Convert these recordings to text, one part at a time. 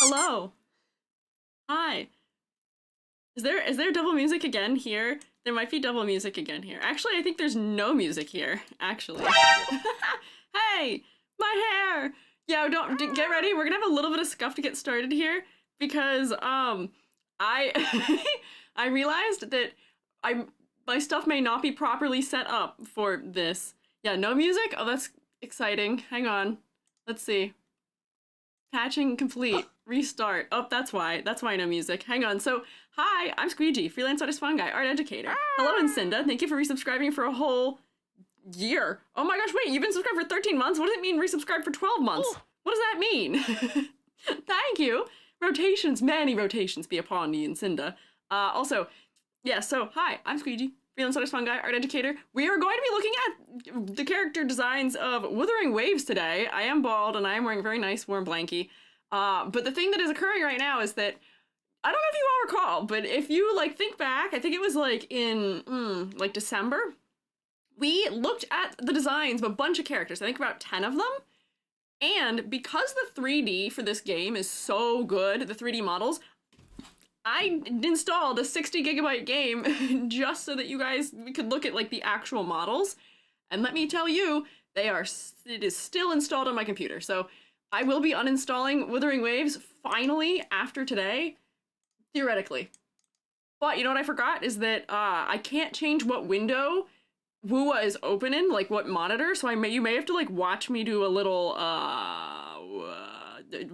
Hello. Hi. Is there double music again here? There might be double music again here. Actually, I think there's no music here, actually. Hey! My hair! Yeah, get ready. We're gonna have a little bit of scuff to get started here because I I realized that my stuff may not be properly set up for this. Yeah, no music? Oh, that's exciting. Hang on. Let's see. Patching complete. Restart. Oh, that's why. That's why no music. Hang on. So, hi, I'm Squiiji, freelance artist fungi, art educator. Hello, Incinda. Thank you for resubscribing for a whole year. Oh my gosh, wait, you've been subscribed for 13 months? What does it mean resubscribe for 12 months? Ooh. What does that mean? Thank you. Rotations, many rotations be upon you, Incinda. Also, yeah, so, hi, I'm Squiiji, freelance artist fungi, art educator. We are going to be looking at the character designs of Withering Waves today. I am bald and I am wearing a very nice warm blankie. But the thing that is occurring right now is that, I don't know if you all recall, but if you, like, think back, I think it was, like, in, like, December, we looked at the designs of a bunch of characters, I think about 10 of them, and because the 3D for this game is so good, the 3D models, I installed a 60 gigabyte game just so that we could look at, like, the actual models, and let me tell you, it is still installed on my computer, so I will be uninstalling Withering Waves finally after today, theoretically. But you know what I forgot is that I can't change what window WuWa is open in, like what monitor, so you may have to like watch me do a little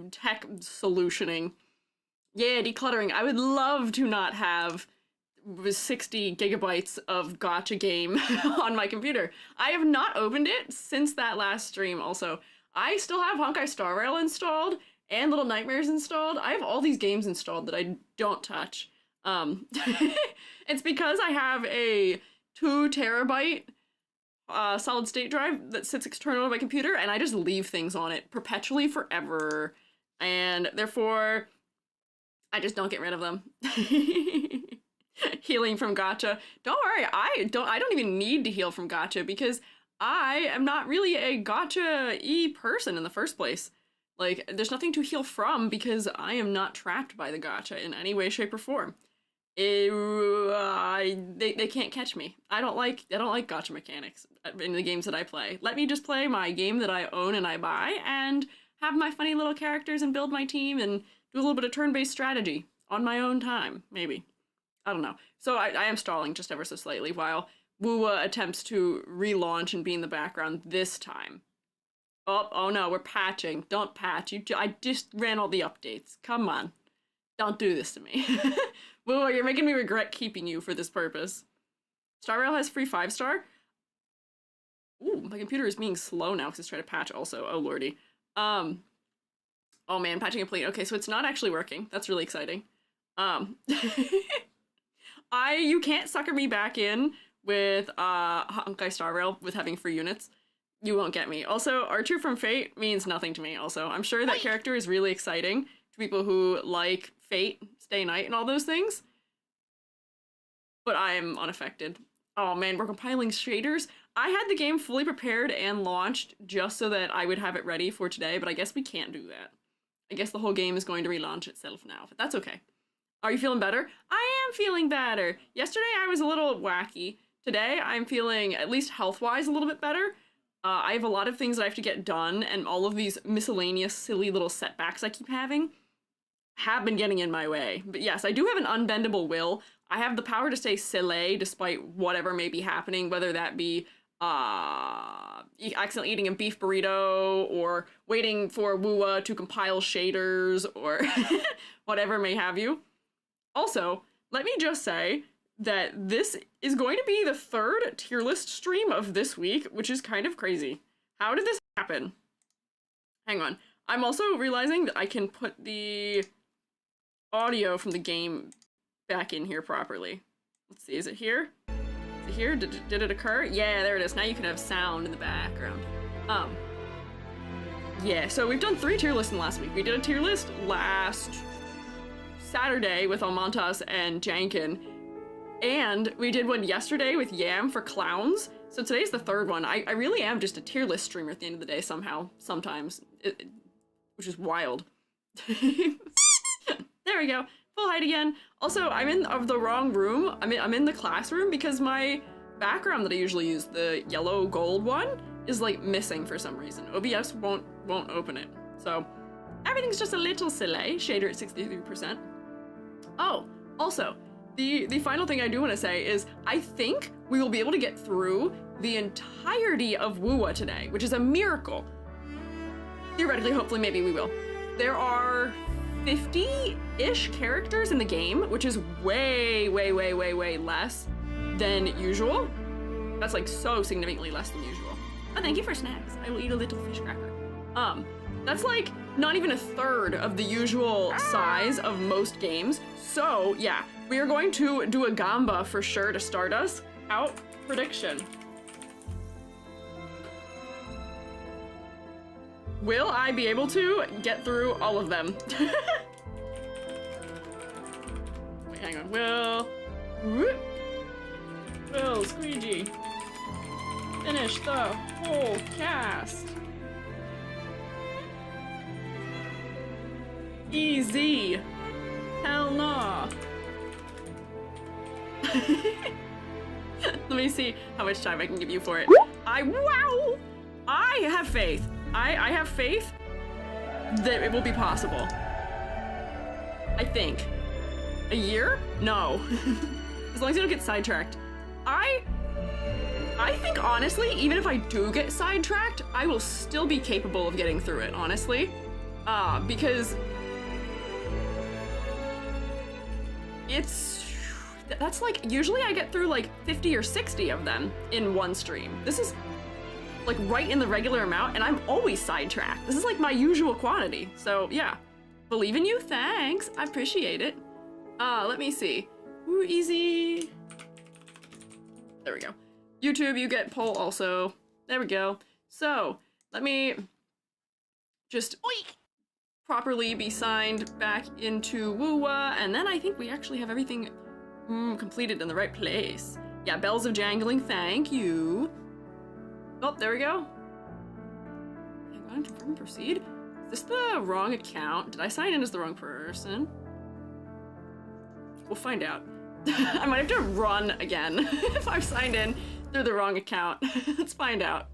tech solutioning. Yeah, decluttering. I would love to not have 60 gigabytes of Gacha game on my computer. I have not opened it since that last stream also. I still have Honkai Star Rail installed and Little Nightmares installed. I have all these games installed that I don't touch. It's because I have a 2 terabyte solid state drive that sits external to my computer and I just leave things on it perpetually forever. And therefore, I just don't get rid of them. Healing from Gacha. Don't worry, I don't even need to heal from Gacha because I am not really a Gacha-y person in the first place. Like, there's nothing to heal from because I am not trapped by the Gacha in any way, shape, or form. They can't catch me. I don't like Gacha mechanics in the games that I play. Let me just play my game that I own and I buy and have my funny little characters and build my team and do a little bit of turn-based strategy on my own time, maybe. I don't know. So I am stalling just ever so slightly while WuWa attempts to relaunch and be in the background this time. Oh no, we're patching. Don't patch. I just ran all the updates. Come on. Don't do this to me. WuWa, you're making me regret keeping you for this purpose. Star Rail has free 5-star. Ooh, my computer is being slow now because it's trying to patch also. Oh lordy. Oh man, patching complete. Okay, so it's not actually working. That's really exciting. You can't sucker me back in with Honkai Star Rail with having free units. You won't get me. Also, Archer from Fate means nothing to me also. I'm sure that character is really exciting to people who like Fate, Stay Night, and all those things. But I am unaffected. Oh man, we're compiling shaders. I had the game fully prepared and launched just so that I would have it ready for today, but I guess we can't do that. I guess the whole game is going to relaunch itself now, but that's okay. Are you feeling better? I am feeling better. Yesterday I was a little wacky. Today I'm feeling, at least health-wise, a little bit better. I have a lot of things that I have to get done, and all of these miscellaneous, silly little setbacks I keep having have been getting in my way. But yes, I do have an unbendable will. I have the power to stay silly despite whatever may be happening, whether that be accidentally eating a beef burrito, or waiting for WuWa to compile shaders, or whatever may have you. Also, let me just say that this is going to be the 3rd tier list stream of this week, which is kind of crazy. How did this happen? Hang on. I'm also realizing that I can put the audio from the game back in here properly. Let's see, is it here? Is it here? Did it occur? Yeah, there it is. Now you can have sound in the background. Yeah, so we've done 3 tier lists in the last week. We did a tier list last Saturday with Almantas and Jankin, and we did one yesterday with Yam for clowns. So today's the 3rd one. I really am just a tier list streamer at the end of the day somehow, sometimes, which is wild. There we go. Full height again. Also, I'm in the wrong room. I'm in the classroom because my background that I usually use, the yellow gold one, is like missing for some reason. OBS won't open it. So everything's just a little silly. Shader at 63%. Oh, also, the final thing I do want to say is I think we will be able to get through the entirety of WuWa today, which is a miracle. Theoretically, hopefully, maybe we will. There are 50-ish characters in the game, which is way less than usual. That's like so significantly less than usual. Oh, thank you for snacks. I will eat a little fish cracker. That's like not even a third of the usual size of most games. So yeah, we are going to do a gamba for sure to start us out. Prediction. Will I be able to get through all of them? Wait, hang on. Will Squiiji finish the whole cast? Easy. Hell no. Let me see how much time I can give you for it. Wow! I have faith. I have faith that it will be possible. I think. A year? No. As long as you don't get sidetracked. I think honestly, even if I do get sidetracked, I will still be capable of getting through it, honestly. Because that's like, usually I get through like 50 or 60 of them in one stream. This is like right in the regular amount, and I'm always sidetracked. This is like my usual quantity. So yeah, believe in you, thanks. I appreciate it. Let me see. Ooh, easy. There we go. YouTube, you get poll also. There we go. So let me just properly be signed back into WuWa, and then I think we actually have everything completed in the right place. Yeah, bells of jangling, thank you. Oh, there we go. Hang on, confirm and proceed. Is this the wrong account? Did I sign in as the wrong person? We'll find out. I might have to run again if I've signed in through the wrong account. Let's find out.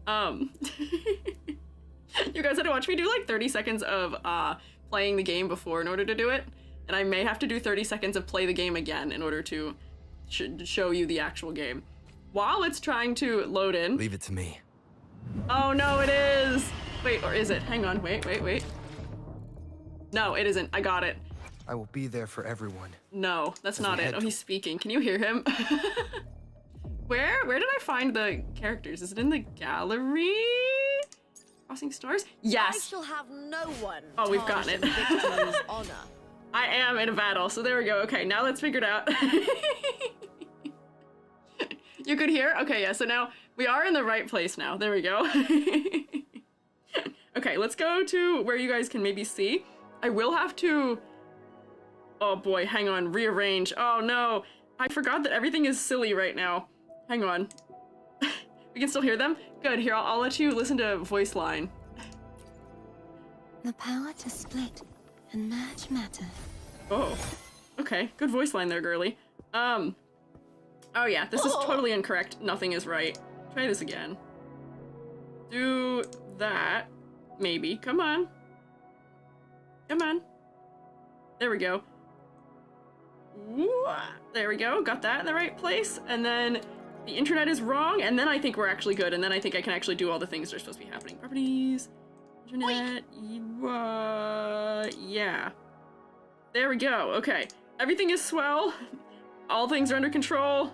You guys had to watch me do like 30 seconds of playing the game before in order to do it. And I may have to do 30 seconds of play the game again in order to show you the actual game. While it's trying to load in. Leave it to me. Oh no, it is! Wait, or is it? Hang on, wait. No, it isn't. I got it. I will be there for everyone. No, that's not it. Oh, he's speaking. Can you hear him? Where did I find the characters? Is it in the gallery? Crossing stars? Yes! I shall have no one. Oh, we've gotten it. Victor's honor. I am in a battle, so there we go. Okay, now let's figure it out. You could hear? Okay, yeah, so now we are in the right place now. There we go. Okay, let's go to where you guys can maybe see. I will have to... Oh boy, hang on, rearrange. Oh no, I forgot that everything is silly right now. Hang on. We can still hear them? Good, here, I'll let you listen to voice line. The power to split and merge matter. Oh, okay, good voice line there, girly. Oh yeah, this is totally incorrect. Nothing is right. Try this again. Do that, maybe. Come on. Come on. There we go. There we go, got that in the right place. And then the internet is wrong, and then I think we're actually good, and then I think I can actually do all the things that are supposed to be happening. Properties, internet, yeah. There we go, okay. Everything is swell. All things are under control.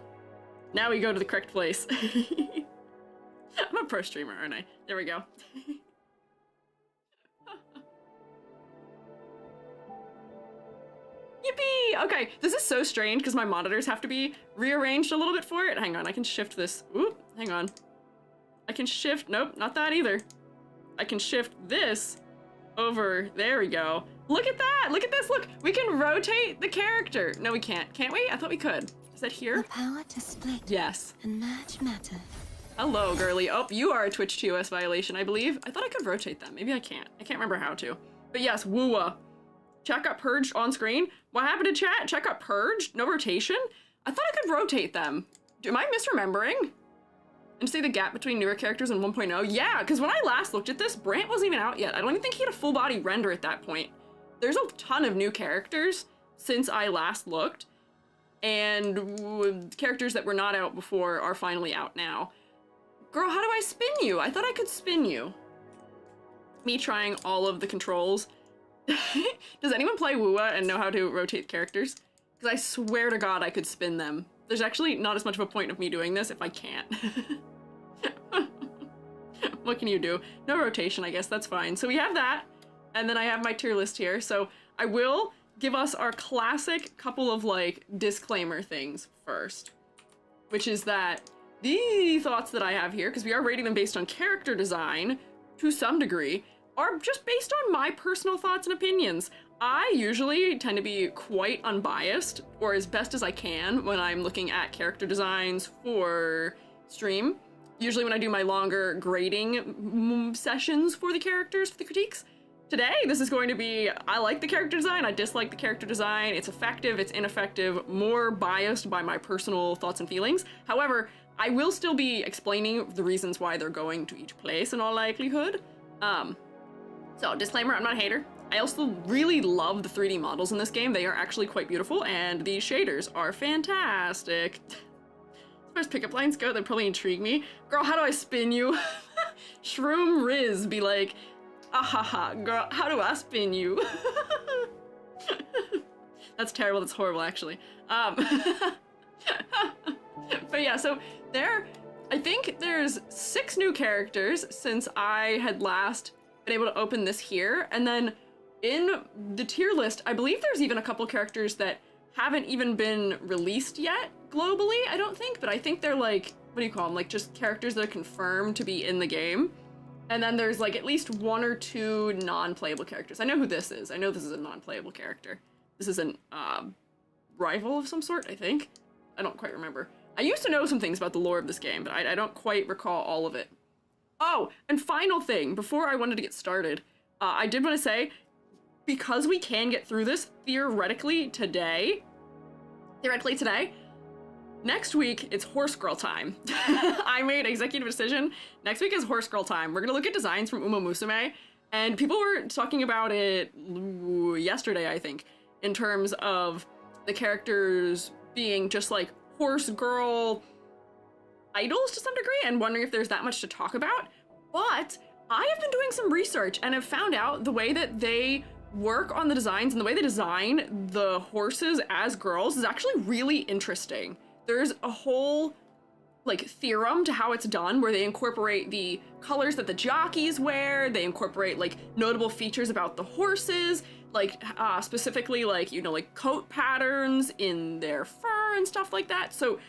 Now we go to the correct place. I'm a pro streamer, aren't I? There we go. Yippee! Okay, this is so strange because my monitors have to be rearranged a little bit for it. Hang on, I can shift this. Oop, hang on. I can shift, nope, not that either. I can shift this over, there we go. Look at that, look at this, look. We can rotate the character. No, we can't we? I thought we could. Is that here? The power to split yes. and merge matter. Hello, girly. Oh, you are a Twitch TOS violation, I believe. I thought I could rotate them. Maybe I can't. I can't remember how to. But yes, WuWa. Chat got purged on screen. What happened to chat? Chat got purged? No rotation? I thought I could rotate them. Am I misremembering? And see the gap between newer characters and 1.0? Yeah, because when I last looked at this, Brant wasn't even out yet. I don't even think he had a full body render at that point. There's a ton of new characters since I last looked, and characters that were not out before are finally out now. Girl, how do I spin you? I thought I could spin you. Me trying all of the controls. Does anyone play WuWa and know how to rotate characters? Because I swear to God I could spin them. There's actually not as much of a point of me doing this if I can't. What can you do? No rotation, I guess, that's fine. So we have that, and then I have my tier list here. So I will give us our classic couple of, like, disclaimer things first. Which is that the thoughts that I have here, because we are rating them based on character design, to some degree, are just based on my personal thoughts and opinions. I usually tend to be quite unbiased, or as best as I can, when I'm looking at character designs for stream. Usually when I do my longer grading sessions for the characters, for the critiques. Today, this is going to be, I like the character design, I dislike the character design, it's effective, it's ineffective, more biased by my personal thoughts and feelings. However, I will still be explaining the reasons why they're going to each place in all likelihood. So, disclaimer, I'm not a hater. I also really love the 3D models in this game. They are actually quite beautiful, and the shaders are fantastic. As far as pickup lines go, they probably intrigue me. Girl, how do I spin you? Shroom Riz be like, ahaha, girl, how do I spin you? That's terrible, that's horrible, actually. But yeah, so I think there's 6 new characters since I had last been able to open this here, and then in the tier list, I believe there's even a couple characters that haven't even been released yet globally, I don't think, but I think they're like, what do you call them? Like just characters that are confirmed to be in the game. And then there's like at least 1 or 2 non-playable characters. I know who this is. I know this is a non-playable character. This is an rival of some sort, I think. I don't quite remember. I used to know some things about the lore of this game, but I don't quite recall all of it. Oh, and final thing, before I wanted to get started, I did want to say, because we can get through this theoretically today, next week it's Horse Girl time. I made executive decision. Next week is Horse Girl time. We're gonna look at designs from Uma Musume, and people were talking about it yesterday, I think, in terms of the characters being just like horse girl idols to some degree, and wondering if there's that much to talk about. But I have been doing some research and have found out the way that they work on the designs and the way they design the horses as girls is actually really interesting. There's a whole like theorem to how it's done where they incorporate the colors that the jockeys wear, they incorporate like notable features about the horses, like specifically like, you know, like coat patterns in their fur and stuff like that. So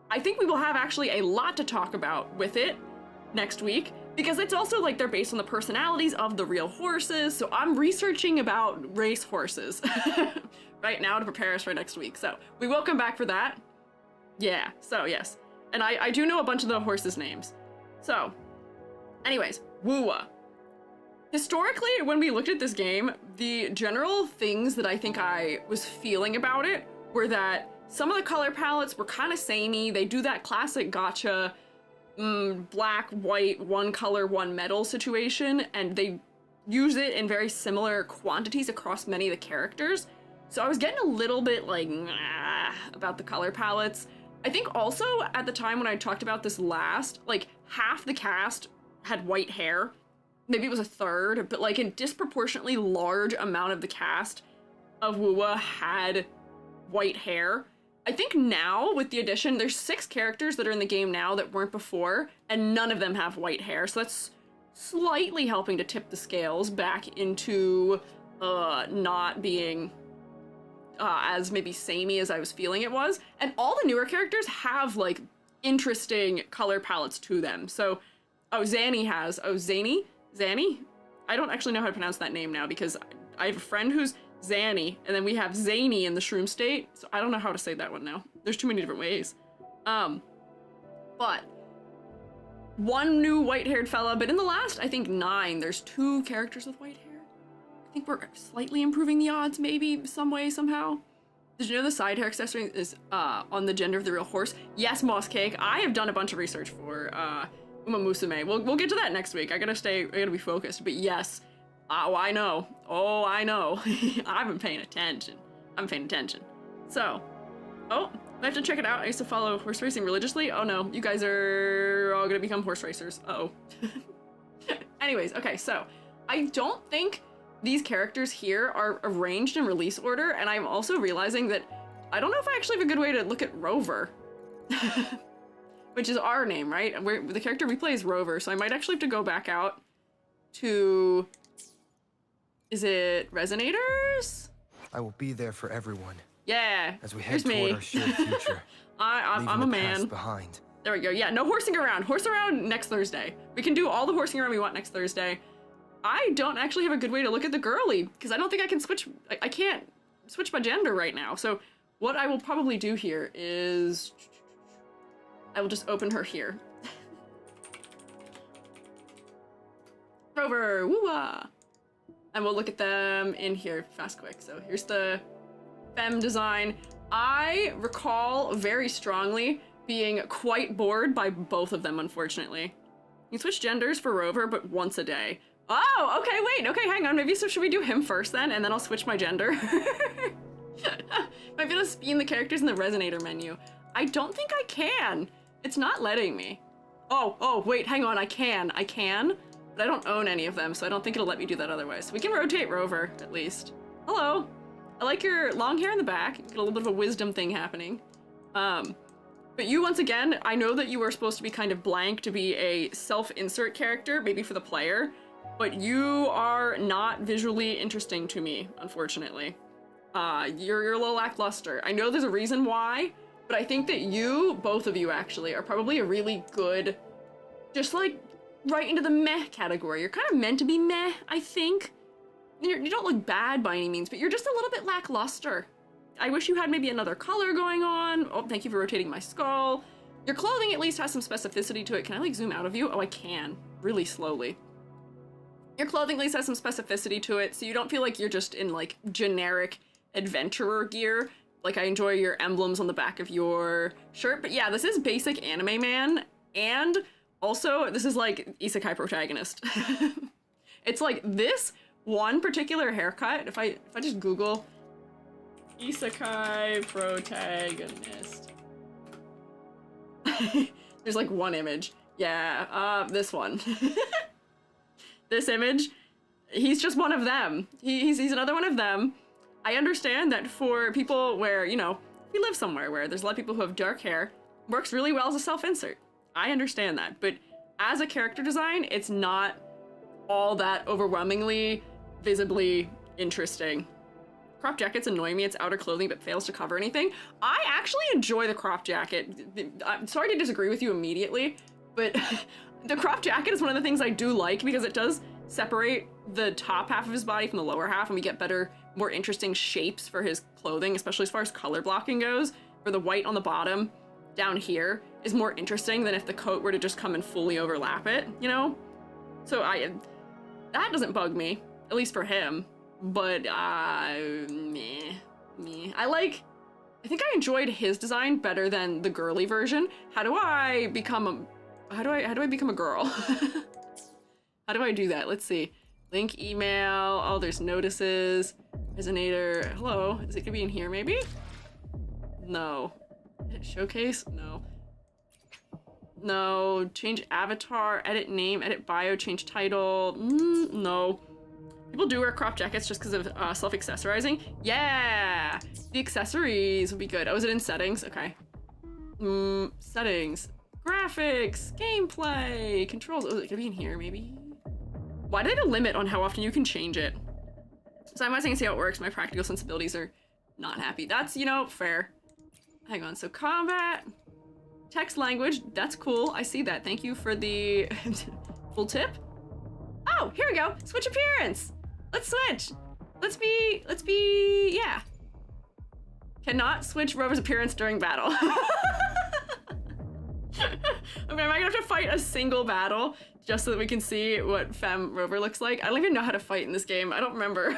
I think we will have actually a lot to talk about with it next week, because it's also like they're based on the personalities of the real horses. So I'm researching about race horses right now to prepare us for next week. So we will come back for that. Yeah, so yes. And I do know a bunch of the horses' names. So, anyways, WuWa. Historically, when we looked at this game, the general things that I think I was feeling about it were that some of the color palettes were kind of samey. They do that classic Gacha black, white, one color, one metal situation, and they use it in very similar quantities across many of the characters. So I was getting a little bit like, about the color palettes. I think also at the time when I talked about this last, like half the cast had white hair. Maybe it was a third, but like a disproportionately large amount of the cast of WuWa had white hair. I think now with the addition, there's 6 characters that are in the game now that weren't before, and none of them have white hair. So that's slightly helping to tip the scales back into not being as maybe samey as I was feeling it was. And all the newer characters have like interesting color palettes to them. So, Zanny? I don't actually know how to pronounce that name now because I have a friend who's Zanny, and then we have Zany in the Shroom State, so I don't know how to say that one now. There's too many different ways. But one new white-haired fella, but in the last, I think 9, there's 2 characters with white hair. I think we're slightly improving the odds, maybe, some way, somehow. Did you know the side hair accessory is on the gender of the real horse? Yes, Moss Cake. I have done a bunch of research for Uma Musume. We'll get to that next week. I gotta be focused. But yes, I know. Oh, I know. I've been paying attention. I'm paying attention. So, oh, I have to check it out. I used to follow horse racing religiously. Oh no, you guys are all gonna become horse racers. Uh-oh. Anyways, okay, so I don't think these characters here are arranged in release order, and I'm also realizing that I don't know if I actually have a good way to look at Rover. Which is our name, right? The character we play is Rover, so I might actually have to go back out to... Is it Resonators? I will be there for everyone. Yeah, as we head here's me. toward our shared future. I'm a man. Behind. There we go. Yeah, no horsing around. Horse around next Thursday. We can do all the horsing around we want next Thursday. I don't actually have a good way to look at the girly, because I don't think I can switch. I can't switch my gender right now. So what I will probably do here is I will just open her here. Rover, WuWa. And we'll look at them in here fast quick. So here's the femme design. I recall very strongly being quite bored by both of them, unfortunately. You switch genders for Rover, but once a day. Oh, okay, wait, okay, hang on. Maybe so should we do him first then, and then I'll switch my gender? Might be able to spin the characters in the resonator menu. I don't think I can. It's not letting me. Oh, wait, hang on, I can, but I don't own any of them, so I don't think it'll let me do that otherwise. We can rotate Rover, at least. Hello. I like your long hair in the back. Get a little bit of a wisdom thing happening. But you, once again, I know that you are supposed to be kind of blank to be a self-insert character, maybe for the player, but you are not visually interesting to me, unfortunately. You're a little lackluster. I know there's a reason why, but I think that you, both of you actually, are probably a really good, just like, right into the meh category. You're kind of meant to be meh, I think. You don't look bad by any means, but you're just a little bit lackluster. I wish you had maybe another color going on. Oh, thank you for rotating my skull. Your clothing at least has some specificity to it. Can I like zoom out of you? Oh, I can. Really slowly. Your clothing at least has some specificity to it, so you don't feel like you're just in like generic adventurer gear. Like I enjoy your emblems on the back of your shirt, but yeah, this is basic anime man, and also this is like isekai protagonist. It's like this one particular haircut. If I just Google isekai protagonist, there's like one image. Yeah, this one. This image, he's just one of them. He's another one of them. I understand that for people where, you know, we live somewhere where there's a lot of people who have dark hair, works really well as a self-insert. I understand that, but as a character design, it's not all that overwhelmingly visibly interesting. Crop jackets annoy me. It's outer clothing but fails to cover anything. I actually enjoy the crop jacket. I'm sorry to disagree with you immediately, but the crop jacket is one of the things I do like because it does separate the top half of his body from the lower half, and we get better, more interesting shapes for his clothing, especially as far as color blocking goes, where the white on the bottom down here is more interesting than if the coat were to just come and fully overlap it, you know? So that doesn't bug me, at least for him, but meh. I think I enjoyed his design better than the girly version. How do I become a girl? How do I do that? Let's see. Link, email. Oh, there's notices. Resonator. Hello. Is it gonna be in here maybe? No. Showcase? No. No. Change avatar, edit name, edit bio, change title. No. People do wear crop jackets just because of self-accessorizing. Yeah! The accessories would be good. Oh, is it in settings? Okay. Settings. Graphics, gameplay, controls. Oh, it could be in here, maybe? Why did they have a limit on how often you can change it? So I'm watching and see how it works. My practical sensibilities are not happy. That's, you know, fair. Hang on, so combat, text language, that's cool. I see that. Thank you for the full tip. Oh, here we go. Switch appearance. Let's switch. Let's be, yeah. Cannot switch Rover's appearance during battle. Okay, am I gonna have to fight a single battle just so that we can see what Femme Rover looks like. I don't even know how to fight in this game. I don't remember.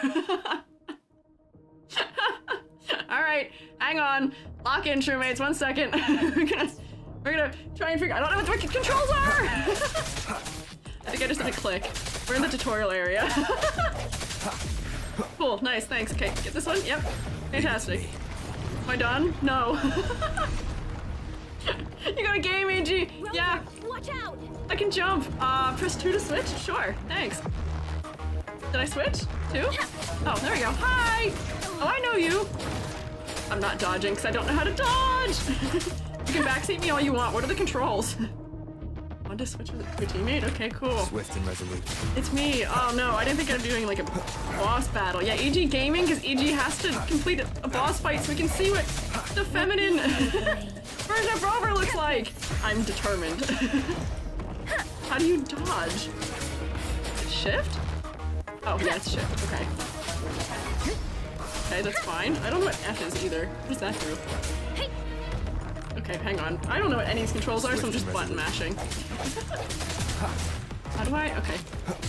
All right, hang on. Lock in, crewmates. 1 second. we're gonna try and figure. I don't know what the controls are. I think I just had to click. We're in the tutorial area. Cool, nice, thanks. Okay, get this one. Yep, fantastic. Am I done? No. You got a game, AG. Rover, Yeah. watch out! I can jump. Press 2 to switch? Sure, thanks. Did I switch? 2? Oh, there we go. Hi! Oh, I know you. I'm not dodging because I don't know how to dodge. You can backseat me all you want. What are the controls? Want to switch with a teammate? Okay, cool. Swift and resolute. It's me. Oh no, I didn't think I'm doing like a boss battle. Yeah, EG gaming, because EG has to complete a boss fight so we can see what the feminine version of Rover looks like. I'm determined. How do you dodge? Shift? Oh, yeah, it's shift. Okay. Okay, that's fine. I don't know what F is either. What does that do? Okay, hang on. I don't know what any of these controls are, so I'm just button mashing. How do I? Okay.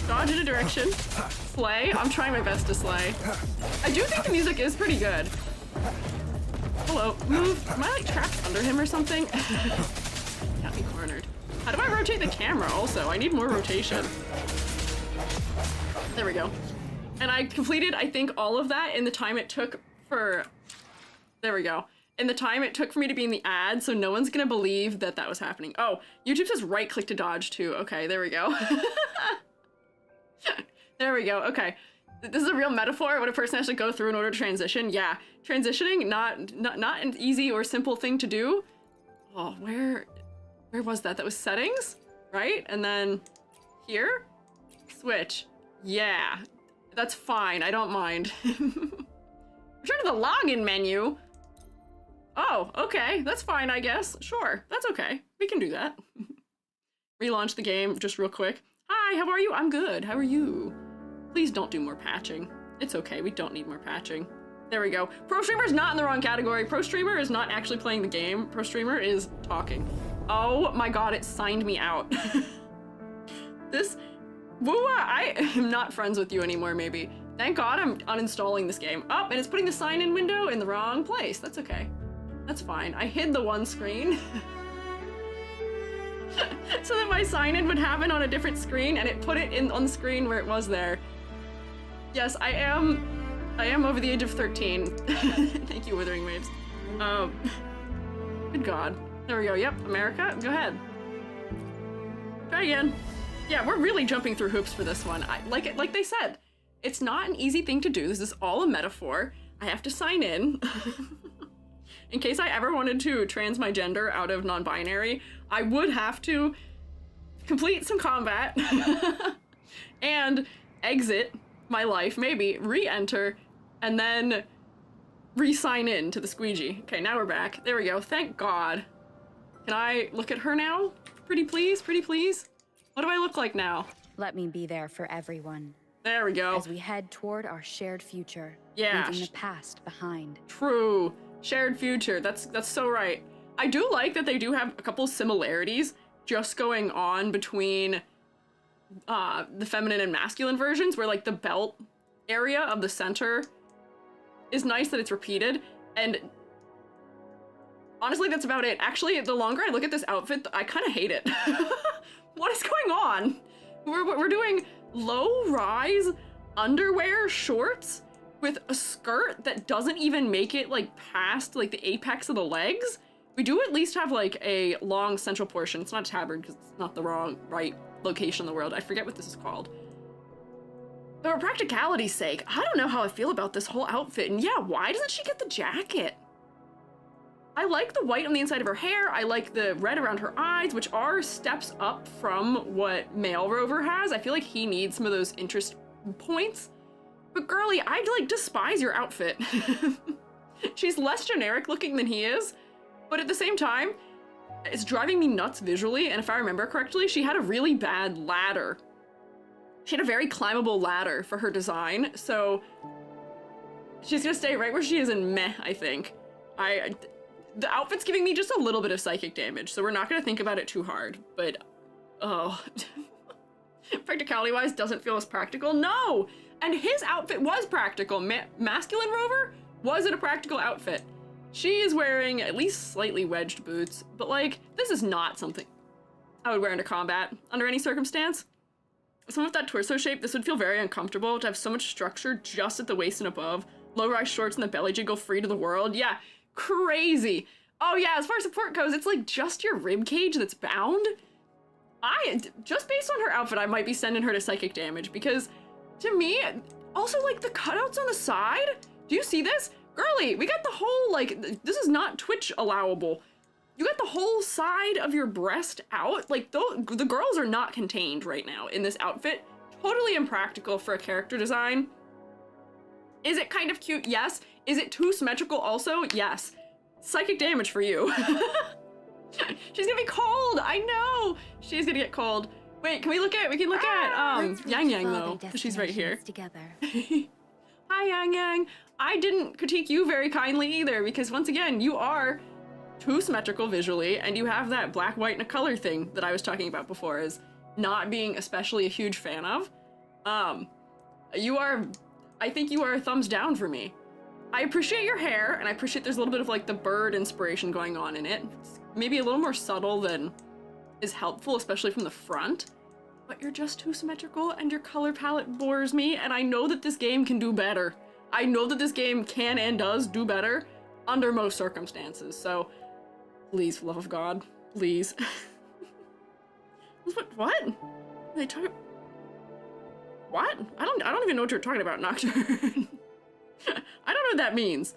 Dodge in a direction. Slay. I'm trying my best to slay. I do think the music is pretty good. Hello. Move. Am I like trapped under him or something? Got me cornered. How do I rotate the camera also? I need more rotation. There we go. And I completed, I think, all of that in the time it took for... There we go. In the time it took for me to be in the ad, so no one's gonna believe that that was happening. Oh, YouTube says right click to dodge too. Okay, there we go. There we go, okay. This is a real metaphor, what a person has to go through in order to transition. Yeah, transitioning, not an easy or simple thing to do. Oh, where was that? That was settings, right? And then here, switch. Yeah, that's fine, I don't mind. Return to the login menu. Oh, okay, that's fine, I guess. Sure, that's okay. We can do that. Relaunch the game just real quick. Hi, how are you? I'm good. How are you? Please don't do more patching. It's okay, we don't need more patching. There we go. Pro streamer is not in the wrong category. Pro streamer is not actually playing the game. Pro streamer is talking. Oh my god, it signed me out. This... WuWa, I am not friends with you anymore, maybe. Thank god I'm uninstalling this game. Oh, and it's putting the sign-in window in the wrong place. That's okay. That's fine. I hid the one screen so that my sign-in would happen on a different screen, and it put it in on the screen where it was there. Yes, I am over the age of 13. Thank you, Withering Waves. Good god. There we go. Yep, America, go ahead. Try again. Yeah, we're really jumping through hoops for this one. Like they said, it's not an easy thing to do. This is all a metaphor. I have to sign in. In case I ever wanted to trans my gender out of non-binary, I would have to complete some combat and exit my life, maybe re-enter, and then re-sign in to the Squiiji. Okay, now we're back. There we go. Thank God. Can I look at her now? Pretty please, pretty please. What do I look like now? Let me be there for everyone. There we go. As we head toward our shared future, Yeah. leaving the past behind. True. Shared future. That's so right. I do like that they do have a couple similarities just going on between the feminine and masculine versions, where like the belt area of the center is nice that it's repeated, and honestly that's about it. Actually, the longer I look at this outfit, I kind of hate it. What is going on? We're doing low-rise underwear shorts with a skirt that doesn't even make it like past like the apex of the legs. We do at least have like a long central portion. It's not a tabard because it's not the right location in the world. I forget what this is called. But for practicality's sake, I don't know how I feel about this whole outfit. And yeah, why doesn't she get the jacket? I like the white on the inside of her hair. I like the red around her eyes, which are steps up from what male Rover has. I feel like he needs some of those interest points. But girly, I like despise your outfit. She's less generic looking than he is, but at the same time, it's driving me nuts visually, and if I remember correctly, she had a really bad ladder. She had a very climbable ladder for her design, so she's gonna stay right where she is in meh, I think. The outfit's giving me just a little bit of psychic damage, so we're not gonna think about it too hard, but oh. Practicality-wise, doesn't feel as practical. No! And his outfit was practical. Masculine Rover wasn't a practical outfit. She is wearing at least slightly wedged boots, but like, this is not something I would wear into combat under any circumstance. Some of that torso shape, this would feel very uncomfortable to have so much structure just at the waist and above. Low-rise shorts and the belly jiggle free to the world. Yeah, crazy. Oh yeah, as far as support goes, it's like just your rib cage that's bound. Just based on her outfit, I might be sending her to psychic damage because to me, also like the cutouts on the side, do you see this? Girly, we got the whole, like, this is not Twitch allowable. You got the whole side of your breast out. Like, the girls are not contained right now in this outfit. Totally impractical for a character design. Is it kind of cute? Yes. Is it too symmetrical also? Yes. Psychic damage for you. She's gonna be cold. I know. She's gonna get cold. Wait, we can look at Yangyang though, 'cause she's right here. Together. Hi Yangyang. I didn't critique you very kindly either because once again, you are too symmetrical visually and you have that black, white, and a color thing that I was talking about before as not being especially a huge fan of. I think you are a thumbs down for me. I appreciate your hair and I appreciate there's a little bit of like the bird inspiration going on in it. It's maybe a little more subtle than is helpful, especially from the front, but you're just too symmetrical and your color palette bores me, and I know that this game can do better. I know that this game can and does do better under most circumstances, so please, for the love of God, please. What? They talk. What? I don't even know what you're talking about, Nocturne. I don't know what that means.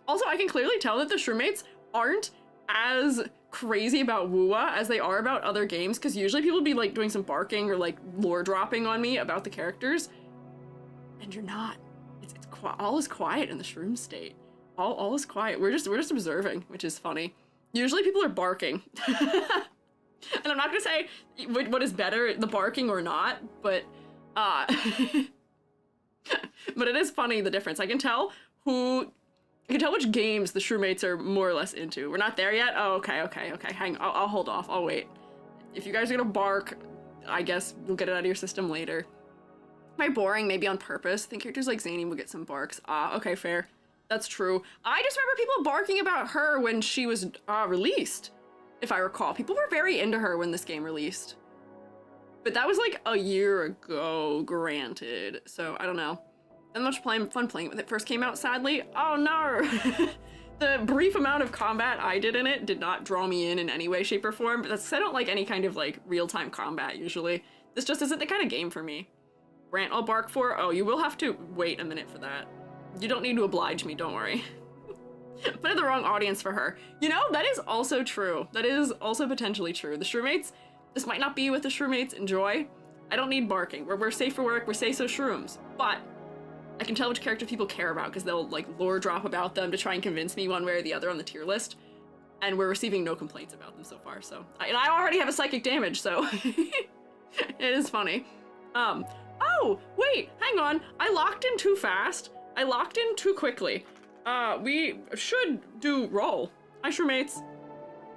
Also, I can clearly tell that the Shroomates aren't as crazy about WuWa as they are about other games, because usually people would be like doing some barking or like lore dropping on me about the characters, and you're not. It's all is quiet in the Shroom state. All is quiet. We're just observing, which is funny. Usually people are barking. And I'm not gonna say what is better, the barking or not, but but it is funny the difference. I can tell which games the Shroomates are more or less into. We're not there yet? Oh, okay. Hang on. I'll hold off. I'll wait. If you guys are gonna bark, I guess you'll get it out of your system later. Am I boring? Maybe on purpose. I think characters like Zany will get some barks. Okay, fair. That's true. I just remember people barking about her when she was released, if I recall. People were very into her when this game released. But that was like a year ago, granted. So, I don't know. Not much fun playing when it first came out, sadly. Oh no! The brief amount of combat I did in it did not draw me in any way, shape, or form. But that's, I don't like any kind of like real-time combat usually. This just isn't the kind of game for me. Brant I'll bark for? Oh, you will have to wait a minute for that. You don't need to oblige me, don't worry. Put in the wrong audience for her. You know, that is also true. That is also potentially true. The Shroomates, this might not be what the Shroomates enjoy. I don't need barking. We're safe for work, we're say-so Shrooms. But I can tell which characters people care about because they'll like lore drop about them to try and convince me one way or the other on the tier list. And we're receiving no complaints about them so far, so. And I already have a psychic damage, so. It is funny. Oh, wait, hang on. I locked in too fast. I locked in too quickly. We should do roll. Hi, Shroomates. Do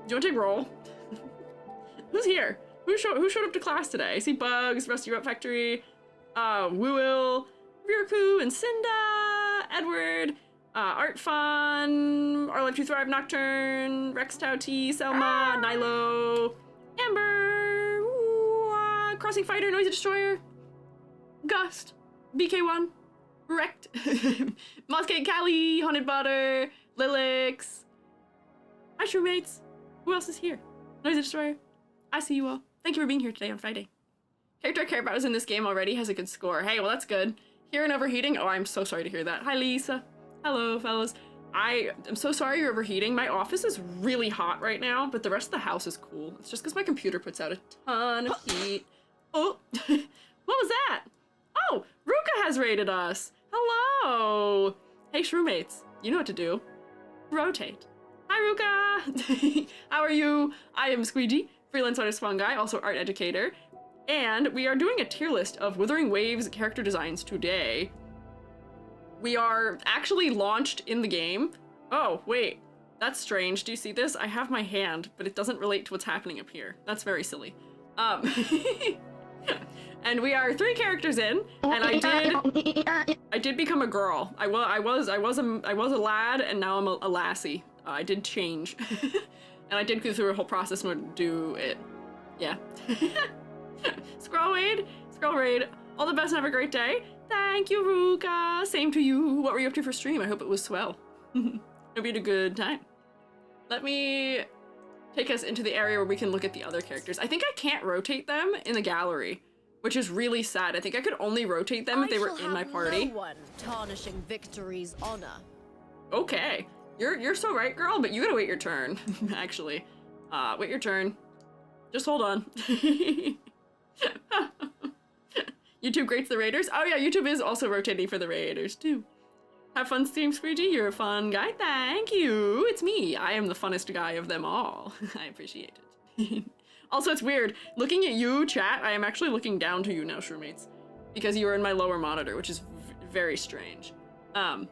you want to take roll? Who's here? Who showed up to class today? I see Bugs, Rusty Rope Factory, Wuil, Riraku, and Cinda, Edward, Art Fun, Our Life to Thrive, Nocturne, Rex Tau T, Selma, Nilo, Amber, Crossing Fighter, Noisy Destroyer, Gust, BK1, Wrecked, Moskate Callie, Haunted Butter, Lilix. Hi, Shroomates. Who else is here? Noisy Destroyer. I see you all. Thank you for being here today on Friday. Character I care about is in this game already, has a good score. Hey, well, that's good. Here and overheating? Oh, I'm so sorry to hear that. Hi, Lisa. Hello, fellas. I am so sorry you're overheating. My office is really hot right now, but the rest of the house is cool. It's just because my computer puts out a ton of heat. Oh, what was that? Oh, Ruka has raided us. Hello. Hey, Shroomates. You know what to do. Rotate. Hi, Ruka. How are you? I am Squiiji, freelance artist fungi, also art educator. And we are doing a tier list of Withering Waves character designs today. We are actually launched in the game. Oh, wait. That's strange. Do you see this? I have my hand, but it doesn't relate to what's happening up here. That's very silly. And we are 3 characters in, and I did become a girl. I was a lad, and now I'm a lassie. I did change. And I did go through a whole process in order to do it. Yeah. Scroll raid. All the best and have a great day. Thank you, Ruka. Same to you. What were you up to for stream? I hope it was swell. Hope you had a good time. Let me take us into the area where we can look at the other characters. I think I can't rotate them in the gallery, which is really sad. I think I could only rotate them if they were in my party. No one tarnishing victory's honor. Okay. You're so right, girl, but you gotta wait your turn, actually. Wait your turn. Just hold on. YouTube greats the raiders. Oh yeah, YouTube is also rotating for the raiders too. Have fun stream, Squiiji. You're a fun guy. Thank you. It's me. I am the funnest guy of them all. I appreciate it. Also, it's weird. Looking at you, chat, I am actually looking down to you now, shroommates. Because you are in my lower monitor, which is very strange. Kind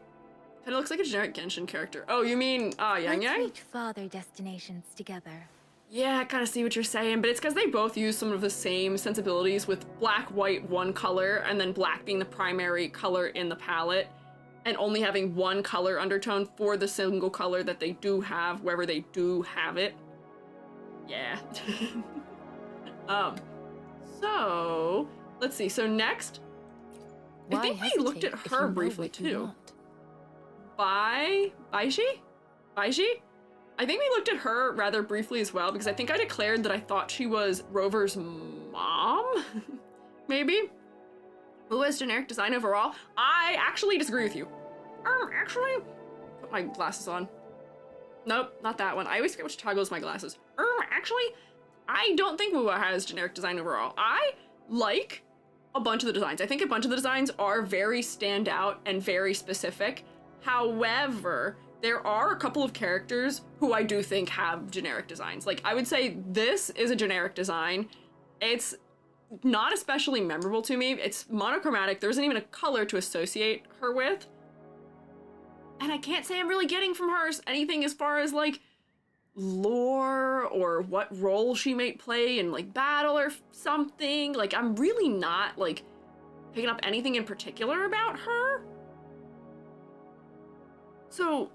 of looks like a generic Genshin character. Oh, you mean, Yangyang? Let's reach farther destinations together. Yeah, I kind of see what you're saying, but it's because they both use some of the same sensibilities with black, white, one color, and then black being the primary color in the palette, and only having one color undertone for the single color that they do have, wherever they do have it. Yeah. So, let's see. So next, I think we looked at her briefly too. Baishi? I think we looked at her rather briefly as well, because I think I declared that I thought she was Rover's mom? Maybe? Who has generic design overall? I actually disagree with you. Actually, put my glasses on. Nope, not that one. I always forget which toggles my glasses. Actually, I don't think WuWa has generic design overall. I like a bunch of the designs. I think a bunch of the designs are very standout and very specific. However, there are a couple of characters who I do think have generic designs. Like, I would say this is a generic design. It's not especially memorable to me. It's monochromatic. There isn't even a color to associate her with. And I can't say I'm really getting from her anything as far as, like, lore or what role she might play in, like, battle or something. Like, I'm really not, like, picking up anything in particular about her. So,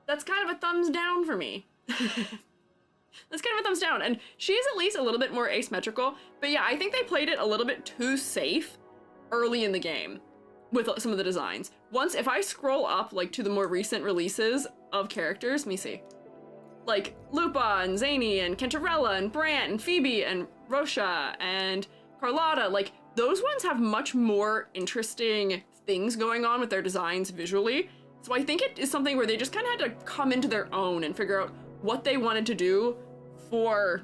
that's kind of a thumbs down for me. That's kind of a thumbs down. And she is at least a little bit more asymmetrical. But yeah, I think they played it a little bit too safe early in the game with some of the designs. Once, if I scroll up, like, to the more recent releases of characters, let me see. Like, Lupa and Zany and Kentarella and Brant and Phoebe and Rosha and Carlotta, like, those ones have much more interesting things going on with their designs visually. So I think it is something where they just kind of had to come into their own and figure out what they wanted to do for,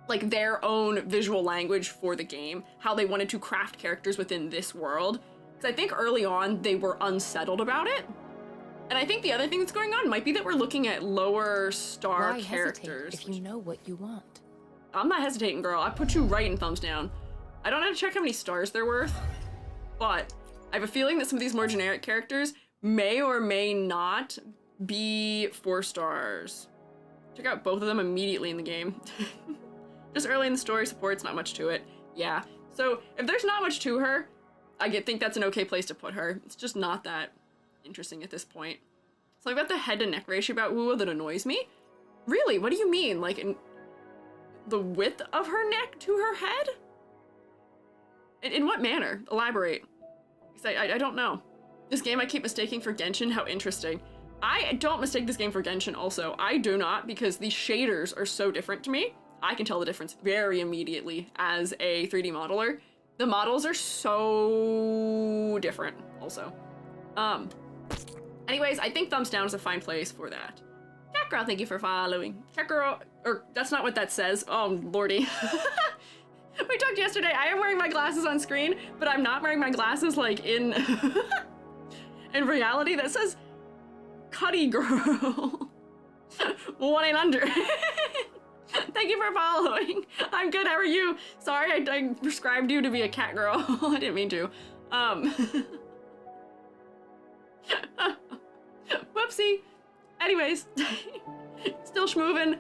like, their own visual language for the game, how they wanted to craft characters within this world. Because I think early on they were unsettled about it. And I think the other thing that's going on might be that we're looking at lower star characters. If you know what you want. I'm not hesitating, girl. I put you right in thumbs down. I don't have to check how many stars they're worth, but I have a feeling that some of these more generic characters may or may not be 4 stars. Check out both of them immediately in the game. Just early in the story, support's not much to it. Yeah, so if there's not much to her, I think that's an okay place to put her. It's just not that interesting at this point. So I've got the head to neck ratio about WuWa that annoys me. Really, what do you mean? Like, in the width of her neck to her head? In what manner? Elaborate. Because I don't know. This game I keep mistaking for Genshin, how interesting. I don't mistake this game for Genshin also. I do not, because the shaders are so different to me. I can tell the difference very immediately as a 3D modeler. The models are so different also. Anyways, I think thumbs down is a fine place for that. Cat Girl, thank you for following. Cat Girl, or that's not what that says. Oh, lordy. We talked yesterday. I am wearing my glasses on screen, but I'm not wearing my glasses like in in reality. That says Cuddy Girl. 1-800. Thank you for following. I'm good. How are you? Sorry, I prescribed you to be a cat girl. I didn't mean to. Whoopsie. Anyways, still schmoovin'.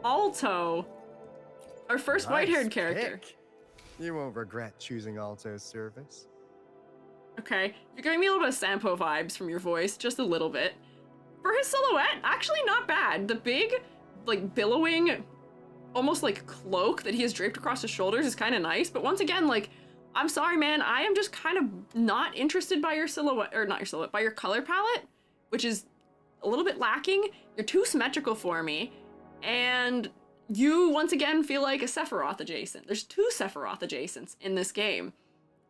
Alto. Our first white-haired character. Pick. You won't regret choosing Alto's service. Okay, you're giving me a little bit of Sampo vibes from your voice, just a little bit. For his silhouette, actually not bad. The big, like, billowing, almost like cloak that he has draped across his shoulders is kind of nice, but once again, like, I'm sorry, man, I am just kind of not interested by your silhouette, or not your silhouette, by your color palette, which is a little bit lacking. You're too symmetrical for me, and you, once again, feel like a Sephiroth adjacent. There's 2 Sephiroth adjacents in this game.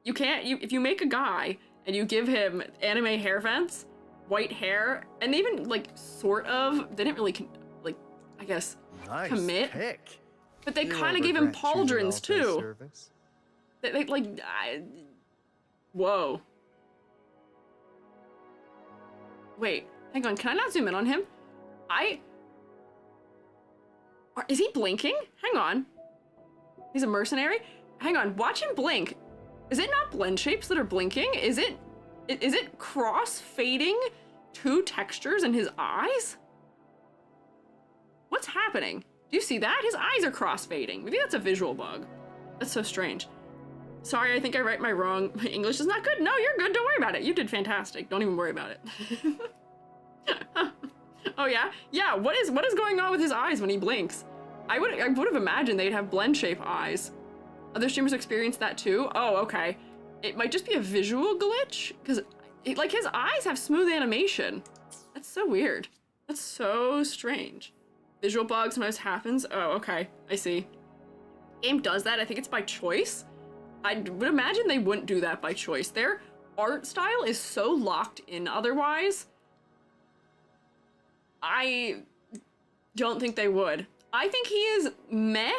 You can't, if you make a guy and you give him anime hair vents, white hair, and they even, like, sort of, they didn't really, like, I guess, Nice commit, pick. but they You kind of won't gave him regret choosing pauldrons, Alto's too. service. They like, whoa. Wait, hang on, can I not zoom in on him? Is he blinking? Hang on. He's a mercenary? Hang on, watch him blink. Is it not blend shapes that are blinking? Is it cross-fading 2 textures in his eyes? What's happening? Do you see that? His eyes are cross-fading. Maybe that's a visual bug. That's so strange. Sorry, I think I write my wrong. My English is not good. No, you're good. Don't worry about it. You did fantastic. Don't even worry about it. Oh yeah? Yeah, what is going on with his eyes when he blinks? I would have imagined they'd have blend shape eyes. Other streamers experience that too? Oh, okay. It might just be a visual glitch, because like his eyes have smooth animation. That's so weird. That's so strange. Visual bug sometimes happens. Oh, okay. I see. Game does that. I think it's by choice. I would imagine they wouldn't do that by choice. Their art style is so locked in otherwise. I don't think they would. I think he is meh.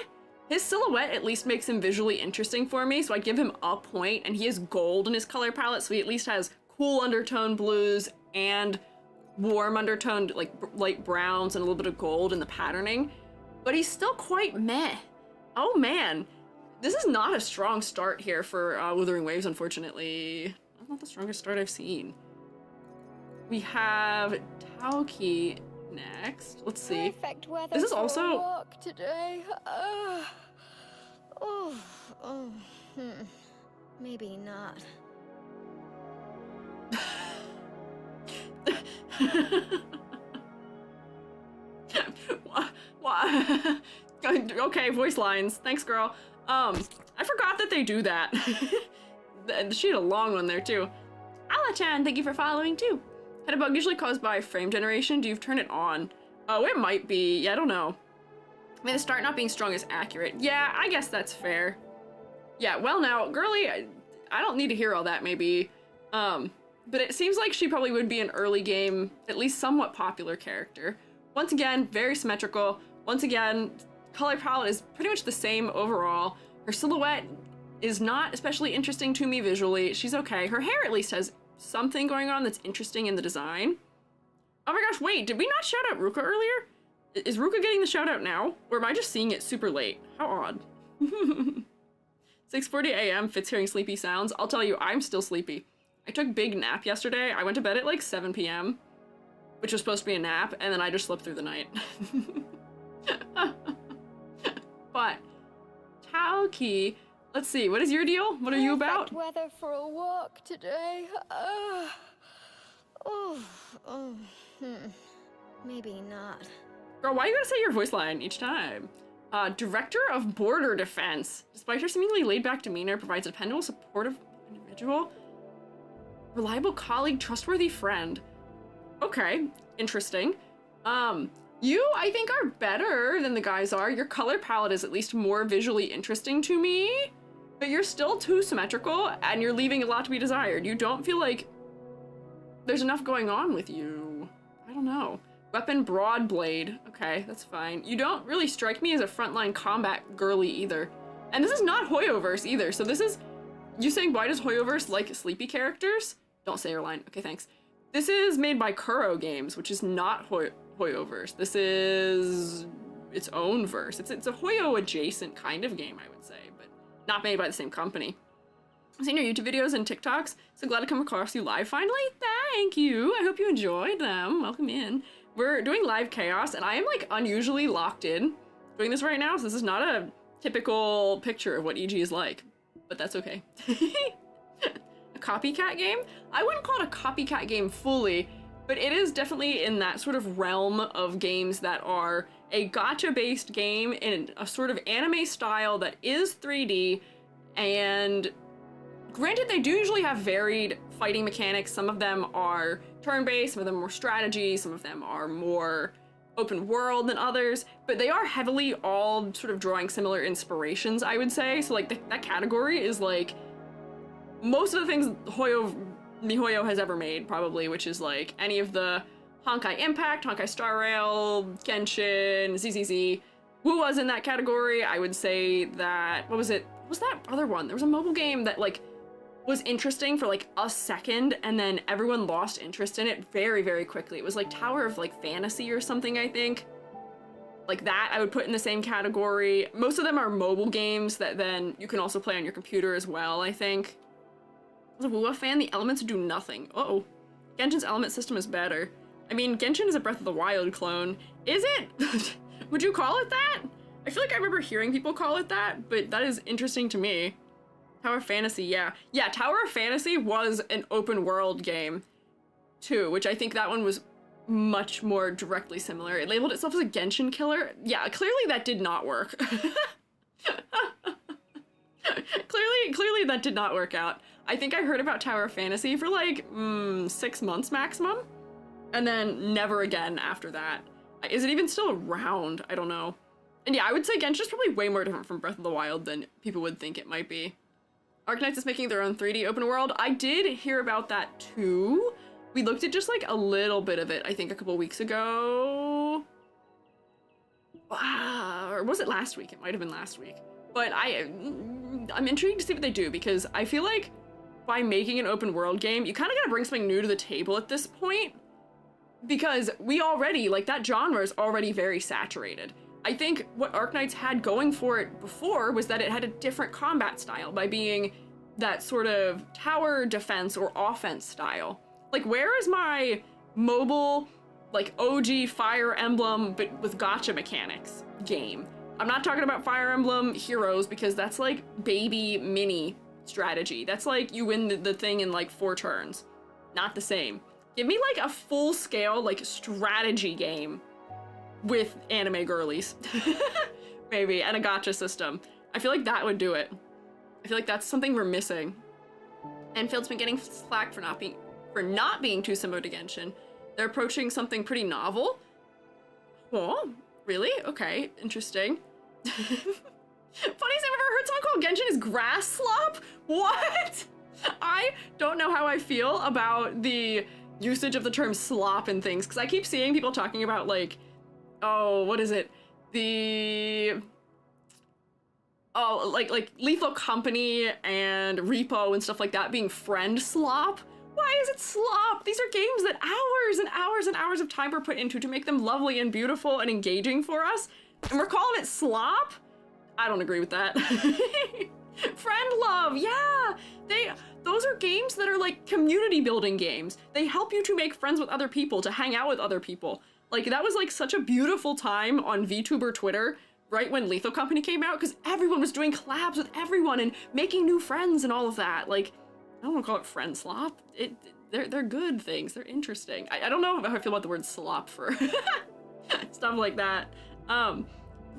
His silhouette at least makes him visually interesting for me, so I'd give him a point, and he has gold in his color palette, so he at least has cool undertone blues and warm undertoned, like, light browns and a little bit of gold in the patterning. But he's still quite meh. Oh man. This is not a strong start here for Withering Waves, unfortunately. That's not the strongest start I've seen. We have Taoki next. Let's see. Perfect weather This is for a also... walk today. Maybe not. What? Okay, voice lines. Thanks, girl. I forgot that they do that. She had a long one there, too. Ala-chan, thank you for following, too. Had a bug usually caused by frame generation? Do you turn it on? Oh, it might be. Yeah, I don't know. I mean, the start not being strong is accurate. Yeah, I guess that's fair. Yeah, well now, girly, I don't need to hear all that, maybe. But it seems like she probably would be an early game, at least somewhat popular character. Once again, very symmetrical. Once again, color palette is pretty much the same overall. Her silhouette is not especially interesting to me visually. She's okay. Her hair at least has something going on that's interesting in the design. Oh my gosh, wait, did we not shout out Ruka earlier? Is Ruka getting the shout out now? Or am I just seeing it super late? How odd. 6:40 a.m. Fitz hearing sleepy sounds. I'll tell you, I'm still sleepy. I took a big nap yesterday. I went to bed at like 7 p.m., which was supposed to be a nap, and then I just slept through the night. But, Taoki, let's see, what is your deal? What are you about? Perfect weather for a walk today. Maybe not. Girl, why you gotta say your voice line each time? Director of Border Defense. Despite her seemingly laid-back demeanor, provides a dependable, supportive individual. Reliable colleague, trustworthy friend. Okay, interesting. You, I think, are better than the guys are. Your color palette is at least more visually interesting to me, but you're still too symmetrical, and you're leaving a lot to be desired. You don't feel like there's enough going on with you. I don't know. Weapon broad blade. Okay, that's fine. You don't really strike me as a frontline combat girly either. And this is not Hoyoverse either, so this is... You saying, why does Hoyoverse like sleepy characters? Don't say your line. Okay, thanks. This is made by Kuro Games, which is not Hoyoverse. This is its own verse. It's a Hoyo adjacent kind of game, I would say, but not made by the same company. I've seen your YouTube videos and TikToks, so glad to come across you live finally. Thank you. I hope you enjoyed them. Welcome in. We're doing live chaos, and I am like unusually locked in doing this right now, so this is not a typical picture of what EG is like, but that's okay. A copycat game? I wouldn't call it a copycat game fully, but it is definitely in that sort of realm of games that are a gacha-based game in a sort of anime style that is 3D, and granted, they do usually have varied fighting mechanics. Some of them are turn-based, some of them are more strategy, some of them are more open world than others, but they are heavily all sort of drawing similar inspirations, I would say. So like that category is like most of the things MiHoYo has ever made, probably, which is like any of the Honkai Impact, Honkai Star Rail, Genshin, ZZZ. WuWa's in that category. I would say that, what was it? What was that other one? There was a mobile game that like was interesting for like a second, and then everyone lost interest in it very, very quickly. It was like Tower of like Fantasy or something, I think. Like that, I would put in the same category. Most of them are mobile games that then you can also play on your computer as well, I think. As a WuWa fan, the elements do nothing. Uh-oh. Genshin's element system is better. I mean, Genshin is a Breath of the Wild clone. Is it? Would you call it that? I feel like I remember hearing people call it that, but that is interesting to me. Tower of Fantasy, yeah. Yeah, Tower of Fantasy was an open world game, too, which I think that one was much more directly similar. It labeled itself as a Genshin killer. Yeah, clearly that did not work. Clearly that did not work out. I think I heard about Tower of Fantasy for like 6 months maximum, and then never again after that. Is it even still around? I don't know. And yeah, I would say Genshin's probably way more different from Breath of the Wild than people would think it might be. Arknights is making their own 3D open world. I did hear about that too. We looked at just like a little bit of it, I think a couple weeks ago. Or was it last week? It might have been last week. But I'm intrigued to see what they do, because I feel like by making an open world game, you kind of gotta bring something new to the table at this point. Because we already, like, that genre is already very saturated. I think what Arknights had going for it before was that it had a different combat style by being that sort of tower defense or offense style. Like, where is my mobile, like, OG Fire Emblem, but with gacha mechanics game? I'm not talking about Fire Emblem Heroes, because that's like baby mini strategy. That's like you win the thing in like 4 turns. Not the same. Give me like a full scale like strategy game with anime girlies. Maybe, and a gacha system. I feel like that would do it. I feel like that's something we're missing. Enfield's been getting slack for not being too similar to Genshin. They're approaching something pretty novel. Oh, really? Okay, interesting. Funniest I've ever heard someone call Genshin is grass slop? What? I don't know how I feel about the usage of the term slop and things, because I keep seeing people talking about like, oh, what is it? Like Lethal Company and Repo and stuff like that being friend slop. Why is it slop? These are games that hours and hours and hours of time were put into to make them lovely and beautiful and engaging for us, and we're calling it slop? I don't agree with that. Friend love, yeah! Those are games that are like community building games. They help you to make friends with other people, to hang out with other people. Like, that was like such a beautiful time on VTuber Twitter, right when Lethal Company came out, because everyone was doing collabs with everyone and making new friends and all of that. Like, I don't want to call it friend slop. They're good things. They're interesting. I don't know how I feel about the word slop for stuff like that.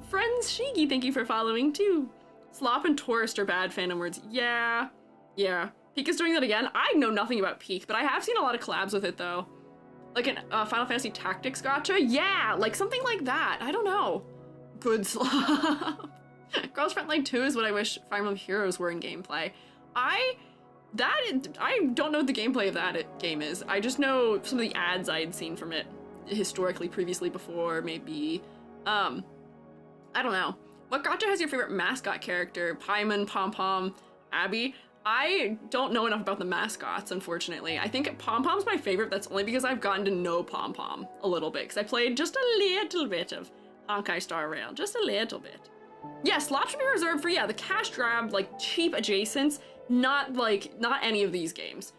Friends Shigi, thank you for following too. Slop and tourist are bad fandom words. Yeah. Peak is doing that again. I know nothing about Peak, but I have seen a lot of collabs with it though. Like an Final Fantasy Tactics gacha? Yeah, like something like that. I don't know. Good slop. Girls Frontline 2 is what I wish Fire Emblem Heroes were in gameplay. I don't know what the gameplay of that game is. I just know some of the ads I had seen from it historically, previously, before, maybe. I don't know. What gacha has your favorite mascot character? Paimon, Pom-Pom, Abby? I don't know enough about the mascots, unfortunately. I think Pom-Pom's my favorite. That's only because I've gotten to know Pom-Pom a little bit, because I played just a little bit of Honkai Star Rail. Just a little bit. Yeah, slop should be reserved for, yeah, the cash grab, like, cheap adjacents. Not any of these games.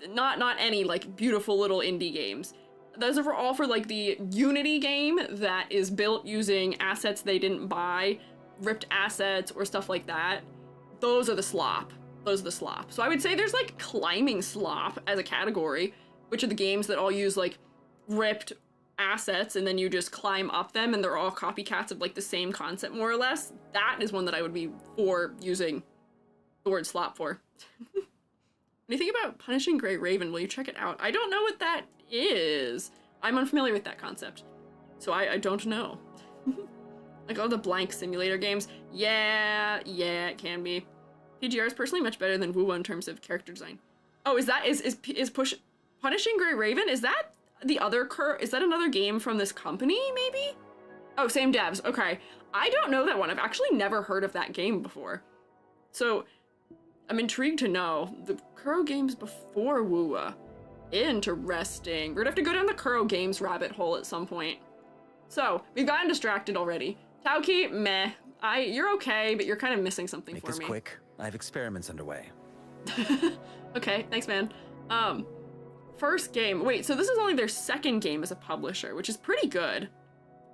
Not any, like, beautiful little indie games. Those are all for, like, the Unity game that is built using assets they didn't buy ripped assets or stuff like that, those are the slop. Those are the slop. So I would say there's like climbing slop as a category, which are the games that all use like ripped assets and then you just climb up them and they're all copycats of like the same concept more or less. That is one that I would be for using the word slop for. Anything about Punishing Grey Raven? Will you check it out? I don't know what that is. I'm unfamiliar with that concept. So I don't know. Like all the blank simulator games. Yeah, it can be. PGR is personally much better than WuWa in terms of character design. Oh, is Punishing Grey Raven? Is that the other is that another game from this company, maybe? Oh, same devs. Okay. I don't know that one. I've actually never heard of that game before. So I'm intrigued to know. The Kuro games before WuWa. Interesting. We're gonna have to go down the Kuro games rabbit hole at some point. So, we've gotten distracted already. Tauki, meh. You're okay, but you're kind of missing something Make for this me. quick. I have experiments underway. Okay, thanks, man. First game. Wait, so this is only their second game as a publisher, which is pretty good.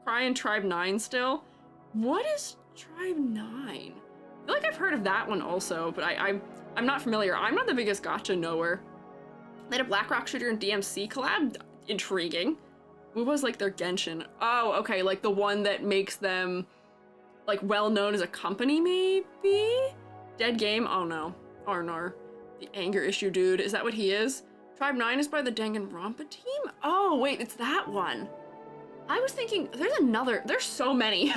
Cry and Tribe 9 still. What is Tribe 9? I feel like I've heard of that one also, but I'm not familiar. I'm not the biggest gacha knower. They had a Blackrock Shooter and DMC collab. Intriguing. WuWa's like their Genshin. Oh, okay, like the one that makes them like well known as a company, maybe? Dead Game? Oh no. Arnar. The anger issue dude. Is that what he is? Tribe 9 is by the Danganronpa team? Oh, wait, it's that one. I was thinking, there's so many.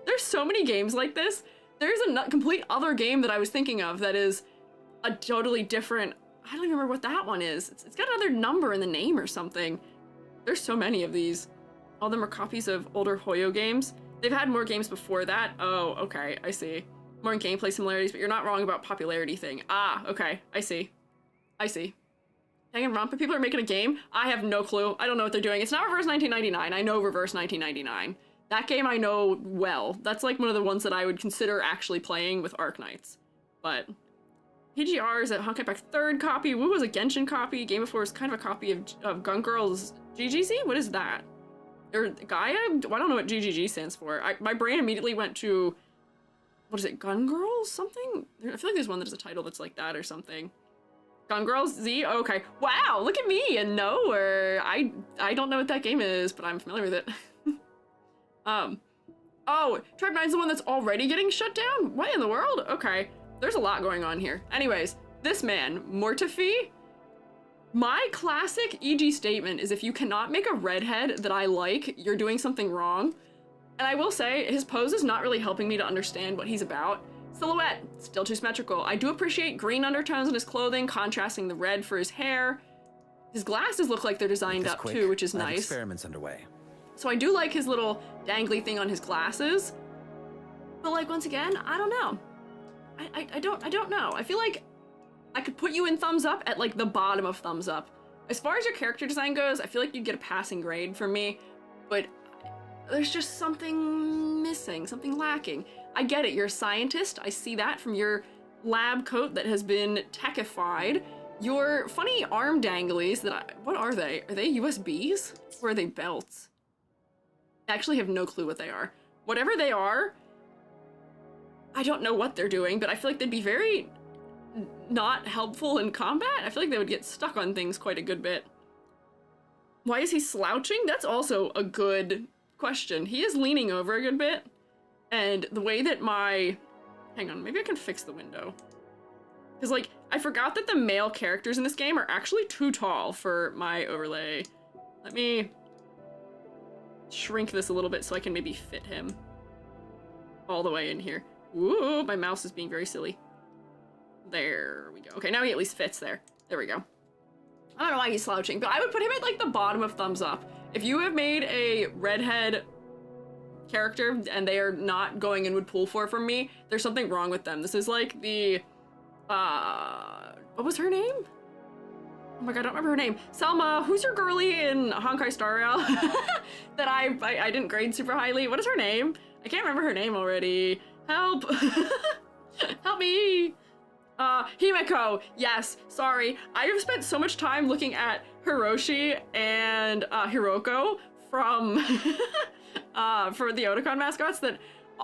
There's so many games like this. There's a complete other game that I was thinking of that is a totally different, I don't even remember what that one is. It's got another number in the name or something. There's so many of these. All of them are copies of older Hoyo games. They've had more games before that. Oh, okay, I see. More in gameplay similarities, but you're not wrong about popularity thing. Ah, okay, I see. Danganronpa people are making a game? I have no clue. I don't know what they're doing. It's not Reverse 1999. I know Reverse 1999. That game I know well. That's like one of the ones that I would consider actually playing with Arknights. But PGR is a Honkai Impact 3rd copy. WuWa was a Genshin copy. Game of War is kind of a copy of Gun Girl's GGZ? What is that? Or Gaia? I don't know what GGG stands for. My brain immediately went to, what is it, Gun Girls? Something? I feel like there's one that has a title that's like that or something. Gun Girls Z? Okay. Wow, look at me and nowhere. I don't know what that game is, but I'm familiar with it. Oh, Tribe 9's the one that's already getting shut down? What in the world? Okay. There's a lot going on here. Anyways, this man, Mortifi. My classic EG statement is if you cannot make a redhead that I like, you're doing something wrong. And I will say, his pose is not really helping me to understand what he's about. Silhouette, still too symmetrical. I do appreciate green undertones in his clothing, contrasting the red for his hair. His glasses look like they're designed up too, which is I have nice. Experiments underway. So I do like his little dangly thing on his glasses. But like, once again, I don't know. I don't know. I feel like I could put you in thumbs up at like the bottom of thumbs up. As far as your character design goes, I feel like you'd get a passing grade from me, but there's just something missing, something lacking. I get it, you're a scientist. I see that from your lab coat that has been techified. Your funny arm danglies what are they? Are they USBs? Or are they belts? I actually have no clue what they are. Whatever they are, I don't know what they're doing, but I feel like they'd be very not helpful in combat. I feel like they would get stuck on things quite a good bit. Why is he slouching? That's also a good question. He is leaning over a good bit, and the way that hang on, maybe I can fix the window. Because, like, I forgot that the male characters in this game are actually too tall for my overlay. Let me shrink this a little bit so I can maybe fit him all the way in here. Ooh, my mouse is being very silly. There we go. Okay, now he at least fits there. There we go. I don't know why he's slouching, but I would put him at, like, the bottom of thumbs up. If you have made a redhead character and they are not going in would pull for from me, there's something wrong with them. This is like the, what was her name? Oh my god, I don't remember her name. Selma, who's your girly in Honkai Star Rail that I didn't grade super highly? What is her name? I can't remember her name already. Help! Help me! Himeko, yes, sorry. I have spent so much time looking at Hiroshi and Hiroko from for the Otakon mascots that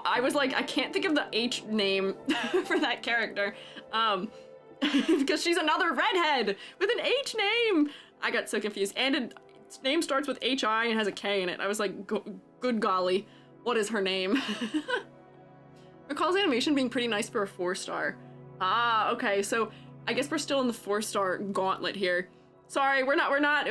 I was like, I can't think of the H name for that character. Because she's another redhead with an H name. I got so confused. And its name starts with H-I and has a K in it. I was like, good golly, what is her name? Recalls animation being pretty nice for a 4-star. Ah, okay, so I guess we're still in the 4-star gauntlet here. Sorry, we're not gonna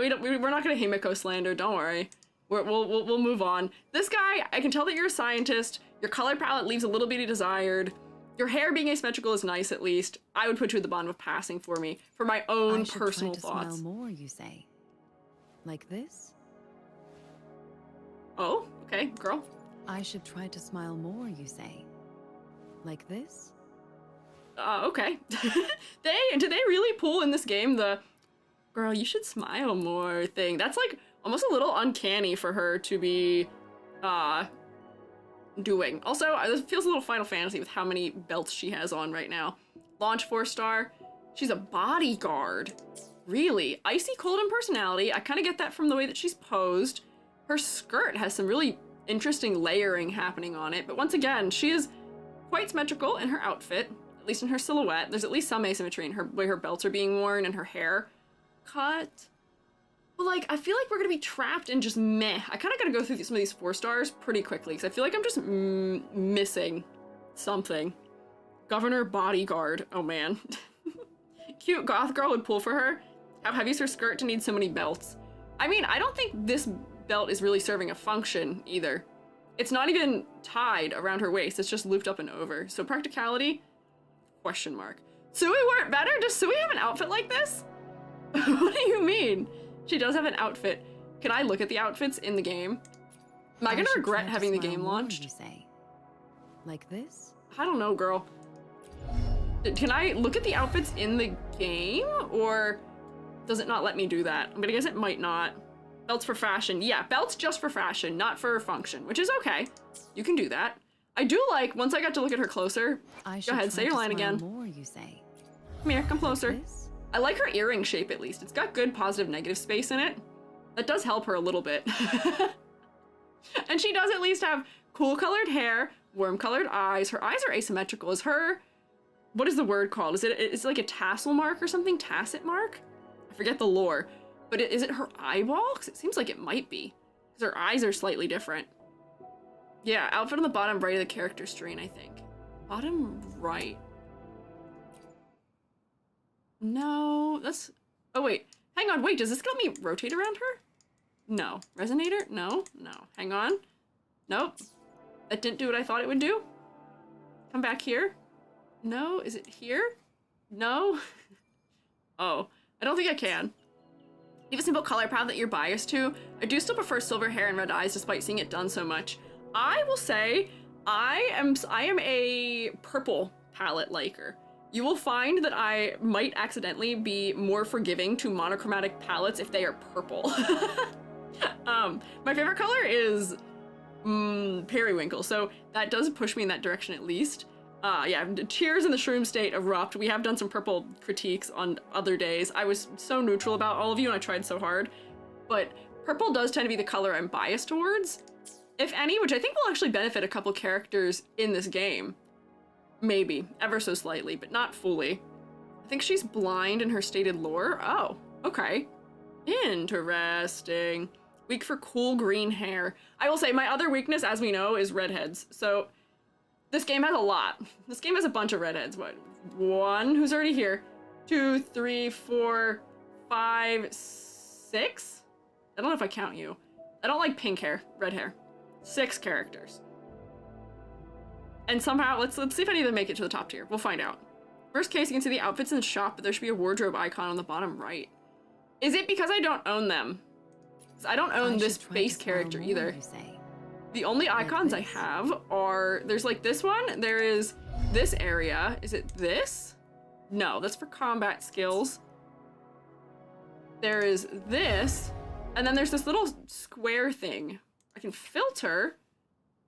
Himiko slander, don't worry. We'll move on. This guy, I can tell that you're a scientist. Your color palette leaves a little bit desired. Your hair being asymmetrical is nice, at least. I would put you at the bottom of passing for me, for my own personal thoughts. I should try to smile more, you say? Like this? Oh, okay, girl. I should try to smile more, you say? Like this? Okay. Did they really pull in this game the girl, you should smile more thing? That's like almost a little uncanny for her to be doing. Also, this feels a little Final Fantasy with how many belts she has on right now. Launch 4-star. She's a bodyguard. Really? Icy cold in personality. I kind of get that from the way that she's posed. Her skirt has some really interesting layering happening on it, but once again, she is quite symmetrical in her outfit, at least in her silhouette. There's at least some asymmetry in her way her belts are being worn and her hair cut. But like, I feel like we're gonna be trapped in just meh. I kind of gotta go through some of these 4-stars pretty quickly because I feel like I'm just missing something. Governor bodyguard. Oh man. Cute goth girl would pull for her. How heavy is her skirt to need so many belts? I mean, I don't think this belt is really serving a function either. It's not even tied around her waist. It's just looped up and over. So practicality? Question mark. Sui weren't better? Does Sui have an outfit like this? What do you mean? She does have an outfit. Can I look at the outfits in the game? Am I gonna regret having the game launched? You say? Like this? I don't know, girl. Can I look at the outfits in the game? Or does it not let me do that? But I guess it might not. Belts for fashion. Yeah, belts just for fashion, not for function, which is okay. You can do that. I do like, once I got to look at her closer, go ahead, say your line again. More, you say. Come here, come closer. Like this? I like her earring shape at least. It's got good positive negative space in it. That does help her a little bit. And she does at least have cool colored hair, warm colored eyes. Her eyes are asymmetrical. Is her, what is the word called? Is it like a tassel mark or something? Tacit mark? I forget the lore. But is it her eyeball? Because it seems like it might be. Because her eyes are slightly different. Yeah, outfit on the bottom right of the character screen, I think. Bottom right. No, that's... Oh, wait. Hang on, wait, does this let me rotate around her? No. Resonator? No, no. Hang on. Nope. That didn't do what I thought it would do. Come back here. No, is it here? No? Oh, I don't think I can. You have a simple color palette that you're biased to. I do still prefer silver hair and red eyes despite seeing it done so much. I will say I am a purple palette liker. You will find that I might accidentally be more forgiving to monochromatic palettes if they are purple. My favorite color is periwinkle, so that does push me in that direction at least. Yeah, cheers in the shroom state erupt. We have done some purple critiques on other days. I was so neutral about all of you and I tried so hard, but purple does tend to be the color I'm biased towards. If any, which I think will actually benefit a couple characters in this game. Maybe, ever so slightly, but not fully. I think she's blind in her stated lore. Oh, okay. Interesting. Weak for cool green hair. I will say my other weakness, as we know, is redheads. So this game has a lot. This game has a bunch of redheads. What? One who's already here. 2, 3, 4, 5, 6? I don't know if I count you. I don't like pink hair, red hair. 6 characters. And somehow, let's see if any of them make it to the top tier. We'll find out. Worst case, you can see the outfits in the shop, but there should be a wardrobe icon on the bottom right. Is it because I don't own them? 'Cause I don't own this base character either. The only icons I have are, there's like this one, there is this area. Is it this? No, that's for combat skills. There is this, and then there's this little square thing. I can filter,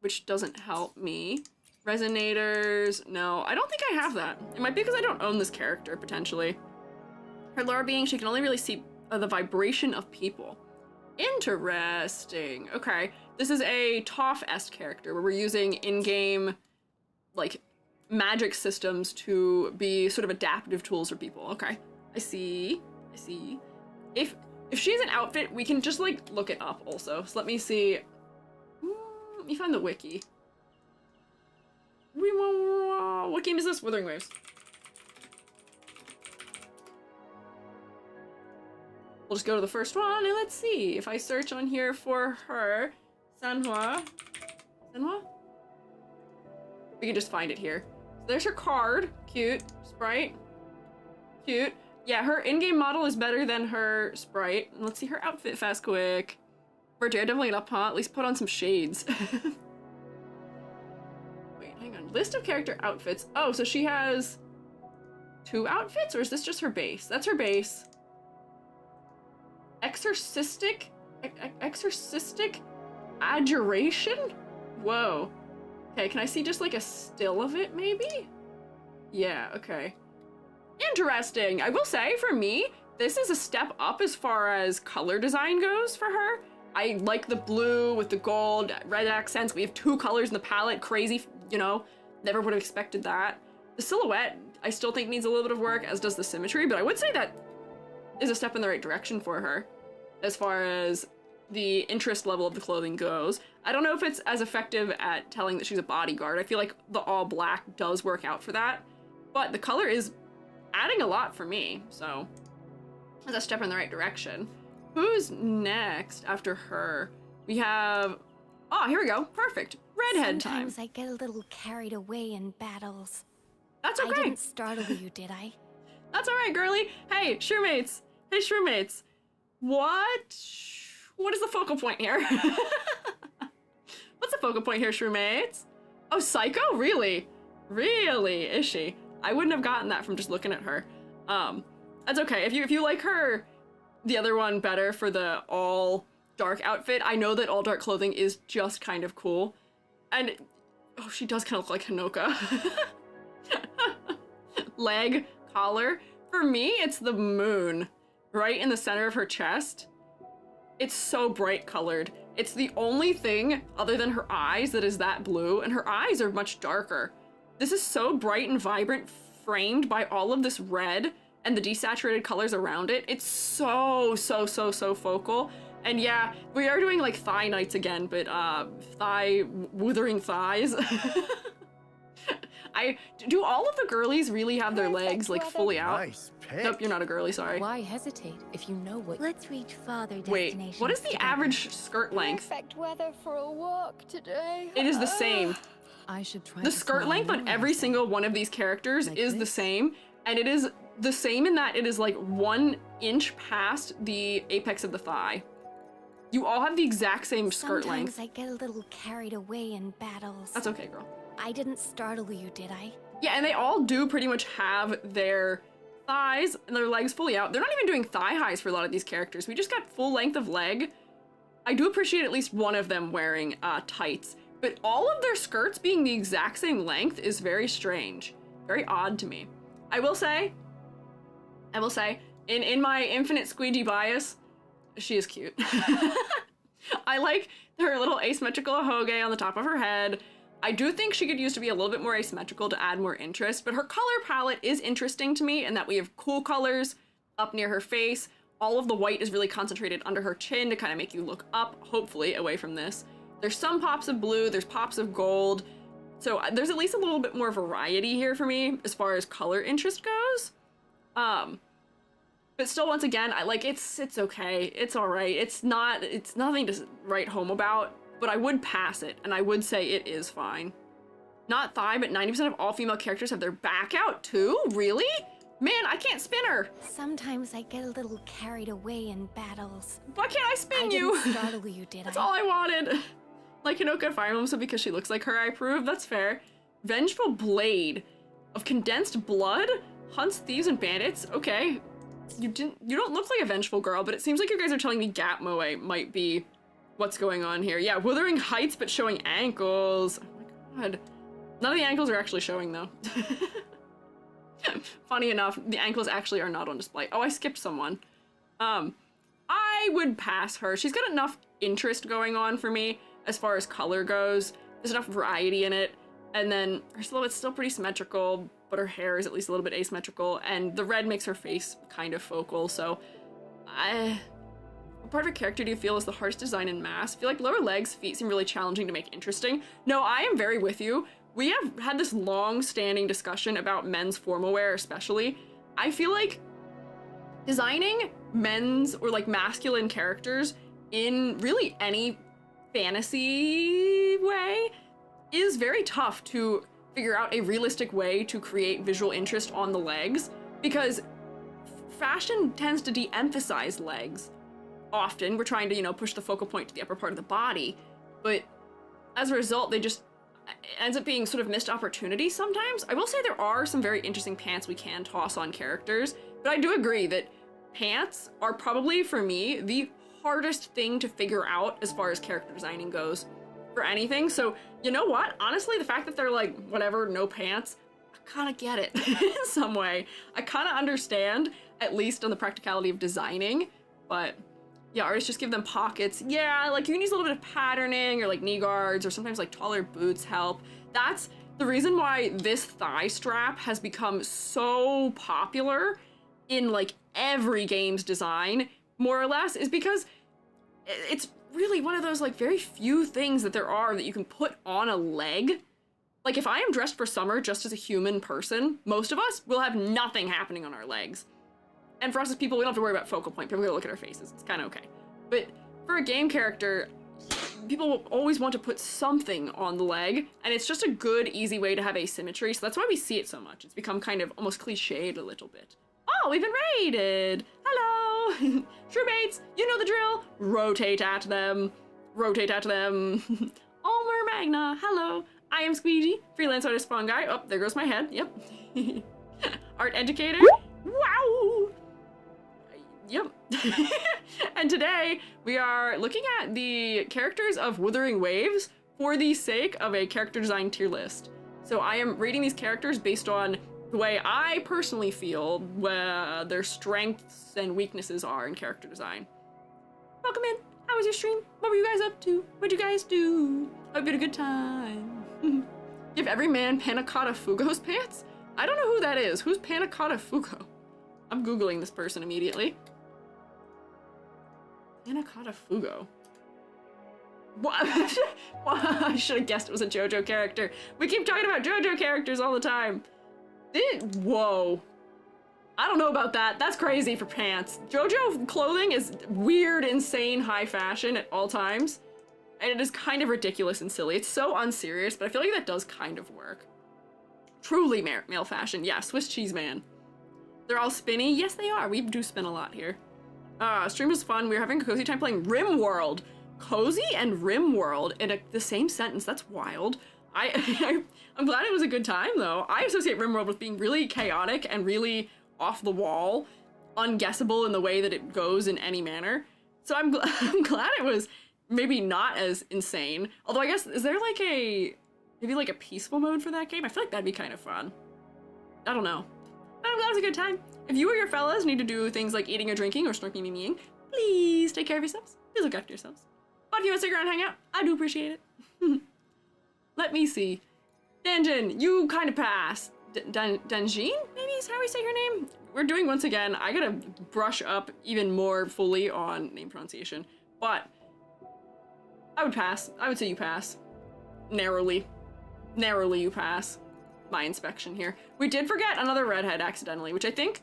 which doesn't help me. Resonators, no, I don't think I have that. It might be because I don't own this character, potentially. Her lore being, she can only really see the vibration of people. Interesting. Okay. This is a Toph-esque character where we're using in-game, like, magic systems to be sort of adaptive tools for people. Okay. I see. I see. If she's an outfit, we can just, like, look it up also. So let me see. Let me find the wiki. What game is this? Withering Waves. We'll just go to the first one and let's see. If I search on here for her, Sanhua? We can just find it here. So there's her card. Cute. Sprite. Cute. Yeah, her in-game model is better than her sprite. Let's see her outfit fast quick. For Daredevil up, huh? At least put on some shades. Wait, hang on. List of character outfits. Oh, so she has 2 outfits, or is this just her base? That's her base. Exorcistic adjuration? Whoa. Okay, can I see just like a still of it, maybe? Yeah, okay. Interesting. I will say, for me, this is a step up as far as color design goes for her. I like the blue with the gold, red accents. We have 2 colors in the palette. Crazy, you know, never would have expected that. The silhouette, I still think needs a little bit of work, as does the symmetry, but I would say that is a step in the right direction for her as far as the interest level of the clothing goes. I don't know if it's as effective at telling that she's a bodyguard. I feel like the all black does work out for that, but the color is adding a lot for me, so that's a step in the right direction. Who's next after her? We have, oh, here we go. Perfect. Redhead time. Sometimes I get a little carried away in battles. That's okay. I didn't startle you, did I? That's all right, girly. Hey, Shrewmates. Hey, Shrewmates. What is the focal point here? What's the focal point here, Shrewmates? Oh, Psycho? Really? Really? Is she? I wouldn't have gotten that from just looking at her. That's okay. If you like her, the other one better for the all dark outfit, I know that all dark clothing is just kind of cool. And, oh, she does kind of look like Hinoka. Leg, collar. For me, it's the moon right in the center of her chest. It's so bright colored. It's the only thing other than her eyes that is that blue, and her eyes are much darker. This is so bright and vibrant, framed by all of this red and the desaturated colors around it. It's so focal. And yeah, we are doing like thigh nights again, but wuthering thighs. Do all of the girlies really have their legs like fully out? Nice pick. Nope, you're not a girly, sorry. Why hesitate if you know what? Let's reach farther Wait, destinations what is the together. average skirt length? Perfect weather for a walk today. It is the same. I should try The to skirt smile length on more, every you say. single one of these characters Like is the this? same, and it is the same in that it is like 1 inch past the apex of the thigh. You all have the exact same skirt Sometimes length. I get a little carried away in battles. That's okay, girl. I didn't startle you, did I? Yeah, and they all do pretty much have their thighs and their legs fully out. They're not even doing thigh highs for a lot of these characters. We just got full length of leg. I do appreciate at least one of them wearing tights, but all of their skirts being the exact same length is very strange. Very odd to me. I will say, in my infinite Squiiji bias, she is cute. I like her little asymmetrical hoge on the top of her head. I do think she could use to be a little bit more asymmetrical to add more interest, but her color palette is interesting to me in that we have cool colors up near her face. All of the white is really concentrated under her chin to kind of make you look up, hopefully, away from this. There's some pops of blue, there's pops of gold. So there's at least a little bit more variety here for me as far as color interest goes. But still, once again, it's okay. It's all right. It's nothing to write home about, but I would pass it, and I would say it is fine. Not thigh, but 90% of all female characters have their back out too? Really? Man, I can't spin her. Sometimes I get a little carried away in battles. Why can't I spin I you? didn't startle you, did That's I? all I wanted. Like Hinoka Fire Emblem, so because she looks like her, I approve. That's fair. Vengeful Blade of condensed blood hunts thieves and bandits. Okay, you don't look like a vengeful girl, but it seems like you guys are telling me Gap Moe might be what's going on here. Yeah, Wuthering Heights, but showing ankles. Oh my god, none of the ankles are actually showing though. Funny enough, the ankles actually are not on display. Oh, I skipped someone. I I would pass her. She's got enough interest going on for me as far as color goes. There's enough variety in it. And then her silhouette's still pretty symmetrical, but her hair is at least a little bit asymmetrical. And the red makes her face kind of focal. So what part of her character do you feel is the hardest design in mass? I feel like lower legs, feet seem really challenging to make interesting. No, I am very with you. We have had this long-standing discussion about men's formal wear especially. I feel like designing men's or like masculine characters in really any fantasy way is very tough to figure out a realistic way to create visual interest on the legs, because fashion tends to de-emphasize legs. Often we're trying to, push the focal point to the upper part of the body, but as a result, it ends up being sort of missed opportunity sometimes. I will say there are some very interesting pants we can toss on characters, but I do agree that pants are probably, for me, the hardest thing to figure out as far as character designing goes for anything. So, you know what? Honestly, the fact that they're like, whatever, no pants, I kind of get it in some way. I kind of understand, at least on the practicality of designing, but yeah, artists just give them pockets. Yeah, like you can use a little bit of patterning or like knee guards or sometimes like taller boots help. That's the reason why this thigh strap has become so popular in like every game's design, more or less, is because it's really one of those like very few things that there are that you can put on a leg. Like if I am dressed for summer just as a human person, most of us will have nothing happening on our legs. And for us as people, we don't have to worry about focal point. People are gonna look at our faces. It's kind of okay. But for a game character, people will always want to put something on the leg, and it's just a good, easy way to have asymmetry. So that's why we see it so much. It's become kind of almost cliched a little bit. Oh, we've been raided. Hello. Shrew-baits, you know the drill. Rotate at them. Rotate at them. Almer Magna, hello. I am Squiiji, freelance artist spawn guy. Oh, there goes my head. Yep. Art educator. Wow. Yep. And today we are looking at the characters of Withering Waves for the sake of a character design tier list. So I am rating these characters based on the way I personally feel where their strengths and weaknesses are in character design. Welcome in. How was your stream? What were you guys up to? What'd you guys do? Hope you had a good time. Give every man Panna Cotta Fugo's pants? I don't know who that is. Who's Panna Cotta Fugo? I'm Googling this person immediately. Panna Cotta Fugo. What? I should have guessed it was a JoJo character. We keep talking about JoJo characters all the time. Whoa. I don't know about that. That's crazy for pants. JoJo clothing is weird, insane, high fashion at all times. And it is kind of ridiculous and silly. It's so unserious, but I feel like that does kind of work. Truly male fashion. Yeah, Swiss cheese man. They're all spinny. Yes, they are. We do spin a lot here. Stream was fun. We were having a cozy time playing RimWorld. Cozy and RimWorld in the same sentence. That's wild. I'm glad it was a good time, though. I associate RimWorld with being really chaotic and really off the wall, unguessable in the way that it goes in any manner. So I'm glad it was maybe not as insane. Although I guess, is there like maybe like a peaceful mode for that game? I feel like that'd be kind of fun. I don't know. But I'm glad it was a good time. If you or your fellas need to do things like eating or drinking or snorking memeing, please take care of yourselves. Please look after yourselves. But if you want to stick around and hang out, I do appreciate it. Let me see. Danjin, you kind of passed. Danjin, maybe is how we say your name? We're doing once again. I gotta brush up even more fully on name pronunciation. But I would pass. I would say you pass. Narrowly. Narrowly you pass. My inspection here. We did forget another redhead accidentally, which I think,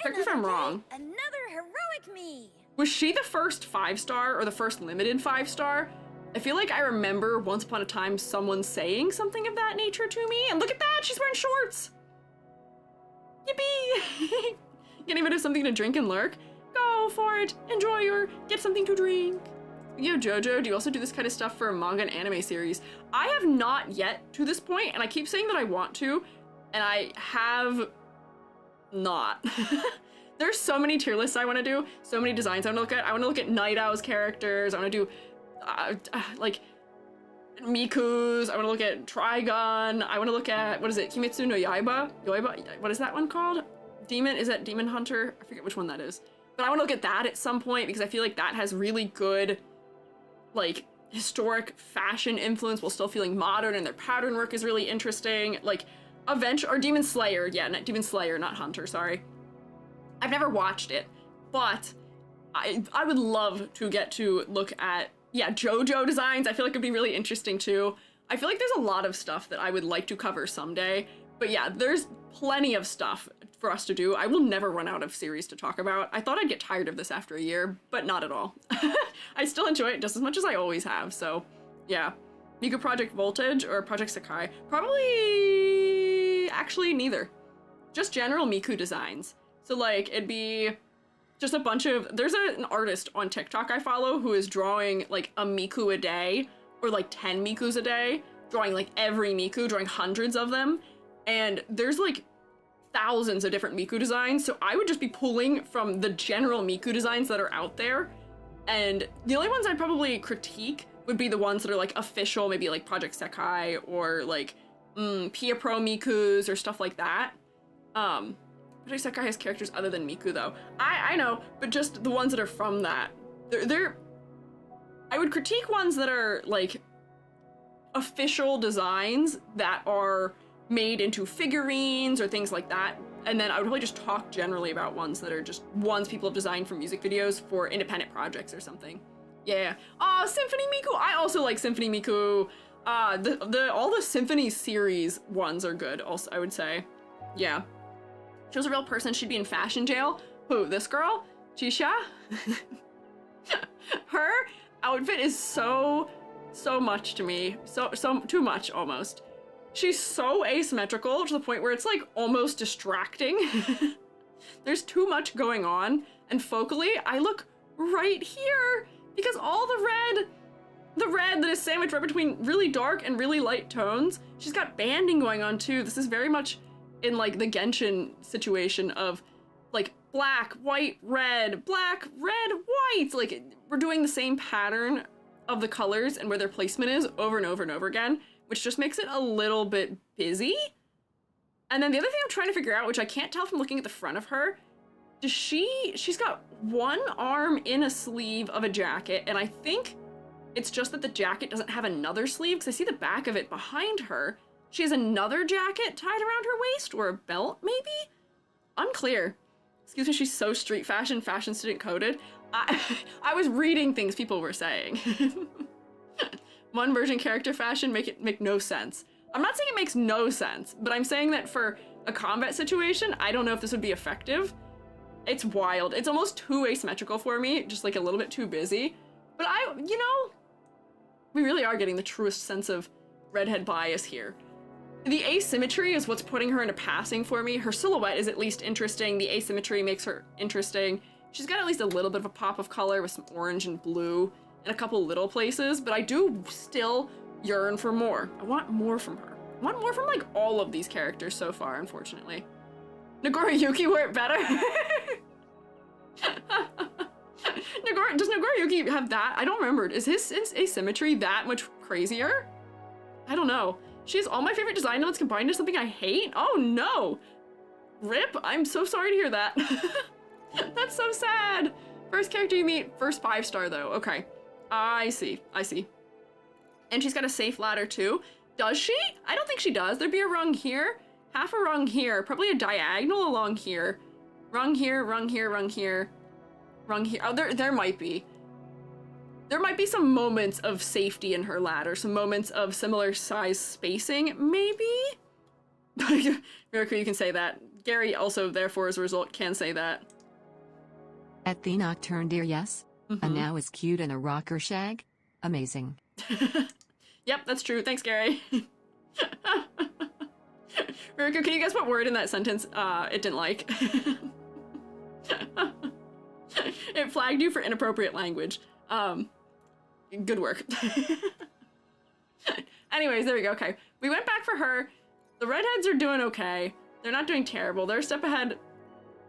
correct me if I'm wrong. Another heroic me. Was she the first 5-star or the first limited 5-star? I feel like I remember once upon a time someone saying something of that nature to me, and look at that, she's wearing shorts! Yippee! Get even have something to drink and lurk? Go for it! Enjoy your get something to drink! Speaking of JoJo, do you also do this kind of stuff for a manga and anime series? I have not yet to this point, and I keep saying that I want to, and I have not. There's so many tier lists I want to do, so many designs I want to look at. I want to look at Night Owl's characters, I want to do like Miku's, I want to look at Trigun, I want to look at, what is it, Kimetsu no Yaiba? What is that one called? Demon, is that Demon Hunter? I forget which one that is. But I want to look at that at some point because I feel like that has really good, like, historic fashion influence while still feeling modern, and their pattern work is really interesting. Like, or Demon Slayer. Yeah, not Demon Slayer, not Hunter, sorry. I've never watched it, but I would love to get to look at, yeah, JoJo designs. I feel like it'd be really interesting too. I feel like there's a lot of stuff that I would like to cover someday. But yeah, there's plenty of stuff for us to do. I will never run out of series to talk about. I thought I'd get tired of this after a year, but not at all. I still enjoy it just as much as I always have, so yeah. Miku Project Voltage or Project Sakai? Probably, actually neither. Just general Miku designs. So like, it'd be just a bunch of, there's an artist on TikTok I follow who is drawing like a Miku a day, or like 10 Mikus a day, drawing like every Miku, drawing hundreds of them. And there's like thousands of different Miku designs, so I would just be pulling from the general Miku designs that are out there. And the only ones I'd probably critique would be the ones that are like official, maybe like Project Sakai or like Pia Pro Mikus or stuff like that. Project Sakai has characters other than Miku though. I know, but just the ones that are from that. I would critique ones that are like official designs that are made into figurines or things like that, and then I would probably just talk generally about ones that are just ones people have designed for music videos for independent projects or something. Yeah. Oh, Symphony Miku! I also like Symphony Miku. All the Symphony series ones are good, also, I would say. Yeah. She was a real person, she'd be in fashion jail. Who, this girl? Chisha? Her outfit is so much to me. So too much, almost. She's so asymmetrical to the point where it's like almost distracting. There's too much going on, and focally, I look right here because all the red that is sandwiched right between really dark and really light tones. She's got banding going on too. This is very much in like the Genshin situation of like black, white, red, black, red, white. Like we're doing the same pattern of the colors and where their placement is over and over and over again, which just makes it a little bit busy. And then the other thing I'm trying to figure out, which I can't tell from looking at the front of her, she's got one arm in a sleeve of a jacket, and I think it's just that the jacket doesn't have another sleeve, because I see the back of it behind her. She has another jacket tied around her waist, or a belt, maybe? Unclear. Excuse me, she's so street fashion student coded. I was reading things people were saying. One version character fashion make no sense. I'm not saying it makes no sense, but I'm saying that for a combat situation, I don't know if this would be effective. It's wild. It's almost too asymmetrical for me, just like a little bit too busy. But we really are getting the truest sense of redhead bias here. The asymmetry is what's putting her into passing for me. Her silhouette is at least interesting. The asymmetry makes her interesting. She's got at least a little bit of a pop of color with some orange and blue in a couple little places, but I do still yearn for more. I want more from her. I want more from like all of these characters so far, unfortunately. Nagoriyuki wear it better? Does Nagoriyuki have that? I don't remember. Is his asymmetry that much crazier? I don't know. She has all my favorite design elements combined into something I hate? Oh no! Rip, I'm so sorry to hear that. That's so sad. First character you meet, first 5-star though. Okay. I see. And she's got a safe ladder too. Does she? I don't think she does. There'd be a rung here, half a rung here, probably a diagonal along here. Rung here, rung here, rung here, rung here. Oh, there might be. There might be some moments of safety in her ladder, some moments of similar size spacing, maybe? Miracle, you can say that. Gary also, therefore, as a result, can say that. At the Nocturne, dear, yes? And now is cute and a rocker shag? Amazing. Yep, that's true. Thanks, Gary. Miracle, can you guess what word in that sentence it didn't like? It flagged you for inappropriate language. Good work. Anyways, there we go. Okay, we went back for her. The redheads are doing okay. They're not doing terrible. They're a step ahead.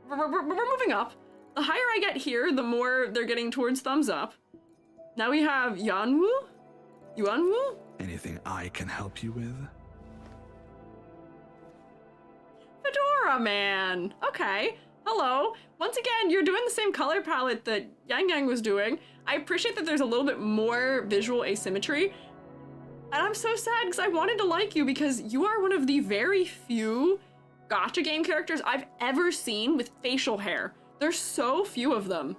We're moving up. The higher I get here, the more they're getting towards thumbs up. Now we have Yuanwu? Anything I can help you with? Fedora man. Okay. Hello. Once again, you're doing the same color palette that Yangyang was doing. I appreciate that there's a little bit more visual asymmetry. And I'm so sad because I wanted to like you because you are one of the very few gacha game characters I've ever seen with facial hair. There's so few of them.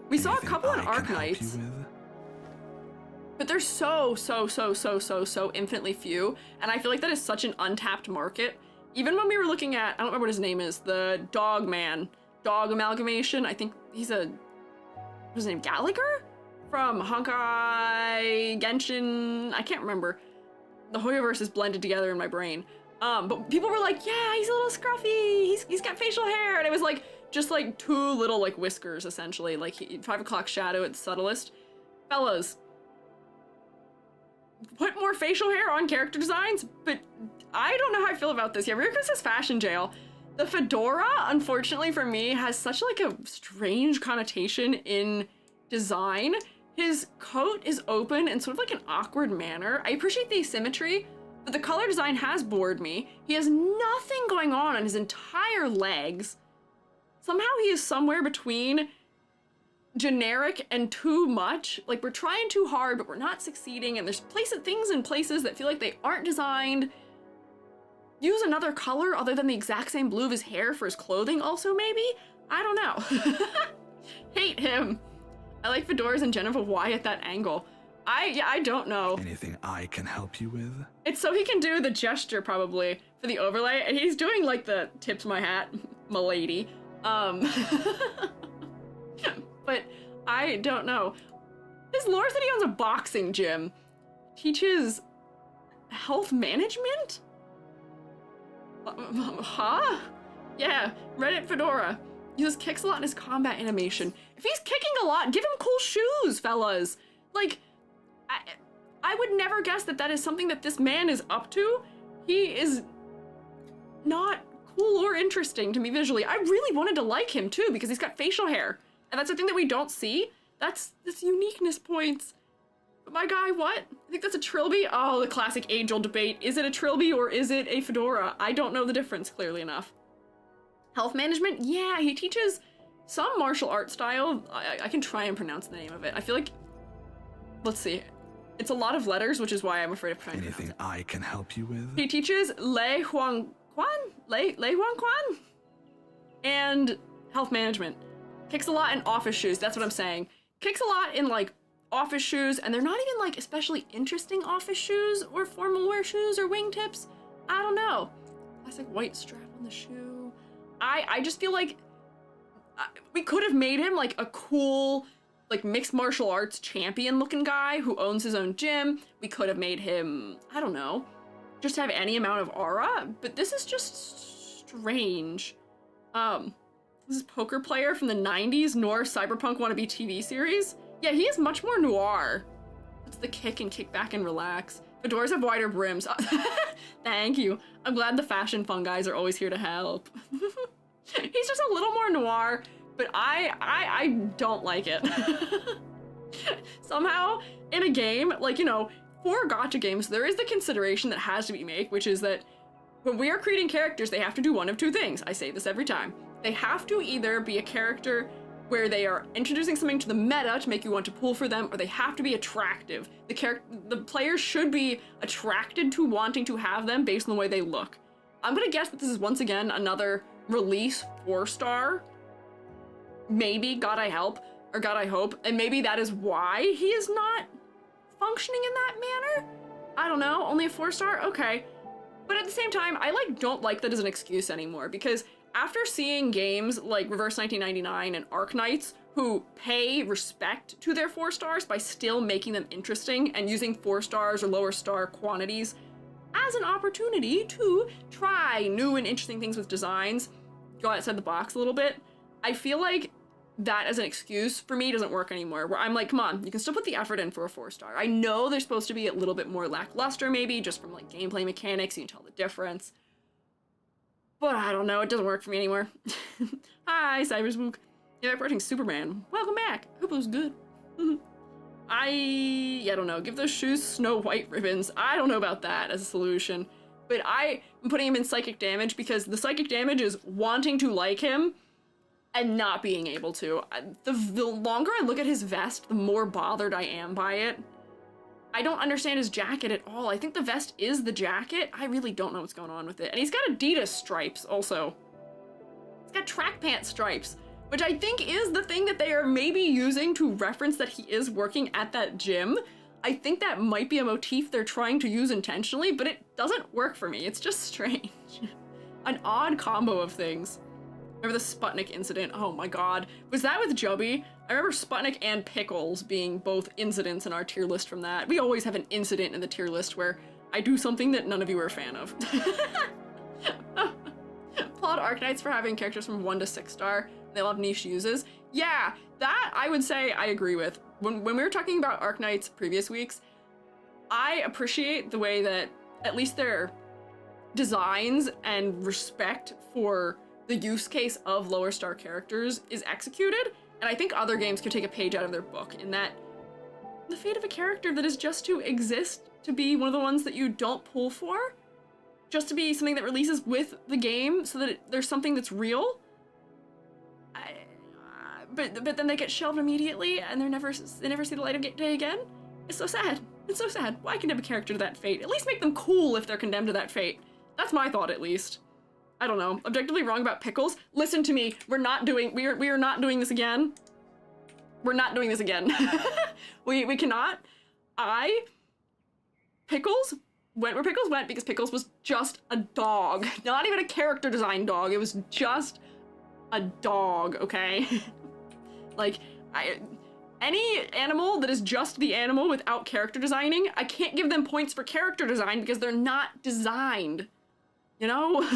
We saw a couple in Arknights, but there's so infinitely few. And I feel like that is such an untapped market. Even when we were looking at, I don't remember what his name is, the dog amalgamation. I think he's what's his name, Gallagher? From Honkai, Genshin, I can't remember. The Hoyoverse is blended together in my brain. But people were like, yeah, he's a little scruffy, he's got facial hair, and it was like, just like two little like whiskers, essentially, like 5 o'clock shadow at the subtlest. Fellas, put more facial hair on character designs, but I don't know how I feel about this. Yeah, Ryuko says fashion jail. The fedora, unfortunately for me, has such like a strange connotation in design. His coat is open in sort of like an awkward manner. I appreciate the asymmetry, but the color design has bored me. He has nothing going on his entire legs. Somehow he is somewhere between generic and too much. Like, we're trying too hard, but we're not succeeding, and there's things in places that feel like they aren't designed. Use another color other than the exact same blue of his hair for his clothing also, maybe? I don't know. Hate him. I like fedoras and Jennifer. Why at that angle? I don't know. Anything I can help you with? It's so he can do the gesture probably for the overlay, and he's doing like the tips my hat, m'lady. But I don't know. His lore said he owns a boxing gym. Teaches health management? Huh? Yeah, Reddit Fedora. Uses kicks a lot in his combat animation. If he's kicking a lot, give him cool shoes, fellas. Like, I would never guess that is something that this man is up to. He is not cool or interesting to me visually. I really wanted to like him too because he's got facial hair. And that's a thing that we don't see. That's uniqueness points. But my guy, what? I think that's a trilby? Oh, the classic age-old debate. Is it a trilby or is it a fedora? I don't know the difference, clearly enough. Health management? Yeah, he teaches some martial art style. I can try and pronounce the name of it. I feel like, let's see. It's a lot of letters, which is why I'm afraid of trying to pronounce it. Anything I can help you with? He teaches Lei Huang Quan? And health management. Kicks a lot in office shoes, that's what I'm saying. Kicks a lot in like office shoes, and they're not even like especially interesting office shoes or formal wear shoes or wingtips. I don't know. Classic white strap on the shoe. I just feel like we could have made him like a cool, like mixed martial arts champion looking guy who owns his own gym. We could have made him, I don't know, just have any amount of aura, but this is just strange. This is poker player from the 90s nor cyberpunk wannabe TV series. Yeah, he is much more noir. It's the kick and kick back and relax. Fedoras have wider brims. Thank you. I'm glad the fashion fun guys are always here to help. He's just a little more noir, but I don't like it. Somehow, in a game, like, you know, for gacha games, there is the consideration that has to be made, which is that when we are creating characters, they have to do one of two things. I say this every time. They have to either be a character where they are introducing something to the meta to make you want to pull for them, or they have to be attractive. The players should be attracted to wanting to have them based on the way they look. I'm gonna guess that this is once again another release 4-star. Maybe, God I help, or God I hope, and maybe that is why he is not functioning in that manner? I don't know, only a 4-star? Okay. But at the same time, I don't like that as an excuse anymore, because after seeing games like Reverse 1999 and Arknights, who pay respect to their 4-stars by still making them interesting and using 4-stars or lower star quantities as an opportunity to try new and interesting things with designs, go outside the box a little bit, I feel like that as an excuse for me doesn't work anymore, where I'm like, come on, you can still put the effort in for a 4-star. I know they're supposed to be a little bit more lackluster maybe, just from like gameplay mechanics, you can tell the difference. But I don't know, it doesn't work for me anymore. Hi, Cyberspook. Yeah, approaching Superman. Welcome back. Hope it was good. I don't know. Give those shoes Snow White ribbons. I don't know about that as a solution. But I am putting him in psychic damage because the psychic damage is wanting to like him and not being able to. The longer I look at his vest, the more bothered I am by it. I don't understand his jacket at all. I think the vest is the jacket. I really don't know what's going on with it. And he's got Adidas stripes also. He's got track pant stripes, which I think is the thing that they are maybe using to reference that he is working at that gym. I think that might be a motif they're trying to use intentionally, but it doesn't work for me. It's just strange. An odd combo of things. Remember the Sputnik incident? Oh my god. Was that with Joby? I remember Sputnik and Pickles being both incidents in our tier list from that. We always have an incident in the tier list where I do something that none of you are a fan of. Applaud Arknights for having characters from 1 to 6 star. They all have niche uses. Yeah, that I would say I agree with. When we were talking about Arknights previous weeks, I appreciate the way that at least their designs and respect for the use case of lower star characters is executed, and I think other games could take a page out of their book in that the fate of a character that is just to exist, to be one of the ones that you don't pull for, just to be something that releases with the game so that there's something that's real, but then they get shelved immediately and they never see the light of day again. It's so sad. It's so sad. Why condemn a character to that fate? At least make them cool if they're condemned to that fate. That's my thought, at least. I don't know. Objectively wrong about Pickles? Listen to me. We are not doing this again. We're not doing this again. we cannot. Pickles went where Pickles went because Pickles was just a dog. Not even a character design dog. It was just a dog, okay? Like, any animal that is just the animal without character designing, I can't give them points for character design because they're not designed. You know?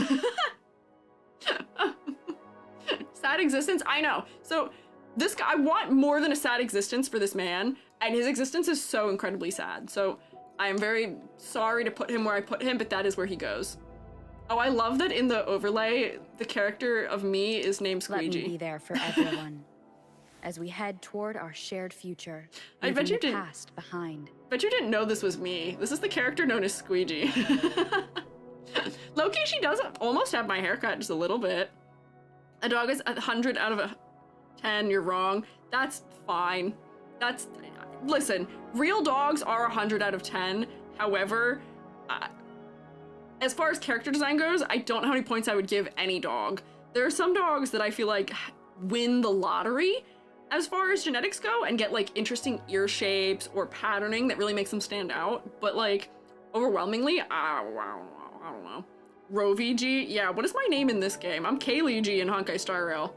Sad existence? I know. So this guy, I want more than a sad existence for this man, and his existence is so incredibly sad. So I am very sorry to put him where I put him, but that is where he goes. Oh, I love that in the overlay, the character of me is named Squiiji. Let me be there for everyone as we head toward our shared future. I bet you didn't. Past behind. Bet you didn't know this was me. This is the character known as Squiiji. Loki, she does almost have my haircut just a little bit. A dog is 100 out of 10. You're wrong. That's fine. Listen, real dogs are 100 out of 10. However, as far as character design goes, I don't know how many points I would give any dog. There are some dogs that I feel like win the lottery as far as genetics go and get like interesting ear shapes or patterning that really makes them stand out. But like overwhelmingly, I don't know. Rovi G? Yeah, what is my name in this game? I'm Kaylee G in Honkai Star Rail.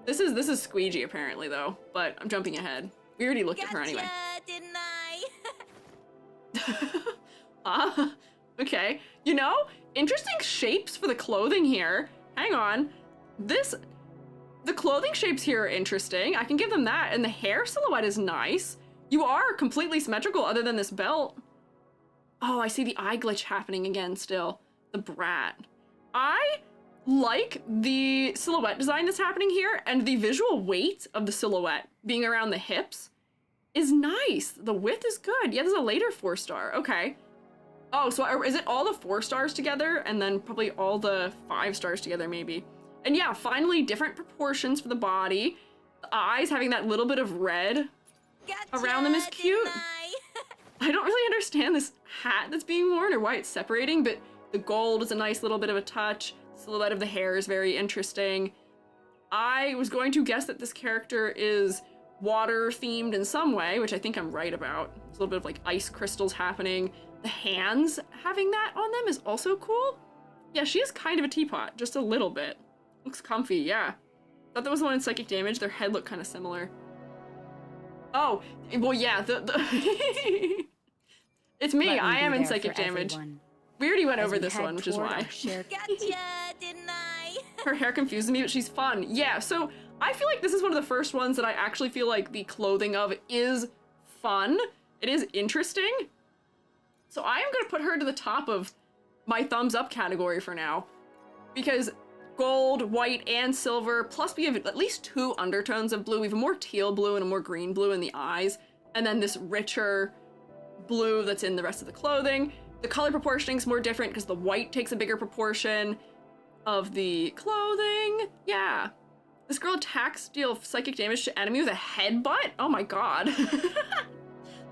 This is Squiiji apparently though, but I'm jumping ahead. We already looked at her anyway. Didn't I? Okay. You know, interesting shapes for the clothing here. Hang on. The clothing shapes here are interesting. I can give them that. And the hair silhouette is nice. You are completely symmetrical other than this belt. Oh, I see the eye glitch happening again still. The brat. I like the silhouette design that's happening here, and the visual weight of the silhouette being around the hips is nice. The width is good. Yeah, there's a later 4-star. Okay. Oh, so is it all the 4 stars together and then probably all the 5 stars together maybe? And yeah, finally different proportions for the body. The eyes having that little bit of red around them is cute. I don't really understand this hat that's being worn or why it's separating, but the gold is a nice little bit of a touch. The silhouette of the hair is very interesting. I was going to guess that this character is water themed in some way, which I think I'm right about. There's a little bit of like ice crystals happening. The hands having that on them is also cool. Yeah, she is kind of a teapot, just a little bit. Looks comfy, yeah. Thought that was the one in Psychic Damage. Their head looked kind of similar. Oh, well, yeah, it's me. I am in Psychic Damage. We already went over this one, which is why. Gotcha, didn't I? Her hair confuses me, but she's fun. Yeah, so I feel like this is one of the first ones that I actually feel like the clothing of is fun. It is interesting. So I am going to put her to the top of my thumbs up category for now. Because gold, white, and silver, plus we have at least 2 undertones of blue. We have a more teal blue and a more green blue in the eyes. And then this richer blue that's in the rest of the clothing. The color proportioning is more different because the white takes a bigger proportion of the clothing. Yeah. This girl attacks deal psychic damage to enemy with a headbutt? Oh my god.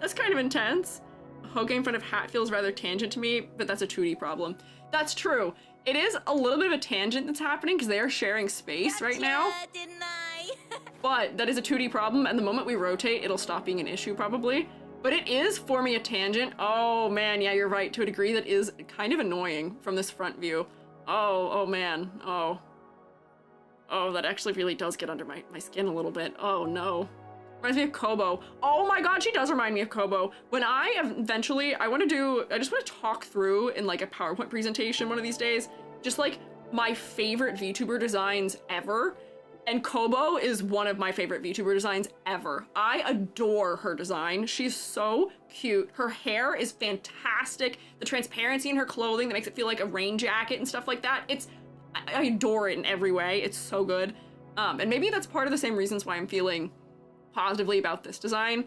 That's kind of intense. Hoking in front of hat feels rather tangent to me, but that's a 2D problem. That's true. It is a little bit of a tangent that's happening because they are sharing space right now. Didn't I? But that is a 2D problem, and the moment we rotate, it'll stop being an issue probably. But it is forming a tangent. Oh man, yeah, you're right. To a degree, that is kind of annoying from this front view. Oh man, oh. Oh, that actually really does get under my skin a little bit. Oh no. Reminds me of Kobo. Oh my god, she does remind me of Kobo. When I eventually, I just want to talk through in like a PowerPoint presentation one of these days, just like my favorite VTuber designs ever. And Kobo is one of my favorite VTuber designs ever. I adore her design. She's so cute. Her hair is fantastic. The transparency in her clothing that makes it feel like a rain jacket and stuff like that. I adore it in every way. It's so good. And maybe that's part of the same reasons why I'm feeling positively about this design.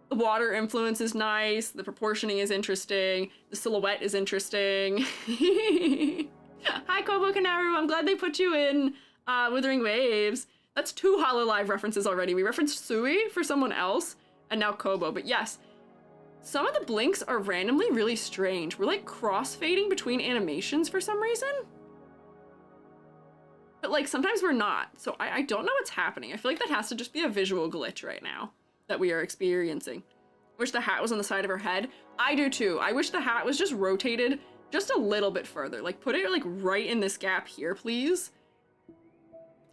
The water influence is nice. The proportioning is interesting. The silhouette is interesting. Hi, Kobo Kanaru. I'm glad they put you in Withering Waves. That's 2 Hololive references already. We referenced Sui for someone else, and now Kobo. But yes, some of the blinks are randomly really strange. We're like cross-fading between animations for some reason. But like sometimes we're not. So I don't know what's happening. I feel like that has to just be a visual glitch right now that we are experiencing. Wish the hat was on the side of her head. I do too. I wish the hat was just rotated just a little bit further. Like put it like right in this gap here, please.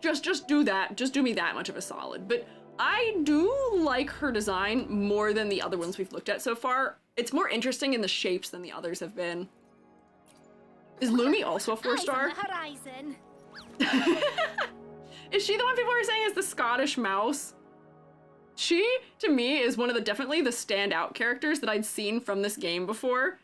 Just do that. Just do me that much of a solid. But I do like her design more than the other ones we've looked at so far. It's more interesting in the shapes than the others have been. Is Lumi also a 4-star? Horizon. Is she the one people are saying is the Scottish mouse? She, to me, is one of the definitely the standout characters that I'd seen from this game before.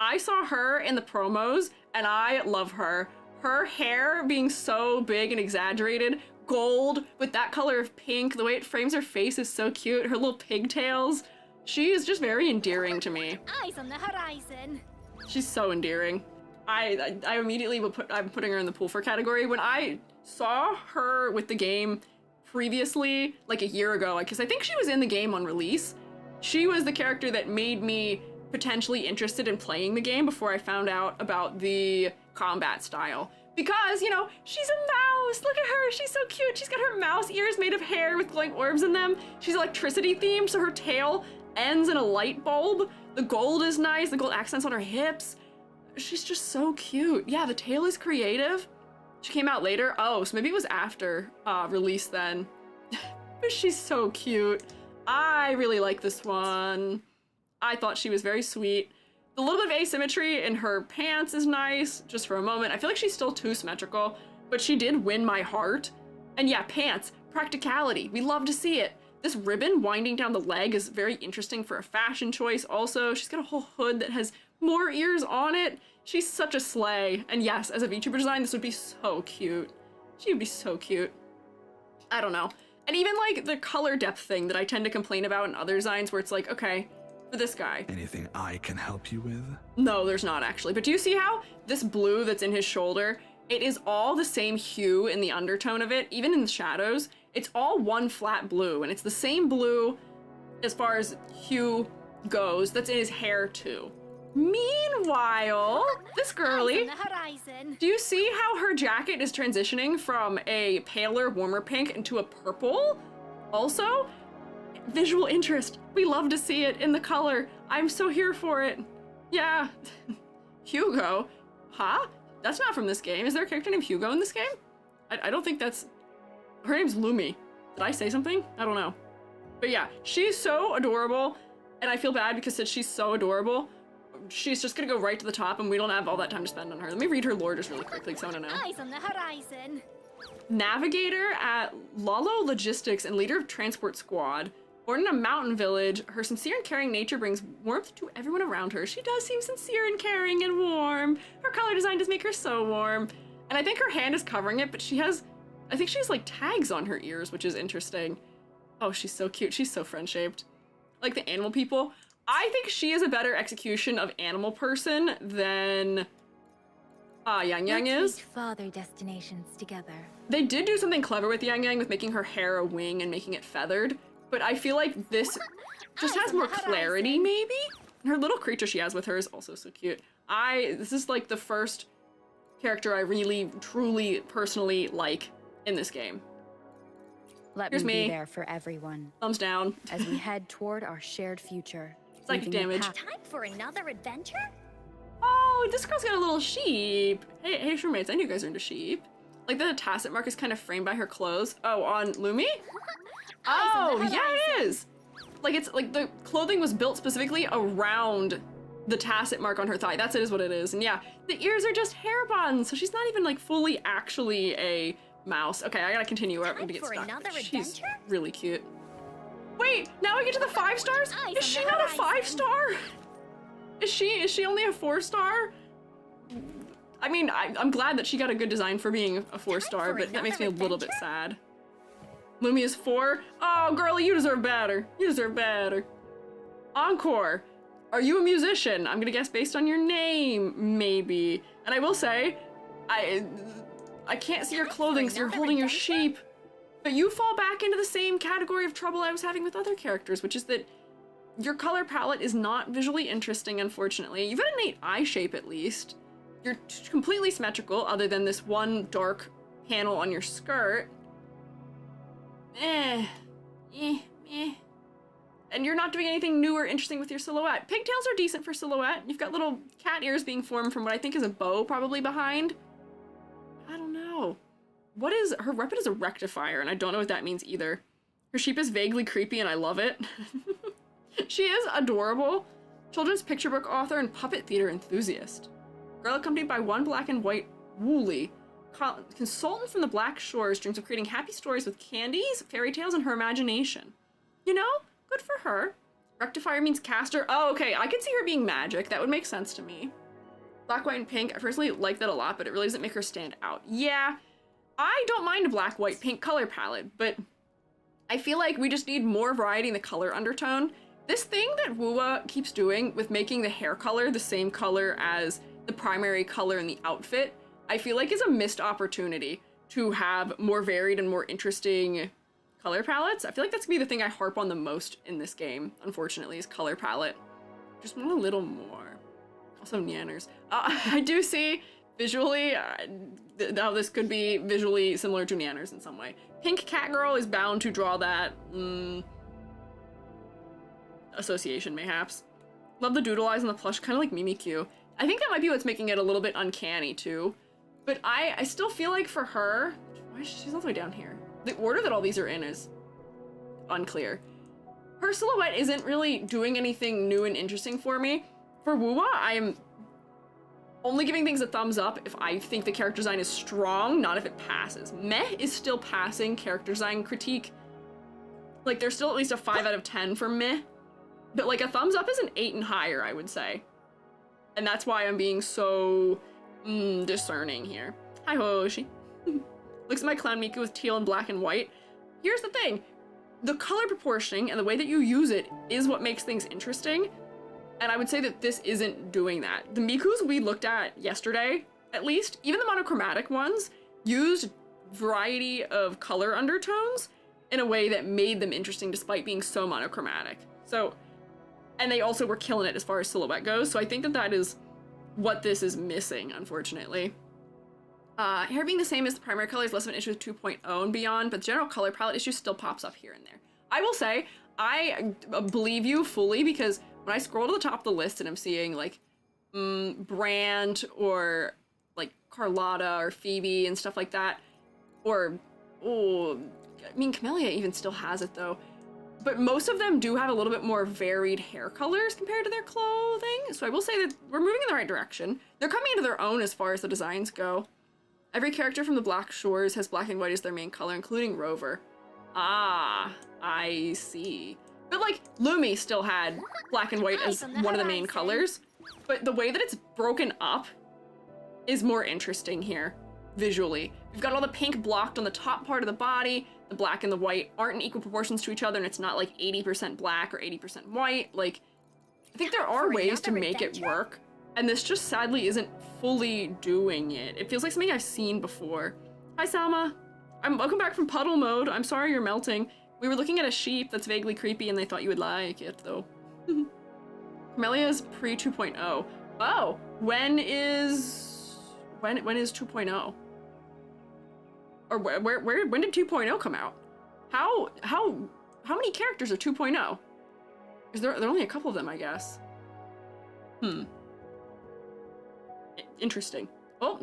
I saw her in the promos, and I love her. Her hair being so big and exaggerated, gold with that color of pink, the way it frames her face is so cute, her little pigtails. She is just very endearing to me. Eyes on the horizon. She's so endearing. I immediately will I'm putting her in the pool for category. When I saw her with the game previously, like a year ago, because I think she was in the game on release, she was the character that made me potentially interested in playing the game before I found out about the combat style. Because, you know, she's a mouse! Look at her, she's so cute! She's got her mouse ears made of hair with glowing orbs in them. She's electricity themed, so her tail ends in a light bulb. The gold is nice, the gold accents on her hips. She's just so cute. Yeah, the tail is creative. She came out later. Oh, so maybe it was after release then. But she's so cute. I really like this one. I thought she was very sweet. The little bit of asymmetry in her pants is nice, just for a moment. I feel like she's still too symmetrical, but she did win my heart. And yeah, pants, practicality. We love to see it. This ribbon winding down the leg is very interesting for a fashion choice also. She's got a whole hood that has more ears on it. She's such a slay. And yes, as a VTuber design, this would be so cute. She would be so cute. I don't know. And even like the color depth thing that I tend to complain about in other designs where it's like, okay, for this guy. Anything I can help you with? No, there's not actually. But do you see how this blue that's in his shoulder, it is all the same hue in the undertone of it, even in the shadows. It's all one flat blue, and it's the same blue as far as hue goes that's in his hair too. Meanwhile, this girly, Eyes on the horizon. do you see how her jacket is transitioning from a paler, warmer pink into a purple? Also, visual interest. We love to see it in the color. I'm so here for it. Yeah. Hugo? Huh? That's not from this game. Is there a character named Hugo in this game? I don't think that's... Her name's Lumi. Did I say something? I don't know. But yeah, she's so adorable, and I feel bad because since she's so adorable, she's just gonna go right to the top and we don't have all that time to spend on her. Let me read her lore just really quickly because I wanna know. Eyes on the horizon. Navigator at Lalo Logistics and leader of Transport Squad. Born in a mountain village, her sincere and caring nature brings warmth to everyone around her. She does seem sincere and caring and warm. Her color design does make her so warm. And I think her hand is covering it, but she has, I think she has like tags on her ears, which is interesting. Oh, she's so cute. She's so friend-shaped. Like the animal people. I think she is a better execution of animal person than Yangyang Let's is. reach farther destinations together. They did do something clever with Yangyang with making her hair a wing and making it feathered, but I feel like this just has more clarity, maybe? And her little creature she has with her is also so cute. This is like the first character I really, truly, personally like in this game. Let Here's me me. be there for everyone Thumbs down. as we head toward our shared future. Psychic leaving the damage. path- Time for another adventure? Oh, this girl's got a little sheep. Hey, roommates, I knew you guys are into sheep. Like the tacet mark is kind of framed by her clothes. Oh, on Lumi? Oh, yeah, it is. Like it's like the clothing was built specifically around the tacet mark on her thigh. That's what it is. And yeah, the ears are just hair buns, so she's not even like fully actually a mouse. Okay, I gotta continue. I'm gonna get for stuck. another She's adventure? really cute. Wait, now I get to the 5 stars? Eyes Is on she the not a horizon. 5-star? Is she only a 4-star? I mean, I'm glad that she got a good design for being a 4-star, for but that makes me a another little bit adventure? sad. Lumi is 4. Oh, girlie, you deserve better. You deserve better. Encore. Are you a musician? I'm gonna guess based on your name, maybe. And I will say, I can't see your clothing, so you're another holding your adventure? sheep. But you fall back into the same category of trouble I was having with other characters, which is that your color palette is not visually interesting, unfortunately. You've got a neat eye shape, at least. You're completely symmetrical, other than this one dark panel on your skirt. Eh. And you're not doing anything new or interesting with your silhouette. Pigtails are decent for silhouette. You've got little cat ears being formed from what I think is a bow probably behind. I don't know. What is... Her weapon is a rectifier, and I don't know what that means either. Her sheep is vaguely creepy, and I love it. She is adorable. Children's picture book author and puppet theater enthusiast. Girl accompanied by one black and white woolly. Consultant from the Black Shores dreams of creating happy stories with candies, fairy tales, and her imagination. You know? Good for her. Rectifier means caster. Oh, okay. I could see her being magic. That would make sense to me. Black, white, and pink. I personally like that a lot, but it really doesn't make her stand out. Yeah, I don't mind a black, white, pink color palette, but I feel like we just need more variety in the color undertone. This thing that WuWa keeps doing with making the hair color the same color as the primary color in the outfit, I feel like is a missed opportunity to have more varied and more interesting color palettes. I feel like that's gonna be the thing I harp on the most in this game, unfortunately, is color palette. Just want a little more. Also, Nyanners. I do see visually how this could be visually similar to Nyanners in some way. Pink Cat Girl is bound to draw that association, mayhaps. Love the doodle eyes on the plush, kind of like Mimikyu. I think that might be what's making it a little bit uncanny, too. But I still feel like for her... Why is she's all the way down here? The order that all these are in is unclear. Her silhouette isn't really doing anything new and interesting for me. For WuWa, I am only giving things a thumbs up if I think the character design is strong, not if it passes. Meh is still passing character design critique. Like, there's still at least a 5 out of 10 for meh. But, like, a thumbs up is an 8 and higher, I would say. And that's why I'm being so discerning here. Hi, Hoshi. Looks at my clown Miku with teal and black and white. Here's the thing. The color proportioning and the way that you use it is what makes things interesting. And I would say that this isn't doing that. The Mikus we looked at yesterday, at least, even the monochromatic ones, used variety of color undertones in a way that made them interesting despite being so monochromatic. So, and they also were killing it as far as silhouette goes. So I think that that is what this is missing, unfortunately. Hair being the same as the primary color is less of an issue with 2.0 and beyond, but the general color palette issue still pops up here and there. I will say, I believe you fully, because when I scroll to the top of the list and I'm seeing like Brant or like Carlotta or Phoebe and stuff like that, or, oh, I mean, Camellia even still has it though, but most of them do have a little bit more varied hair colors compared to their clothing, so I will say that we're moving in the right direction. They're coming into their own as far as the designs go. Every character from the Black Shores has black and white as their main color, including Rover. Ah, I see. But like, Lumi still had black and white as one of the main colors, but the way that it's broken up is more interesting here, visually. We've got all the pink blocked on the top part of the body, the black and the white aren't in equal proportions to each other, and it's not like 80% black or 80% white. Like, I think there are ways to make it work. And this just sadly isn't fully doing it. It feels like something I've seen before. Hi, Salma. Welcome back from puddle mode. I'm sorry you're melting. We were looking at a sheep that's vaguely creepy and they thought you would like it, though. Carmelia's pre 2.0. Oh, when is 2.0? Or when did 2.0 come out? How many characters are 2.0? Is there are only a couple of them, I guess. Interesting. Oh,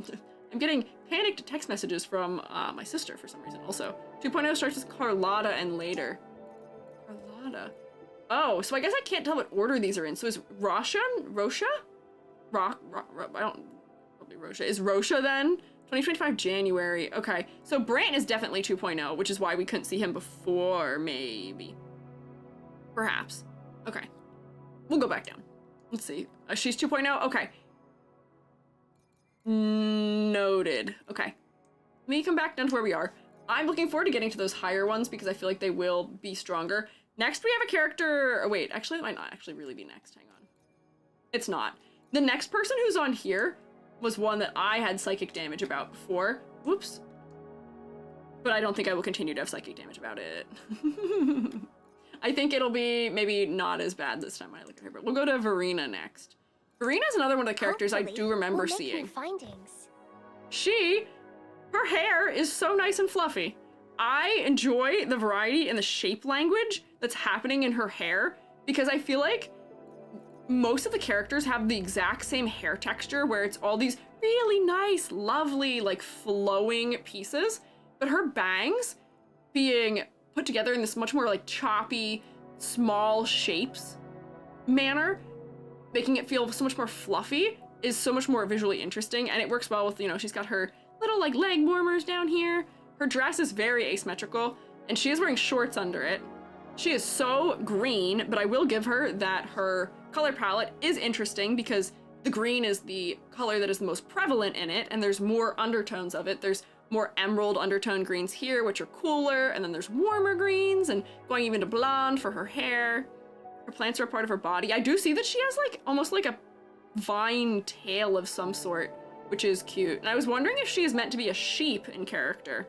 I'm getting panicked text messages from my sister for some reason also. 2.0 starts with Carlotta and later. Carlotta. Oh, so I guess I can't tell what order these are in. So is Rosha? I don't, probably Rosha. Is Rosha then? 2025 January. Okay, so Brant is definitely 2.0, which is why we couldn't see him before, maybe. Perhaps. Okay. We'll go back down. Let's see. She's 2.0? Okay. Noted. Okay. Let me come back down to where we are. I'm looking forward to getting to those higher ones because I feel like they will be stronger. Next, we have a character... Oh, wait, actually, it might not actually really be next. Hang on. It's not. The next person who's on here was one that I had psychic damage about before. Whoops. But I don't think I will continue to have psychic damage about it. I think it'll be maybe not as bad this time when I look at her, but we'll go to Verena next. Verena's another one of the characters I do remember seeing. Findings. Her hair is so nice and fluffy. I enjoy the variety and the shape language that's happening in her hair because I feel like most of the characters have the exact same hair texture where it's all these really nice, lovely, like flowing pieces, but her bangs being put together in this much more like choppy, small shapes manner, making it feel so much more fluffy is so much more visually interesting, and it works well with, you know, she's got her little like leg warmers down here. Her dress is very asymmetrical, and she is wearing shorts under it. She is so green, but I will give her that her color palette is interesting because the green is the color that is the most prevalent in it, and there's more undertones of it. There's more emerald undertone greens here, which are cooler, and then there's warmer greens, and going even to blonde for her hair. Her plants are a part of her body. I do see that she has like almost like a vine tail of some sort, which is cute. And I was wondering if she is meant to be a sheep in character,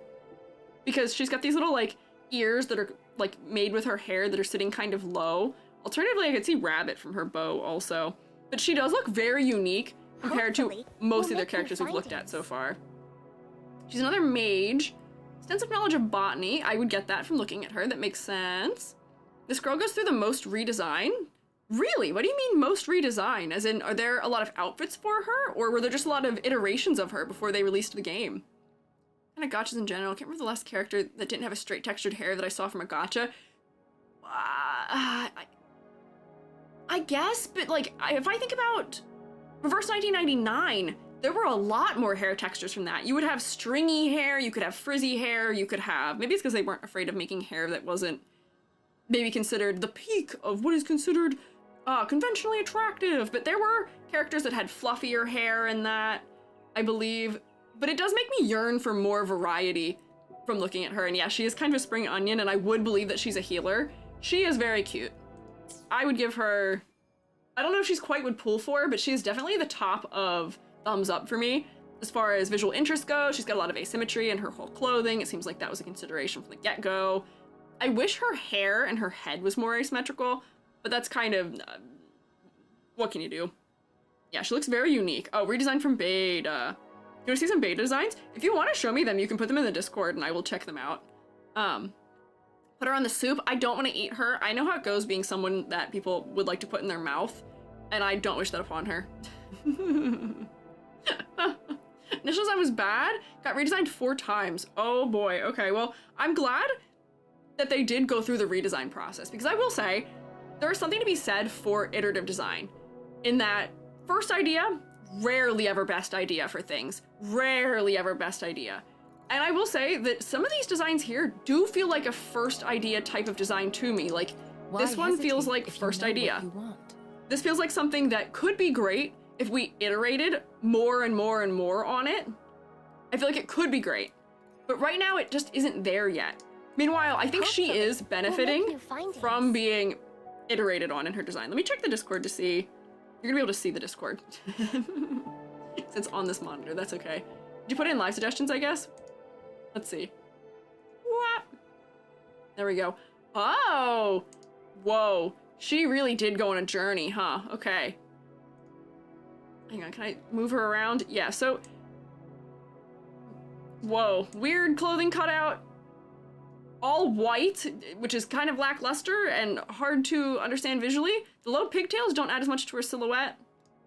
because she's got these little like ears that are like made with her hair that are sitting kind of low. Alternatively, I could see rabbit from her bow also. But she does look very unique compared to most of the characters we've looked at so far. She's another mage. Extensive knowledge of botany. I would get that from looking at her. That makes sense. This girl goes through the most redesign. Really? What do you mean most redesign? As in, are there a lot of outfits for her? Or were there just a lot of iterations of her before they released the game? Kind of gachas in general. I can't remember the last character that didn't have a straight textured hair that I saw from a gacha. I guess, but like, if I think about Reverse 1999, there were a lot more hair textures from that. You would have stringy hair, you could have frizzy hair, you could have, maybe it's because they weren't afraid of making hair that wasn't maybe considered the peak of what is considered conventionally attractive, but there were characters that had fluffier hair in that, I believe. But it does make me yearn for more variety from looking at her, and yeah, she is kind of a spring onion, and I would believe that she's a healer. She is very cute. I would give her, I don't know if she's quite would pull for, but she is definitely the top of thumbs up for me. As far as visual interest goes, she's got a lot of asymmetry in her whole clothing. It seems like that was a consideration from the get-go. I wish her hair and her head was more asymmetrical, but that's kind of, what can you do? Yeah, she looks very unique. Oh, redesigned from beta. You wanna see some beta designs? If you wanna show me them, you can put them in the Discord and I will check them out. Put her on the soup. I don't wanna eat her. I know how it goes being someone that people would like to put in their mouth, and I don't wish that upon her. Initial design was bad. Got redesigned 4 times. Oh boy, okay, well, I'm glad that they did go through the redesign process, because I will say, there is something to be said for iterative design, in that first idea, rarely ever best idea for things. Rarely ever best idea. And I will say that some of these designs here do feel like a first idea type of design to me. Like, this one feels like first idea. This feels like something that could be great if we iterated more and more and more on it. I feel like it could be great. But right now, it just isn't there yet. Meanwhile, I think she is benefiting from being iterated on in her design. Let me check the Discord to see You're gonna be able to see the Discord. Since on this monitor, that's okay. Did you put in live suggestions, I guess? Let's see. What? There we go. Oh! Whoa. She really did go on a journey, huh? Okay. Hang on, can I move her around? Yeah, so... Whoa. Weird clothing cutout. All white, which is kind of lackluster and hard to understand visually. The low pigtails don't add as much to her silhouette.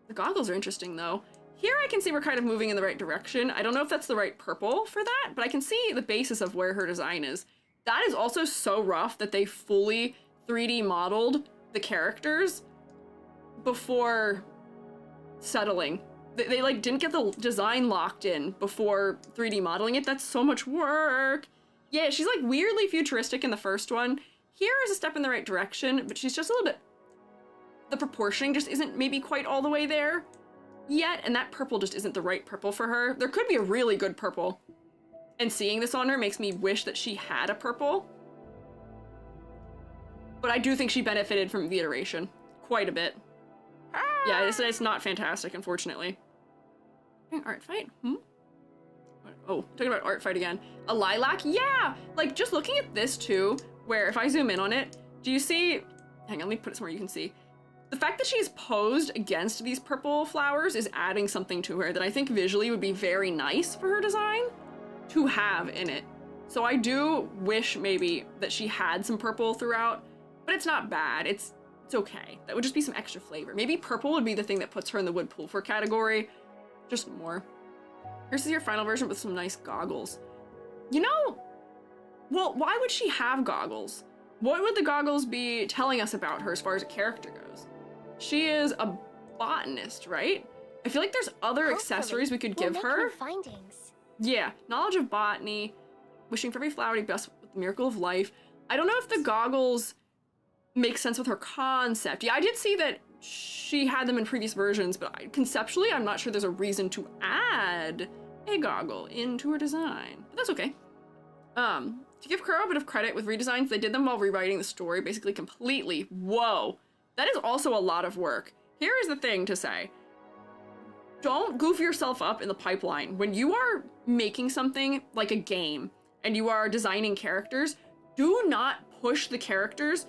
The goggles are interesting, though. Here I can see we're kind of moving in the right direction. I don't know if that's the right purple for that, but I can see the basis of where her design is. That is also so rough that they fully 3D modeled the characters before settling. They like didn't get the design locked in before 3D modeling it. That's so much work. Yeah, she's like weirdly futuristic in the first one. Here is a step in the right direction, but she's just a little bit... The proportioning just isn't maybe quite all the way there yet, and that purple just isn't the right purple for her. There could be a really good purple, and seeing this on her makes me wish that she had a purple. But I do think she benefited from the iteration quite a bit. Yeah, it's not fantastic, unfortunately. Art fight? Oh, talking about art fight again. A lilac? Yeah! Like, just looking at this too, where if I zoom in on it, do you see... Hang on, let me put it somewhere you can see. The fact that she's posed against these purple flowers is adding something to her that I think visually would be very nice for her design to have in it. So I do wish maybe that she had some purple throughout, but it's not bad. It's okay. That would just be some extra flavor. Maybe purple would be the thing that puts her in the wood pulver category. Just more. Here's your final version with some nice goggles. You know, well, why would she have goggles? What would the goggles be telling us about her as far as a character goes? She is a botanist, right? I feel like there's other accessories we could give her. Findings. Yeah, knowledge of botany, wishing for every flower to be blessed with the miracle of life. I don't know if the goggles make sense with her concept. Yeah, I did see that she had them in previous versions, but conceptually, I'm not sure there's a reason to add a goggle into her design. But that's okay. To give Kuro a bit of credit with redesigns, they did them while rewriting the story, basically completely. Whoa, that is also a lot of work. Here is the thing to say. Don't goof yourself up in the pipeline. When you are making something like a game and you are designing characters, do not push the characters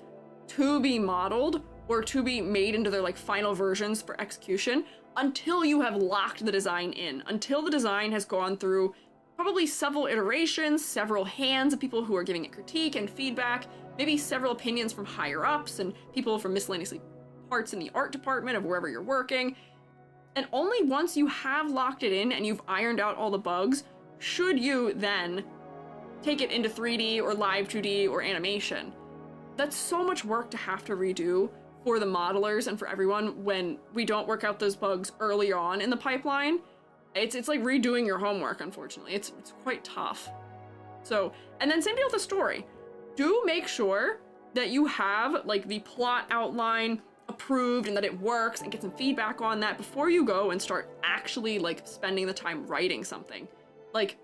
to be modeled or to be made into their like final versions for execution until you have locked the design in, until the design has gone through probably several iterations, several hands of people who are giving it critique and feedback, maybe several opinions from higher ups and people from miscellaneous parts in the art department of wherever you're working. And only once you have locked it in and you've ironed out all the bugs, should you then take it into 3D or live 2D or animation. That's so much work to have to redo for the modelers and for everyone when we don't work out those bugs early on in the pipeline. It's like redoing your homework, unfortunately. It's quite tough. So, and then same deal with the story. Do make sure that you have like the plot outline approved and that it works and get some feedback on that before you go and start actually like spending the time writing something. Like,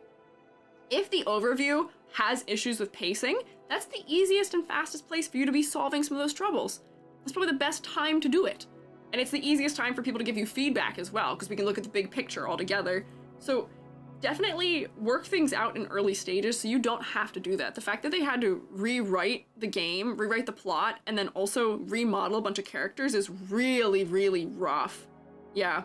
if the overview has issues with pacing, that's the easiest and fastest place for you to be solving some of those troubles. That's probably the best time to do it. And it's the easiest time for people to give you feedback as well, because we can look at the big picture all together. So definitely work things out in early stages so you don't have to do that. The fact that they had to rewrite the game, rewrite the plot, and then also remodel a bunch of characters is really, really rough. Yeah.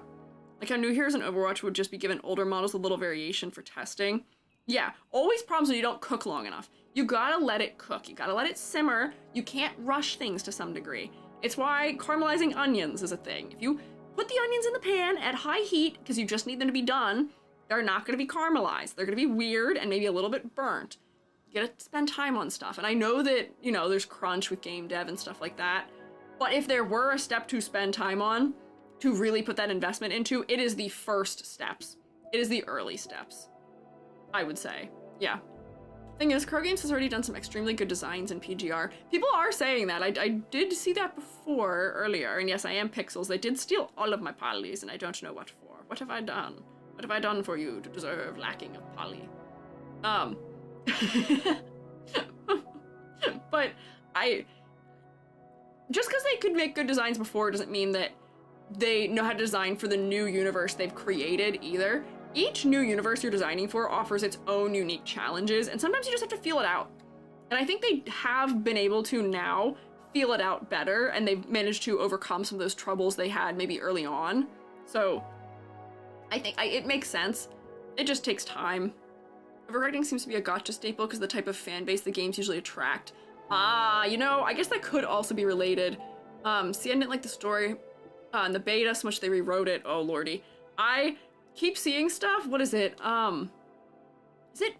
Like how new heroes in Overwatch would just be given older models a little variation for testing. Yeah, always problems when you don't cook long enough. You gotta let it cook. You gotta let it simmer. You can't rush things to some degree. It's why caramelizing onions is a thing. If you put the onions in the pan at high heat, because you just need them to be done, they're not gonna be caramelized. They're gonna be weird and maybe a little bit burnt. You gotta spend time on stuff. And I know that, you know, there's crunch with game dev and stuff like that. But if there were a step to spend time on, to really put that investment into, it is the first steps. It is the early steps, I would say. Yeah. Thing is, Crow Games has already done some extremely good designs in PGR. People are saying that. I did see that before, earlier, and yes, I am Pixels. They did steal all of my polys, and I don't know what for. What have I done? What have I done for you to deserve lacking of poly? But just because they could make good designs before doesn't mean that they know how to design for the new universe they've created either. Each new universe you're designing for offers its own unique challenges, and sometimes you just have to feel it out. And I think they have been able to now feel it out better, and they've managed to overcome some of those troubles they had maybe early on. So I think it makes sense. It just takes time. Overwriting seems to be a gacha staple because of the type of fan base the games usually attract. Ah, you know, I guess that could also be related. See, I didn't like the story in the beta so much they rewrote it. Oh, lordy. I keep seeing stuff. What is it? Is it?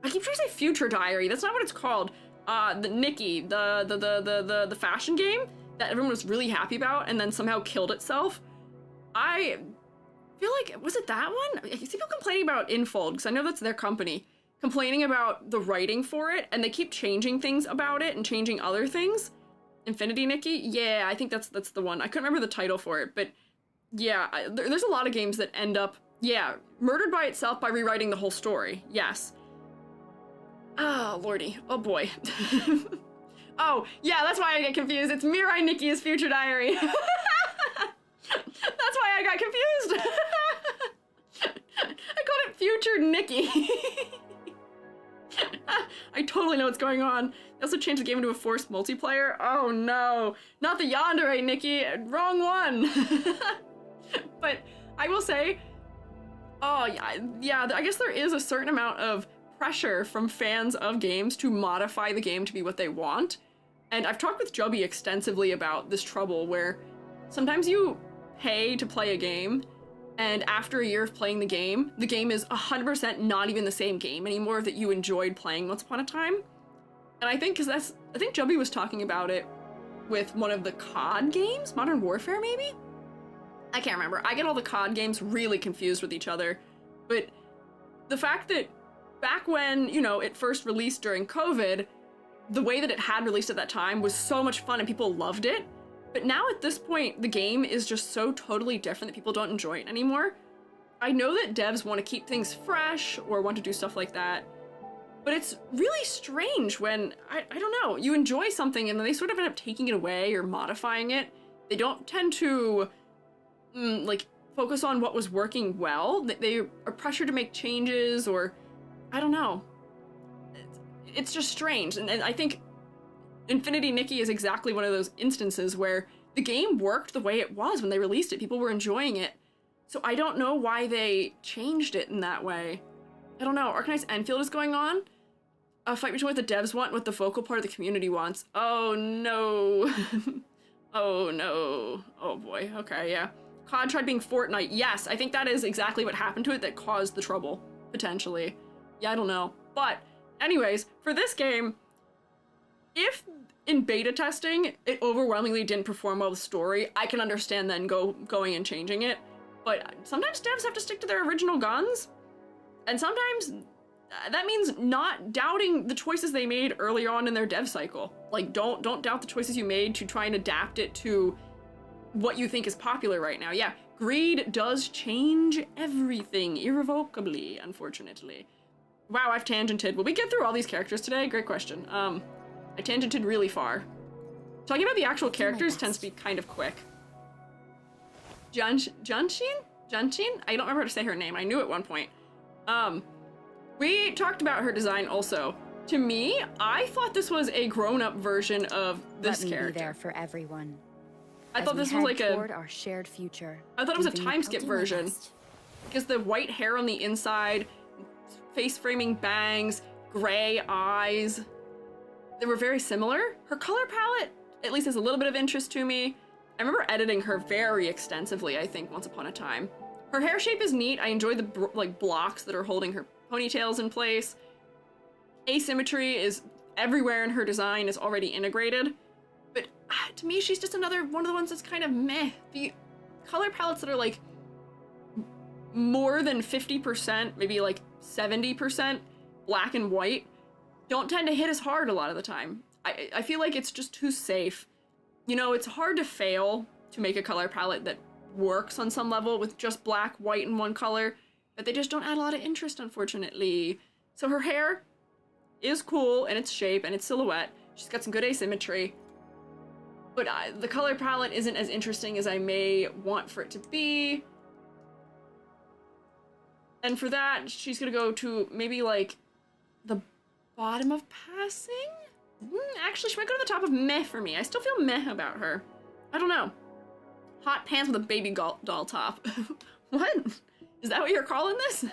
I keep trying to say Future Diary. That's not what it's called. The Nikki, the fashion game that everyone was really happy about and then somehow killed itself. I feel like, was it that one? I see people complaining about Infold, because I know that's their company, complaining about the writing for it, and they keep changing things about it and changing other things. Infinity Nikki? Yeah, I think that's the one. I couldn't remember the title for it, but yeah, there's a lot of games that end up, yeah, murdered by itself by rewriting the whole story. Yes. Oh, lordy. Oh, boy. Oh, yeah, that's why I get confused. It's Mirai Nikki's Future Diary. That's why I got confused. I called it Future Nikki. I totally know what's going on. They also changed the game into a forced multiplayer. Oh no, not the Yandere Nikki, wrong one. But I will say, oh yeah, I guess there is a certain amount of pressure from fans of games to modify the game to be what they want. And I've talked with Joby extensively about this trouble where sometimes you pay to play a game, and after a year of playing the game is 100% not even the same game anymore that you enjoyed playing once upon a time. And I think I think Joby was talking about it with one of the COD games, Modern Warfare maybe? I can't remember. I get all the COD games really confused with each other. But the fact that back when, you know, it first released during COVID, the way that it had released at that time was so much fun and people loved it. But now at this point, the game is just so totally different that people don't enjoy it anymore. I know that devs want to keep things fresh or want to do stuff like that, but it's really strange when, I don't know, you enjoy something and then they sort of end up taking it away or modifying it. They don't tend to, like, focus on what was working well. They are pressured to make changes or, I don't know. It's just strange, and I think Infinity Nikki is exactly one of those instances where the game worked the way it was when they released it. People were enjoying it. So I don't know why they changed it in that way. I don't know. Arknights Enfield is going on. A fight between what the devs want and what the vocal part of the community wants. Oh no. Oh no. Oh boy. Okay, yeah. COD tried being Fortnite. Yes, I think that is exactly what happened to it that caused the trouble, potentially. Yeah, I don't know. But anyways, for this game, if in beta testing it overwhelmingly didn't perform well with story, I can understand then going and changing it. But sometimes devs have to stick to their original guns, and sometimes that means not doubting the choices they made earlier on in their dev cycle. Like, don't doubt the choices you made to try and adapt it to what you think is popular right now. Yeah, greed does change everything irrevocably, unfortunately. Wow, I've tangented. Will we get through all these characters today? Great question. I tangented really far. Talking about the actual characters tends to be kind of quick. Junshin? I don't remember how to say her name. I knew at one point. We talked about her design also. To me, I thought this was a grown-up version of this character. Let me be there for everyone. I thought this was like our shared future. I thought it was a time skip version. Because the white hair on the inside, face framing bangs, gray eyes, they were very similar. Her color palette at least has a little bit of interest to me. I remember editing her very extensively, I think, once upon a time. Her hair shape is neat. I enjoy the like blocks that are holding her ponytails in place. Asymmetry is everywhere in her design is already integrated. But to me, she's just another one of the ones that's kind of meh. The color palettes that are like more than 50%, maybe like 70% black and white, don't tend to hit as hard a lot of the time. I feel like it's just too safe. You know, it's hard to fail to make a color palette that works on some level with just black, white, and one color, but they just don't add a lot of interest, unfortunately. So her hair is cool in its shape and its silhouette. She's got some good asymmetry. but the color palette isn't as interesting as I may want for it to be. And for that, she's gonna go to maybe like the bottom of passing? Actually, she might go to the top of meh for me. I still feel meh about her. I don't know. Hot pants with a baby doll top. What? Is that what you're calling this?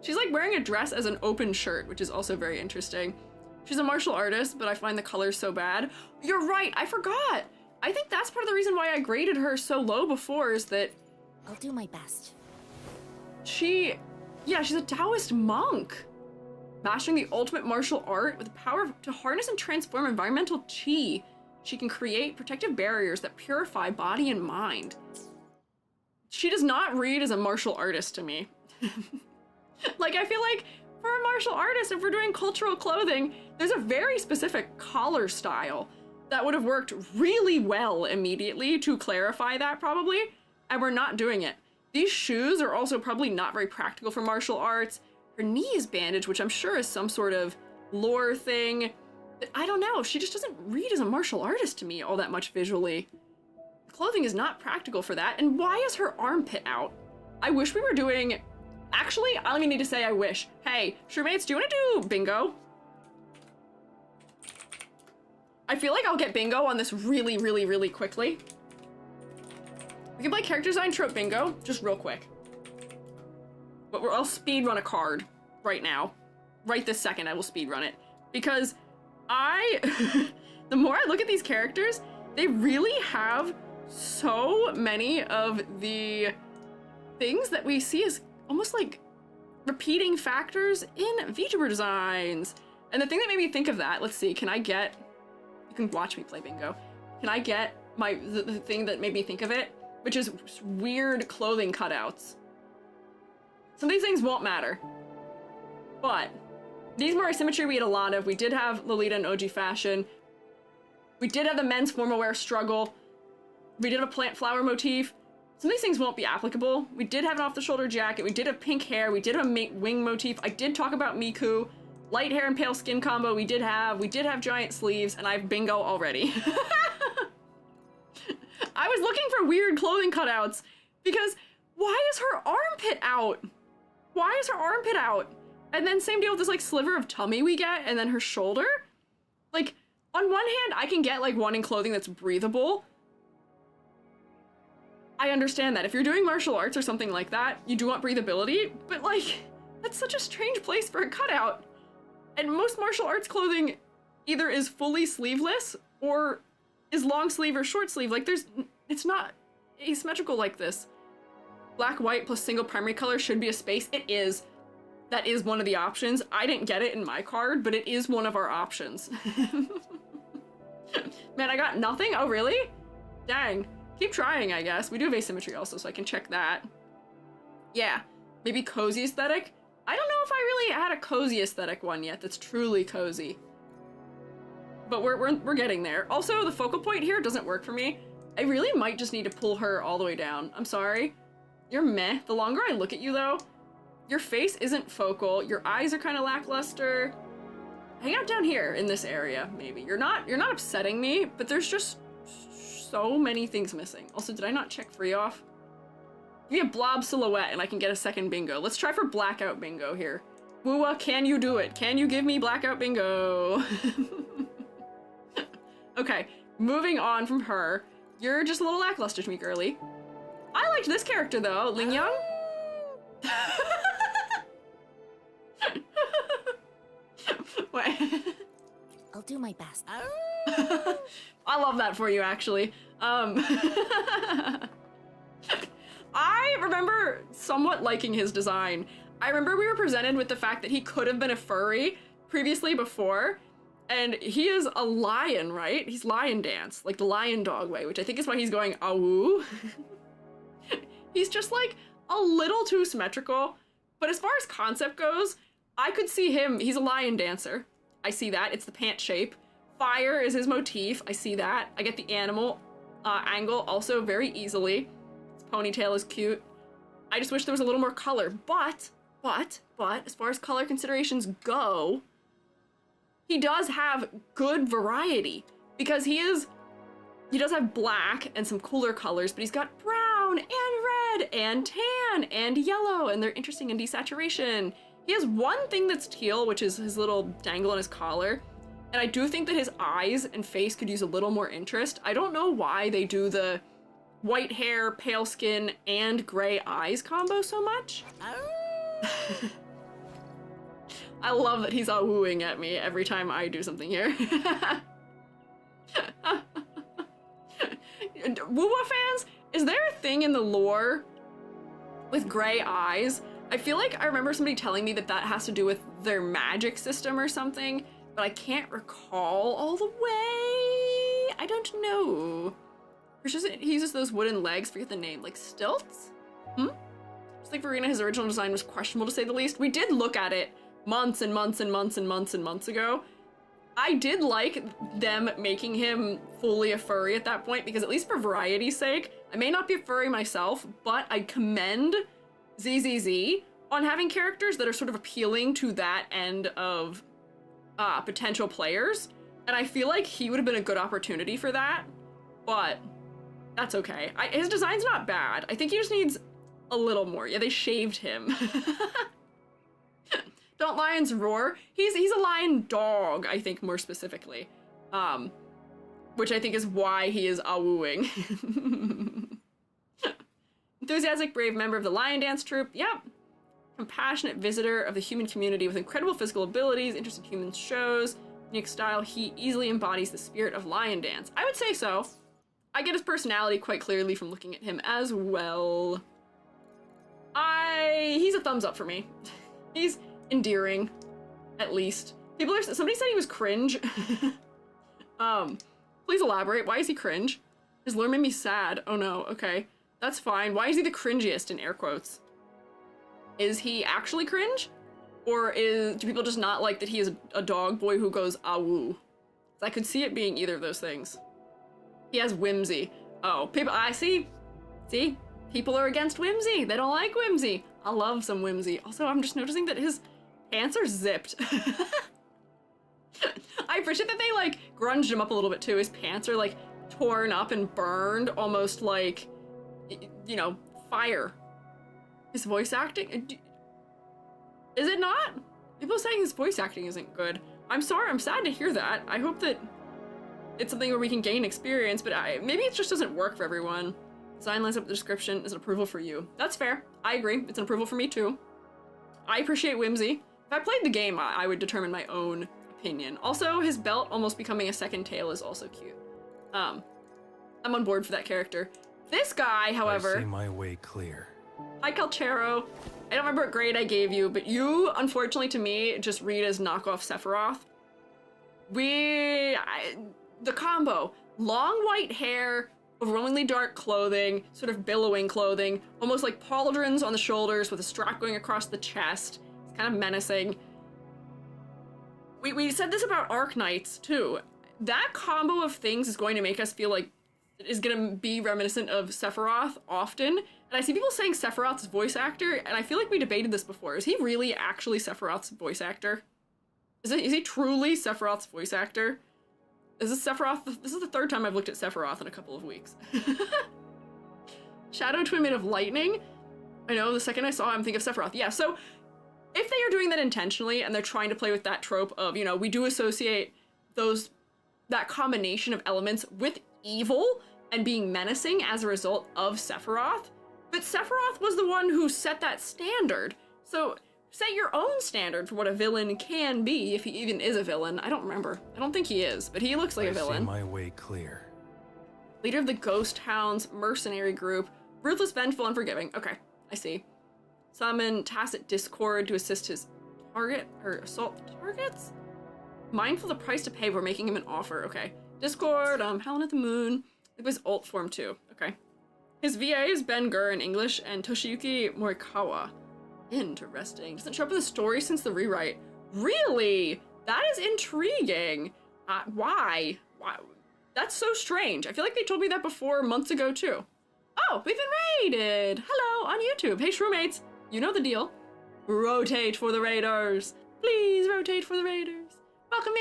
She's like wearing a dress as an open shirt, which is also very interesting. She's a martial artist, but I find the colors so bad. You're right, I forgot. I think that's part of the reason why I graded her so low before, is that I'll do my best. she's a Taoist monk. Mastering the ultimate martial art with the power to harness and transform environmental chi. She can create protective barriers that purify body and mind. She does not read as a martial artist to me. Like, I feel like for a martial artist, if we're doing cultural clothing, there's a very specific collar style that would have worked really well immediately to clarify that probably, and we're not doing it. These shoes are also probably not very practical for martial arts. Her knee is bandaged, which I'm sure is some sort of lore thing. I don't know, she just doesn't read as a martial artist to me all that much visually. The clothing is not practical for that, and why is her armpit out? I wish we were doing... Actually, I don't even need to say I wish. Hey, Shrewmates, do you want to do bingo? I feel like I'll get bingo on this really, really, really quickly. We can play character design trope bingo, just real quick. But I'll speed run a card right now. Right this second, I will speed run it. Because the more I look at these characters, they really have so many of the things that we see as almost like repeating factors in VTuber designs. And the thing that made me think of that, let's see, can I get, you can watch me play bingo. Can I get the thing that made me think of it, which is weird clothing cutouts. Some of these things won't matter, but these more asymmetry we had a lot of. We did have Lolita and OG fashion. We did have the men's formal wear struggle. We did have a plant flower motif. Some of these things won't be applicable. We did have an off-the-shoulder jacket. We did have pink hair. We did have a wing motif. I did talk about Miku. Light hair and pale skin combo we did have. We did have giant sleeves, and I have bingo already. I was looking for weird clothing cutouts because why is her armpit out? Why is her armpit out? And then same deal with this like sliver of tummy we get, and then her shoulder. Like, on one hand, I can get like wanting clothing that's breathable. I understand that. If you're doing martial arts or something like that, you do want breathability, but like, that's such a strange place for a cutout. And most martial arts clothing either is fully sleeveless or is long sleeve or short sleeve. Like it's not asymmetrical like this. Black, white plus single primary color should be a space. It is. That is one of the options. I didn't get it in my card, but it is one of our options. Man, I got nothing? Oh, really? Dang. Keep trying, I guess. We do have asymmetry also, so I can check that. Yeah, maybe cozy aesthetic. I don't know if I really had a cozy aesthetic one yet that's truly cozy. But we're getting there. Also, the focal point here doesn't work for me. I really might just need to pull her all the way down. I'm sorry. You're meh. The longer I look at you, though, your face isn't focal. Your eyes are kind of lackluster. Hang out down here in this area, maybe. You're not upsetting me, but there's just so many things missing. Also, did I not check free off? Give me a blob silhouette and I can get a second bingo. Let's try for blackout bingo here. WuWa, can you do it? Can you give me blackout bingo? Okay, moving on from her. You're just a little lackluster to me, girly. I liked this character though, Yangyang. Wait. I'll do my best. I love that for you, actually. I remember somewhat liking his design. I remember we were presented with the fact that he could have been a furry previously before, and he is a lion, right? He's lion dance, like the lion dog way, which I think is why he's going awoo. He's just like a little too symmetrical, but as far as concept goes, I could see him. He's a lion dancer. I see that. It's the pant shape. Fire is his motif. I see that. I get the animal angle also very easily. His ponytail is cute. I just wish there was a little more color. But, as far as color considerations go, he does have good variety. because he does have black and some cooler colors, but he's got brown and red and tan and yellow, and they're interesting in desaturation. He has one thing that's teal, which is his little dangle on his collar, and I do think that his eyes and face could use a little more interest. I don't know why they do the white hair, pale skin, and gray eyes combo so much. I love that he's all wooing at me every time I do something here. WuWa fans, is there a thing in the lore with gray eyes? I feel like I remember somebody telling me that that has to do with their magic system or something, but I can't recall all the way. I don't know. He uses those wooden legs, forget the name, like stilts? Just like Verena, his original design was questionable to say the least. We did look at it months and months and months and months and months ago. I did like them making him fully a furry at that point, because at least for variety's sake, I may not be a furry myself, but I commend ZZZ on having characters that are sort of appealing to that end of potential players. And I feel like he would have been a good opportunity for that, but that's okay. His design's not bad. I think he just needs a little more. Yeah, they shaved him. Don't lions roar? He's a lion dog, I think, more specifically. Which I think is why he is awooing. Enthusiastic, brave member of the lion dance troupe. Yep. Compassionate visitor of the human community with incredible physical abilities, interest in human shows, unique style. He easily embodies the spirit of lion dance. I would say so. I get his personality quite clearly from looking at him as well. He's a thumbs up for me. He's endearing, at least. Somebody said he was cringe. Please elaborate. Why is he cringe? His lure made me sad. Oh no, okay. That's fine. Why is he the cringiest, in air quotes? Is he actually cringe? Or do people just not like that he is a dog boy who goes awoo? I could see it being either of those things. He has whimsy. Oh, people, I see. See? People are against whimsy. They don't like whimsy. I love some whimsy. Also, I'm just noticing that his pants are zipped. I appreciate that they, like, grunged him up a little bit, too. His pants are, like, torn up and burned, almost like, you know, fire. His voice acting? Is it not? People are saying his voice acting isn't good. I'm sorry, I'm sad to hear that. I hope that it's something where we can gain experience, but maybe it just doesn't work for everyone. Design lines up the description is an approval for you. That's fair. I agree. It's an approval for me, too. I appreciate whimsy. If I played the game, I would determine my own opinion. Also, his belt almost becoming a second tail is also cute. I'm on board for that character. This guy, however... I see my way clear. Hi, Calchero. I don't remember what grade I gave you, but you, unfortunately to me, just read as knockoff Sephiroth. The combo. Long white hair, overwhelmingly dark clothing, sort of billowing clothing, almost like pauldrons on the shoulders with a strap going across the chest. It's kind of menacing. We said this about Arknights, too. That combo of things is going to make us feel like is going to be reminiscent of Sephiroth often. And I see people saying Sephiroth's voice actor, and I feel like we debated this before. Is he really actually Sephiroth's voice actor? Is he truly Sephiroth's voice actor? Is this Sephiroth? This is the third time I've looked at Sephiroth in a couple of weeks. Shadow Twin made of lightning? I know, the second I saw him, think of Sephiroth. Yeah, so if they are doing that intentionally and they're trying to play with that trope of, you know, we do associate that combination of elements with evil and being menacing as a result of Sephiroth, but Sephiroth was the one who set that standard. So set your own standard for what a villain can be, if he even is a villain. I don't remember. I don't think he is, but he looks like a villain. I see my way clear. Leader of the Ghost Hounds mercenary group. Ruthless, vengeful, unforgiving. Okay, I see. Summon tacit discord to assist his target, or assault targets? Mindful of the price to pay before making him an offer. Okay. Discord, Howlin' at the Moon. It was ult form too. Okay. His VA is Ben Gur in English and Toshiyuki Morikawa. Interesting. Doesn't show up in the story since the rewrite. Really? That is intriguing. Why? Why? That's so strange. I feel like they told me that before months ago too. Oh, we've been raided. Hello, on YouTube. Hey, Shroommates. You know the deal. Rotate for the raiders. Please rotate for the raiders. Welcome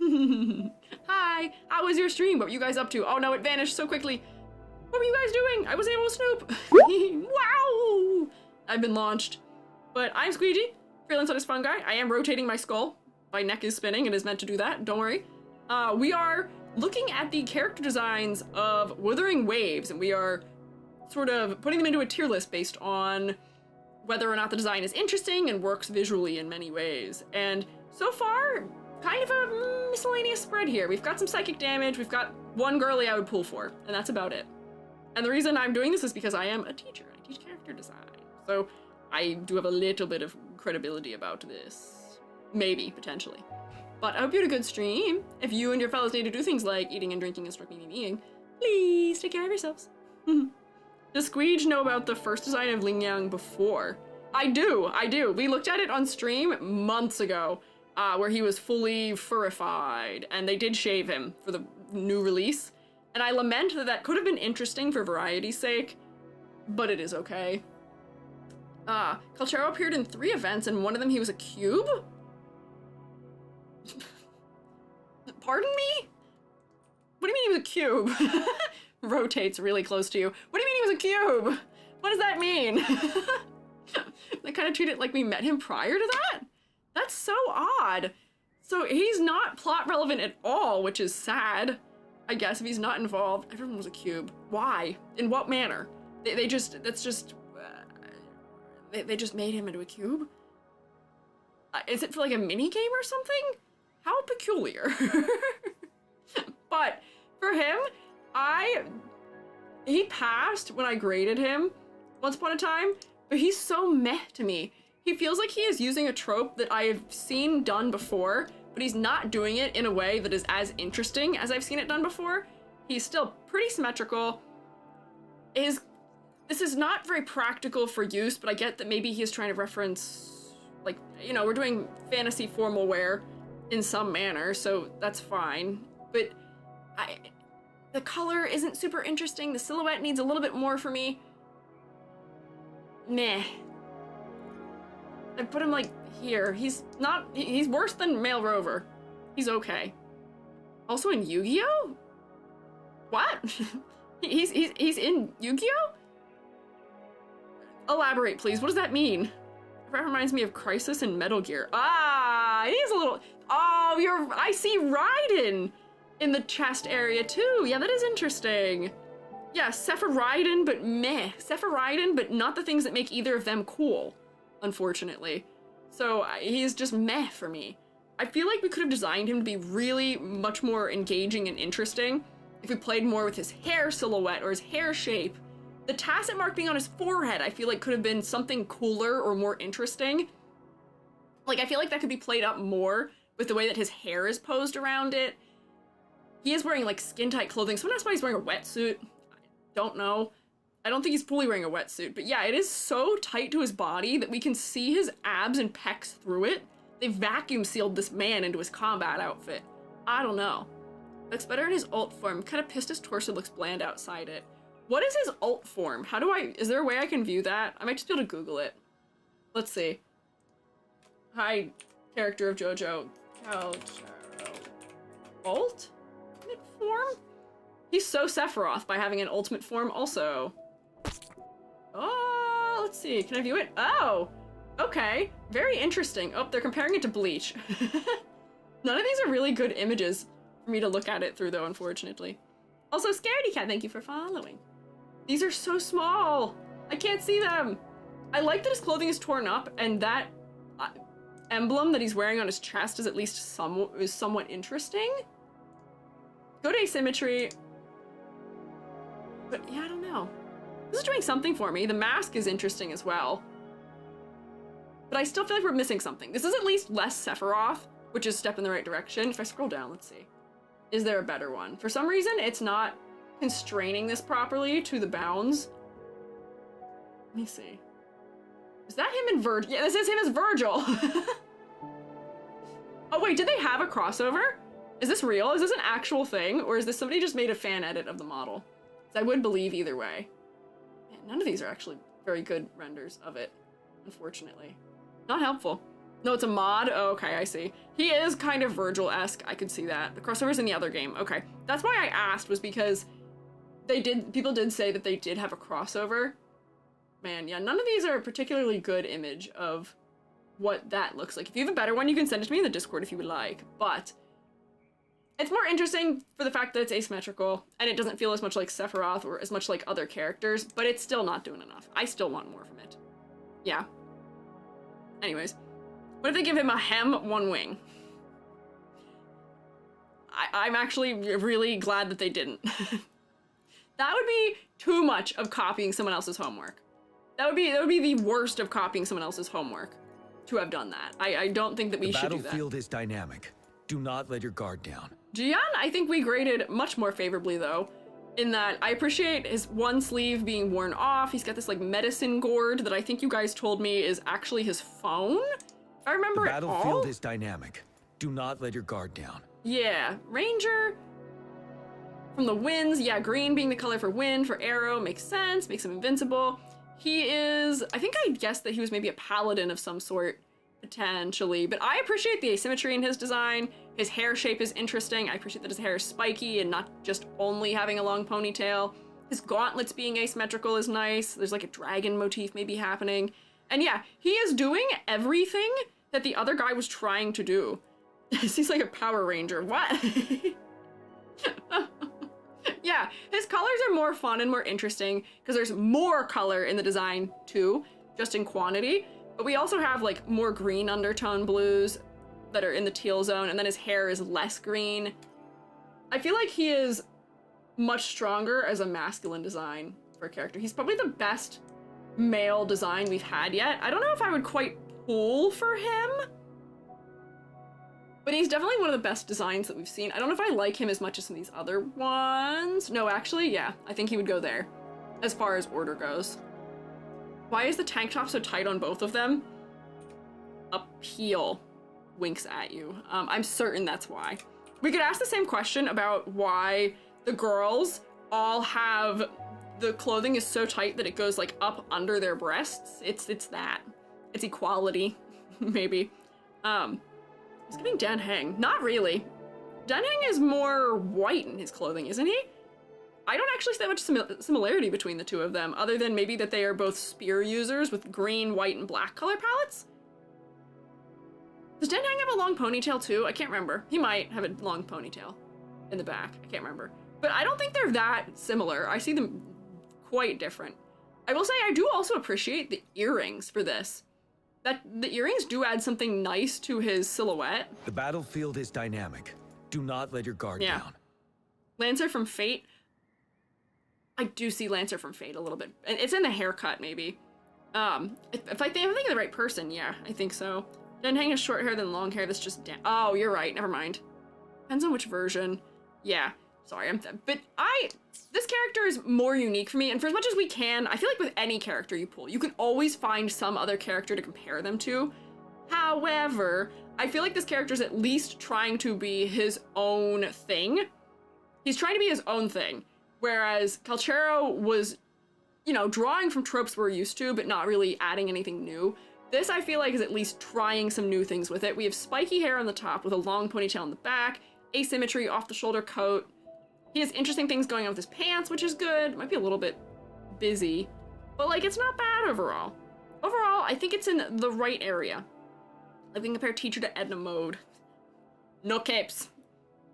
in. Hi, how was your stream? What were you guys up to? Oh no, it vanished so quickly. What were you guys doing? I wasn't able to snoop. Wow! I've been launched. But I'm Squiiji, freelance artist fun guy. I am rotating my skull. My neck is spinning and is meant to do that, don't worry. We are looking at the character designs of Withering Waves, and we are sort of putting them into a tier list based on whether or not the design is interesting and works visually in many ways. And so far, kind of a miscellaneous spread here. We've got some psychic damage, we've got one girly I would pull for, and that's about it. And the reason I'm doing this is because I am a teacher. I teach character design. So I do have a little bit of credibility about this. Maybe, potentially. But I hope you had a good stream. If you and your fellows need to do things like eating and drinking and smoking and eating, please take care of yourselves. Does Squiiji know about the first design of Yangyang before? I do. We looked at it on stream months ago, where he was fully furrified, and they did shave him for the new release. And I lament that that could have been interesting for variety's sake, but it is okay. Calchero appeared in 3 events, and one of them he was a cube? Pardon me? What do you mean he was a cube? Rotates really close to you. What do you mean he was a cube? What does that mean? They kind of treat it like we met him prior to that? That's so odd. So he's not plot relevant at all, which is sad. I guess if he's not involved, everyone was a cube. Why? In what manner? They just made him into a cube? Is it for like a mini game or something? How peculiar. But for him, he passed when I graded him once upon a time, but he's so meh to me. He feels like he is using a trope that I have seen done before, but he's not doing it in a way that is as interesting as I've seen it done before. He's still pretty symmetrical. This is not very practical for use, but I get that maybe he's trying to reference, like, you know, we're doing fantasy formal wear in some manner, so that's fine. But the color isn't super interesting. The silhouette needs a little bit more for me. Meh. I put him like here. He's worse than male Rover. He's okay. Also in Yu-Gi-Oh? What? he's in Yu-Gi-Oh? Elaborate, please. What does that mean? That reminds me of Crisis and Metal Gear. It is a little... Oh, I see Raiden in the chest area too. Yeah, that is interesting. Yeah, Sephiroiden, but meh. Sephiroiden, but not the things that make either of them cool, unfortunately. So he's just meh for me. I feel like we could have designed him to be really much more engaging and interesting if we played more with his hair silhouette or his hair shape. The tacet mark being on his forehead, I feel like could have been something cooler or more interesting. Like, I feel like that could be played up more with the way that his hair is posed around it. He is wearing, like, skin-tight clothing. Someone asked why he's wearing a wetsuit. I don't know. I don't think he's fully wearing a wetsuit. But yeah, it is so tight to his body that we can see his abs and pecs through it. They vacuum sealed this man into his combat outfit. I don't know. Looks better in his alt form. Kind of pissed his torso looks bland outside it. What is his alt form? Is there a way I can view that? I might just be able to Google it. Let's see. Hi, character of JoJo. Calchero. Alt? Ultimate form? He's so Sephiroth by having an ultimate form also. Oh, let's see. Can I view it? Oh, okay. Very interesting. Oh, they're comparing it to Bleach. None of these are really good images for me to look at it through, though, unfortunately. Also, Scaredy Cat, thank you for following. These are so small. I can't see them. I like that his clothing is torn up, and that emblem that he's wearing on his chest is at least somewhat interesting. Good asymmetry. But yeah, I don't know. This is doing something for me. The mask is interesting as well. But I still feel like we're missing something. This is at least less Sephiroth, which is a step in the right direction. If I scroll down, let's see. Is there a better one? For some reason, it's not constraining this properly to the bounds. Let me see. Is that him and Virgil? Yeah, this is him as Virgil. Oh wait, did they have a crossover? Is this real? Is this an actual thing? Or is this somebody just made a fan edit of the model? I would believe either way. Man, none of these are actually very good renders of it, unfortunately. Not helpful. No, it's a mod? Oh, okay, I see. He is kind of Virgil-esque. I could see that. The crossover's in the other game. Okay. That's why I asked, was because people did say that they did have a crossover. Man, yeah, none of these are a particularly good image of what that looks like. If you have a better one, you can send it to me in the Discord if you would like. But it's more interesting for the fact that it's asymmetrical, and it doesn't feel as much like Sephiroth or as much like other characters, but it's still not doing enough. I still want more from it. Yeah. Anyways. What if they give him a hem, one wing? I'm actually really glad that they didn't. That would be too much of copying someone else's homework. That would be the worst of copying someone else's homework to have done that. I don't think that we should do that. The battlefield is dynamic. Do not let your guard down. Jian, I think we graded much more favorably though, in that I appreciate his one sleeve being worn off. He's got this like medicine gourd that I think you guys told me is actually his phone. If I remember the it all. battlefield is dynamic. Do not let your guard down. Yeah, Ranger. From the winds, yeah, green being the color for wind, for arrow, makes sense, makes him invincible. He is, I think I guessed that he was maybe a paladin of some sort, potentially, but I appreciate the asymmetry in his design. His hair shape is interesting. I appreciate that his hair is spiky and not just only having a long ponytail. His gauntlets being asymmetrical is nice. There's like a dragon motif maybe happening. And yeah, he is doing everything that the other guy was trying to do. He's like a Power Ranger. What? Yeah, his colors are more fun and more interesting because there's more color in the design too, just in quantity. But we also have like more green undertone blues that are in the teal zone, and then his hair is less green. I feel like he is much stronger as a masculine design for a character. He's probably the best male design we've had yet. I don't know if I would quite pull for him, but he's definitely one of the best designs that we've seen. I don't know if I like him as much as some of these other ones. No, actually, yeah, I think he would go there as far as order goes. Why is the tank top so tight on both of them? Appeal winks at you. I'm certain that's why. We could ask the same question about why the girls all have the clothing is so tight that it goes like up under their breasts. It's that. It's equality, maybe. He's getting Dan Heng. Not really. Dan Heng is more white in his clothing, isn't he? I don't actually see that much similarity between the two of them, other than maybe that they are both spear users with green, white, and black color palettes. Does Dan Heng have a long ponytail too? I can't remember. He might have a long ponytail in the back. I can't remember. But I don't think they're that similar. I see them quite different. I will say I do also appreciate the earrings for this. That the earrings do add something nice to his silhouette. The battlefield is dynamic. Do not let your guard down. Lancer from Fate. I do see Lancer from Fate a little bit. And it's in the haircut, maybe. If I think of the right person, yeah, I think so. Dan Heng has short hair than long hair. That's just oh, you're right. Never mind. Depends on which version. Yeah. Sorry, this character is more unique for me, and for as much as we can, I feel like with any character you pull, you can always find some other character to compare them to. However, I feel like this character is at least trying to be his own thing. He's trying to be his own thing, whereas Calchero was, you know, drawing from tropes we're used to, but not really adding anything new. This, I feel like, is at least trying some new things with it. We have spiky hair on the top with a long ponytail in the back, asymmetry off the shoulder coat. He has interesting things going on with his pants, which is good. Might be a little bit busy, but like it's not bad overall. Overall, I think it's in the right area. Like we can compare teacher to Edna mode. No capes.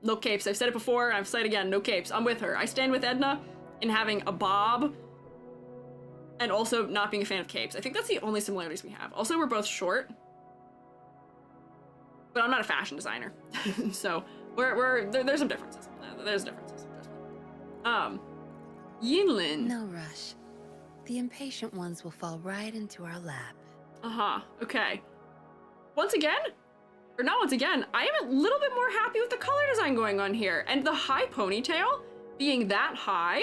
No capes. I've said it before, and I've said it again, no capes. I'm with her. I stand with Edna in having a bob and also not being a fan of capes. I think that's the only similarities we have. Also, we're both short, but I'm not a fashion designer. So there's some differences. There's differences. Yinlin. No rush. The impatient ones will fall right into our lap. Okay. Once again, or not once again, I am a little bit more happy with the color design going on here. And the high ponytail being that high,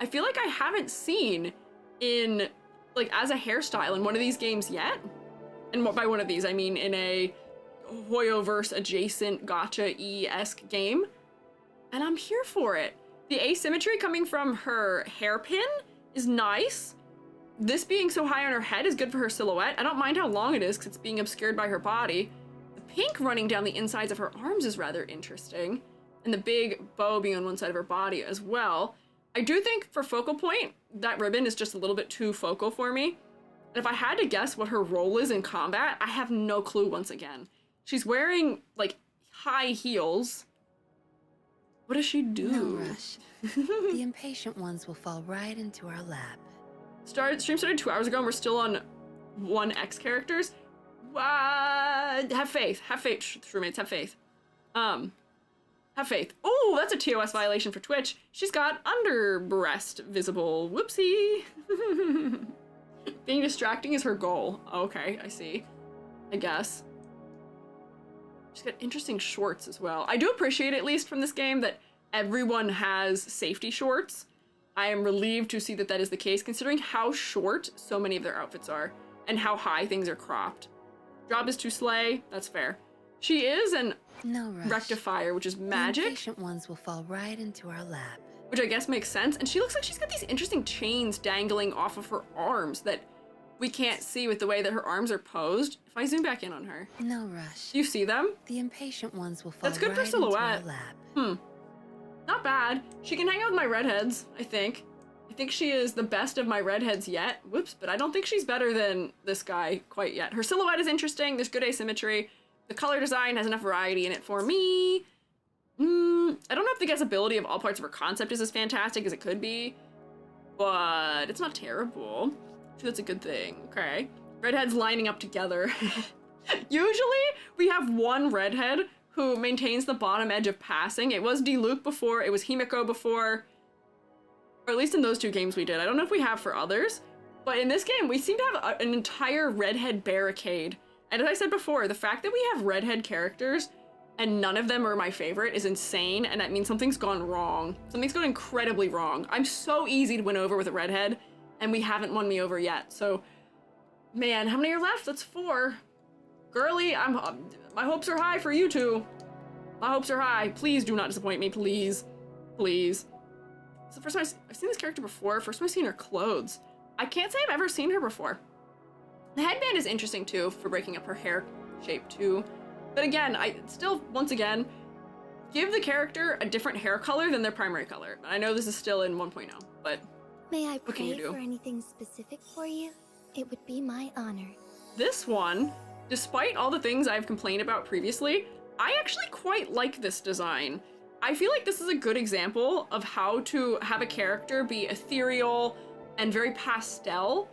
I feel like I haven't seen in, like, as a hairstyle in one of these games yet. And by one of these, I mean in a Hoyoverse adjacent Gacha-esque game. And I'm here for it. The asymmetry coming from her hairpin is nice. this being so high on her head is good for her silhouette. I don't mind how long it is because it's being obscured by her body. The pink running down the insides of her arms is rather interesting. And the big bow being on one side of her body as well. I do think for focal point, that ribbon is just a little bit too focal for me. And if I had to guess what her role is in combat, I have no clue once again. She's wearing, like, high heels. What does she do? No rush. The impatient ones will fall right into our lap. Stream started 2 hours ago and we're still on 1X characters. Have faith. Have faith, Shroommates. Have faith. Have faith. Oh, that's a TOS violation for Twitch. She's got under breast visible. Whoopsie. Being distracting is her goal. Okay, I see. I guess. She's got interesting shorts as well. I do appreciate, at least from this game, that everyone has safety shorts. I am relieved to see that that is the case, considering how short so many of their outfits are, and how high things are cropped. Job is to slay, that's fair. She is an rectifier, which is magic. The impatient ones will fall right into our lap. Which I guess makes sense, and she looks like she's got these interesting chains dangling off of her arms that we can't see with the way that her arms are posed. If I zoom back in on her. No rush. Do you see them? The impatient ones will fall That's good right for silhouette. into our lap. Not bad. She can hang out with my redheads, I think. I think she is the best of my redheads yet. Whoops, but I don't think she's better than this guy quite yet. Her silhouette is interesting. There's good asymmetry. The color design has enough variety in it for me. I don't know if the guessability of all parts of her concept is as fantastic as it could be, but it's not terrible. So that's a good thing. Okay. Redheads lining up together. Usually we have one redhead who maintains the bottom edge of passing. It was Diluc before, it was Himiko before, or at least in those two games we did. I don't know if we have for others, but in this game we seem to have an entire redhead barricade. And as I said before, the fact that we have redhead characters and none of them are my favorite is insane, and that means something's gone wrong. Something's gone incredibly wrong. I'm so easy to win over with a redhead, and we haven't won me over yet. So, man, how many are left? That's 4. Girly, my hopes are high for you two. My hopes are high. Please do not disappoint me, please. Please. It's the first time I've seen this character before. First time I've seen her clothes. I can't say I've ever seen her before. The headband is interesting too for breaking up her hair shape too. But again, I still, once again, give the character a different hair color than their primary color. I know this is still in 1.0, but May I what can you pray do? for anything specific for you? It would be my honor. This one, despite all the things I've complained about previously, I actually quite like this design. I feel like this is a good example of how to have a character be ethereal and very pastel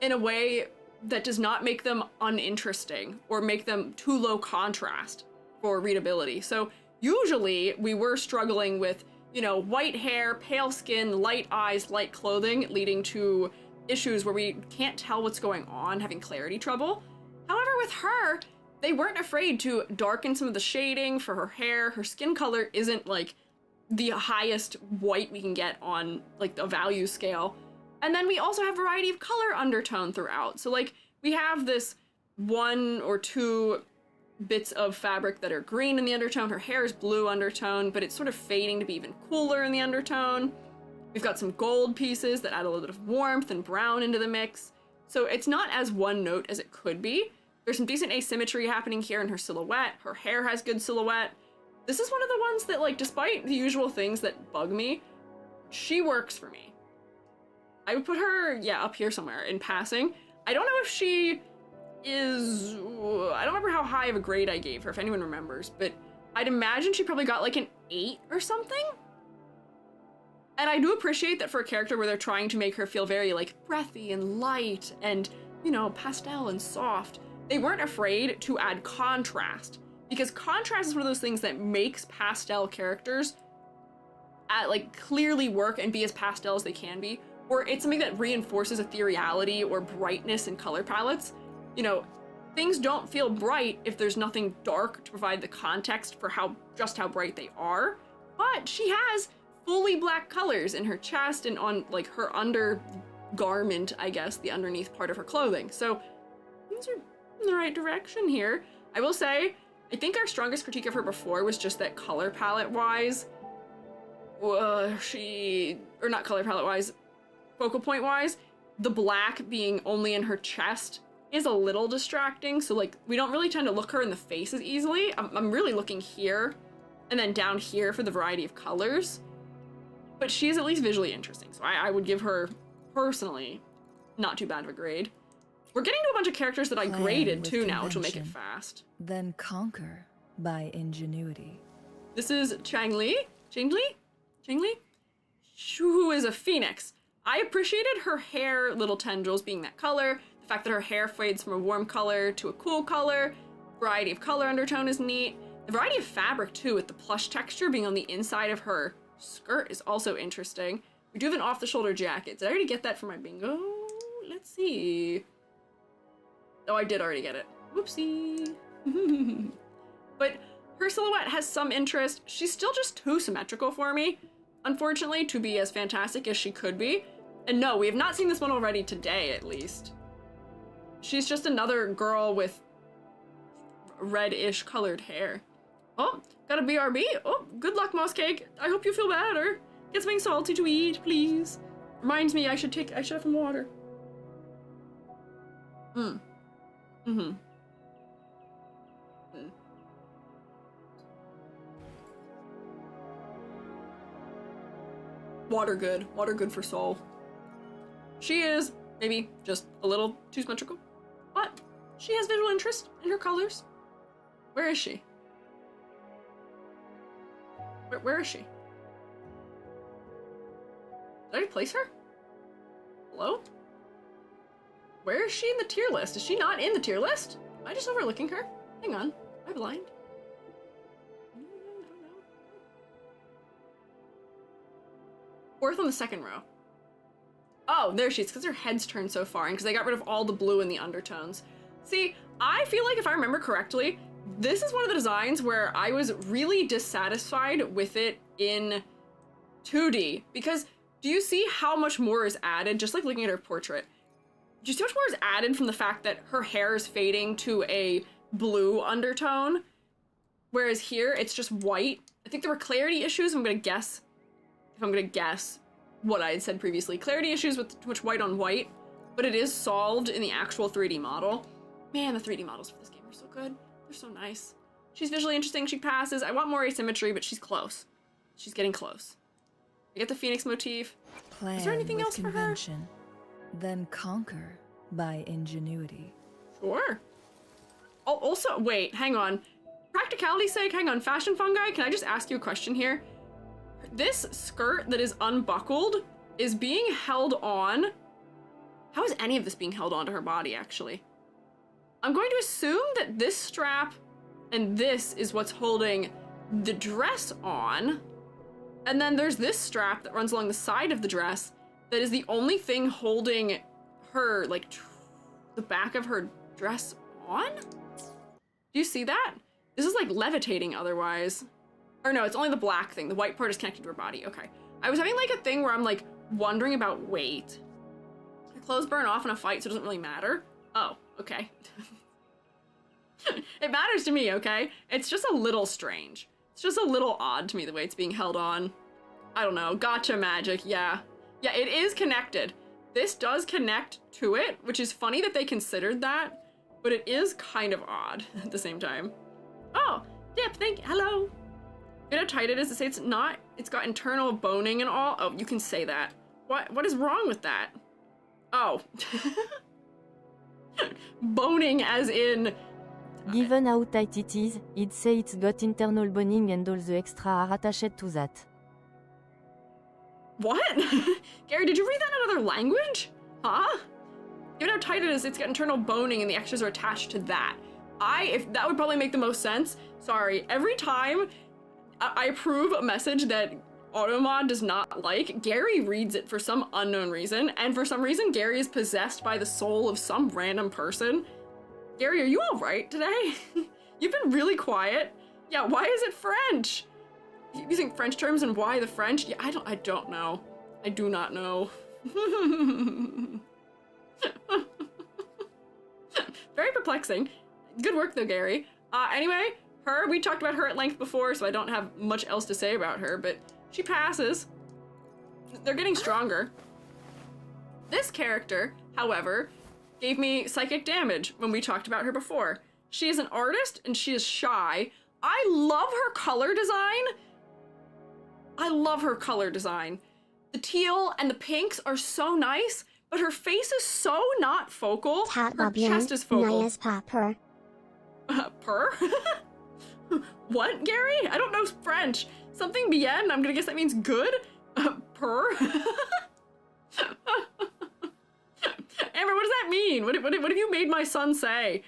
in a way that does not make them uninteresting or make them too low contrast for readability. So usually we were struggling with, you know, white hair, pale skin, light eyes, light clothing, leading to issues where we can't tell what's going on, having clarity trouble. However, with her, they weren't afraid to darken some of the shading for her hair. Her skin color isn't like the highest white we can get on like the value scale. And then we also have variety of color undertone throughout. So like we have this 1 or 2 bits of fabric that are green in the undertone. Her hair is blue undertone, but it's sort of fading to be even cooler in the undertone. We've got some gold pieces that add a little bit of warmth and brown into the mix. So it's not as one note as it could be. There's some decent asymmetry happening here in her silhouette. Her hair has good silhouette. This is one of the ones that, like, despite the usual things that bug me, she works for me. I would put her, yeah, up here somewhere in passing. I don't know if she is... I don't remember how high of a grade I gave her, if anyone remembers, but I'd imagine she probably got like an 8 or something. And I do appreciate that for a character where they're trying to make her feel very, like, breathy and light and, you know, pastel and soft, they weren't afraid to add contrast. Because contrast is one of those things that makes pastel characters clearly work and be as pastel as they can be. Or it's something that reinforces ethereality or brightness in color palettes. You know, things don't feel bright if there's nothing dark to provide the context for just how bright they are. But she has fully black colors in her chest and on like her undergarment, I guess, the underneath part of her clothing. So things are in the right direction here. I will say, I think our strongest critique of her before was just that color palette wise, focal point wise, the black being only in her chest is a little distracting. So like, we don't really tend to look her in the face as easily. I'm really looking here and then down here for the variety of colors. But she is at least visually interesting. So I would give her, personally, not too bad of a grade. We're getting to a bunch of characters that I graded too now, which will make it fast. Then conquer by ingenuity. This is Changli, who is a phoenix. I appreciated her hair little tendrils being that color, the fact that her hair fades from a warm color to a cool color, variety of color undertone is neat. The variety of fabric too, with the plush texture being on the inside of her skirt is also interesting. We do have an off-the-shoulder jacket. Did I already get that for my bingo? Let's see. Oh, I did already get it. Whoopsie. But her silhouette has some interest. She's still just too symmetrical for me, unfortunately, to be as fantastic as she could be. And no, we have not seen this one already today, at least. She's just another girl with red-ish colored hair. Oh, got a BRB? Oh, good luck, Moss Cake. I hope you feel better. Get something salty to eat, please. Reminds me I should have some water. Water good for soul. She is maybe just a little too symmetrical, but she has visual interest in her colors. Where is she? Where is she? Did I place her? Hello? Where is she in the tier list? Is she not in the tier list? Am I just overlooking her? Hang on. Am I blind? No. Fourth on the second row. Oh, there she is, because her head's turned so far, and because I got rid of all the blue in the undertones. See, I feel like if I remember correctly, this is one of the designs where I was really dissatisfied with it in 2D, because do you see how much more is added, just like looking at her portrait? Do you see how much more is added from the fact that her hair is fading to a blue undertone, whereas here it's just white? I think there were clarity issues, if I'm gonna guess what I had said previously. Clarity issues with too much white on white, but it is solved in the actual 3D model. Man, the 3D models for this game are so good. They're so nice. She's visually interesting, she passes. I want more asymmetry, but she's close. She's getting close. I get the Phoenix motif. Is there anything else for her? Then conquer by ingenuity. Sure. Oh, also, wait, hang on. Practicality's sake, hang on. Fashion fungi, can I just ask you a question here? This skirt that is unbuckled is being held on. How is any of this being held onto her body, actually? I'm going to assume that this strap and this is what's holding the dress on. And then there's this strap that runs along the side of the dress that is the only thing holding her, like, the back of her dress on? Do you see that? This is like levitating otherwise. Or no, it's only the black thing. The white part is connected to her body. Okay. I was having like a thing where I'm like wondering about weight. Her clothes burn off in a fight, so it doesn't really matter. Oh, okay. It matters to me, okay? It's just a little strange. It's just a little odd to me the way it's being held on. I don't know. Gacha magic, yeah. Yeah, it is connected. This does connect to it, which is funny that they considered that, but it is kind of odd at the same time. Oh, Dip, hello. You know how tight it is to say it's not? It's got internal boning and all. Oh, you can say that. What is wrong with that? Oh. Boning as in... Given how tight it is, I'd say it's got internal boning and all the extra are attached to that. What? Gary, did you read that in another language? Huh? Given how tight it is, it's got internal boning and the extras are attached to that. If that would probably make the most sense. Sorry, every time I approve a message that Automod does not like, Gary reads it for some unknown reason, and for some reason Gary is possessed by the soul of some random person. Gary, are you alright today? You've been really quiet. Yeah, why is it French? Using French terms and why the French? Yeah, I don't know. I do not know. Very perplexing. Good work though, Gary. Anyway, we talked about her at length before, so I don't have much else to say about her, but she passes. They're getting stronger. This character, however, gave me psychic damage when we talked about her before. She is an artist and she is shy. I love her color design. I love her color design. The teal and the pinks are so nice, but her face is so not focal. Her chest is focal. Purr? What, Gary? I don't know French. Something bien? I'm gonna guess that means good? Purr? Amber, what does that mean? What have you made my son say?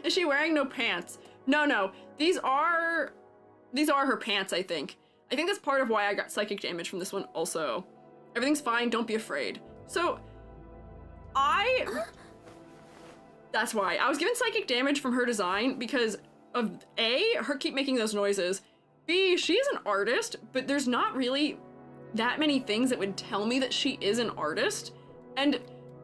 Is she wearing no pants? No. These are her pants, I think. I think that's part of why I got psychic damage from this one also. Everything's fine, don't be afraid. So, that's why. I was given psychic damage from her design because of A, her keep making those noises. B, she is an artist, but there's not really that many things that would tell me that she is an artist. And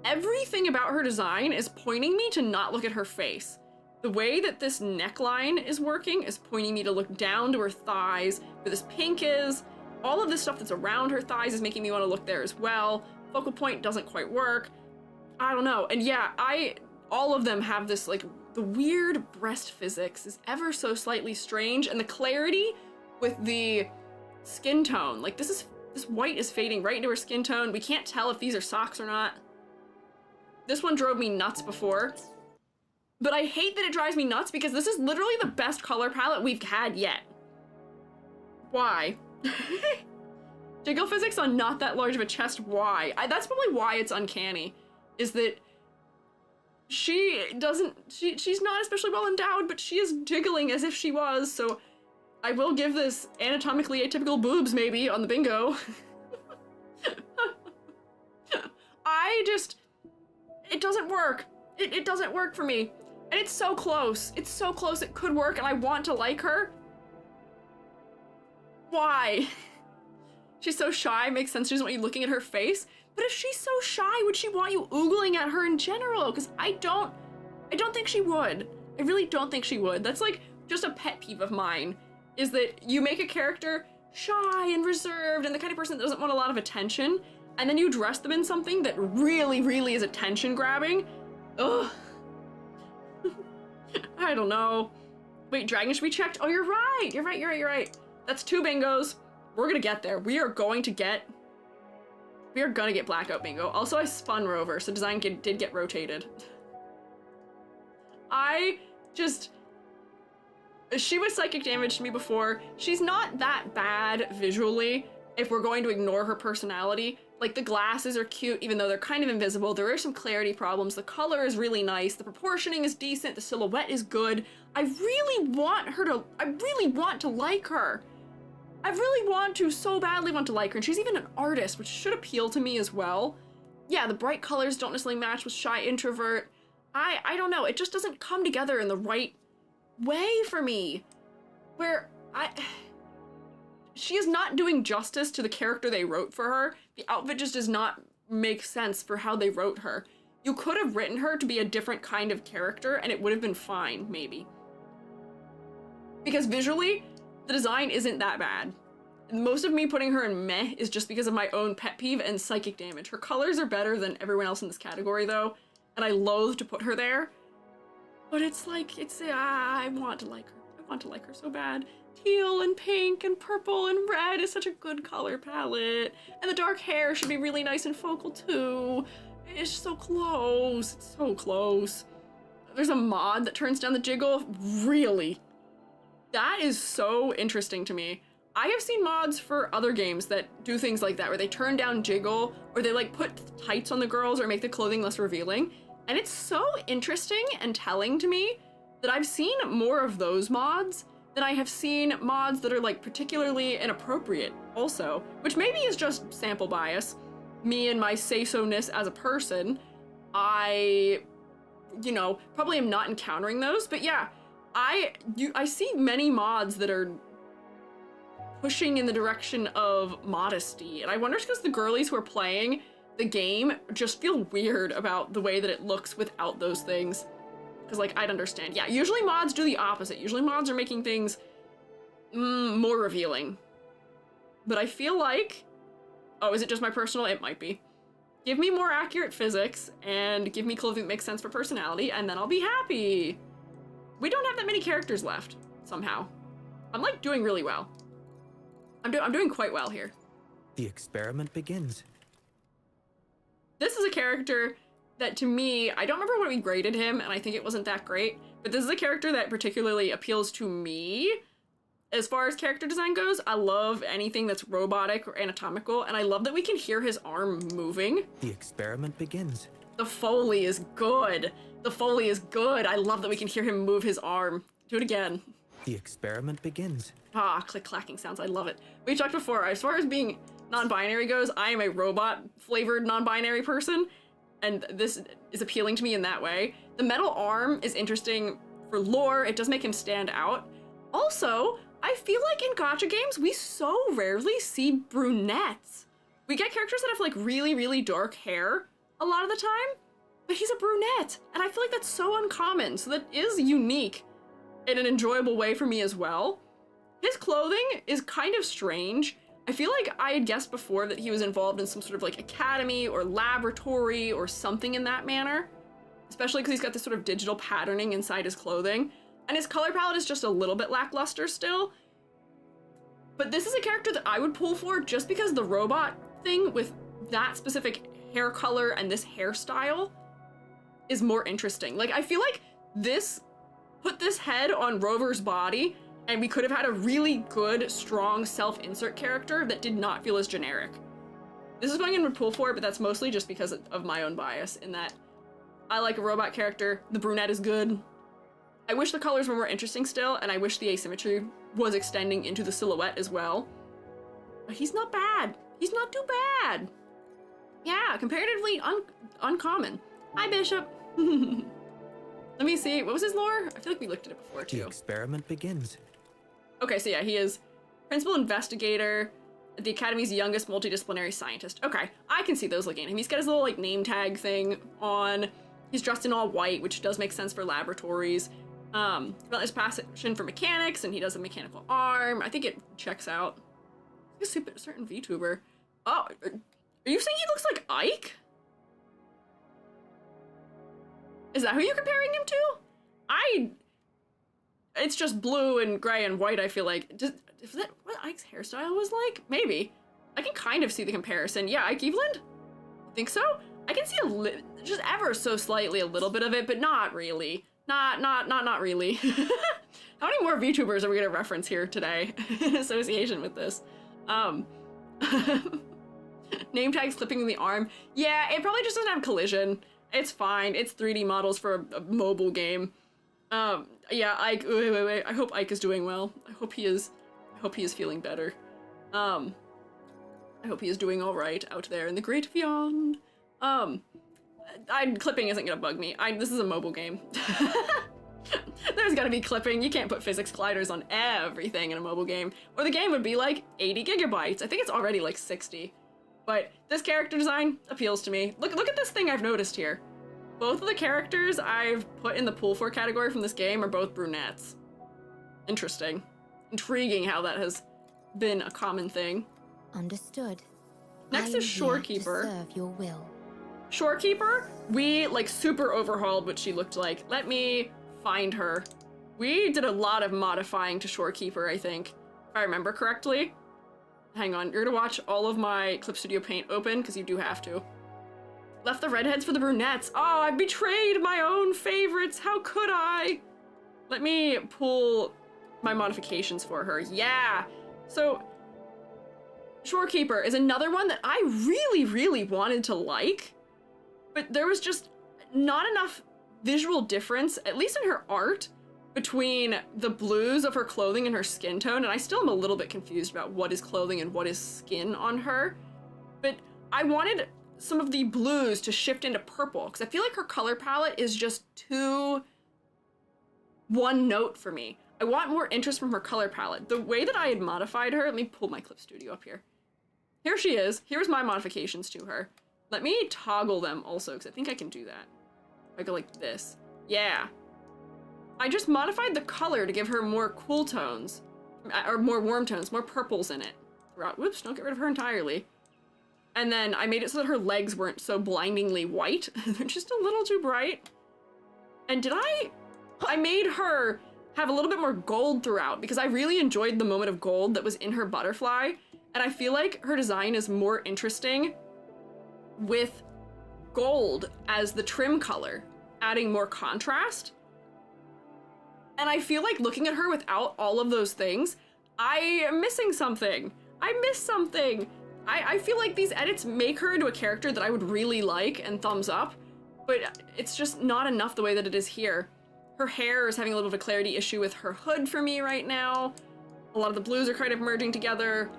everything about her design is pointing me to not look at her face. The way that this neckline is working is pointing me to look down to her thighs, where this pink is. All of this stuff that's around her thighs is making me want to look there as well. Focal point doesn't quite work. I don't know. And yeah, all of them have this, like, the weird breast physics is ever so slightly strange, and the clarity with the skin tone. Like, this white is fading right into her skin tone. We can't tell if these are socks or not. This one drove me nuts before. But I hate that it drives me nuts because this is literally the best color palette we've had yet. Why? Jiggle physics on not that large of a chest, why? That's probably why it's uncanny, is that she's not especially well endowed, but she is jiggling as if she was, so I will give this anatomically atypical boobs maybe on the bingo. It doesn't work. It doesn't work for me. And it's so close. It's so close it could work and I want to like her. Why? She's so shy, makes sense she doesn't want you looking at her face. But if she's so shy, would she want you oogling at her in general? Because I don't think she would. I really don't think she would. That's like just a pet peeve of mine, is that you make a character shy and reserved and the kind of person that doesn't want a lot of attention, and then you dress them in something that really, really is attention grabbing. Ugh. I don't know. Wait, dragon should be checked? Oh, you're right. You're right. That's 2 bingos. We're gonna get there. We are gonna get blackout bingo. Also, I spun Rover, so design did get rotated. She was psychic damage to me before. She's not that bad visually if we're going to ignore her personality. Like, the glasses are cute, even though they're kind of invisible. There are some clarity problems. The color is really nice. The proportioning is decent. The silhouette is good. I really want to like her. I really so badly want to like her. And she's even an artist, which should appeal to me as well. Yeah, the bright colors don't necessarily match with shy introvert. I don't know. It just doesn't come together in the right way for me. She is not doing justice to the character they wrote for her. The outfit just does not make sense for how they wrote her. You could have written her to be a different kind of character and it would have been fine, maybe. Because visually, the design isn't that bad. Most of me putting her in meh is just because of my own pet peeve and psychic damage. Her colors are better than everyone else in this category though, and I loathe to put her there. But it's like, I want to like her. I want to like her so bad. Teal and pink and purple and red is such a good color palette. And the dark hair should be really nice and focal too. It's so close. It's so close. There's a mod that turns down the jiggle. Really? That is so interesting to me. I have seen mods for other games that do things like that, where they turn down jiggle, or they like put tights on the girls or make the clothing less revealing. And it's so interesting and telling to me that I've seen more of those mods than I have seen mods that are like particularly inappropriate also, which maybe is just sample bias. Me and my say-so-ness as a person, I probably am not encountering those, but yeah, I see many mods that are pushing in the direction of modesty, and I wonder if it's because the girlies who are playing the game just feel weird about the way that it looks without those things. Because, like, I'd understand. Yeah, usually mods do the opposite. Usually mods are making things more revealing. But I feel like Oh, is it just my personal? It might be. Give me more accurate physics and give me clothing that makes sense for personality, and then I'll be happy. We don't have that many characters left, somehow. I'm like doing really well. I'm doing quite well here. The experiment begins. This is a character that, to me, I don't remember what we graded him, and I think it wasn't that great, but this is a character that particularly appeals to me. As far as character design goes, I love anything that's robotic or anatomical, and I love that we can hear his arm moving. The experiment begins. The Foley is good. The Foley is good. I love that we can hear him move his arm. Do it again. The experiment begins. Ah, click-clacking sounds. I love it. We talked before, as far as being non-binary goes, I am a robot-flavored non-binary person, and this is appealing to me in that way. The metal arm is interesting for lore. It does make him stand out. Also, I feel like in gacha games, we so rarely see brunettes. We get characters that have like really, really dark hair a lot of the time, but he's a brunette, and I feel like that's so uncommon, so that is unique in an enjoyable way for me as well. His clothing is kind of strange. I feel like I had guessed before that he was involved in some sort of like academy or laboratory or something in that manner, especially because he's got this sort of digital patterning inside his clothing. And his color palette is just a little bit lackluster still. But this is a character that I would pull for just because the robot thing with that specific hair color and this hairstyle is more interesting. Like, I feel like this put this head on Rover's body and we could have had a really good, strong self-insert character that did not feel as generic. This is what I'm going to pull for, but that's mostly just because of my own bias in that I like a robot character. The brunette is good. I wish the colors were more interesting still, and I wish the asymmetry was extending into the silhouette as well. But he's not bad. He's not too bad. Yeah, comparatively uncommon. Hi, Bishop. Let me see. What was his lore? I feel like we looked at it before, too. The experiment begins. Okay, so yeah, he is principal investigator, the Academy's youngest multidisciplinary scientist. Okay, I can see those looking at him. He's got his little, like, name tag thing on. He's dressed in all white, which does make sense for laboratories. About his passion for mechanics, and he does a mechanical arm. I think it checks out. He's a certain VTuber. Oh, are you saying he looks like Ike? Is that who you're comparing him to? It's just blue and gray and white, I feel like. Is that what Ike's hairstyle was like? Maybe. I can kind of see the comparison. Yeah, Ike Eveland? I think so? I can see just ever so slightly a little bit of it, but not really. Not really. How many more VTubers are we gonna reference here today in association with this? Name tags clipping in the arm. Yeah, it probably just doesn't have collision. It's fine. It's 3D models for a mobile game. Yeah, Ike. Wait. I hope Ike is doing well. I hope he is feeling better. I hope he is doing all right out there in the great beyond. Clipping isn't gonna bug me. This is a mobile game. There's gotta be clipping. You can't put physics colliders on everything in a mobile game, or the game would be like 80 gigabytes. I think it's already like 60. But this character design appeals to me. Look at this thing I've noticed here. Both of the characters I've put in the pull for category from this game are both brunettes. Interesting. Intriguing how that has been a common thing. Understood. Next is Shorekeeper. Serve your will. Shorekeeper, we like super overhauled what she looked like. Let me find her. We did a lot of modifying to Shorekeeper, I think, if I remember correctly. Hang on, you're gonna watch all of my Clip Studio Paint open, because you do have to. Left the redheads for the brunettes. Oh, I betrayed my own favorites. How could I? Let me pull my modifications for her. Yeah. So, Shorekeeper is another one that I really, really wanted to like, but there was just not enough visual difference, at least in her art, between the blues of her clothing and her skin tone, and I still am a little bit confused about what is clothing and what is skin on her. But I wanted some of the blues to shift into purple, because I feel like her color palette is just too one note for me. I want more interest from her color palette. The way that I had modified her, let me pull my Clip Studio up here. Here she is. Here's my modifications to her. Let me toggle them also, because I think I can do that. I go like this. Yeah. I just modified the color to give her more cool tones, or more warm tones, more purples in it throughout. Whoops, don't get rid of her entirely. And then I made it so that her legs weren't so blindingly white. They're just a little too bright. And I made her have a little bit more gold throughout because I really enjoyed the moment of gold that was in her butterfly. And I feel like her design is more interesting with gold as the trim color, adding more contrast. And I feel like looking at her without all of those things, I am missing something. I missed something. I feel like these edits make her into a character that I would really like and thumbs up, but it's just not enough the way that it is here. Her hair is having a little bit of a clarity issue with her hood for me right now. A lot of the blues are kind of merging together.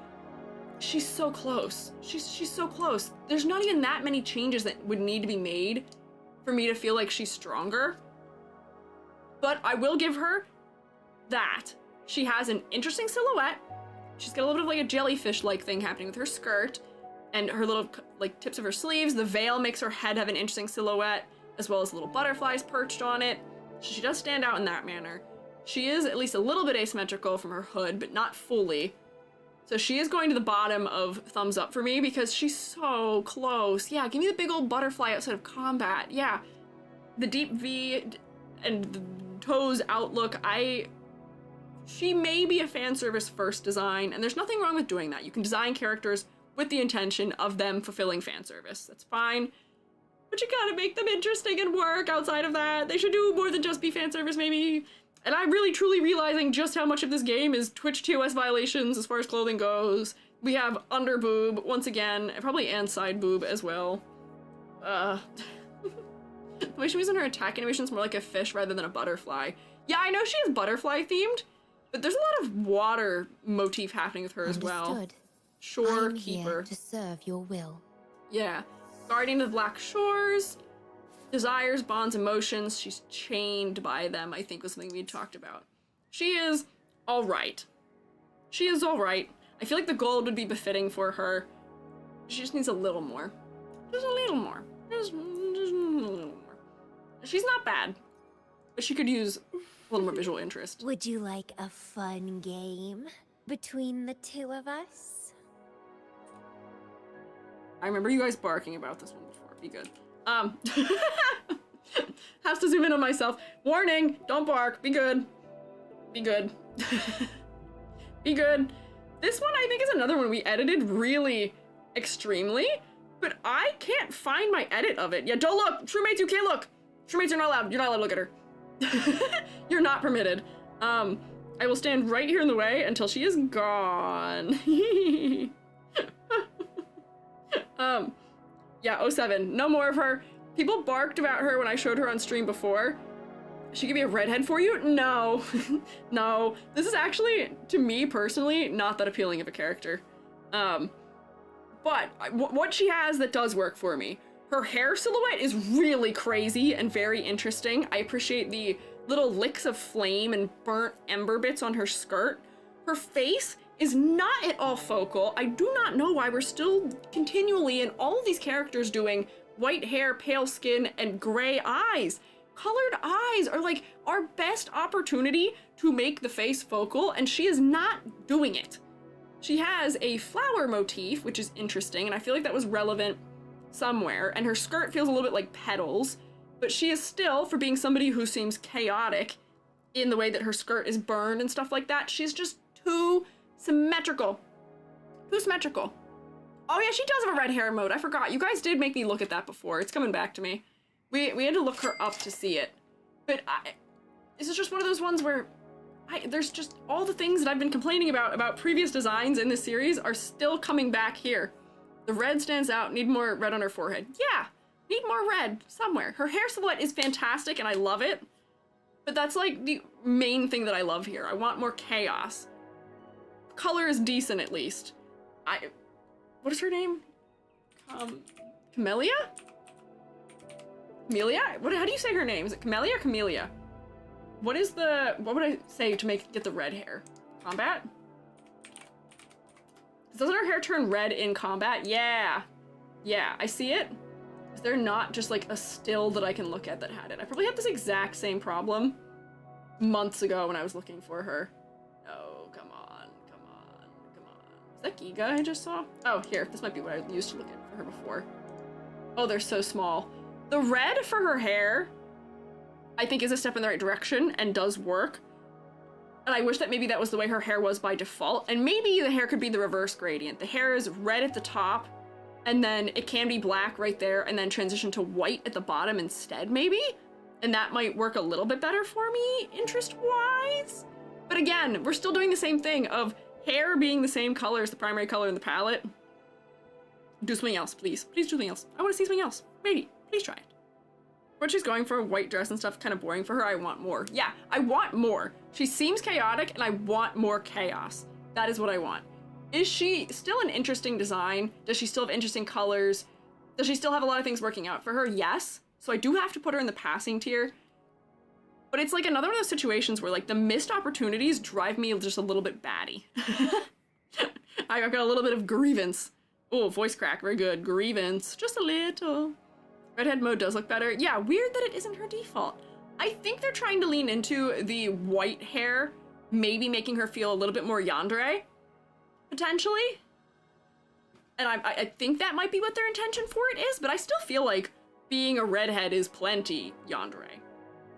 She's so close. She's so close. There's not even that many changes that would need to be made for me to feel like she's stronger. But I will give her that. She has an interesting silhouette. She's got a little bit of like a jellyfish-like thing happening with her skirt and her little like tips of her sleeves. The veil makes her head have an interesting silhouette, as well as little butterflies perched on it. So she does stand out in that manner. She is at least a little bit asymmetrical from her hood, but not fully. So she is going to the bottom of thumbs up for me because she's so close. Yeah, give me the big old butterfly outside of combat. Yeah, the deep V and the toes outlook, she may be a fan service first design, and there's nothing wrong with doing that. You can design characters with the intention of them fulfilling fan service. That's fine. But you gotta make them interesting and work outside of that. They should do more than just be fan service, maybe. And I'm really truly realizing just how much of this game is Twitch TOS violations as far as clothing goes. We have under boob, once again, probably and side boob as well. The way she was in her attack animation is more like a fish rather than a butterfly. Yeah, I know she is butterfly themed, but there's a lot of water motif happening with her as well. Understood. Shore I'm keeper. here to serve your will. Yeah. Guardian of the Black Shores. Desires, bonds, emotions. She's chained by them, I think was something we had talked about. She is alright. She is alright. I feel like the gold would be befitting for her. She just needs a little more. Just a little more. Just a little more. She's not bad, but she could use a little more visual interest. Would you like a fun game between the two of us? I remember you guys barking about this one before. Be good. Have to zoom in on myself. Warning! Don't bark. Be good. Be good. Be good. This one I think is another one we edited really extremely, but I can't find my edit of it. Yeah, don't look! Shroommates, you can't look! Shroommates, you're not allowed. You're not allowed to look at her. You're not permitted. I will stand right here in the way until she is gone. Yeah, 07. No more of her. People barked about her when I showed her on stream before. She could be a redhead for you? No. No. This is actually, to me personally, not that appealing of a character. But what she has that does work for me. Her hair silhouette is really crazy and very interesting. I appreciate the little licks of flame and burnt ember bits on her skirt. Her face is not at all focal. I do not know why we're still continually in all of these characters doing white hair, pale skin, and gray eyes. Colored eyes are like our best opportunity to make the face focal, and she is not doing it. She has a flower motif, which is interesting, and I feel like that was relevant somewhere, and her skirt feels a little bit like petals, but she is still, for being somebody who seems chaotic in the way that her skirt is burned and stuff like that, she's just too symmetrical. Too symmetrical. Oh yeah, she does have a red hair mode. I forgot. You guys did make me look at that before. It's coming back to me. We had to look her up to see it. But this is just one of those ones where there's just all the things that I've been complaining about previous designs in this series are still coming back here. The red stands out. Need more red on her forehead. Yeah, need more red somewhere. Her hair silhouette is fantastic and I love it. But that's like the main thing that I love here. I want more chaos. Color is decent at least. What is her name? Camellia? Camellia? How do you say her name? Is it Camellia or Camellia? What would I say to get the red hair? Combat? Doesn't her hair turn red in combat? Yeah. Yeah, I see it. Is there not just like a still that I can look at that had it? I probably had this exact same problem months ago when I was looking for her. Oh, come on, come on, come on. Is that Giga I just saw? Oh, here, this might be what I used to look at for her before. Oh, they're so small. The red for her hair, I think, is a step in the right direction and does work. And I wish that maybe that was the way her hair was by default. And maybe the hair could be the reverse gradient. The hair is red at the top, and then it can be black right there, and then transition to white at the bottom instead, maybe? And that might work a little bit better for me, interest-wise. But again, we're still doing the same thing of hair being the same color as the primary color in the palette. Do something else, please. Please do something else. I want to see something else. Maybe. Please try it. But she's going for a white dress and stuff, kind of boring for her. I want more. Yeah, I want more. She seems chaotic, and I want more chaos. That is what I want. Is she still an interesting design? Does she still have interesting colors? Does she still have a lot of things working out for her? Yes. So I do have to put her in the passing tier. But it's like another one of those situations where like the missed opportunities drive me just a little bit batty. I got a little bit of grievance. Oh, voice crack, very good. Grievance, just a little. Redhead mode does look better. Yeah, weird that it isn't her default. I think they're trying to lean into the white hair, maybe making her feel a little bit more yandere, potentially. And I think that might be what their intention for it is, but I still feel like being a redhead is plenty yandere.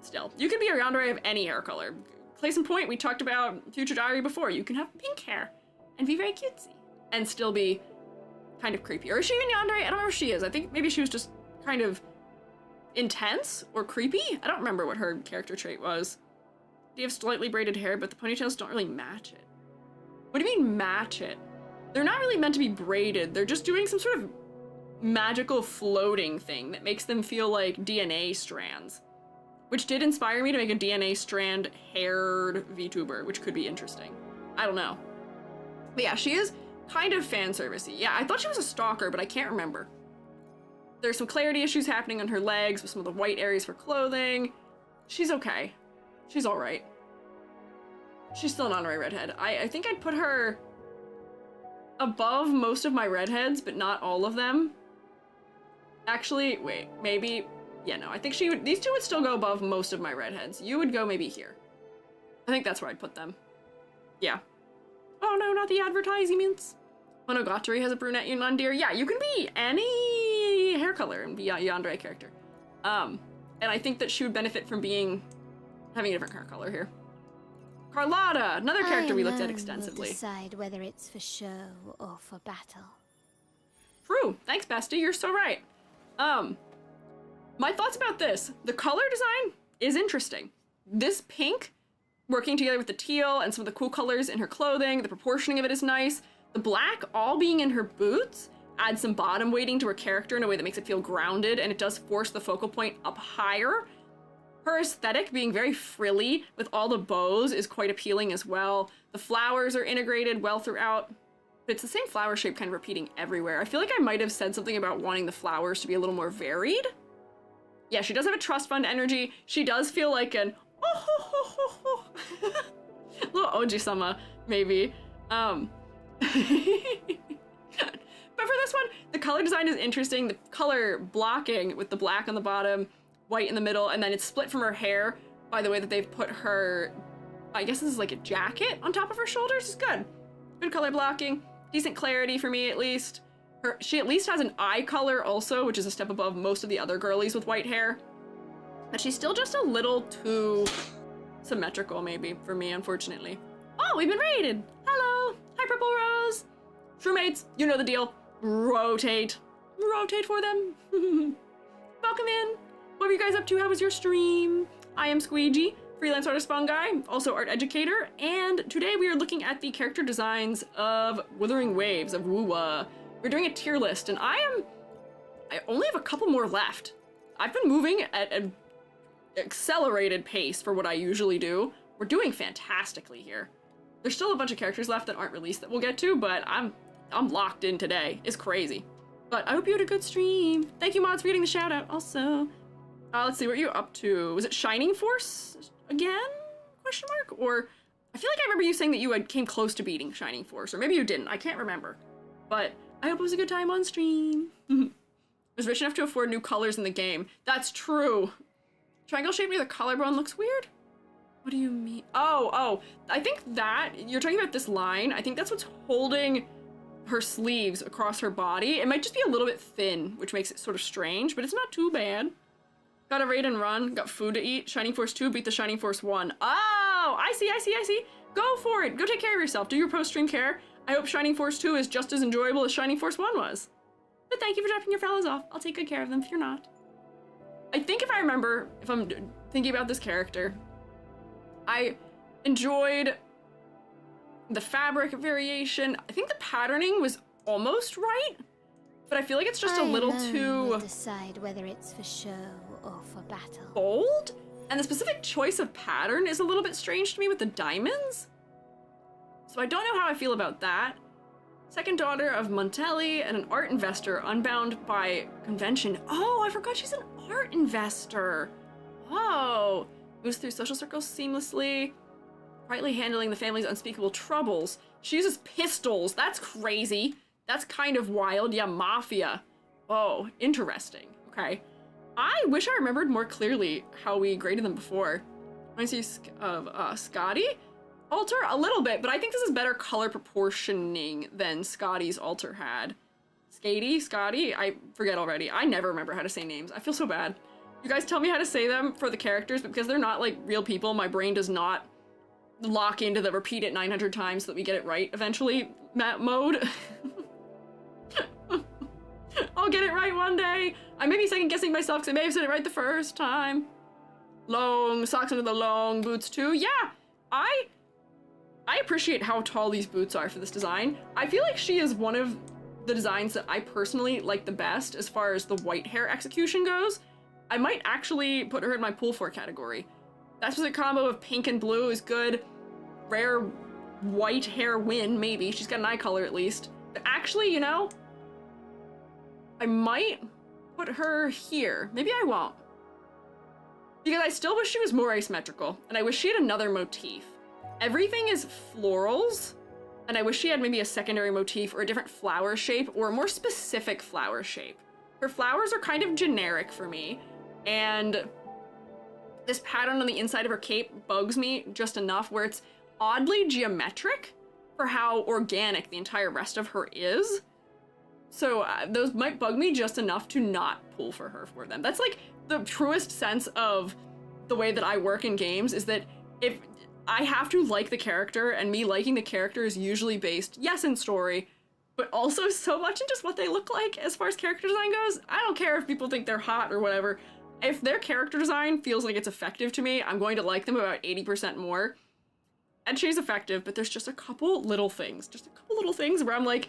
Still, you can be a yandere of any hair color. Case in point, we talked about Future Diary before. You can have pink hair and be very cutesy and still be kind of creepy. Or is she even yandere? I don't know if she is. I think maybe she was just kind of intense or creepy. I don't remember what her character trait was. Do you have slightly braided hair, but the ponytails don't really match it? What do you mean match it? They're not really meant to be braided. They're just doing some sort of magical floating thing that makes them feel like DNA strands, which did inspire me to make a DNA strand haired VTuber, which could be interesting. I don't know. But yeah, she is kind of fan servicey. Yeah, I thought she was a stalker, but I can't remember. There's some clarity issues happening on her legs with some of the white areas for clothing. She's okay. She's all right. She's still an honorary redhead. I think I'd put her above most of my redheads, but not all of them. Actually, wait, maybe, yeah, no, I think these two would still go above most of my redheads. You would go maybe here. I think that's where I'd put them. Yeah. Oh no, not the advertisements. Monogatari has a brunette Yunandir. Yeah, you can be any hair color and be a yandere character. And I think that she would benefit from having a different hair color here. Carlotta, another character we looked at extensively. Decide whether it's for show or for battle. True. Thanks, bestie. You're so right. My thoughts about this. The color design is interesting. This pink working together with the teal and some of the cool colors in her clothing, the proportioning of it is nice. The black all being in her boots adds some bottom weighting to her character in a way that makes it feel grounded, and it does force the focal point up higher. Her aesthetic being very frilly with all the bows is quite appealing as well. The flowers are integrated well throughout, but it's the same flower shape kind of repeating everywhere. I feel like I might have said something about wanting the flowers to be a little more varied. Yeah, she does have a trust fund energy. She does feel like an little Oji-sama, maybe. But for this one, the color design is interesting. The color blocking with the black on the bottom, white in the middle, and then it's split from her hair by the way that they've put her, I guess this is like a jacket on top of her shoulders. It's good. Good color blocking. Decent clarity for me, at least. She at least has an eye color also, which is a step above most of the other girlies with white hair. But she's still just a little too symmetrical, maybe, for me, unfortunately. Oh, we've been raided! Hello! Hi, Purple Rose! Shroommates, you know the deal. Rotate. Rotate for them. Welcome in. What were you guys up to? How was your stream? I am Squiiji, freelance artist fungi, also art educator, and today we are looking at the character designs of Withering Waves of WuWa. We're doing a tier list, and I only have a couple more left. I've been moving at an accelerated pace for what I usually do. We're doing fantastically here. There's still a bunch of characters left that aren't released that we'll get to, but I'm locked in today. It's crazy. But I hope you had a good stream. Thank you, mods, for getting the shout out also. Let's see, what are you up to? Was it Shining Force again? Question mark? Or I feel like I remember you saying that you came close to beating Shining Force, or maybe you didn't. I can't remember. But I hope it was a good time on stream. I was rich enough to afford new colors in the game. That's true. Triangle shape near the collarbone looks weird. What do you mean? Oh, I think that you're talking about this line. I think that's what's holding her sleeves across her body. It might just be a little bit thin, which makes it sort of strange, but it's not too bad. Got a raid and run, got food to eat. Shining Force 2 beat the Shining Force 1. Oh, I see. Go for it. Go take care of yourself. Do your post-stream care. I hope Shining Force 2 is just as enjoyable as Shining Force 1 was. But thank you for dropping your fellows off. I'll take good care of them if you're not. I think if I remember, if I'm thinking about this character, I enjoyed the fabric variation. I think the patterning was almost right, but I feel like it's just a little too decide whether it's for show or for battle. Bold, and the specific choice of pattern is a little bit strange to me with the diamonds. So I don't know how I feel about that. Second daughter of Montelli and an art investor, unbound by convention. Oh, I forgot she's an art investor. Oh, moves through social circles seamlessly, quietly handling the family's unspeakable troubles. She uses pistols. That's crazy. That's kind of wild. Yeah, mafia. Oh, interesting. Okay. I wish I remembered more clearly how we graded them before. I see of Scotty. Alter a little bit, but I think this is better color proportioning than Scotty's alter had. Scotty, I forget already. I never remember how to say names. I feel so bad. You guys tell me how to say them for the characters, but because they're not like real people, my brain does not lock into the repeat it 900 times so that we get it right eventually mode. I'll get it right one day. I may be second guessing myself because I may have said it right the first time. Long socks under the long boots too. Yeah, I appreciate how tall these boots are for this design. I feel like she is one of the designs that I personally like the best as far as the white hair execution goes. I might actually put her in my pull for category. That specific combo of pink and blue is good. Rare white hair win, maybe. She's got an eye color at least. But actually, you know, I might put her here. Maybe I won't. Because I still wish she was more asymmetrical, and I wish she had another motif. Everything is florals, and I wish she had maybe a secondary motif or a different flower shape or a more specific flower shape. Her flowers are kind of generic for me, and this pattern on the inside of her cape bugs me just enough where it's oddly geometric for how organic the entire rest of her is. So those might bug me just enough to not pull for her for them. That's like the truest sense of the way that I work in games, is that if I have to like the character, and me liking the character is usually based, yes, in story, but also so much in just what they look like as far as character design goes. I don't care if people think they're hot or whatever. If their character design feels like it's effective to me, I'm going to like them about 80% more. And she's effective, but there's just a couple little things where I'm like,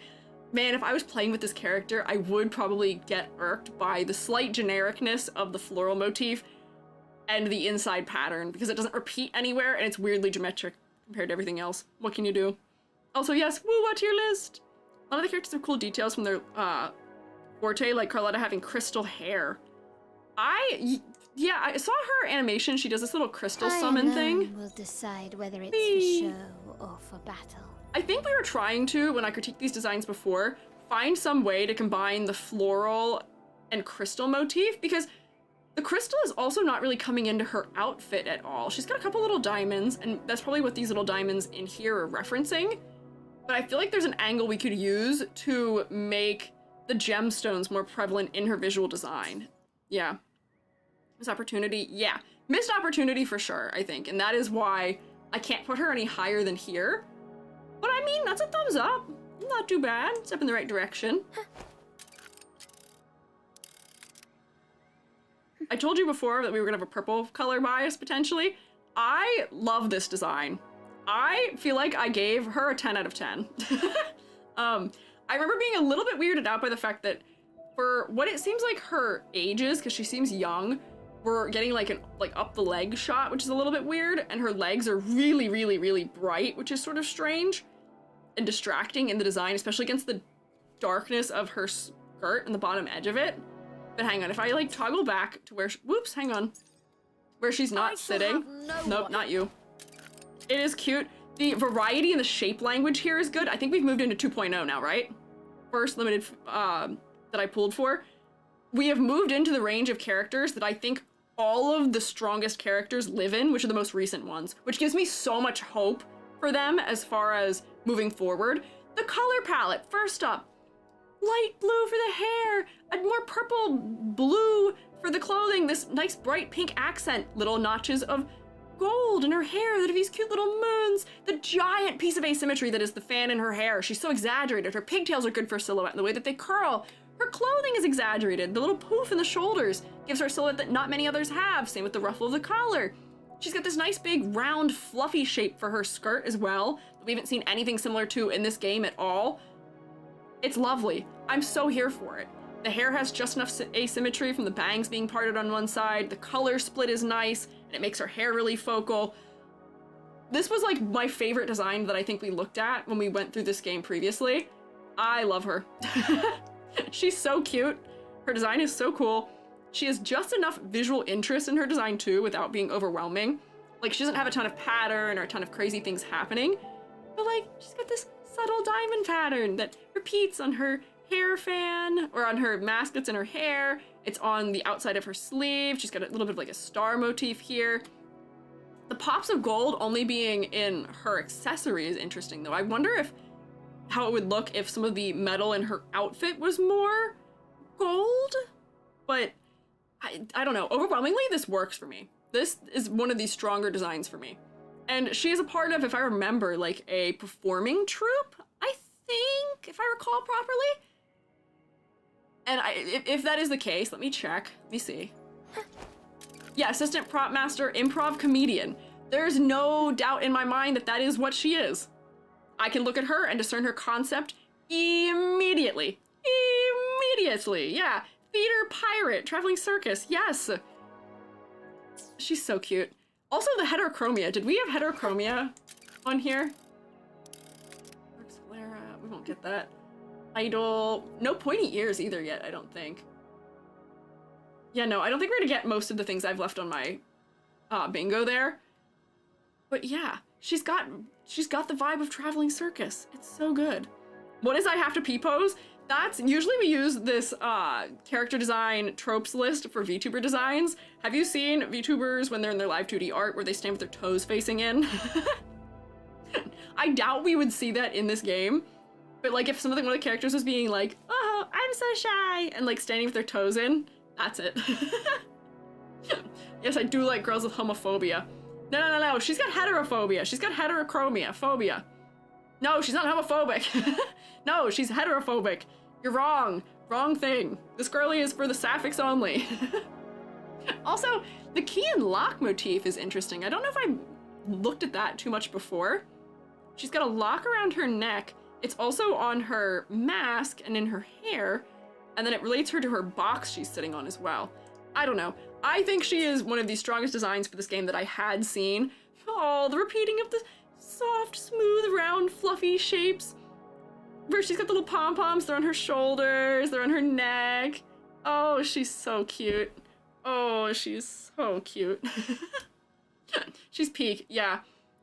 man, if I was playing with this character, I would probably get irked by the slight genericness of the floral motif and the inside pattern, because it doesn't repeat anywhere and it's weirdly geometric compared to everything else. What can you do? Also, yes, WuWa tier list. A lot of the characters have cool details from their forte, like Carlotta having crystal hair. I saw her animation. She does this little crystal summon thing. We'll decide whether it's for show or for battle. I think we were trying to, when I critiqued these designs before, find some way to combine the floral and crystal motif, because the crystal is also not really coming into her outfit at all. She's got a couple little diamonds, and that's probably what these little diamonds in here are referencing. But I feel like there's an angle we could use to make the gemstones more prevalent in her visual design. Yeah. Missed opportunity? Yeah. Missed opportunity for sure, I think. And that is why I can't put her any higher than here. But I mean, that's a thumbs up. Not too bad. Step in the right direction. I told you before that we were gonna have a purple color bias, potentially. I love this design. I feel like I gave her a 10 out of 10. I remember being a little bit weirded out by the fact that for what it seems like her age is, because she seems young, we're getting like an up the leg shot, which is a little bit weird, and her legs are really, really, really bright, which is sort of strange and distracting in the design, especially against the darkness of her skirt and the bottom edge of it. But hang on, if I like toggle back to where, whoops, hang on, where she's not sitting. Nope, not you. It is cute. The variety in the shape language here is good. I think we've moved into 2.0 now, right? First limited that I pulled for. We have moved into the range of characters that I think all of the strongest characters live in, which are the most recent ones, which gives me so much hope for them as far as moving forward. The color palette, first up, light blue for the hair, a more purple blue for the clothing, this nice bright pink accent, little notches of gold in her hair that have these cute little moons, the giant piece of asymmetry that is the fan in her hair. She's so exaggerated. Her pigtails are good for silhouette and the way that they curl. Her clothing is exaggerated. The little poof in the shoulders gives her a silhouette that not many others have. Same with the ruffle of the collar. She's got this nice big round fluffy shape for her skirt as well that we haven't seen anything similar to in this game at all. It's lovely. I'm so here for it. The hair has just enough asymmetry from the bangs being parted on one side. The color split is nice, and it makes her hair really focal. This was like my favorite design that I think we looked at when we went through this game previously. I love her. She's so cute. Her design is so cool. She has just enough visual interest in her design too without being overwhelming. Like, she doesn't have a ton of pattern or a ton of crazy things happening, but like, she's got this subtle diamond pattern that repeats on her hair fan or on her mask that's in her hair. It's on the outside of her sleeve. She's got a little bit of like a star motif here. The pops of gold only being in her accessory is interesting though. I wonder how it would look if some of the metal in her outfit was more gold, but I don't know. Overwhelmingly, this works for me. This is one of the stronger designs for me. And she is a part of, if I remember, like a performing troupe, I think, if I recall properly. And if that is the case, let me check. Let me see. Yeah, assistant prop master, improv comedian. There's no doubt in my mind that that is what she is. I can look at her and discern her concept immediately. Immediately, yeah. Theater pirate, traveling circus, yes. She's so cute. Also the heterochromia. Did we have heterochromia on here? We won't get that. Idol. No pointy ears either yet, I don't think. Yeah, no, I don't think we're gonna get most of the things I've left on my bingo there. But yeah, she's got the vibe of traveling circus. It's so good. What is I have to P-pose? That's usually we use this character design tropes list for VTuber designs. Have you seen VTubers when they're in their live 2D art where they stand with their toes facing in? I doubt we would see that in this game. But like if one of the characters was being like, oh, I'm so shy, and like standing with their toes in, that's it. Yes, I do like girls with homophobia. No, she's got heterophobia. She's got heterochromia phobia. No, she's not homophobic. No, she's heterophobic. You're wrong. Wrong thing. This girlie is for the sapphics only. Also, the key and lock motif is interesting. I don't know if I looked at that too much before. She's got a lock around her neck. It's also on her mask and in her hair, and then it relates her to her box she's sitting on as well. I don't know. I think she is one of the strongest designs for this game that I had seen. Oh, the repeating of the soft, smooth, round, fluffy shapes. Where she's got the little pom-poms, they're on her shoulders, they're on her neck. Oh, she's so cute. Oh, she's so cute. She's peak, yeah.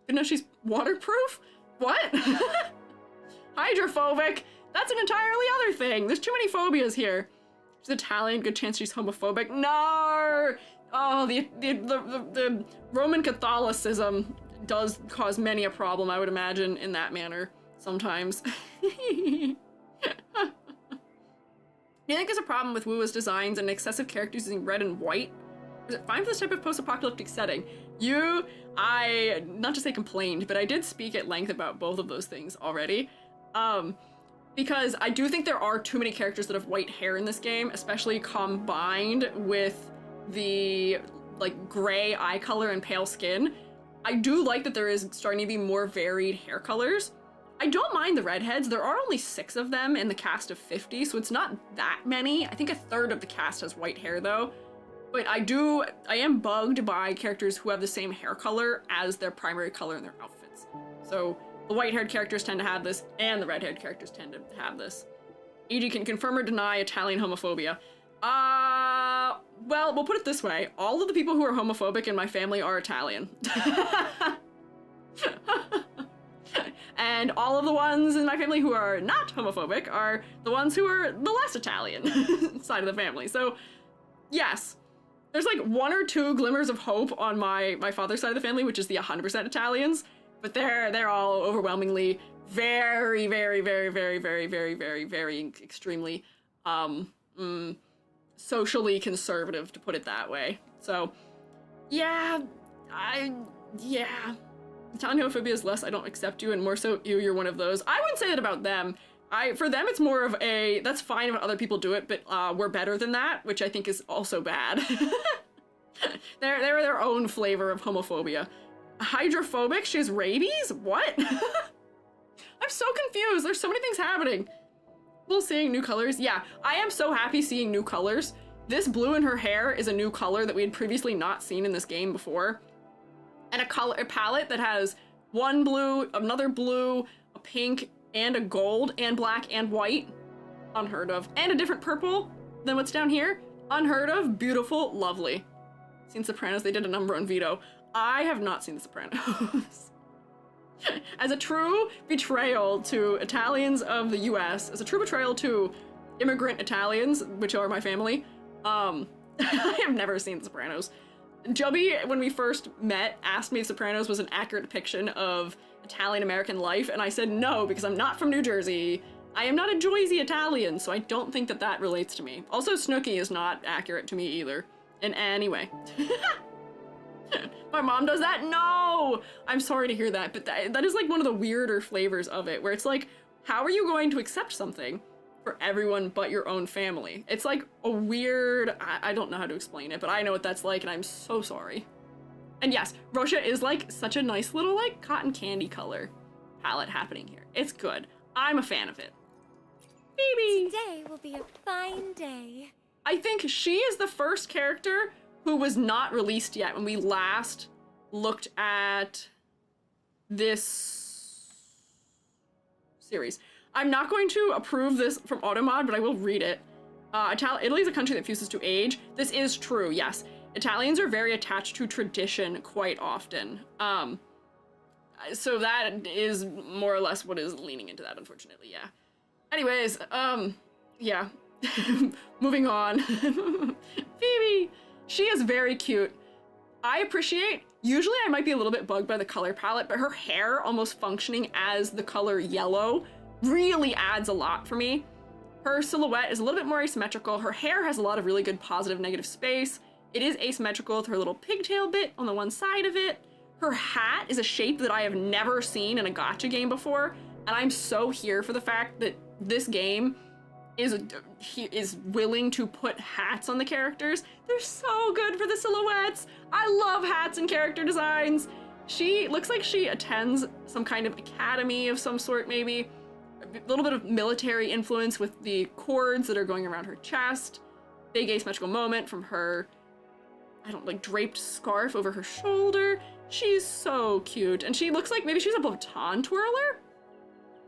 You know she's waterproof? What? Hydrophobic? That's an entirely other thing. There's too many phobias here. She's Italian, good chance she's homophobic. No! Oh, the Roman Catholicism does cause many a problem, I would imagine, in that manner sometimes. Do you think there's a problem with WuWa's designs and excessive characters using red and white? Is it fine for this type of post-apocalyptic setting? Not to say complained, but I did speak at length about both of those things already. Because I do think there are too many characters that have white hair in this game, especially combined with the like gray eye color and pale skin. I do like that there is starting to be more varied hair colors. I don't mind the redheads. There are only 6 of them in the cast of 50, so it's not that many. I think a third of the cast has white hair though. But I am bugged by characters who have the same hair color as their primary color in their outfits. So the white-haired characters tend to have this, and the red-haired characters tend to have this. E.g. can confirm or deny Italian homophobia. Well, we'll put it this way. All of the people who are homophobic in my family are Italian. And all of the ones in my family who are not homophobic are the ones who are the less Italian side of the family. So, yes. There's like 1 or 2 glimmers of hope on my father's side of the family, which is the 100% Italians. but they're all overwhelmingly very, very, very, very, very, very, very, very extremely socially conservative, to put it that way. So, yeah, Italian homophobia is less I don't accept you and more so you're one of those. I wouldn't say that about them. For them, it's more of a, that's fine when other people do it, but we're better than that, which I think is also bad. They're their own flavor of homophobia. Hydrophobic? She has rabies? What? I'm so confused. There's so many things happening. Well, seeing new colors. Yeah, I am so happy seeing new colors. This blue in her hair is a new color that we had previously not seen in this game before. And a palette that has one blue, another blue, a pink, and a gold, and black, and white. Unheard of. And a different purple than what's down here. Unheard of, beautiful, lovely. Seen Sopranos, they did a number on Vito. I have not seen The Sopranos. As a true betrayal to Italians of the US, as a true betrayal to immigrant Italians, which are my family, I have never seen The Sopranos. Jubby, when we first met, asked me if Sopranos was an accurate depiction of Italian-American life, and I said no, because I'm not from New Jersey. I am not a Jersey Italian, so I don't think that that relates to me. Also, Snooki is not accurate to me either, in any way. My mom does that? No! I'm sorry to hear that, but that is like one of the weirder flavors of it, where it's like, how are you going to accept something for everyone but your own family? It's like a weird, I don't know how to explain it, but I know what that's like, and I'm so sorry. And yes, Russia is like such a nice little like cotton candy color palette happening here. It's good. I'm a fan of it. Baby! Today will be a fine day. I think she is the first character who was not released yet when we last looked at this series. I'm not going to approve this from Automod, but I will read it. Italy is a country that fuses to age. This is true, yes. Italians are very attached to tradition quite often. So that is more or less what is leaning into that, unfortunately, yeah. Anyways, yeah. Moving on. Phoebe! She is very cute. I appreciate, usually I might be a little bit bugged by the color palette, but her hair almost functioning as the color yellow really adds a lot for me. Her silhouette is a little bit more asymmetrical. Her hair has a lot of really good positive negative space. It is asymmetrical with her little pigtail bit on the one side of it. Her hat is a shape that I have never seen in a gacha game before, and I'm so here for the fact that this game is willing to put hats on the characters. They're so good for the silhouettes. I love hats and character designs. She looks like she attends some kind of academy of some sort, maybe. A little bit of military influence with the cords that are going around her chest. Big asymmetrical moment from her, draped scarf over her shoulder. She's so cute. And she looks like maybe she's a baton twirler.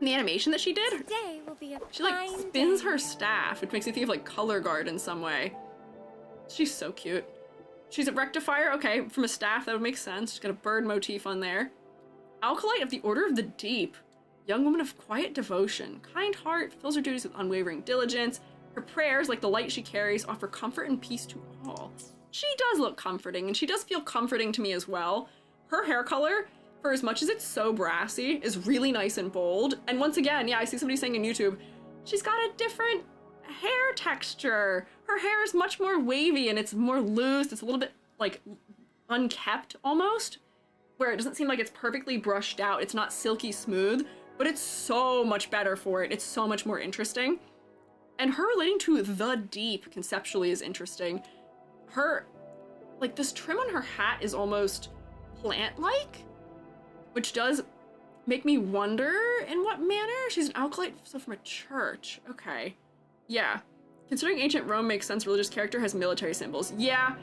In the animation that she did, Today will be a she like spins her staff, which makes me think of like Color Guard in some way. She's so cute. She's a rectifier, okay, from a staff, that would make sense. She's got a bird motif on there. Alkalite of the Order of the Deep. Young woman of quiet devotion. Kind heart, fulfills her duties with unwavering diligence. Her prayers, like the light she carries, offer comfort and peace to all. She does look comforting, and she does feel comforting to me as well. Her hair color, for as much as it's so brassy, is really nice and bold. And once again, yeah, I see somebody saying on YouTube, she's got a different hair texture. Her hair is much more wavy and it's more loose. It's a little bit like unkept almost, where it doesn't seem like it's perfectly brushed out. It's not silky smooth, but it's so much better for it. It's so much more interesting. And her relating to the deep conceptually is interesting. Her, like this trim on her hat is almost plant-like, which does make me wonder in what manner. She's an alkalite, so from a church. Okay. Yeah. Considering ancient Rome makes sense, religious character has military symbols. Yeah.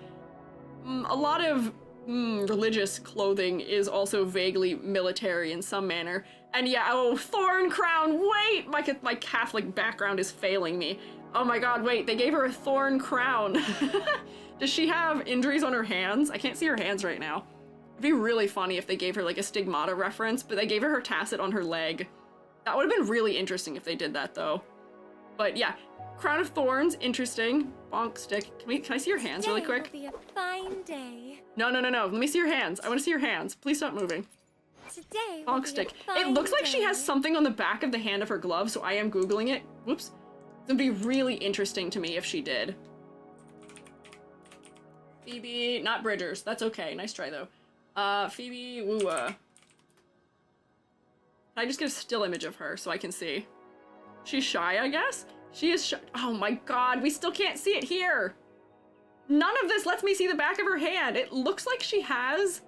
A lot of religious clothing is also vaguely military in some manner. And yeah, oh, thorn crown, wait! My Catholic background is failing me. Oh my god, wait, they gave her a thorn crown. Does she have injuries on her hands? I can't see her hands right now. It'd be really funny if they gave her like a stigmata reference, but they gave her tacet on her leg. That would have been really interesting if they did that though. But yeah, crown of thorns, interesting. Bonk stick. Can I see your hands really quick? Today will be a fine day. No. Let me see your hands. I want to see your hands. Please stop moving. Today Bonk will be a stick. It fine looks like she has day. something on the back of the hand of her glove, so I am Googling it. Whoops. It's gonna be really interesting to me if she did. Phoebe, not Bridgers. That's okay. Nice try, though. Phoebe WuWa. Can I just get a still image of her so I can see? She's shy, I guess? She is shy. Oh my god, we still can't see it here! None of this lets me see the back of her hand. It looks like she has...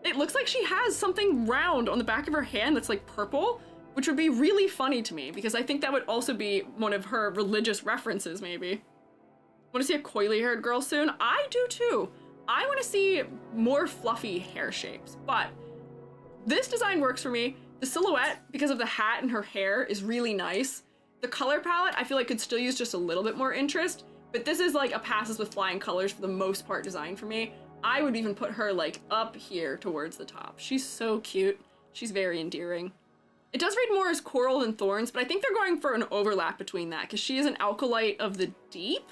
It looks like she has something round on the back of her hand that's like purple, which would be really funny to me because I think that would also be one of her religious references, maybe. Want to see a coily-haired girl soon? I do too. I want to see more fluffy hair shapes, but this design works for me. The silhouette, because of the hat and her hair, is really nice. The color palette, I feel like could still use just a little bit more interest, but this is like a passes with flying colors for the most part design for me. I would even put her like up here towards the top. She's so cute. She's very endearing. It does read more as coral than thorns, but I think they're going for an overlap between that because she is an alkalite of the deep.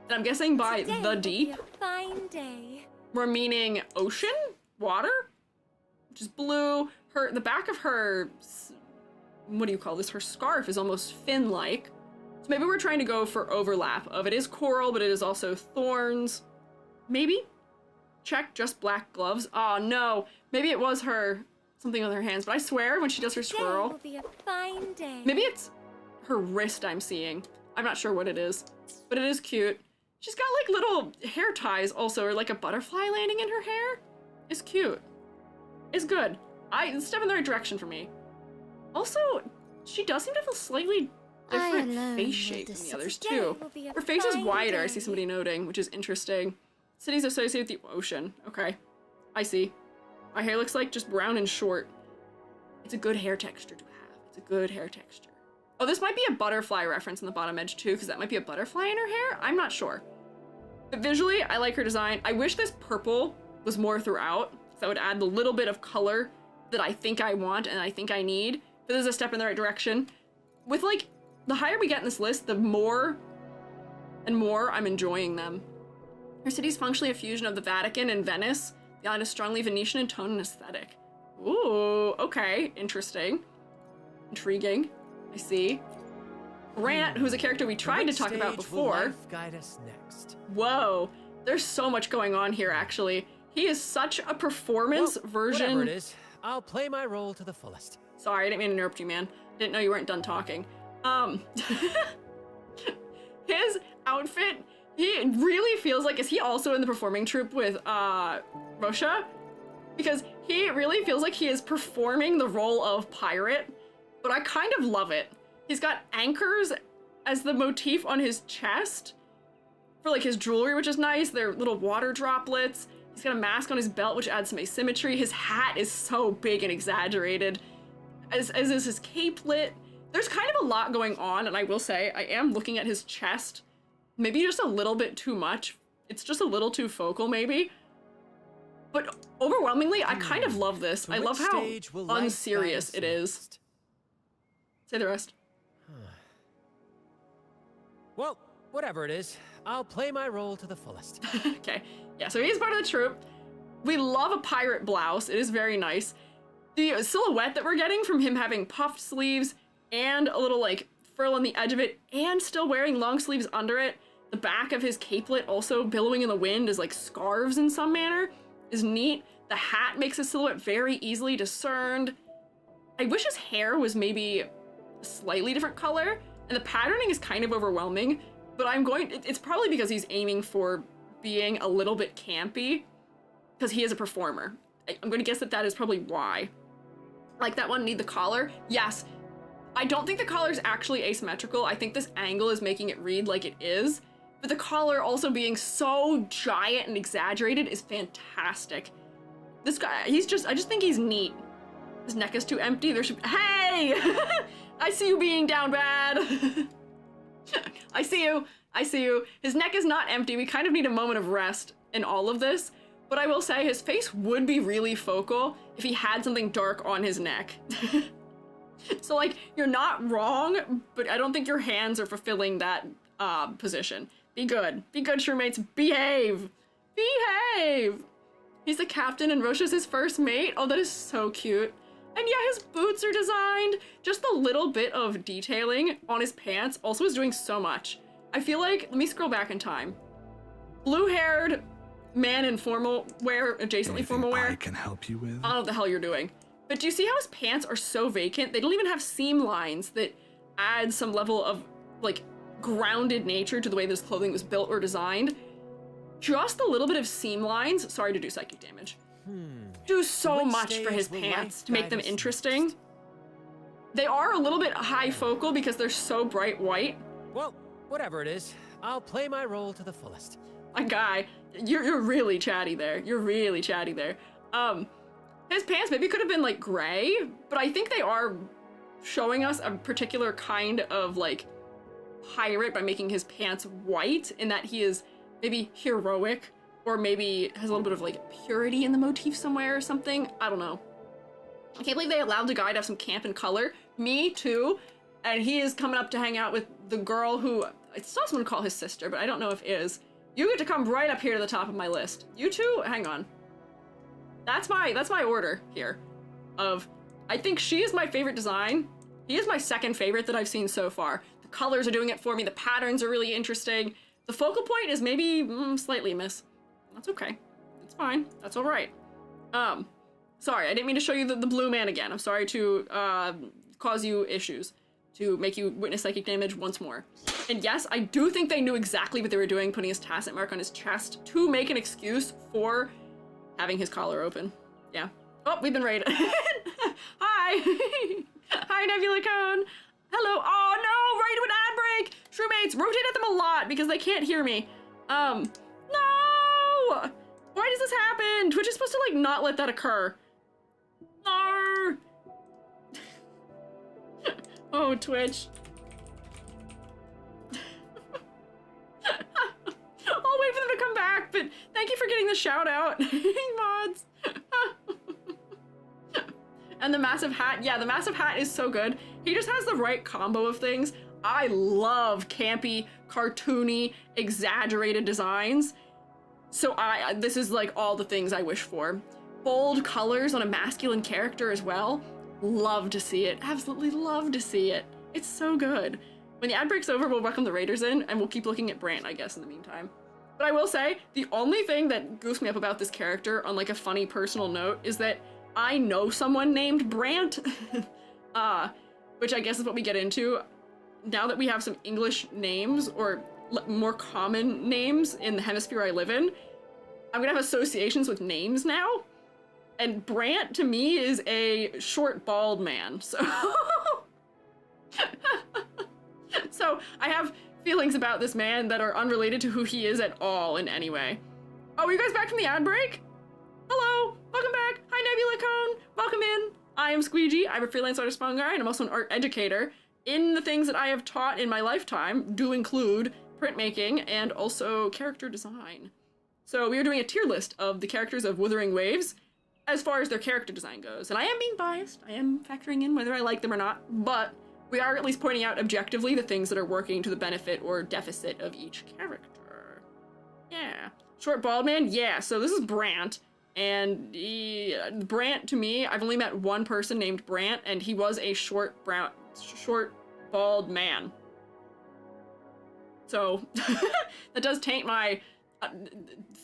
And I'm guessing by Today the will be deep, a fine day. we're meaning ocean? Water? Which is blue. The back of her, what do you call this? Her scarf is almost fin-like. So maybe we're trying to go for overlap of it is coral, but it is also thorns. Maybe? Check just black gloves. Oh no, maybe it was her, something on her hands, but I swear when she does her Today swirl, will be a fine day. maybe it's her wrist I'm seeing. I'm not sure what it is, but it is cute. She's got like little hair ties also, or like a butterfly landing in her hair. It's cute. It's good. It's a step in the right direction for me. Also, she does seem to have a slightly different face shape than the others too. Her face is wider, I see somebody noting, which is interesting. Cities associated with the ocean. Okay, I see. My hair looks like just brown and short. It's a good hair texture to have. It's a good hair texture. Oh, this might be a butterfly reference in the bottom edge too, because that might be a butterfly in her hair. I'm not sure. But visually, I like her design. I wish this purple was more throughout, because that would add the little bit of color that I think I want and I think I need. But this is a step in the right direction. With like, the higher we get in this list, the more and more I'm enjoying them. Her city is functionally a fusion of the Vatican and Venice. The island is strongly Venetian in tone and aesthetic. Ooh, okay, interesting. Intriguing, I see. Brant, who's a character we tried to talk about before. Guide us next. Whoa, there's so much going on here, actually. He is such a performance version. Whatever it is, I'll play my role to the fullest. Sorry, I didn't mean to interrupt you, man. Didn't know you weren't done talking. His outfit, he really feels like, is he also in the performing troupe with, Rosha? Because he really feels like he is performing the role of pirate, but I kind of love it. He's got anchors as the motif on his chest for like his jewelry, which is nice. They're little water droplets. He's got a mask on his belt, which adds some asymmetry. His hat is so big and exaggerated, as is his capelet. There's kind of a lot going on, and I will say, I am looking at his chest, maybe just a little bit too much. It's just a little too focal, maybe. But overwhelmingly, I kind of love this. I love how unserious it is. Say the rest. Well, whatever it is, I'll play my role to the fullest. Okay, yeah, so he's part of the troupe. We love a pirate blouse. It is very nice. The silhouette that we're getting from him having puffed sleeves and a little like frill on the edge of it and still wearing long sleeves under it. The back of his capelet also billowing in the wind as like scarves in some manner is neat. The hat makes his silhouette very easily discerned. I wish his hair was maybe a slightly different color, and the patterning is kind of overwhelming, but it's probably because he's aiming for being a little bit campy, because he is a performer. I'm going to guess that is probably why. Like that one, need the collar? Yes. I don't think the collar is actually asymmetrical. I think this angle is making it read like it is, but the collar also being so giant and exaggerated is fantastic. This guy, I just think he's neat. His neck is too empty. Hey! I see you being down bad. I see you. His neck is not empty. We kind of need a moment of rest in all of this, but I will say his face would be really focal if he had something dark on his neck. So like, you're not wrong, but I don't think your hands are fulfilling that position. Be good, shroommates, behave. He's the captain and Rosha's his first mate. Oh, that is so cute. And yeah, his boots are designed. Just the little bit of detailing on his pants also is doing so much. I feel like, let me scroll back in time. Blue-haired man in formal wear, adjacently formal wear. I can help you with? I don't know what the hell you're doing. But do you see how his pants are so vacant? They don't even have seam lines that add some level of, like, grounded nature to the way this clothing was built or designed. Just a little bit of seam lines, sorry to do psychic damage, do so much for his pants to make them interesting. They are a little bit high focal because they're so bright white. Well, whatever it is, I'll play my role to the fullest. My guy, you're really chatty there. You're really chatty there. His pants maybe could have been like gray, but I think they are showing us a particular kind of like pirate by making his pants white, in that he is maybe heroic, or maybe has a little bit of like purity in the motif somewhere or something. I don't know. I can't believe they allowed the guy to have some camp and color. Me too. And he is coming up to hang out with the girl who I saw someone call his sister, but I don't know if is. You get to come right up here to the top of my list. You two, hang on. That's my order here. Of, I think she is my favorite design. He is my second favorite that I've seen so far. The colors are doing it for me. The patterns are really interesting. The focal point is maybe slightly miss. That's okay. It's fine. That's all right. Sorry, I didn't mean to show you the blue man again. I'm sorry to cause you issues, to make you witness psychic damage once more. And yes, I do think they knew exactly what they were doing, putting his tacet mark on his chest to make an excuse for having his collar open. Yeah. Oh, we've been raided. Hi. Hi, Nebula Cone. Hello. Oh no, right to an ad break. Shroommates, rotate at them a lot because they can't hear me. No. Why does this happen? Twitch is supposed to like not let that occur. No. Oh, Twitch. I'll wait for them to come back, but thank you for getting the shout out, mods. And the massive hat. Yeah, the massive hat is so good. He just has the right combo of things. I love campy, cartoony, exaggerated designs. So this is like all the things I wish for. Bold colors on a masculine character as well. Love to see it. Absolutely love to see it. It's so good. When the ad break's over, we'll welcome the raiders in, and we'll keep looking at Brant, I guess, in the meantime. But I will say, the only thing that goofs me up about this character on like a funny personal note is that I know someone named Brant, which I guess is what we get into. Now that we have some English names, or more common names in the hemisphere I live in, I'm gonna have associations with names now. And Brant, to me, is a short, bald man, so... So, I have feelings about this man that are unrelated to who he is at all in any way. Oh, are you guys back from the ad break? Hello! Welcome back! Hi, Nebula Cone! Welcome in! I am Squiiji, I'm a freelance artist guy, and I'm also an art educator. In the things that I have taught in my lifetime do include printmaking and also character design. So we are doing a tier list of the characters of Withering Waves as far as their character design goes. And I am being biased. I am factoring in whether I like them or not, but we are at least pointing out objectively the things that are working to the benefit or deficit of each character. Yeah. Short bald man? Yeah, so this is Brant. And Brant, to me, I've only met one person named Brant, and he was a short, bald man. So, that does taint my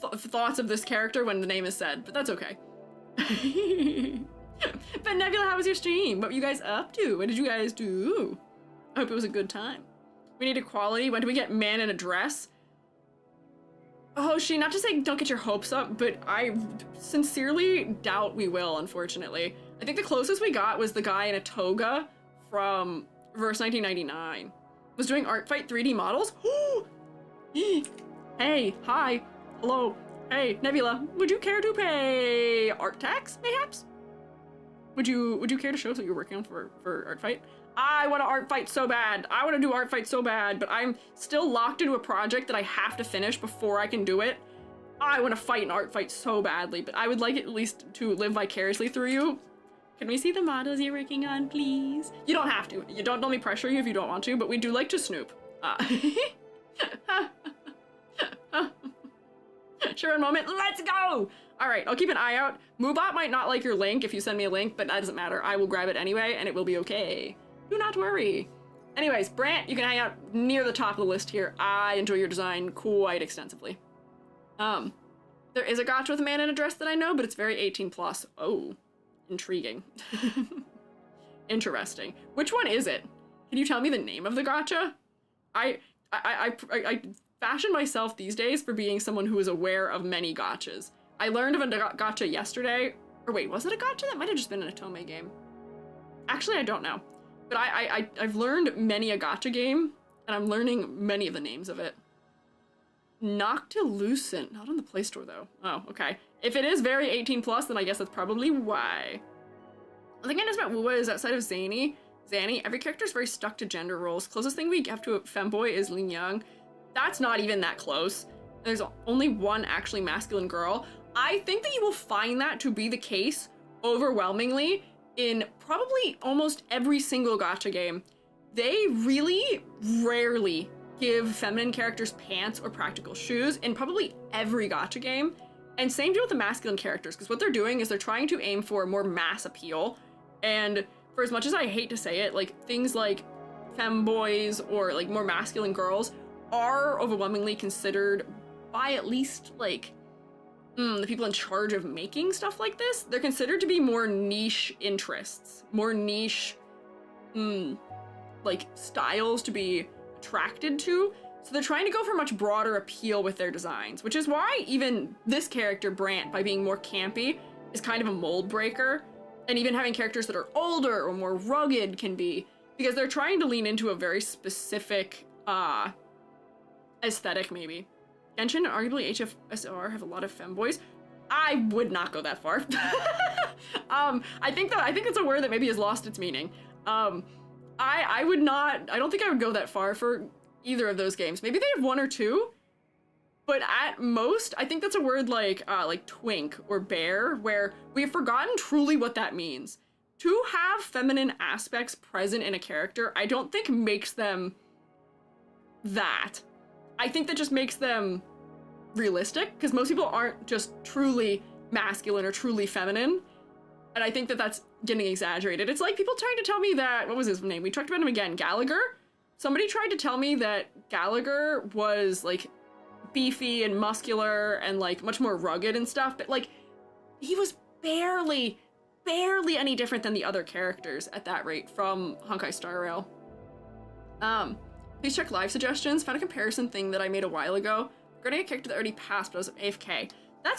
thoughts of this character when the name is said, but that's okay. But Nebula, how was your stream? What were you guys up to? What did you guys do? I hope it was a good time. We need equality. When do we get man in a dress? Oh, not to say don't get your hopes up, but I sincerely doubt we will, unfortunately. I think the closest we got was the guy in a toga from Verse 1999. Was doing Art Fight 3D models. Hey, hi, hello. Hey, Nebula, would you care to pay art tax, mayhaps? Would you care to show us what you're working on for Art Fight? I want to Art Fight so bad. I want to do Art Fight so bad, but I'm still locked into a project that I have to finish before I can do it. I want to fight an Art Fight so badly, but I would like at least to live vicariously through you. Can we see the models you're working on, please? You don't have to. You don't let me pressure you if you don't want to, but we do like to snoop. Sure, moment. Let's go! All right, I'll keep an eye out. Moobot might not like your link if you send me a link, but that doesn't matter. I will grab it anyway, and it will be okay. Do not worry. Anyways, Brant, you can hang out near the top of the list here. I enjoy your design quite extensively. There is a gacha with a man in a dress that I know, but it's very 18 plus. Oh, intriguing. Interesting. Which one is it? Can you tell me the name of the gacha? I fashion myself these days for being someone who is aware of many gachas. I learned of a gacha yesterday. Or wait, was it a gacha? That might have just been an Otome game. Actually, I don't know. But I've learned many a gacha game, and I'm learning many of the names of it. Noctilucent. Not on the Play Store, though. Oh, okay. If it is very 18 plus, then I guess that's probably why. The thing I know about WuWa is outside of Zanny, every character is very stuck to gender roles. Closest thing we have to a femboy is Yangyang. That's not even that close. There's only one actually masculine girl. I think that you will find that to be the case overwhelmingly in probably almost every single gacha game. They really rarely give feminine characters pants or practical shoes in probably every gacha game. And same deal with the masculine characters, because what they're doing is they're trying to aim for more mass appeal. And for as much as I hate to say it, like things like femboys or like more masculine girls are overwhelmingly considered by at least like the people in charge of making stuff like this, they're considered to be more niche interests, more niche like styles to be attracted to. So they're trying to go for much broader appeal with their designs, which is why even this character, Brant, by being more campy, is kind of a mold breaker. And even having characters that are older or more rugged can be, because they're trying to lean into a very specific aesthetic, maybe. Genshin and arguably HFSR have a lot of femboys. I would not go that far. I think it's a word that maybe has lost its meaning. I would not, I don't think I would go that far for either of those games. Maybe they have one or two, but at most, I think that's a word like twink or bear, where we have forgotten truly what that means. To have feminine aspects present in a character, I don't think makes them that. I think that just makes them realistic, because most people aren't just truly masculine or truly feminine. And I think that that's getting exaggerated. It's like people trying to tell me that, what was his name? We talked about him again, Gallagher. Somebody tried to tell me that Gallagher was like beefy and muscular and like much more rugged and stuff, but like he was barely any different than the other characters at that rate from Honkai Star Rail. Please check live suggestions. Found a comparison thing that I made a while ago regarding a character that already passed, but I was AFK.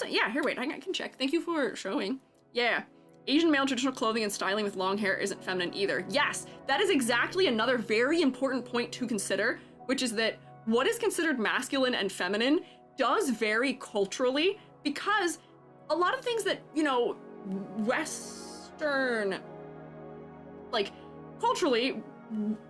Yeah, here, wait, I can check. Thank you for showing. Yeah. Asian male traditional clothing and styling with long hair isn't feminine either. Yes, that is exactly another very important point to consider, which is that what is considered masculine and feminine does vary culturally, because a lot of things that, you know, Western, like culturally,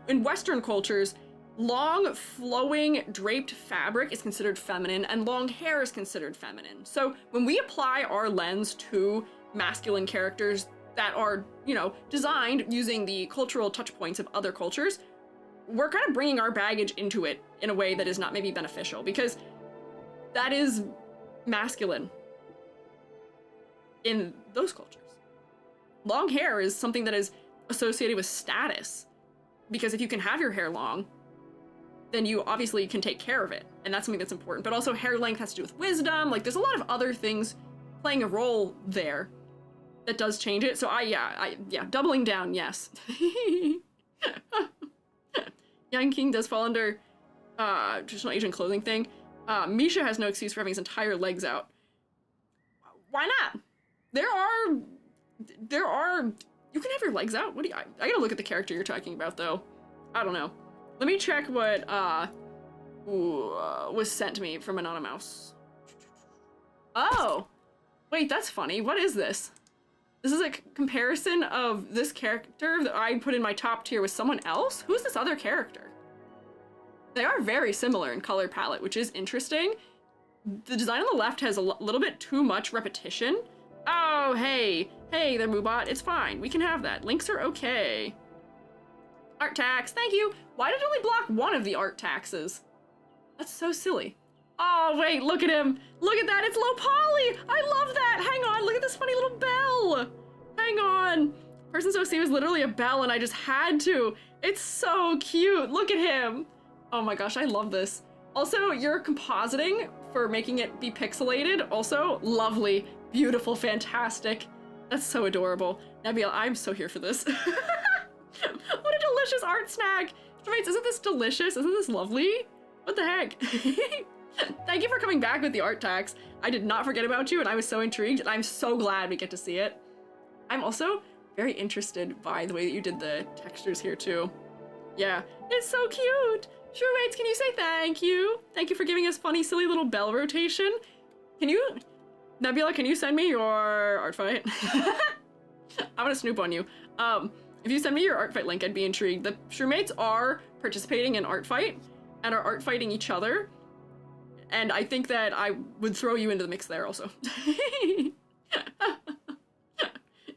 in Western cultures, long, flowing, draped fabric is considered feminine and long hair is considered feminine. So when we apply our lens to masculine characters that are, you know, designed using the cultural touch points of other cultures, we're kind of bringing our baggage into it in a way that is not maybe beneficial, because that is masculine in those cultures. Long hair is something that is associated with status, because if you can have your hair long, then you obviously can take care of it, and that's something that's important. But also hair length has to do with wisdom. Like there's a lot of other things playing a role there that does change it. So yeah, doubling down, yes. Yangyang does fall under traditional Asian clothing thing. Misha has no excuse for having his entire legs out. Why not? There are, you can have your legs out. What do you, I gotta look at the character you're talking about though. I don't know. Let me check what was sent to me from Anonymous. Oh, wait, that's funny. What is this? This is a comparison of this character that I put in my top tier with someone else? Who's this other character? They are very similar in color palette, which is interesting. The design on the left has a little bit too much repetition. Oh, hey there, Moobot. It's fine. We can have that. Links are okay. Art tax, thank you. Why did it only block one of the art taxes? That's so silly. Oh, wait, look at him. Look at that, it's low poly. I love that. Hang on, look at this funny little bell. Hang on. Person's OC was literally a bell and I just had to. It's so cute. Look at him. Oh my gosh, I love this. Also, your compositing for making it be pixelated, also lovely, beautiful, fantastic. That's so adorable. Nebula, I'm so here for this. What a delicious art snack. Mates, isn't this delicious? Isn't this lovely? What the heck? Thank you for coming back with the art tax. I did not forget about you and I was so intrigued and I'm so glad we get to see it. I'm also very interested by the way that you did the textures here too. Yeah, it's so cute. Sure, mates, can you say thank you? Thank you for giving us funny, silly little bell rotation. Can you, Nebula, can you send me your art fight? I'm gonna snoop on you. If you send me your art fight link, I'd be intrigued. The Shrewmates are participating in art fight and are art fighting each other. And I think that I would throw you into the mix there also.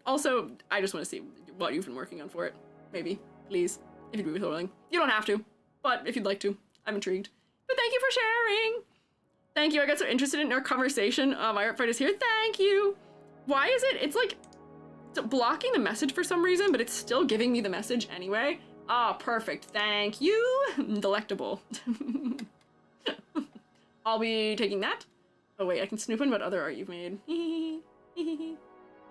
Also, I just want to see what you've been working on for it. Maybe, please, if you'd be willing. You don't have to, but if you'd like to, I'm intrigued. But thank you for sharing. Thank you, I got so interested in our conversation. My art fight is here, thank you. Why is it, it's like blocking the message for some reason, but it's still giving me the message anyway. Ah, perfect, thank you. Delectable. I'll be taking that. Oh wait, I can snoop in what other art you've made.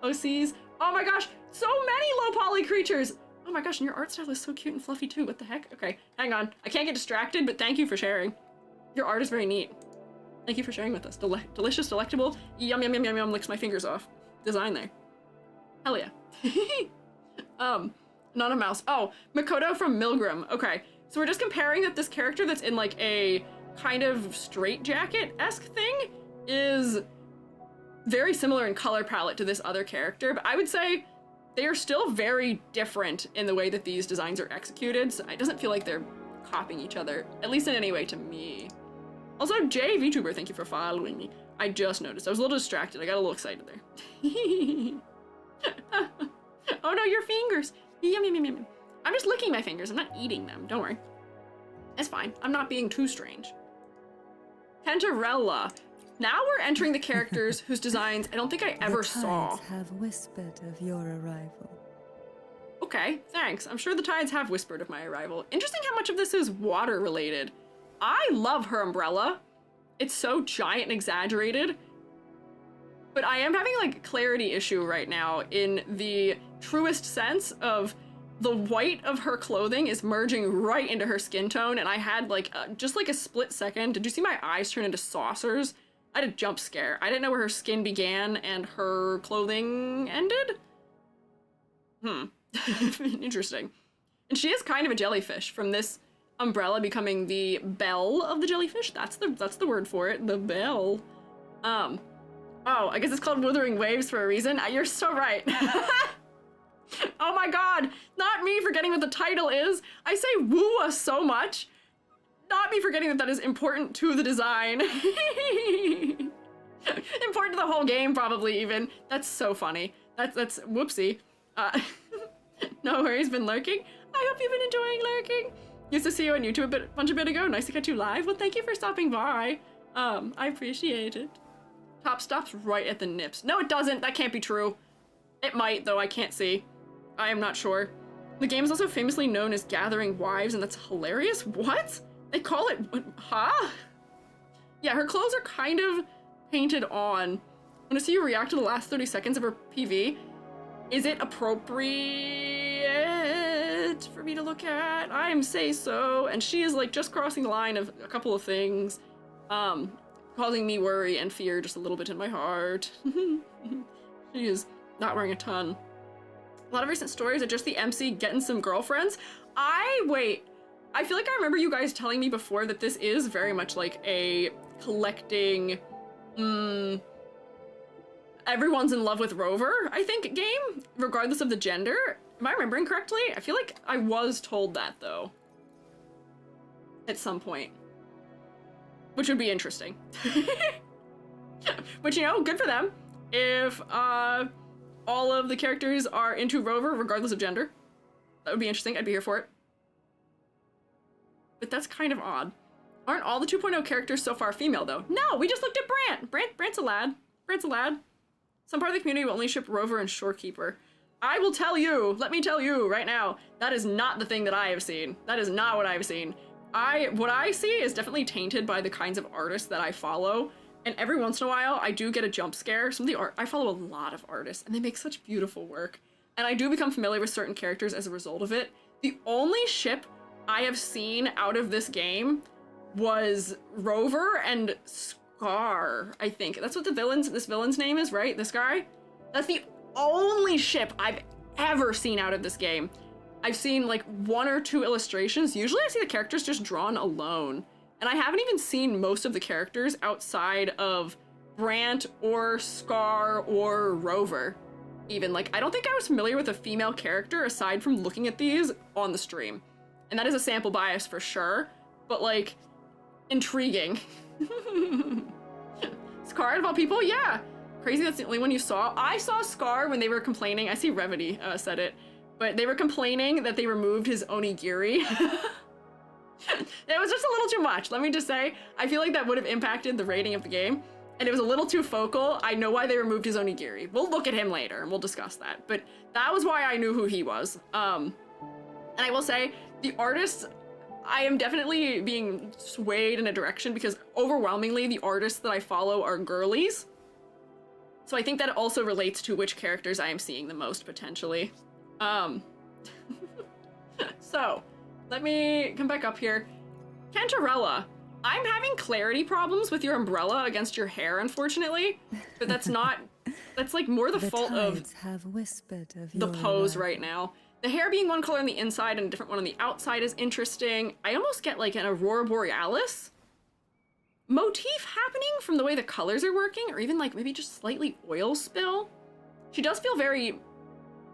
OCs. Oh my gosh, so many low poly creatures. Oh my gosh, and your art style is so cute and fluffy too. What the heck? Okay, hang on. I can't get distracted, but thank you for sharing. Your art is very neat. Thank you for sharing with us. Delicious, delectable. Yum, yum, yum, yum, yum. Licks my fingers off. Design there. Hell yeah. Not a mouse. Oh, Makoto from Milgram. Okay, so we're just comparing that this character that's in like a kind of straitjacket-esque thing is very similar in color palette to this other character, but I would say they are still very different in the way that these designs are executed, so it doesn't feel like they're copying each other, at least in any way to me. Also, Jay VTuber, thank you for following me. I just noticed. I was a little distracted. I got a little excited there. Oh no, your fingers. Yum, yum, yum, yum. I'm just licking my fingers. I'm not eating them. Don't worry. It's fine. I'm not being too strange. Pentarella. Now we're entering the characters whose designs I don't think I ever saw. The tides have whispered of your arrival. Okay, thanks. I'm sure the tides have whispered of my arrival. Interesting how much of this is water related. I love her umbrella. It's so giant and exaggerated. But I am having like a clarity issue right now in the truest sense of the white of her clothing is merging right into her skin tone, and I had like just like a split second. Did you see my eyes turn into saucers? I had a jump scare. I didn't know where her skin began and her clothing ended. Interesting. And she is kind of a jellyfish from this umbrella becoming the bell of the jellyfish. That's the word for it, the bell. Oh, I guess it's called Withering Waves for a reason. You're so right. Oh my god, not me forgetting what the title is. I say WuWa so much. Not me forgetting that that is important to the design. Important to the whole game, probably even. That's so funny. That's whoopsie. No worries, been lurking. I hope you've been enjoying lurking. Used to see you on YouTube a bunch of bit ago. Nice to catch you live. Well, thank you for stopping by. I appreciate it. Top stops right at the nips. No, it doesn't. That can't be true. It might, though. I can't see. I am not sure. The game is also famously known as Gathering Wives, and that's hilarious. What? They call it... Huh? Yeah, her clothes are kind of painted on. I want to see you react to the last 30 seconds of her PV. Is it appropriate for me to look at? I am say so. And she is like just crossing the line of a couple of things. Causing me worry and fear just a little bit in my heart. She is not wearing a ton. A lot of recent stories are just the MC getting some girlfriends. Wait, I feel like I remember you guys telling me before that this is very much like a collecting, everyone's in love with Rover, I think, game, regardless of the gender. Am I remembering correctly? I feel like I was told that, though. At some point. Which would be interesting. Which, you know, good for them. If, all of the characters are into Rover, regardless of gender. That would be interesting. I'd be here for it. But that's kind of odd. Aren't all the 2.0 characters so far female, though? No, we just looked at Brant. Brant's a lad. Brant's a lad. Some part of the community will only ship Rover and Shorekeeper. I will tell you, let me tell you right now, that is not the thing that I have seen. That is not what I've seen. What I see is definitely tainted by the kinds of artists that I follow. And every once in a while, I do get a jump scare. I follow a lot of artists, and they make such beautiful work. And I do become familiar with certain characters as a result of it. The only ship I have seen out of this game was Rover and Scar, I think. That's what this villain's name is, right? This guy? That's the only ship I've ever seen out of this game. I've seen like 1 or 2 illustrations. Usually I see the characters just drawn alone. And I haven't even seen most of the characters outside of Brant or Scar or Rover. Even, like, I don't think I was familiar with a female character aside from looking at these on the stream. And that is a sample bias for sure, but like, intriguing. Scar out of all people? Yeah. Crazy that's the only one you saw. I saw Scar when they were complaining. I see Revity said it, but they were complaining that they removed his onigiri. It was just a little too much. Let me just say, I feel like that would have impacted the rating of the game, and it was a little too focal. I know why they removed his onigiri. We'll look at him later and we'll discuss that, but that was why I knew who he was. And I will say, the artists, I am definitely being swayed in a direction because overwhelmingly the artists that I follow are girlies. So I think that also relates to which characters I am seeing the most potentially. So, let me come back up here. Cantarella, I'm having clarity problems with your umbrella against your hair, unfortunately. But that's not, that's like more the fault of have whispered of the pose right now. The hair being one color on the inside and a different one on the outside is interesting. I almost get like an Aurora Borealis motif happening from the way the colors are working, or even like maybe just slightly oil spill. She does feel very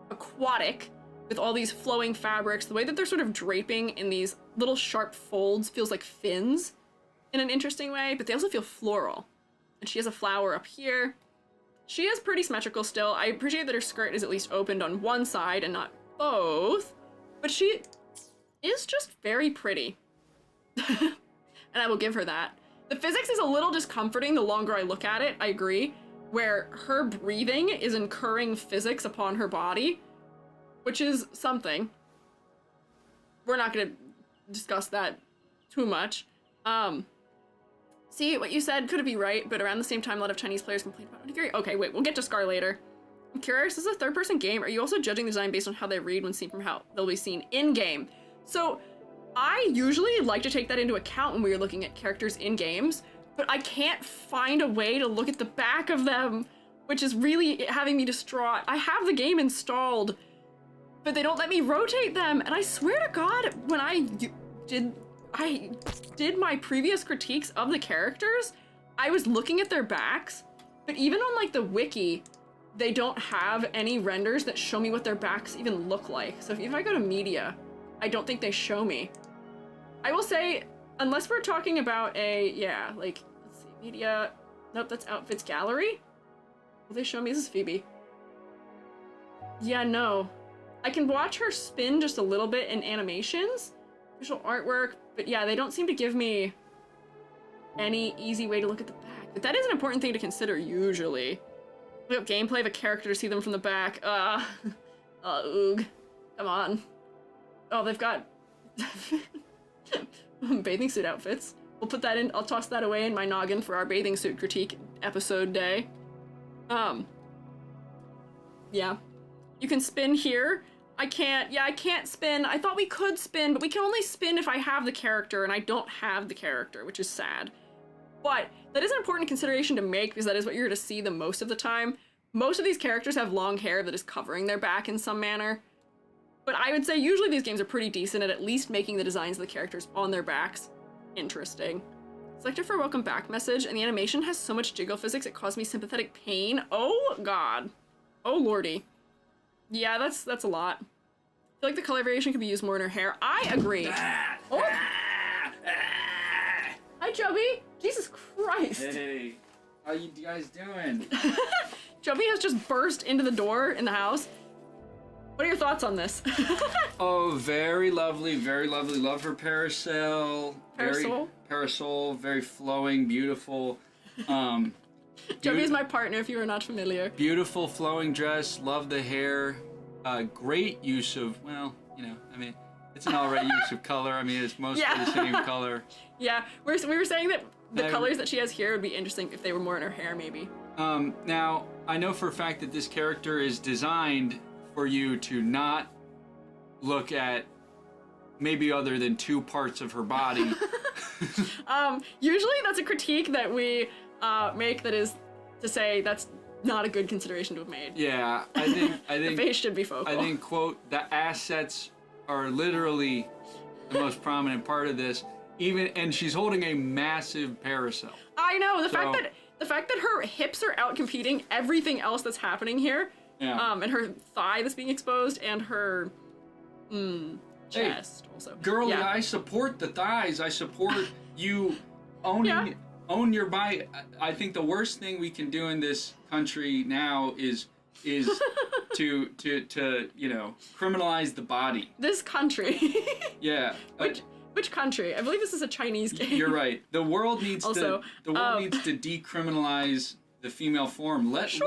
aquatic with all these flowing fabrics. The way that they're sort of draping in these little sharp folds feels like fins in an interesting way, but they also feel floral. And she has a flower up here. She is pretty symmetrical still. I appreciate that her skirt is at least opened on one side and not both, but she is just very pretty. And I will give her that. The physics is a little discomforting the longer I look at it, I agree, where her breathing is incurring physics upon her body, which is something. We're not gonna discuss that too much. See, what you said could be right, but around the same time, a lot of Chinese players complain about onigiri. Okay, wait, we'll get to Scar later. I'm curious, this is a third-person game. Are you also judging the design based on how they read when seen from how they'll be seen in-game? So, I usually like to take that into account when we are looking at characters in games, but I can't find a way to look at the back of them, which is really having me distraught. I have the game installed, but they don't let me rotate them, and I swear to God, when I did my previous critiques of the characters, I was looking at their backs, but even on like the wiki, they don't have any renders that show me what their backs even look like. So if I go to media, I don't think they show me. I will say, unless we're talking about let's see, media, nope, that's outfits gallery. Will they show me? This is Phoebe. Yeah, no. I can watch her spin just a little bit in animations, visual artwork, but yeah, they don't seem to give me any easy way to look at the back. But that is an important thing to consider usually. Look up gameplay of a character to see them from the back. Oog. Come on. Oh, they've got bathing suit outfits. We'll put that in, I'll toss that away in my noggin for our bathing suit critique episode day. Yeah. You can spin here. I can't spin. I thought we could spin, but we can only spin if I have the character, and I don't have the character, which is sad. But that is an important consideration to make because that is what you're going to see the most of the time. Most of these characters have long hair that is covering their back in some manner. But I would say usually these games are pretty decent at least making the designs of the characters on their backs interesting. Selected for a welcome back message, and the animation has so much jiggle physics it caused me sympathetic pain. Oh god. Oh lordy. Yeah, that's a lot. I feel like the color variation could be used more in her hair. I agree. Oh. Hi, Chubby. Jesus Christ. Hey, how you guys doing? Chubby has just burst into the door in the house. What are your thoughts on this? Oh, very lovely, very lovely. Love her parasol. Parasol? parasol, very flowing, beautiful. Joby is my partner, if you are not familiar. Beautiful flowing dress. Love the hair. Great use of, well, you know, I mean, it's an alright use of color. I mean, it's mostly the same color. Yeah, we were saying that the colors that she has here would be interesting if they were more in her hair, maybe. Now, I know for a fact that this character is designed for you to not look at maybe other than 2 parts of her body. Usually that's a critique that we make, that is to say that's not a good consideration to have made. Yeah, I think the face should be focal. I think, quote, the assets are literally the most prominent part of this. And she's holding a massive parasol. I know, the fact that her hips are out competing everything else that's happening here. Yeah. And her thigh that's being exposed, and her chest also. Girlie, yeah. I support the thighs. I support you own your body. I think the worst thing we can do in this country now is to you know, criminalize the body. This country. Yeah. Which country? I believe this is a Chinese game. You're right. The world needs to decriminalize the female form. Let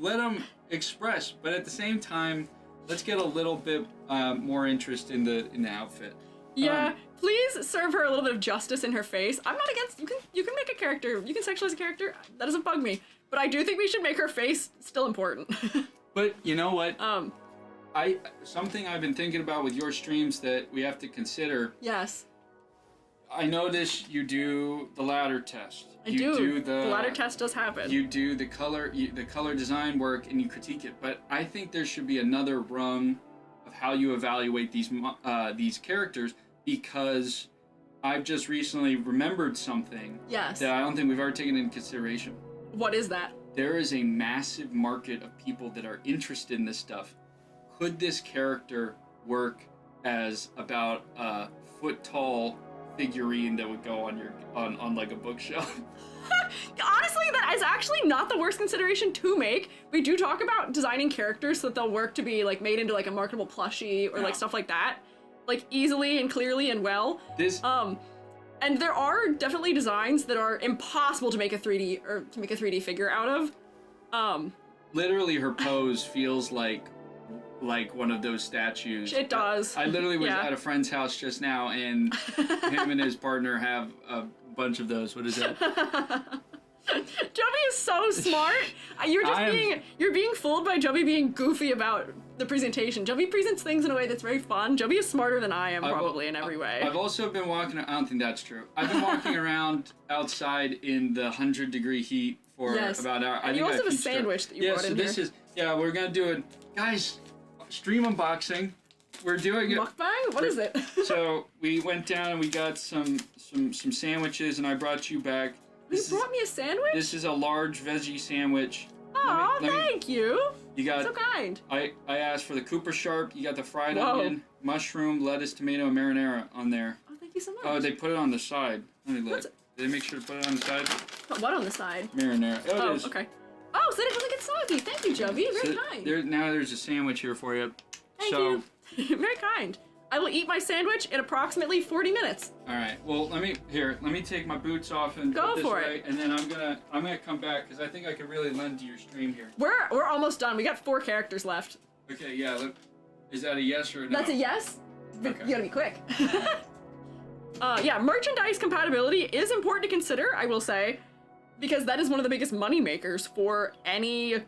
them express, but at the same time, let's get a little bit more interest in the outfit. Yeah, please serve her a little bit of justice in her face. I'm not against, you can make a character, you can sexualize a character, that doesn't bug me. But I do think we should make her face still important. But you know what? Something I've been thinking about with your streams that we have to consider. Yes. I notice you do the ladder test. The ladder test does happen. You do the color design work, and you critique it. But I think there should be another rung of how you evaluate these characters, because I've just recently remembered something. Yes. That I don't think we've ever taken into consideration. What is that? There is a massive market of people that are interested in this stuff. Could this character work as about a foot-tall figurine that would go on like a bookshelf? Honestly, that is actually not the worst consideration to make. We do talk about designing characters so that they'll work to be like made into like a marketable plushie or like stuff like that, like easily and clearly and well. And there are definitely designs that are impossible to make a 3D figure out of. Literally, her pose feels like one of those statues. It does. I literally was at a friend's house just now, and him and his partner have a bunch of those. What is that? Joby is so smart. You're being fooled by Joby being goofy about the presentation. Joby presents things in a way that's very fun. Joby is smarter than I am, probably, in every way. I've also been walking. I don't think that's true. I've been walking around outside in the 100-degree heat for about an hour. And you also have a sandwich that you brought in here. We're gonna do it, guys. Stream unboxing. We're doing it. Mukbang? What is it? So we went down and we got some sandwiches, and I brought you back. You brought me a sandwich? This is a large veggie sandwich. Oh, thank you. You got so kind. I asked for the Cooper Sharp. You got the fried onion, mushroom, lettuce, tomato, and marinara on there. Oh, thank you so much. Oh, they put it on the side. Let me look. Did they make sure to put it on the side? Put what on the side? Marinara. Oh, it is. Okay. Oh, so it doesn't get soggy. Thank you, Joby. Very kind. Now there's a sandwich here for you. Thank you. Very kind. I will eat my sandwich in approximately 40 minutes. All right. Well, let me take my boots off and go put this for away, it. And then I'm gonna come back because I think I could really lend to your stream here. We're almost done. We got 4 characters left. Okay. Yeah. Is that a yes or a no? That's a yes. Okay. You gotta be quick. Yeah, merchandise compatibility is important to consider, I will say, because that is one of the biggest money makers for any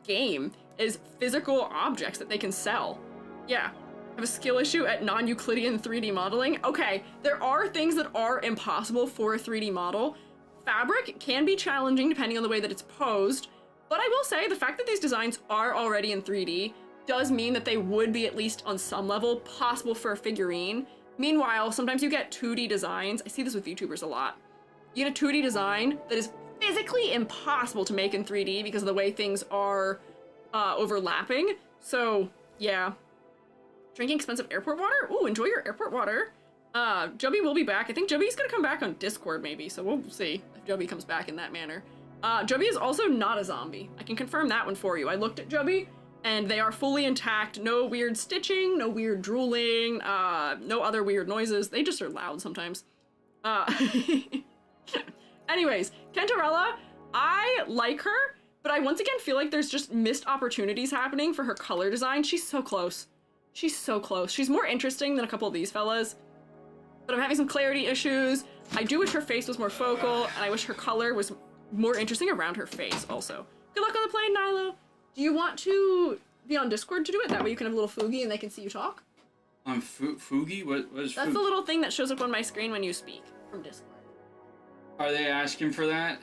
game, is physical objects that they can sell. Yeah. Have a skill issue at non-Euclidean 3D modeling. Okay, there are things that are impossible for a 3D model. Fabric can be challenging depending on the way that it's posed, but I will say the fact that these designs are already in 3D does mean that they would be, at least on some level, possible for a figurine. Meanwhile, sometimes you get 2D designs. I see this with YouTubers a lot. You get a 2D design that is physically impossible to make in 3D because of the way things are overlapping. So, yeah. Drinking expensive airport water? Ooh, enjoy your airport water. Joby will be back. I think Joby's gonna come back on Discord, maybe, so we'll see if Joby comes back in that manner. Joby is also not a zombie. I can confirm that one for you. I looked at Joby, and they are fully intact. No weird stitching, no weird drooling, no other weird noises. They just are loud sometimes. Anyways, Kentarella, I like her, but I once again feel like there's just missed opportunities happening for her color design. She's so close. She's so close. She's more interesting than a couple of these fellas. But I'm having some clarity issues. I do wish her face was more focal, and I wish her color was more interesting around her face also. Good luck on the plane, Nilo. Do you want to be on Discord to do it? That way you can have a little Fugi and they can see you talk. On Fugi? What is Fugi? That's the little thing that shows up on my screen when you speak from Discord. Are they asking for that?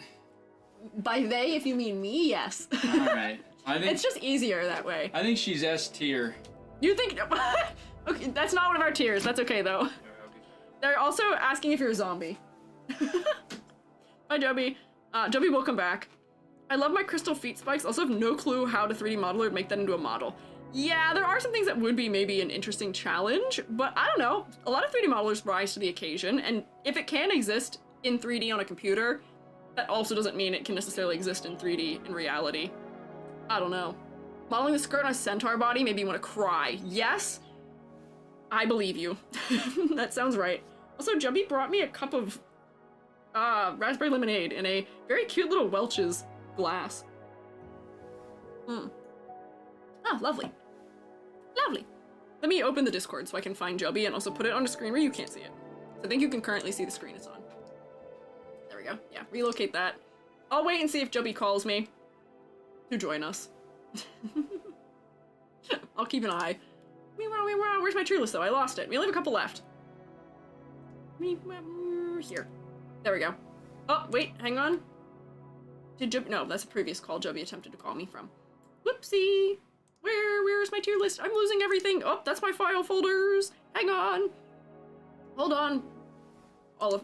By they, if you mean me, yes. Alright. It's just easier that way. I think she's S tier. You think... Okay, that's not one of our tiers. That's okay, though. They're also asking if you're a zombie. Bye, Joby. Joby will come back. I love my crystal feet spikes. Also have no clue how to 3D model or make that into a model. Yeah, there are some things that would be maybe an interesting challenge, but I don't know. A lot of 3D modelers rise to the occasion, and if it can exist in 3D on a computer, that also doesn't mean it can necessarily exist in 3D in reality. I don't know. Modeling the skirt on a centaur body made me want to cry. Yes, I believe you. That sounds right. Also, Jubby brought me a cup of raspberry lemonade in a very cute little Welch's glass. Oh, lovely. Lovely. Let me open the Discord so I can find Jubby and also put it on a screen where you can't see it. So I think you can currently see the screen it's on. There we go. Yeah, relocate that. I'll wait and see if Jubby calls me to join us. I'll keep an eye. Where's my true list though? I lost it. We only have a couple left. Here. There we go. Oh, wait, hang on. Did Jubby? No, that's a previous call Jubby attempted to call me from. Whoopsie. Where's my tier list? I'm losing everything. Oh, that's my file folders. Hang on. Hold on.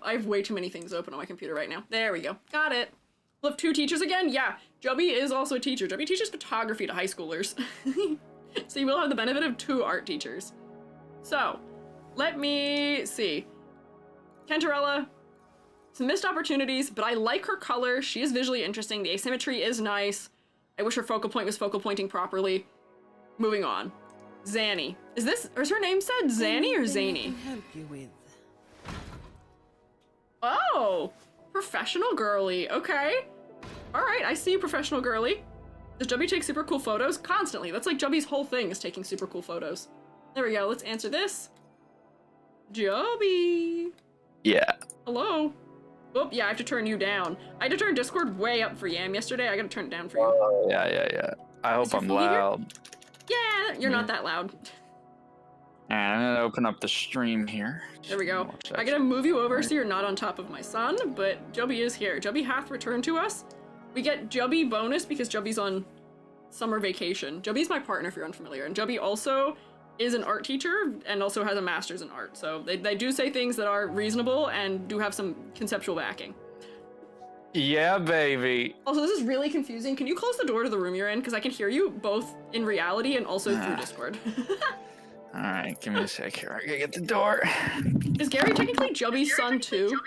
I have way too many things open on my computer right now. There we go. Got it. We'll have 2 teachers again? Yeah. Jubby is also a teacher. Jubby teaches photography to high schoolers. So you will have the benefit of 2 art teachers. So, let me see. Kentarella, some missed opportunities, but I like her color. She is visually interesting. The asymmetry is nice. I wish her focal point was focal pointing properly. Moving on. Zanny. Is her name said Zanny or Zany? Help you with. Oh, professional girly. Okay. All right, I see you, professional girly. Does Jubby take super cool photos? Constantly. That's like Jubby's whole thing is taking super cool photos. There we go. Let's answer this. Jubby. Yeah. Hello. Oh, yeah, I have to turn you down. I had to turn Discord way up for Yam yesterday. I gotta turn it down for you. Oh, yeah. I hope I'm loud. Yeah, you're not that loud. I'm gonna open up the stream here. There we go. I gotta move you over so you're not on top of my son, but Jubby is here. Jubby hath returned to us. We get Jubby bonus because Jubby's on summer vacation. Jubby's my partner if you're unfamiliar, and Jubby also is an art teacher and also has a master's in art. So they do say things that are reasonable and do have some conceptual backing. Yeah, baby. Also, this is really confusing. Can you close the door to the room you're in? Because I can hear you both in reality and also through Discord. All right, give me a sec here. I gotta get the door. Is Gary technically Jubby's son too?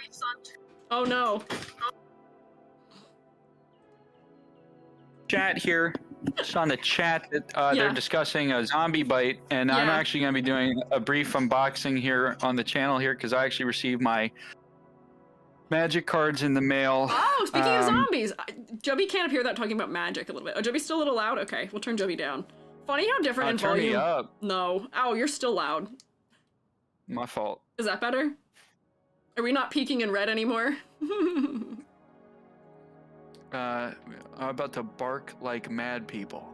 Oh no. Chat here. Just on the chat that they're discussing a zombie bite, and I'm actually going to be doing a brief unboxing here on the channel here because I actually received my magic cards in the mail. Oh, speaking of zombies, Jubby can't appear without talking about magic a little bit. Oh, Jubby's still a little loud? Okay, we'll turn Jubby down. Funny how different in turn volume. Me up. No. Oh, you're still loud. My fault. Is that better? Are we not peeking in red anymore? I'm about to bark like mad people.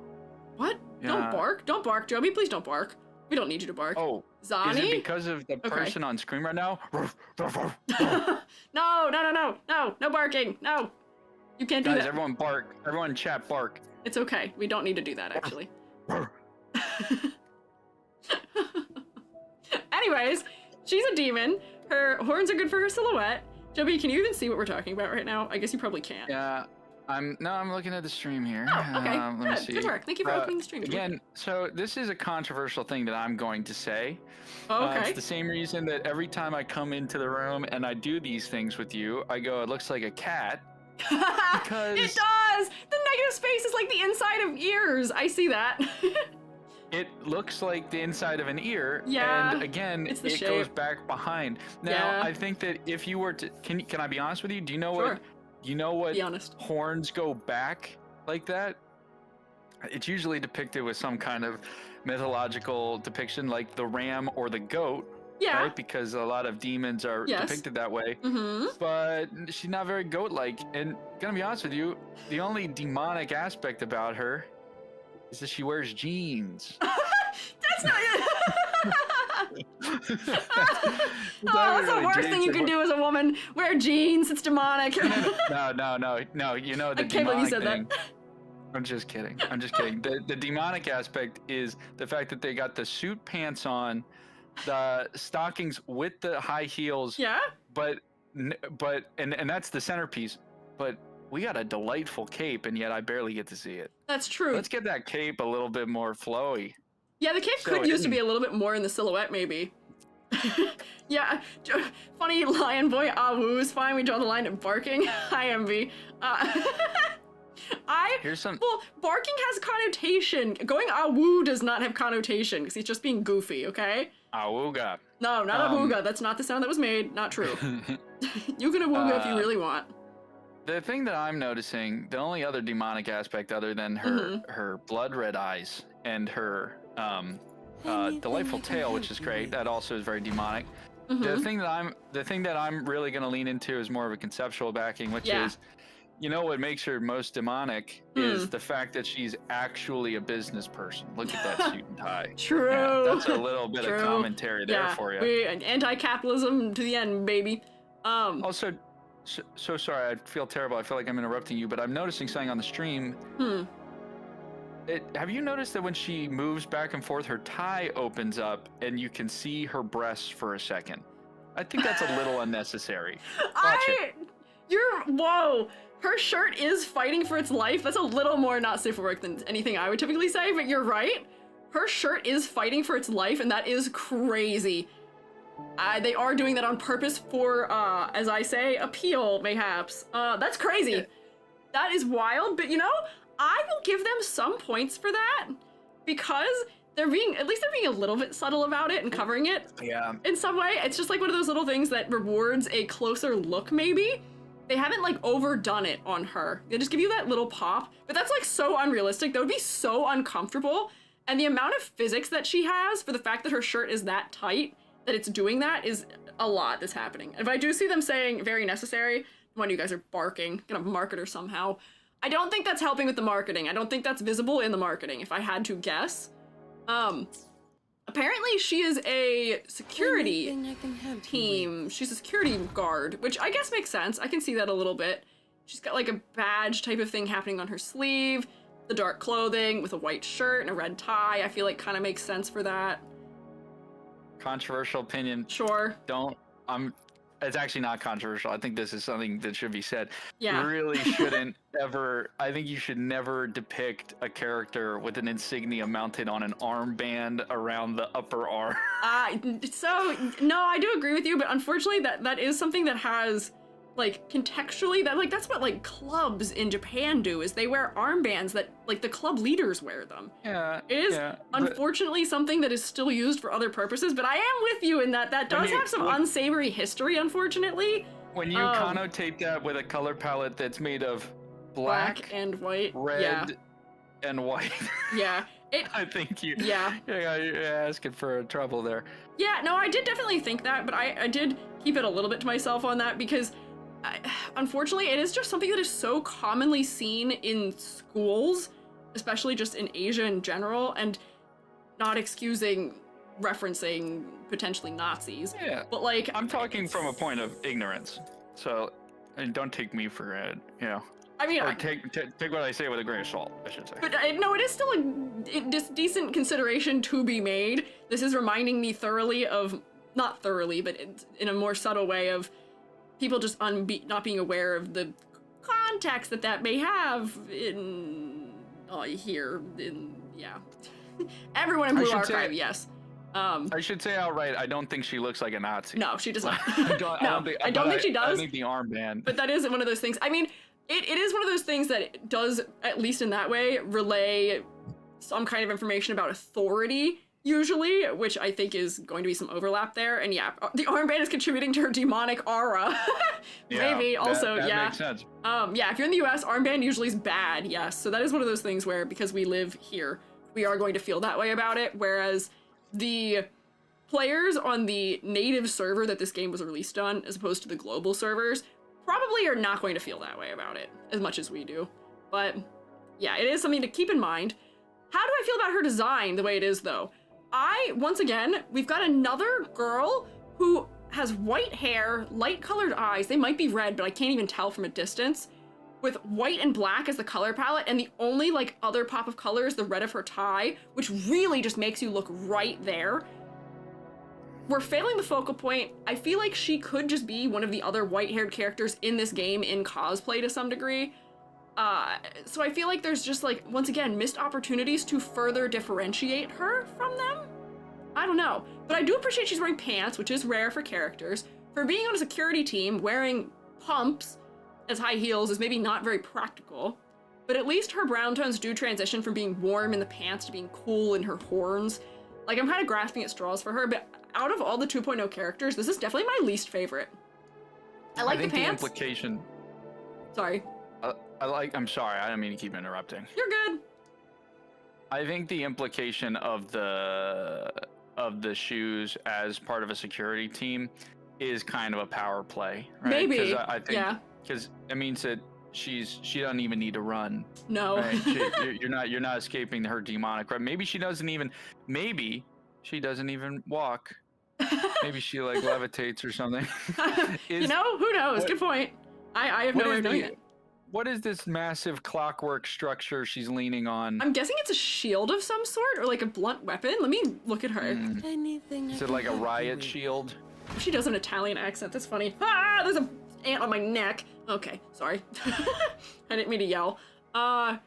What? Yeah. Don't bark. Don't bark, Jubby. Please don't bark. We don't need you to bark. Oh, Zani? Is it because of the person on screen right now? No barking. No. You can't do Guys, that. everyone bark. Everyone chat bark. It's okay. We don't need to do that, actually. Anyways, she's a demon. Her horns are good for her silhouette. Jubby, can you even see what we're talking about right now? I guess you probably can't. Yeah. I'm looking at the stream here. Oh, okay. Let me see. Good work. Thank you for opening the stream. Again, so this is a controversial thing that I'm going to say. Oh, okay. It's the same reason that every time I come into the room and I do these things with you, I go, it looks like a cat. Because it does! The negative space is like the inside of ears. I see that. it looks like the inside of an ear. Yeah, and again, it's the it shape. goes back behind. Now, Yeah. I think that if you were to, can I be honest with you? Do you know Sure. what Be honest. horns go back like that? It's usually depicted with some kind of mythological depiction, like the ram or the goat. Yeah. Right? Because a lot of demons are depicted that way. Mm-hmm. But she's not very goat-like. And gonna be honest with you, the only demonic aspect about her is that she wears jeans. That's not That's that's the worst thing you can do as a woman. Wear jeans. It's demonic. No. You know the I can't believe you demonic said thing. that. I'm just kidding. The demonic aspect is the fact that they got the suit pants on, the stockings with the high heels. Yeah. But that's the centerpiece. But we got a delightful cape, and yet I barely get to see it. That's true. Let's get that cape a little bit more flowy. Yeah, the cape could use to be a little bit more in the silhouette, maybe. Yeah, funny lion boy. Woo is fine. We draw the line at barking. Hi, MV. Here's some. Well, barking has connotation. Going woo does not have connotation because he's just being goofy. Okay. Awooga. No, not awooga. That's not the sound that was made. Not true. You can awooga if you really want. The thing that I'm noticing, the only other demonic aspect other than her blood red eyes and her delightful tail, which is great, that also is very demonic. The thing that I'm really going to lean into is more of a conceptual backing, which is, you know, what makes her most demonic is the fact that she's actually a business person. Look at that suit and tie. True. Yeah, that's a little bit of commentary there for you. Anti-capitalism to the end, baby. Also, so sorry, I feel terrible. I feel like I'm interrupting you, but I'm noticing something on the stream. Have you noticed that when she moves back and forth, her tie opens up and you can see her breasts for a second? I think that's a little unnecessary. Whoa! Her shirt is fighting for its life. That's a little more not safe for work than anything I would typically say, but you're right. Her shirt is fighting for its life, and that is crazy. They are doing that on purpose for, as I say, appeal, mayhaps. That's crazy. Yeah. That is wild, but you know, I will give them some points for that because they're being a little bit subtle about it and covering it in some way. It's just like one of those little things that rewards a closer look, maybe. They haven't like overdone it on her. They just give you that little pop, but that's like so unrealistic. That would be so uncomfortable. And the amount of physics that she has for the fact that her shirt is that tight, that it's doing that is a lot that's happening. If I do see them saying very necessary, one of you guys are barking, gonna market her somehow. I don't think that's helping with the marketing. I don't think that's visible in the marketing, if I had to guess. Apparently she is a security team. She's a security guard, which I guess makes sense. I can see that a little bit. She's got like a badge type of thing happening on her sleeve, the dark clothing with a white shirt and a red tie. I feel like kind of makes sense for that. Controversial opinion. Sure. It's actually not controversial. I think this is something that should be said. Yeah. You really shouldn't ever, I think you should never depict a character with an insignia mounted on an armband around the upper arm. So, no, I do agree with you, but unfortunately that is something that has, like, contextually, that's what, like, clubs in Japan do, is they wear armbands that, like, the club leaders wear them. Yeah. It is, unfortunately, something that is still used for other purposes, but I am with you in that does have some unsavory history, unfortunately. When you connotate that with a color palette that's made of black and white, red, and white. Yeah. I think you're asking for trouble there. Yeah, no, I did definitely think that, but I did keep it a little bit to myself on that because unfortunately, it is just something that is so commonly seen in schools, especially just in Asia in general, and not excusing referencing potentially Nazis. Yeah, but like I'm talking from a point of ignorance, so and don't take me for it. You know. I mean, take what I say with a grain of salt, I should say. But no, it is still a decent consideration to be made. This is reminding me not thoroughly, but in a more subtle way of people just not being aware of the context that may have in here. Everyone in Blue Archive, yes. I should say outright, I don't think she looks like a Nazi. No, she does not. I don't think she does. I think the armband. But that is one of those things. I mean, it is one of those things that does, at least in that way, relay some kind of information about authority, usually, which I think is going to be some overlap there. And yeah, the armband is contributing to her demonic aura. Maybe also, that yeah. makes sense. Yeah, if you're in the US, armband usually is bad, yes. So that is one of those things where, because we live here, we are going to feel that way about it, whereas the players on the native server that this game was released on, as opposed to the global servers, probably are not going to feel that way about it as much as we do. But yeah, it is something to keep in mind. How do I feel about her design the way it is, though? Once again, we've got another girl who has white hair, light colored eyes. They might be red, but I can't even tell from a distance. With white and black as the color palette, and the only like other pop of color is the red of her tie, which really just makes you look right there. We're failing the focal point. I feel like she could just be one of the other white-haired characters in this game in cosplay to some degree. So I feel like there's just like, once again, missed opportunities to further differentiate her from them? I don't know. But I do appreciate she's wearing pants, which is rare for characters. For being on a security team, wearing pumps as high heels is maybe not very practical. But at least her brown tones do transition from being warm in the pants to being cool in her horns. Like, I'm kind of grasping at straws for her, but out of all the 2.0 characters, this is definitely my least favorite. I like the pants. The implication... Sorry. I'm sorry, I don't mean to keep interrupting. You're good. I think the implication of the shoes as part of a security team is kind of a power play, right? Maybe. I think, yeah. Because it means that she doesn't even need to run. No. Right? you're not escaping her demonic. Right? Maybe she doesn't even walk. Maybe she like levitates or something. You know, who knows? Good point. I have no way of knowing it. What is this massive clockwork structure she's leaning on? I'm guessing it's a shield of some sort, or like a blunt weapon. Let me look at her. Anything. Is it like a riot shield? She does an Italian accent. That's funny. Ah, there's an ant on my neck. Okay, sorry. I didn't mean to yell. Sorry,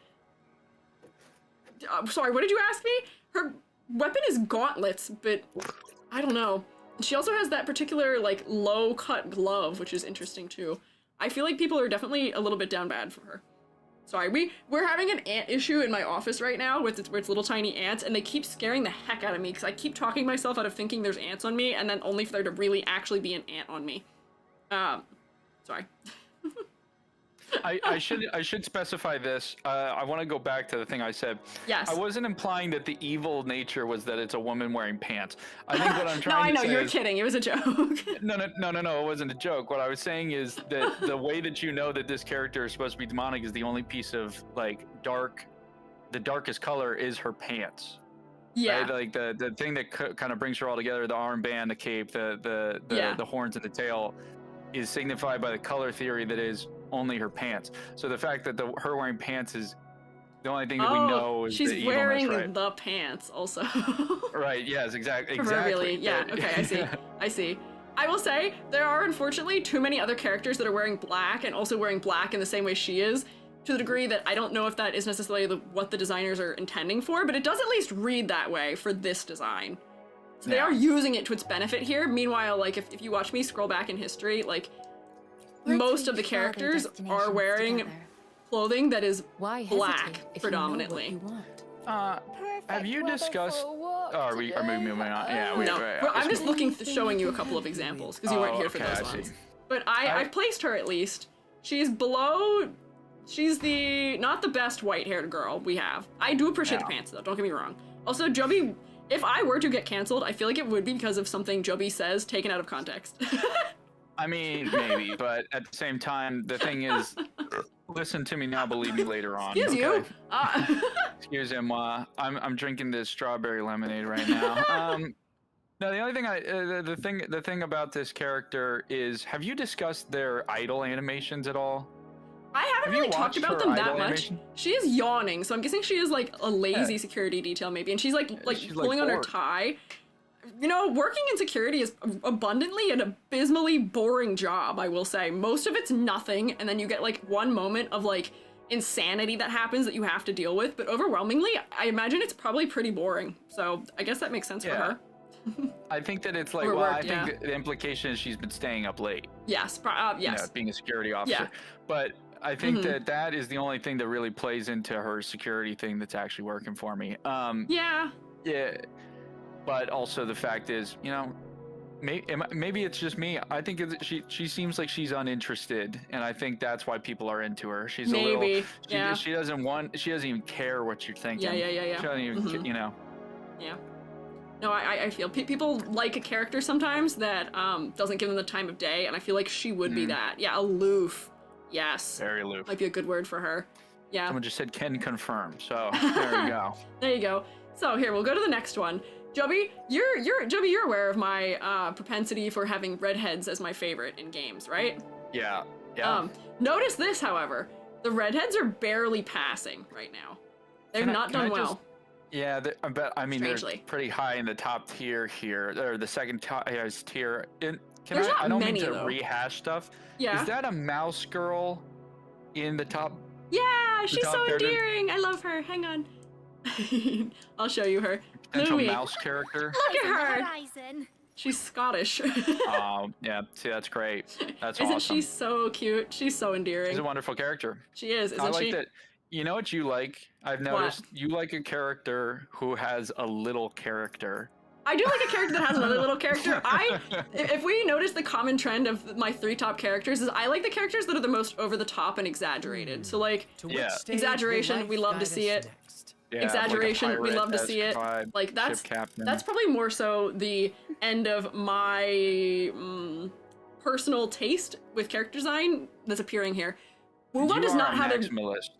what did you ask me? Her weapon is gauntlets, but I don't know. She also has that particular, like, low-cut glove, which is interesting, too. I feel like people are definitely a little bit down bad for her. Sorry, we're having an ant issue in my office right now with its little tiny ants, and they keep scaring the heck out of me because I keep talking myself out of thinking there's ants on me, and then only for there to really actually be an ant on me. Sorry. I should specify this. I want to go back to the thing I said. Yes. I wasn't implying that the evil nature was that it's a woman wearing pants. I think what I'm trying to say No, I know, you're kidding. It was a joke. No, it wasn't a joke. What I was saying is that the way that you know that this character is supposed to be demonic is the only piece of, like, the darkest color is her pants. Yeah. Right? Like, the thing that kind of brings her all together, the armband, the cape, the horns and the tail, is signified by the color theory that is only her pants. So the fact that her wearing pants is the only thing that we know is she's the wearing right? the pants also. Right, yes, exactly. Proverbially, yeah, okay, I see. I will say, there are unfortunately too many other characters that are wearing black and also wearing black in the same way she is, to the degree that I don't know if that is necessarily what the designers are intending for, but it does at least read that way for this design. So they are using it to its benefit here. Meanwhile, like, if you watch me scroll back in history, like, most of the characters are wearing clothing that is black, predominantly. Have you discussed... Oh, are we moving on? Yeah, no, I'm just showing you a couple of examples, because you weren't here for those ones. But I've placed her, at least. She's below... She's not the best white-haired girl we have. I do appreciate the pants, though, don't get me wrong. Also, Joby... If I were to get canceled, I feel like it would be because of something Joby says taken out of context. I mean, maybe, but at the same time, the thing is, listen to me now, believe me later on. Excuse you. Excusez-moi. I'm drinking this strawberry lemonade right now. No, the only thing the thing about this character is, have you discussed their idle animations at all? I haven't really talked about them that much. She is yawning, so I'm guessing she is like a lazy security detail maybe, and she's pulling on her tie. You know, working in security is abundantly an abysmally boring job, I will say. Most of it's nothing, and then you get like one moment of like insanity that happens that you have to deal with, but overwhelmingly, I imagine it's probably pretty boring. So I guess that makes sense for her. I think that it's like, I think the implication is she's been staying up late. Yes, yes. Being a security officer. Yeah. But I think that is the only thing that really plays into her security thing that's actually working for me. Yeah. Yeah. But also the fact is, you know, maybe it's just me. I think she seems like she's uninterested, and I think that's why people are into her. She's a little. She doesn't even care what you're thinking. Yeah. She doesn't even, you know. Yeah. No, I feel people like a character sometimes that doesn't give them the time of day, and I feel like she would be that. Yeah, aloof. Yes. Very aloof. Might be a good word for her. Yeah. Someone just said can confirm. So there you go. There you go. So here we'll go to the next one. Joby, you're aware of my propensity for having redheads as my favorite in games, right? Yeah. Notice this, however, the redheads are barely passing right now. They've not done well. Yeah, but I mean, Strangely. they're pretty high in the top tier here, or the second highest tier. There's not I don't many, mean to though. rehash stuff. Yeah. Is that a mouse girl in the top? Yeah, she's so character? endearing. I love her. Hang on. I'll show you her. Potential Louis. mouse character. Look at her. Horizon. She's Scottish. Yeah. See, that's great. That's Isn't awesome. she so cute? She's so endearing. She's a wonderful character. She is, isn't I like she? that. You know what you like? I've noticed you like a character who has a little character. I do like a character that has another little character. If we notice the common trend of my 3 top characters is I like the characters that are the most over the top and exaggerated. So like, exaggeration, we love to see it. Yeah, Exaggeration, like we love to see it. Like that's probably more so the end of my personal taste with character design that's appearing here. WuWa does not have maximalist.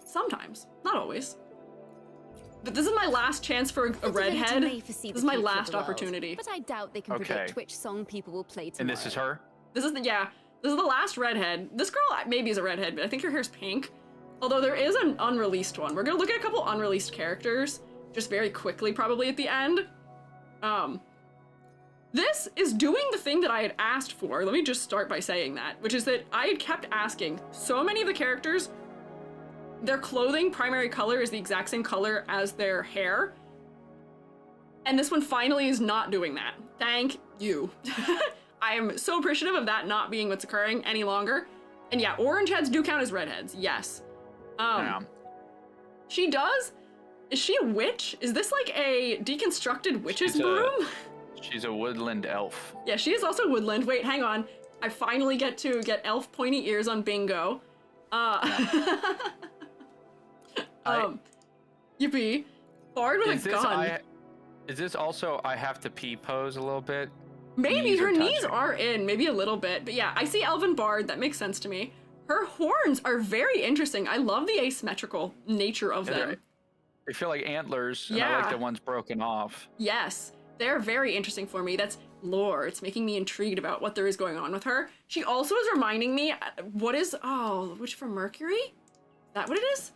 Sometimes, not always. But this is my last chance for a redhead. This is my last opportunity. But I doubt they can predict which song people will play tomorrow. And this is her? This is the last redhead. This girl maybe is a redhead, but I think her hair's pink. Although there is an unreleased one. We're gonna look at a couple unreleased characters, just very quickly, probably at the end. This is doing the thing that I had asked for. Let me just start by saying that, which is that I had kept asking so many of the characters, their clothing primary color is the exact same color as their hair. And this one finally is not doing that. Thank you. I am so appreciative of that not being what's occurring any longer. And yeah, orange heads do count as redheads, yes. She does? Is she a witch? Is this like a deconstructed witch's broom? She's a woodland elf. Yeah, she is also woodland. Wait, hang on. I finally get to get elf pointy ears on bingo. Yippee. Bard with a gun. Is this also I have to pee pose a little bit? Maybe her knees are in, maybe a little bit. But yeah, I see Elven Bard. That makes sense to me. Her horns are very interesting. I love the asymmetrical nature of them. They feel like antlers, and I like the ones broken off. Yes, they're very interesting for me. That's lore. It's making me intrigued about what there is going on with her. She also is reminding me, Witch from Mercury? Is that what it is?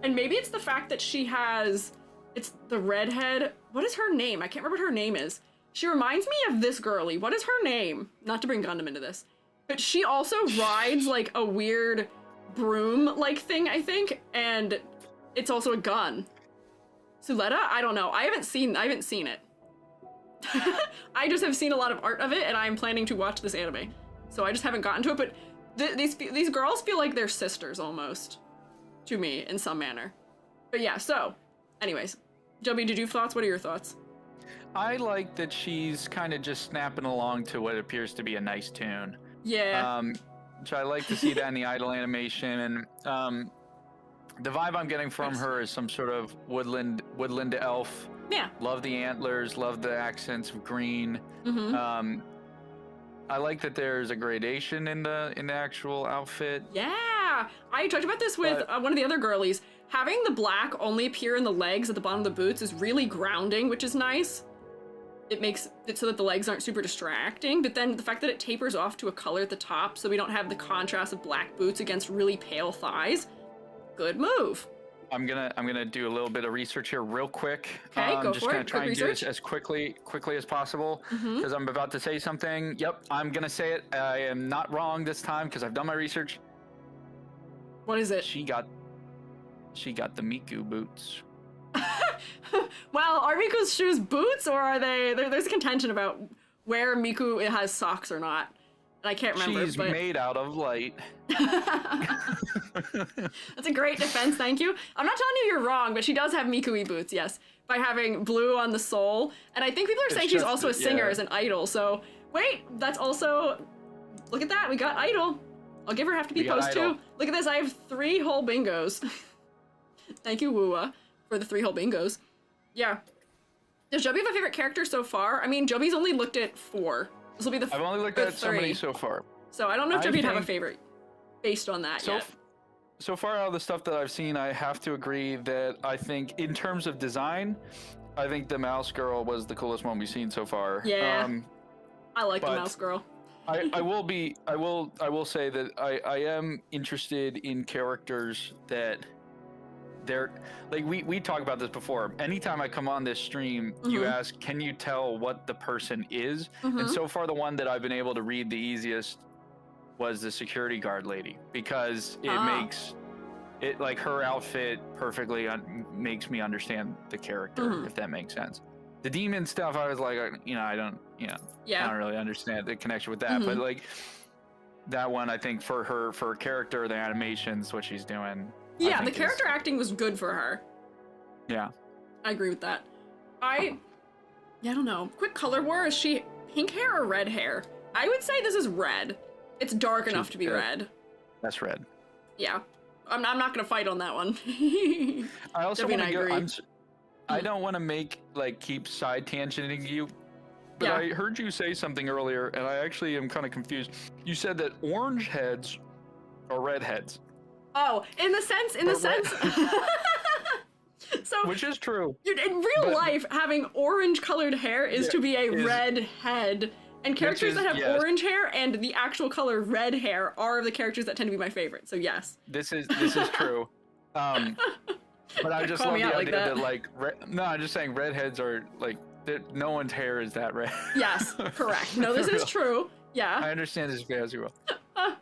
And maybe it's the fact that she has, it's the redhead. What is her name? I can't remember what her name is. She reminds me of this girly. What is her name? Not to bring Gundam into this. But she also rides like a weird broom-like thing, I think. And it's also a gun. Suletta? I don't know. I haven't seen it. I just have seen a lot of art of it, and I'm planning to watch this anime. So I just haven't gotten to it, but these girls feel like they're sisters almost. To me, in some manner. But yeah, so, anyways. Joby, did you have thoughts? What are your thoughts? I like that she's kind of just snapping along to what appears to be a nice tune. Yeah. Which I like to see that in the idle animation, and the vibe I'm getting from her is some sort of woodland elf. Yeah. Love the antlers, love the accents of green. Mm-hmm. I like that there's a gradation in the actual outfit. Yeah, I talked about this with one of the other girlies. Having the black only appear in the legs at the bottom of the boots is really grounding, which is nice. It makes it so that the legs aren't super distracting, but then the fact that it tapers off to a color at the top so we don't have the contrast of black boots against really pale thighs. Good move. I'm gonna do a little bit of research here real quick. Okay, go I'm just for gonna it. try Quick and do research. this as quickly as possible Mhm. because I'm about to say something. Yep, I'm gonna say it. I am not wrong this time because I've done my research. What is it? She got the Miku boots. Well, are Miko's shoes boots, or are they? There's a contention about where Miku has socks or not. And I can't remember. She's but... made out of light. That's a great defense, thank you. I'm not telling you you're wrong, but she does have Miku-y boots, yes. By having blue on the sole. And I think people are saying she's also a singer as an idol, so... Wait, that's also... Look at that, we got idol. I'll give her half to be post too. Look at this, I have 3 whole bingos. Thank you, WuWa, for the 3 whole bingos. Yeah. Does Joby have a favorite character so far? I mean, Joby's only looked at 4. This will be the I've only looked at so many so far. So I don't know if Joby'd have a favorite based on that yet. So far out of the stuff that I've seen, I have to agree that I think in terms of design, I think the mouse girl was the coolest one we've seen so far. Yeah. I like the mouse girl. I will say that I am interested in characters that they're like we talked about this before. Anytime I come on this stream, you ask, can you tell what the person is? And so far the one that I've been able to read the easiest was the security guard lady, because it makes it like her outfit perfectly makes me understand the character, if that makes sense. The demon stuff, I was like, I don't really understand the connection with that, but like that one, I think for her character, the animations, what she's doing. Yeah, the character acting was good for her. Yeah. I agree with that. I don't know. Quick color war, is she pink hair or red hair? I would say this is red. It's dark enough to be red. That's red. Yeah. I'm not gonna fight on that one. I also want to go, I don't want to keep side tangenting you, but I heard you say something earlier, and I actually am kind of confused. You said that orange heads are red heads. Oh, in the sense. So, which is true. In real life, having orange-colored hair is to be a red head, and characters that have orange hair and the actual color red hair are the characters that tend to be my favorite. So yes. This is true. But I just love the idea that I'm just saying redheads are no one's hair is that red. Yes, correct. No, this is true. Yeah. I understand this as well. I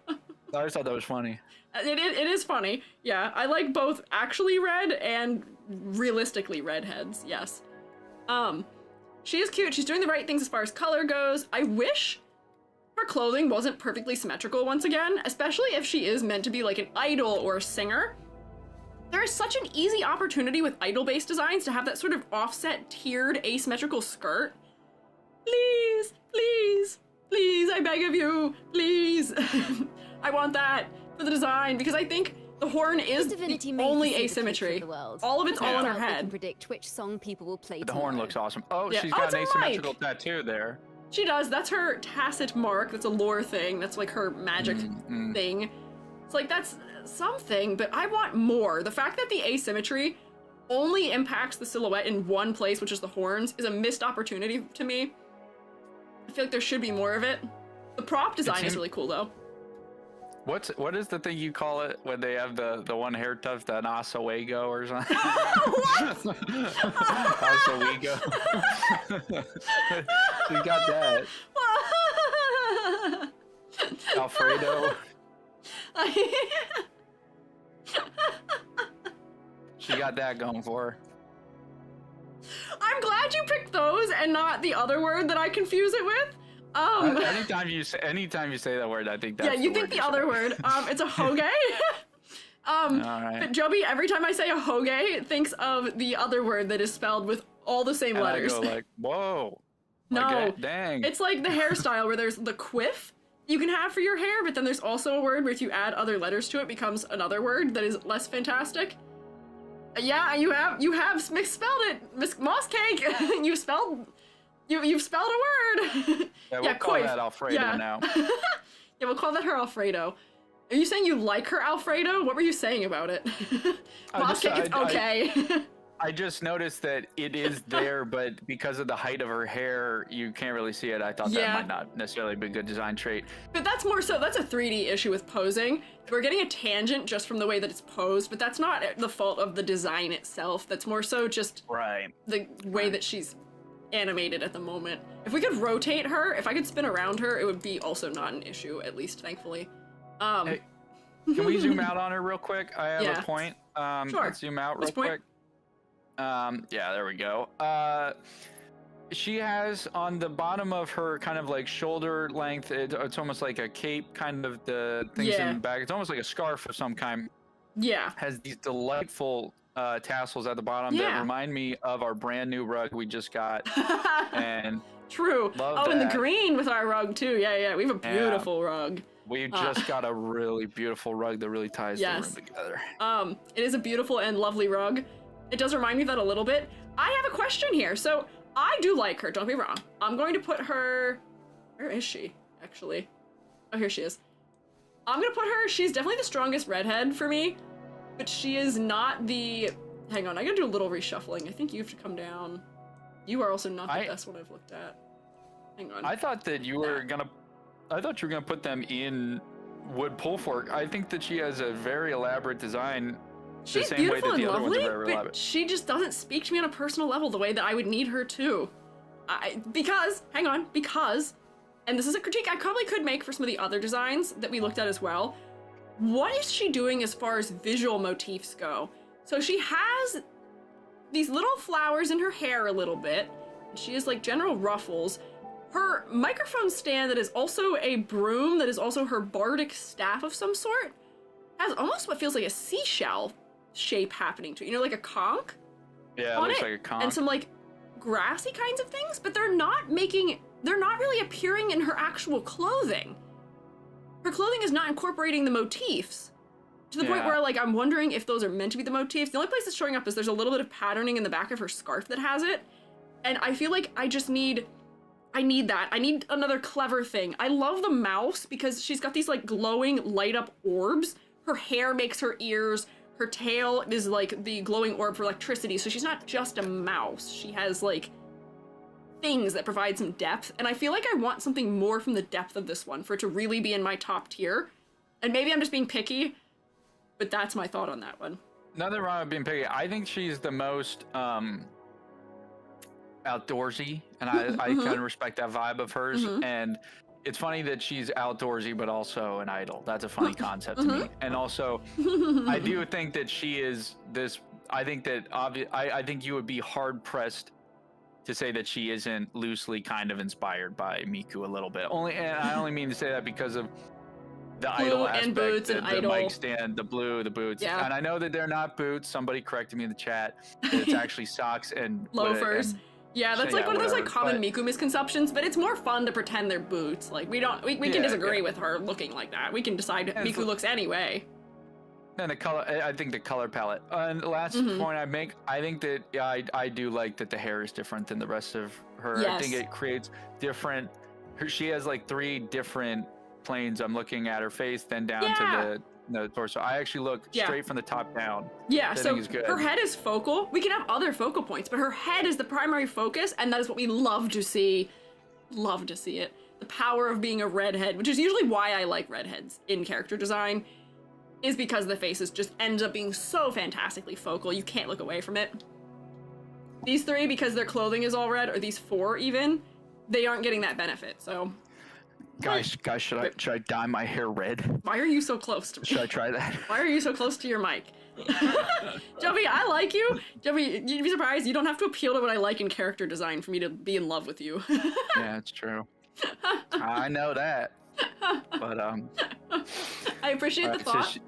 just thought that was funny. It is funny. Yeah, I like both actually red and realistically redheads. Yes. She is cute. She's doing the right things as far as color goes. I wish her clothing wasn't perfectly symmetrical once again, especially if she is meant to be like an idol or a singer. There is such an easy opportunity with idol-based designs to have that sort of offset, tiered, asymmetrical skirt. Please, please, please, I beg of you, please. I want that for the design, because I think the horn is the only asymmetry. All of it's all on her head. Can predict which song people will play. The horn looks awesome. Oh, she's got an asymmetrical tattoo there. She does. That's her tacit mark. That's a lore thing. That's like her magic thing. It's like, that's something, but I want more. The fact that the asymmetry only impacts the silhouette in one place, which is the horns, is a missed opportunity to me. I feel like there should be more of it. The prop design is really cool, though. What is the thing you call it when they have the one hair tuft, an oswego or something? What? Oswego. You got that. Alfredo. She got that going for her. I'm glad you picked those and not the other word that I confuse it with. Anytime you say that word, I think that's you think the other word. It's a hoge. All right. But Joby, every time I say a hoge, thinks of the other word that is spelled with all the same letters. I go like, whoa. No, like, dang. It's like the hairstyle where there's the quiff you can have for your hair, but then there's also a word where if you add other letters to it, becomes another word that is less fantastic. Yeah, you have misspelled it, Miss Moss Cake. You've spelled a word. Yeah, we'll call that Alfredo now. Yeah, we'll call that her Alfredo. Are you saying you like her Alfredo? What were you saying about it? Moss Cake is okay. I just noticed that it is there, but because of the height of her hair, you can't really see it. I thought that might not necessarily be a good design trait. But that's more so, that's a 3D issue with posing. We're getting a tangent just from the way that it's posed, but that's not the fault of the design itself. That's more so just the way that she's animated at the moment. If we could rotate her, if I could spin around her, it would be also not an issue, at least thankfully. Hey, can we zoom out on her real quick? I have a point. Sure. Let's zoom out real quick. Yeah, there we go. she has on the bottom of her kind of like shoulder length, it's almost like a cape, kind of the things in the back. It's almost like a scarf of some kind. Yeah. Has these delightful tassels at the bottom that remind me of our brand new rug we just got. And true. And the green with our rug too. Yeah. We have a beautiful rug. We just got a really beautiful rug that really ties the room together. It is a beautiful and lovely rug. It does remind me of that a little bit. I have a question here. So I do like her, don't be wrong. I'm going to put her, where is she, actually? Oh, here she is. I'm gonna put her, she's definitely the strongest redhead for me, but she is not the, hang on, I gotta do a little reshuffling. I think you have to come down. You are also not the best one I've looked at. Hang on. I thought that you were gonna, put them in wood pull fork. I think that she has a very elaborate design. She's beautiful and lovely, but she just doesn't speak to me on a personal level the way that I would need her to. Because, and this is a critique I probably could make for some of the other designs that we looked at as well. What is she doing as far as visual motifs go? So she has these little flowers in her hair a little bit. She has like general ruffles. Her microphone stand that is also a broom that is also her bardic staff of some sort has almost what feels like a seashell shape happening to it. You know, like a conch? Yeah, it looks like a conch. And some like grassy kinds of things, but they're not really appearing in her actual clothing. Her clothing is not incorporating the motifs to the point where like I'm wondering if those are meant to be the motifs. The only place it's showing up is there's a little bit of patterning in the back of her scarf that has it. And I feel like I need that. I need another clever thing. I love the mouse because she's got these like glowing light up orbs. Her hair makes her ears. Her tail is like the glowing orb for electricity. So she's not just a mouse. She has like things that provide some depth. And I feel like I want something more from the depth of this one for it to really be in my top tier. And maybe I'm just being picky, but that's my thought on that one. Nothing wrong with being picky. I think she's the most outdoorsy, and I kind of respect that vibe of hers. And it's funny that she's outdoorsy, but also an idol. That's a funny concept to me. And also, I do think that she is this. I think that I think you would be hard pressed to say that she isn't loosely kind of inspired by Miku a little bit. And I only mean to say that because of the idol aspect, and boots the and idol. mic stand, the blue, the boots. Yeah. And I know that they're not boots. Somebody corrected me in the chat. It's actually socks and loafers. Yeah, that's like one of those like common Miku misconceptions, but it's more fun to pretend they're boots. Like we can disagree with her looking like that. We can decide Miku looks anyway. And the color, I think the color palette. And the last point I make, I think that I do like that the hair is different than the rest of her. Yes. I think it creates different. She has like 3 different planes. I'm looking at her face, then down to the torso. I actually look straight from the top down. Yeah, so her head is focal. We can have other focal points, but her head is the primary focus, and that is what we love to see. Love to see it. The power of being a redhead, which is usually why I like redheads in character design, is because the faces just ends up being so fantastically focal. You can't look away from it. These 3, because their clothing is all red, or these 4 even, they aren't getting that benefit, so... Guys, should I dye my hair red? Why are you so close to me? Should I try that? Why are you so close to your mic? Joby, I like you. Joby, you'd be surprised. You don't have to appeal to what I like in character design for me to be in love with you. Yeah, it's true. I know that. But I appreciate the thought.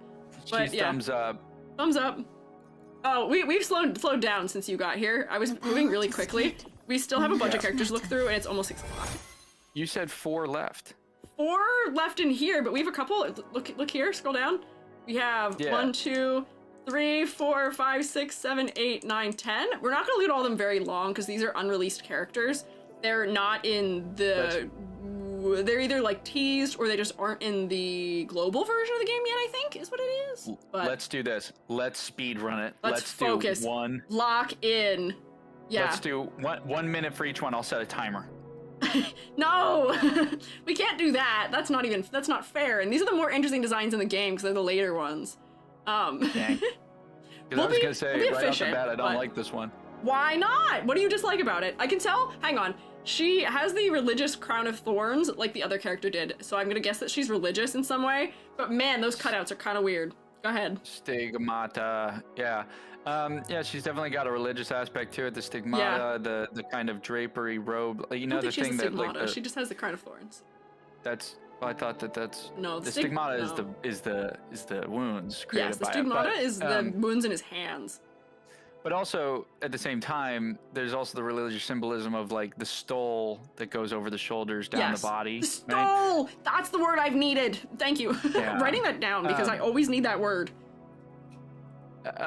So she's thumbs up. Thumbs up. Oh, we've slowed down since you got here. I was moving really quickly. We still have a bunch of characters to look through, and it's almost 6 o'clock. You said 4 left. 4 left in here, but we have a couple. Look here, scroll down. We have 1, 2, 3, 4, 5, 6, 7, 8, 9, 10. We're not gonna leave all of them very long because these are unreleased characters. They're not in the... They're either like teased or they just aren't in the global version of the game yet, I think, is what it is. But let's do this. Let's speed run it. Let's focus. Do 1. Lock in. Yeah. Let's do 1 minute for each one. I'll set a timer. No, we can't do that. That's not fair. And these are the more interesting designs in the game because they're the later ones. Dang. Because I was gonna say right off the bat, I don't like this one. Why not? What do you dislike about it? I can tell. Hang on. She has the religious crown of thorns like the other character did, so I'm gonna guess that she's religious in some way. But man, those cutouts are kind of weird. Go ahead. Stigmata. Yeah. Yeah, she's definitely got a religious aspect to it. The stigmata, the kind of drapery robe. You know, the thing that like she just has the crown of thorns. That's. Well, I thought that's no. The stigmata is the wounds created yes, the by stigmata it. But, is the wounds in his hands. But also at the same time, there's also the religious symbolism of like the stole that goes over the shoulders down the body. The stole. Right? That's the word I've needed. Thank you. Yeah. I'm writing that down because I always need that word. But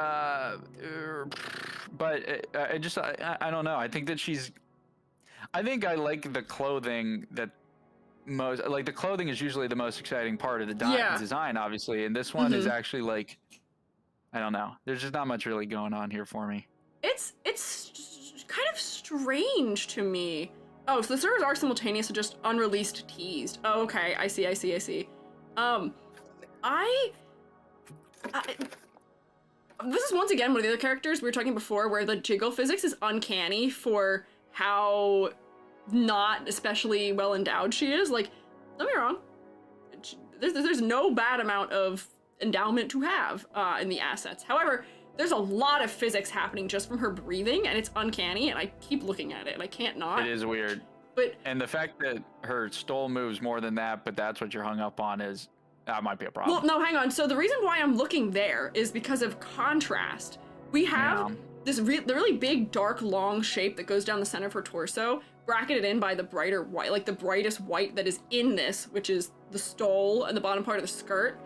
I don't know. I think that I think I like the clothing that most like the clothing is usually the most exciting part of the design, obviously, and this one is actually like, I don't know. There's just not much really going on here for me. It's kind of strange to me. Oh, so the servers are simultaneous, so just unreleased teased. Oh, okay. I see. This is once again one of the other characters we were talking before where the jiggle physics is uncanny for how not especially well endowed she is. Like, don't get me wrong. There's no bad amount of endowment to have in the assets. However, there's a lot of physics happening just from her breathing, and it's uncanny, and I keep looking at it, and I can't not. It is weird. And the fact that her stole moves more than that, but that's what you're hung up on that might be a problem. Well, no, hang on. So the reason why I'm looking there is because of contrast. We have the really big, dark, long shape that goes down the center of her torso, bracketed in by the brighter white, like the brightest white that is in this, which is the stole and the bottom part of the skirt.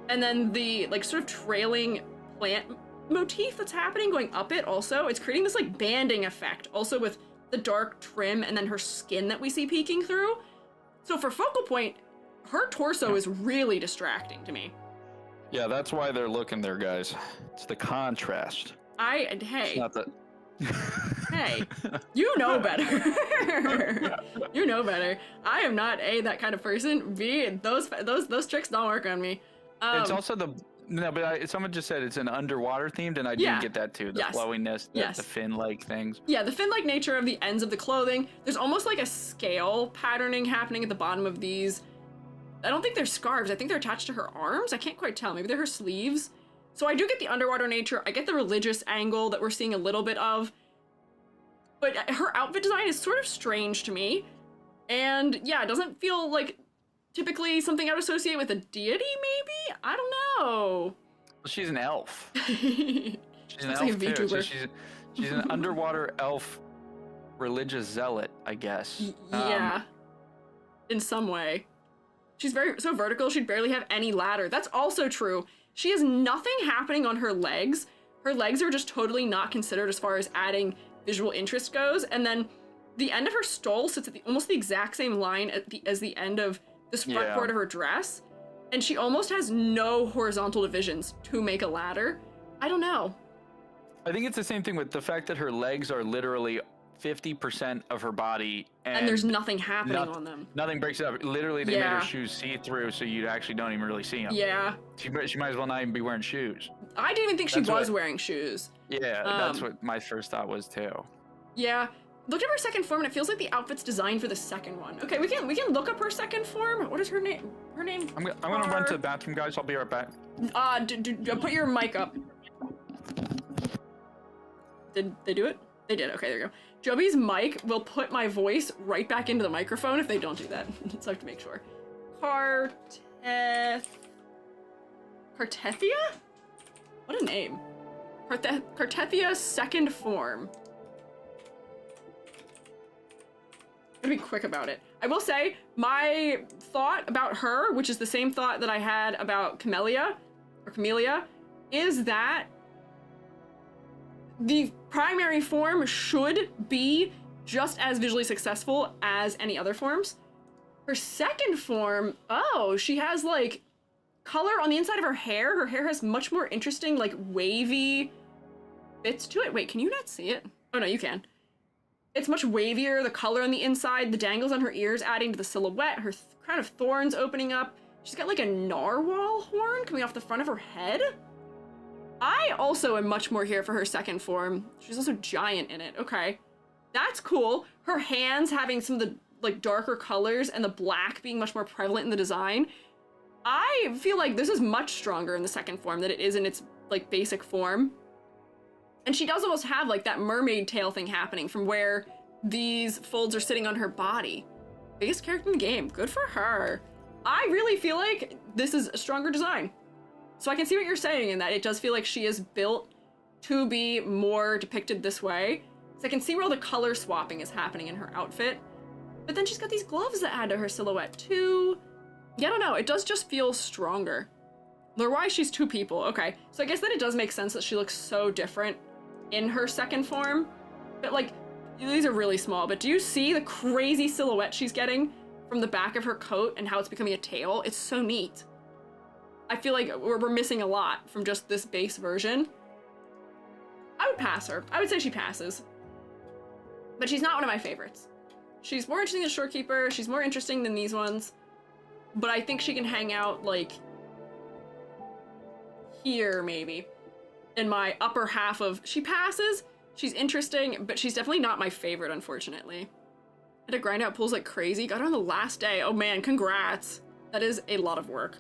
And then the like sort of trailing plant motif that's happening going up it also. It's creating this like banding effect also with the dark trim and then her skin that we see peeking through. So for focal point, her torso is really distracting to me. Yeah, that's why they're looking there, guys. It's the contrast. Hey. It's not that. Hey, you know better. You know better. I am not A, that kind of person. B, those tricks don't work on me. It's also someone just said it's an underwater themed, and I did get that too. The flowiness, the fin-like things. Yeah, the fin-like nature of the ends of the clothing. There's almost like a scale patterning happening at the bottom of these. I don't think they're scarves. I think they're attached to her arms. I can't quite tell. Maybe they're her sleeves. So I do get the underwater nature. I get the religious angle that we're seeing a little bit of. But her outfit design is sort of strange to me. And yeah, it doesn't feel like typically something I would associate with a deity, maybe? I don't know. Well, she's an elf. She's an elf like too. So she's an underwater elf religious zealot, I guess. Yeah. In some way. She's so vertical, she'd barely have any ladder. That's also true. She has nothing happening on her legs. Her legs are just totally not considered as far as adding visual interest goes. And then the end of her stole sits at almost the exact same line as the end of this front part of her dress. And she almost has no horizontal divisions to make a ladder. I don't know. I think it's the same thing with the fact that her legs are literally 50% of her body, and there's nothing happening on them. Nothing breaks it up. Literally, they made her shoes see-through, so you actually don't even really see them. Yeah. She might as well not even be wearing shoes. I didn't even think she was wearing shoes. Yeah, that's what my first thought was too. Yeah. Looked at her second form, and it feels like the outfit's designed for the second one. Okay, we can look up her second form. What is her name? Her name? I'm gonna run to the bathroom, guys. I'll be right back. Put your mic up. Did they do it? They did. Okay, there you go. Joby's mic will put my voice right back into the microphone if they don't do that. So I have to make sure. Cartethia? What a name. Cartethia second form. I'm gonna be quick about it. I will say, my thought about her, which is the same thought that I had about Camellia, is that the primary form should be just as visually successful as any other forms. Her second form, she has like color on the inside of her hair. Her hair has much more interesting, like wavy bits to it. Wait, can you not see it? Oh no, you can. It's much wavier, the color on the inside, the dangles on her ears adding to the silhouette, her crown of thorns opening up. She's got like a narwhal horn coming off the front of her head. I also am much more here for her second form. She's also giant in it. Okay. That's cool. Her hands having some of the like darker colors and the black being much more prevalent in the design. I feel like this is much stronger in the second form than it is in its like basic form. And she does almost have like that mermaid tail thing happening from where these folds are sitting on her body. Biggest character in the game. Good for her. I really feel like this is a stronger design. So I can see what you're saying in that it does feel like she is built to be more depicted this way. So I can see where all the color swapping is happening in her outfit. But then she's got these gloves that add to her silhouette too. Yeah, I don't know. It does just feel stronger. Lore-wise, she's two people. Okay. So I guess then it does make sense that she looks so different in her second form. But like, these are really small. But do you see the crazy silhouette she's getting from the back of her coat and how it's becoming a tail? It's so neat. I feel like we're missing a lot from just this base version. I would pass her. I would say she passes. But she's not one of my favorites. She's more interesting than Shorekeeper. She's more interesting than these ones. But I think she can hang out, like, here, maybe. In my upper half of... She passes. She's interesting, but she's definitely not my favorite, unfortunately. I had to grind out pulls like crazy. Got her on the last day. Oh, man, congrats. That is a lot of work.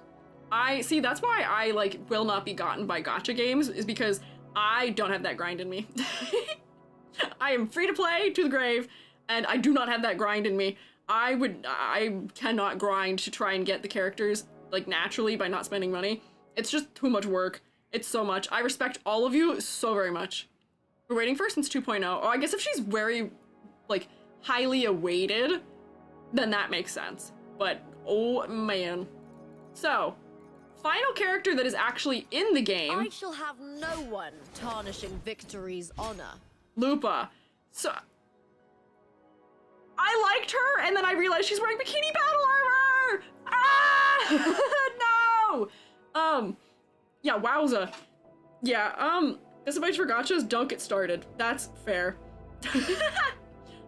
See, that's why I, like, will not be gotten by gacha games, is because I don't have that grind in me. I am free to play to the grave, and I do not have that grind in me. I cannot grind to try and get the characters, like, naturally by not spending money. It's just too much work. It's so much. I respect all of you so very much. We're waiting for her since 2.0. Oh, I guess if she's very, like, highly awaited, then that makes sense. But, oh, man. So, final character that is actually in the game. I shall have no one tarnishing victory's honor. Lupa. So, I liked her, and then I realized she's wearing bikini battle armor! Ah! No! Yeah, wowza. Yeah, this advice for gachas, don't get started. That's fair.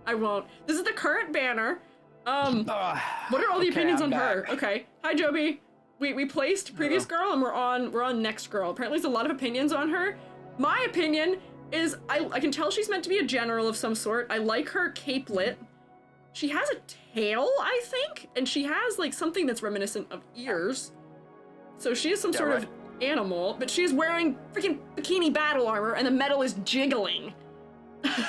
I won't. This is the current banner. What are all the opinions on her? Okay. Hi, Joby. We placed previous girl, and we're on next girl. Apparently there's a lot of opinions on her. My opinion is I can tell she's meant to be a general of some sort. I like her capelet. She has a tail, I think, and she has like something that's reminiscent of ears. So she is some sort of animal, but she's wearing freaking bikini battle armor, and the metal is jiggling.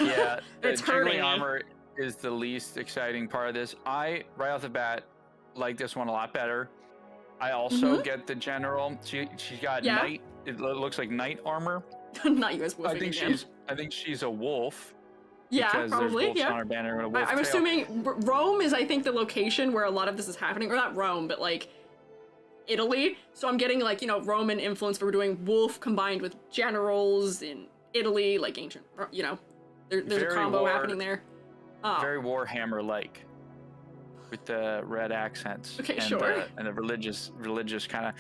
Yeah, it's hurting. Armor is the least exciting part of this. I, right off the bat, like this one a lot better. I also get the general. She's got knight. It looks like knight armor. Not you guys wolfing again. I think she's a wolf. Yeah, because probably. There's wolves on her banner and a wolf I'm tail. assuming Rome is, I think, the location where a lot of this is happening, or not Rome, but like Italy. So I'm getting like, you know, Roman influence. We're doing wolf combined with generals in Italy, like ancient. You know, there's a combo happening there. Very Warhammer-like, with the red accents. Okay, and, sure. And the religious kind of.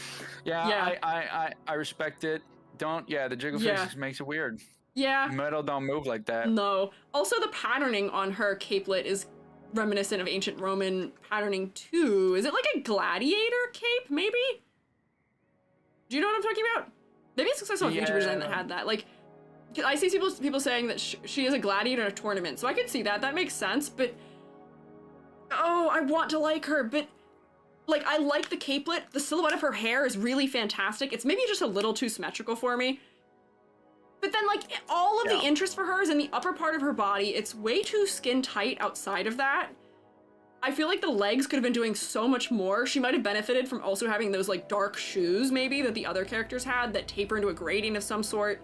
Yeah, I respect it. The jiggle faces makes it weird. Yeah. Metal don't move like that. No. Also, the patterning on her capelet is reminiscent of ancient Roman patterning too. Is it like a gladiator cape, maybe? Do you know what I'm talking about? Maybe it's because I saw a YouTuber design that had that. Like, I see people saying that she is a gladiator in a tournament, so I could see that. That makes sense, but... Oh, I want to like her, but... Like, I like the capelet. The silhouette of her hair is really fantastic. It's maybe just a little too symmetrical for me. But then, like, all of the interest for her is in the upper part of her body. It's way too skin tight outside of that. I feel like the legs could have been doing so much more. She might have benefited from also having those, like, dark shoes, maybe, that the other characters had that taper into a gradient of some sort.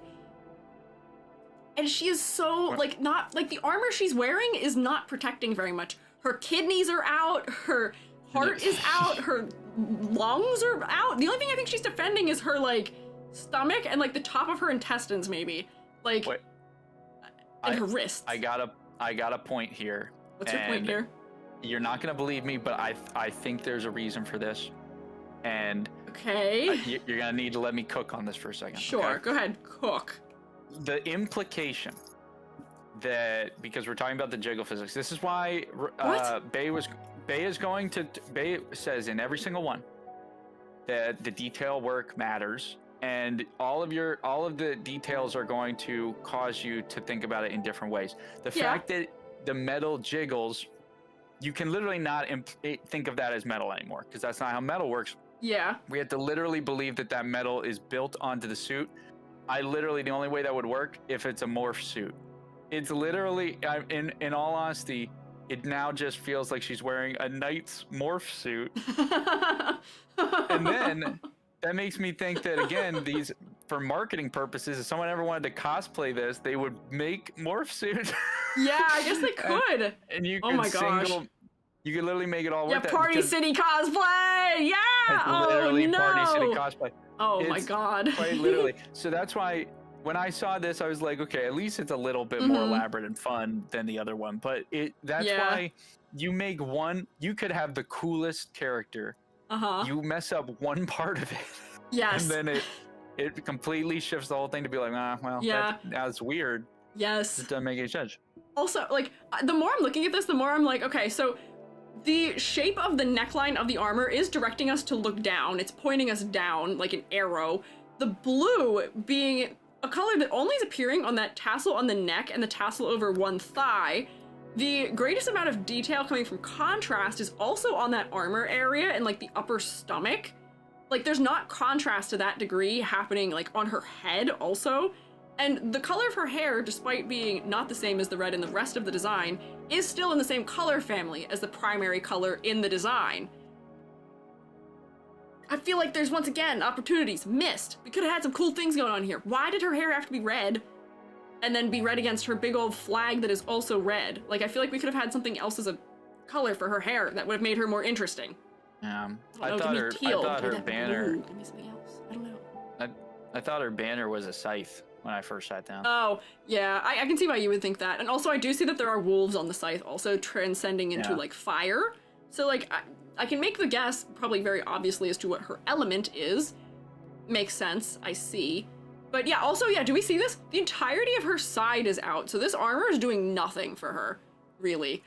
And she is so, like, not... Like, the armor she's wearing is not protecting very much. Her kidneys are out, her heart is out, her lungs are out. The only thing I think she's defending is her, like... stomach and like the top of her intestines, maybe, like, and her wrist. I got a point here. What's your point here? You're not gonna believe me, but I think there's a reason for this, and you're gonna need to let me cook on this for a second. Sure, go ahead, cook. The implication that, because we're talking about the jiggle physics, this is why Bay says in every single one that the detail work matters. And all of the details are going to cause you to think about it in different ways. The fact that the metal jiggles, you can literally not think of that as metal anymore, because that's not how metal works. Yeah. We have to literally believe that that metal is built onto the suit. The only way that would work if it's a morph suit. It's literally, in all honesty, it now just feels like she's wearing a knight's morph suit. And then that makes me think that, again, for marketing purposes, if someone ever wanted to cosplay this, they would make morph suits. Yeah, I guess they could. And you could oh my gosh. You could literally make it all work. Yeah, Party City cosplay! Yeah! It's literally no! Party City cosplay. Oh my god. Quite literally. So that's why when I saw this, I was like, okay, at least it's a little bit more elaborate and fun than the other one. But that's why you make one, you could have the coolest character. You mess up one part of it. Yes. And then it completely shifts the whole thing to be like, that's weird. Yes. It doesn't make any sense. Also, like, the more I'm looking at this, the more I'm like, okay, so the shape of the neckline of the armor is directing us to look down. It's pointing us down like an arrow. The blue being a color that only is appearing on that tassel on the neck and the tassel over one thigh. The greatest amount of detail coming from contrast is also on that armor area and like the upper stomach. Like there's not contrast to that degree happening like on her head also. And the color of her hair, despite being not the same as the red in the rest of the design, is still in the same color family as the primary color in the design. I feel like there's once again opportunities missed. We could have had some cool things going on here. Why did her hair have to be red and then be red against her big old flag that is also red? Like I feel like we could have had something else as a color for her hair that would have made her more interesting. I thought her banner. Give me something else. I don't know. I thought her banner was a scythe when I first sat down. Oh, yeah, I can see why you would think that. And also I do see that there are wolves on the scythe also transcending into like fire. So like I can make the guess probably very obviously as to what her element is. Makes sense, I see. But yeah, also, yeah, do we see this? The entirety of her side is out. So this armor is doing nothing for her, really,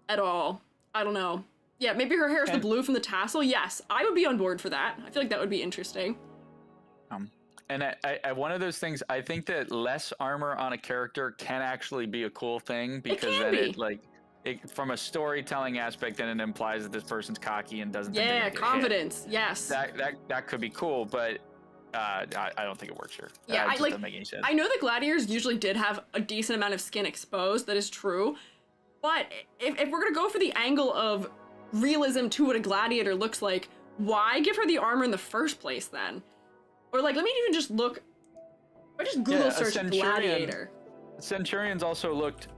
at all. I don't know. Yeah, maybe her hair is the blue from the tassel. Yes, I would be on board for that. I feel like that would be interesting. And I one of those things, I think that less armor on a character can actually be a cool thing because from a storytelling aspect, then it implies that this person's cocky and doesn't. Yeah, confidence. Yes. That could be cool, but I don't think it works here. Yeah, it doesn't make any sense. I know that gladiators usually did have a decent amount of skin exposed. That is true, but if we're gonna go for the angle of realism to what a gladiator looks like, why give her the armor in the first place then? Or like, let me even just look. I just Google search gladiator. Centurions also looked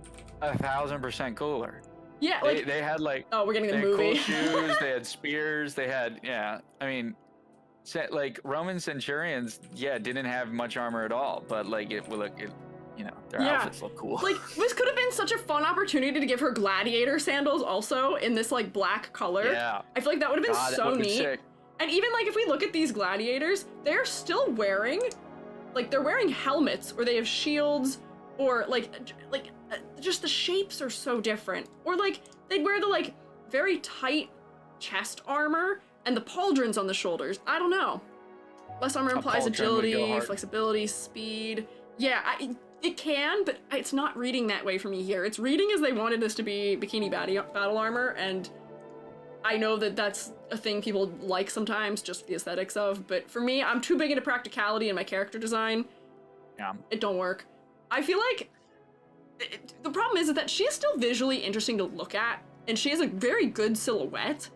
1,000% cooler. Yeah, they had like. Oh, we're getting the movie. Cool shoes. They had spears. They had I mean, like Roman centurions, didn't have much armor at all, but like their outfits look cool. Like this could have been such a fun opportunity to give her gladiator sandals also in this like black color. Yeah. I feel like that would have been so neat. Sick. And even like if we look at these gladiators, they're still wearing, like they're wearing helmets or they have shields or just the shapes are so different. Or like they'd wear the like very tight chest armor and the pauldrons on the shoulders. I don't know. Less armor implies agility, flexibility, speed. Yeah, it can, but it's not reading that way for me here. It's reading as they wanted this to be bikini battle armor, and I know that that's a thing people like sometimes, just the aesthetics of, but for me, I'm too big into practicality in my character design. Yeah. It don't work. I feel like the problem is that she is still visually interesting to look at, and she has a very good silhouette.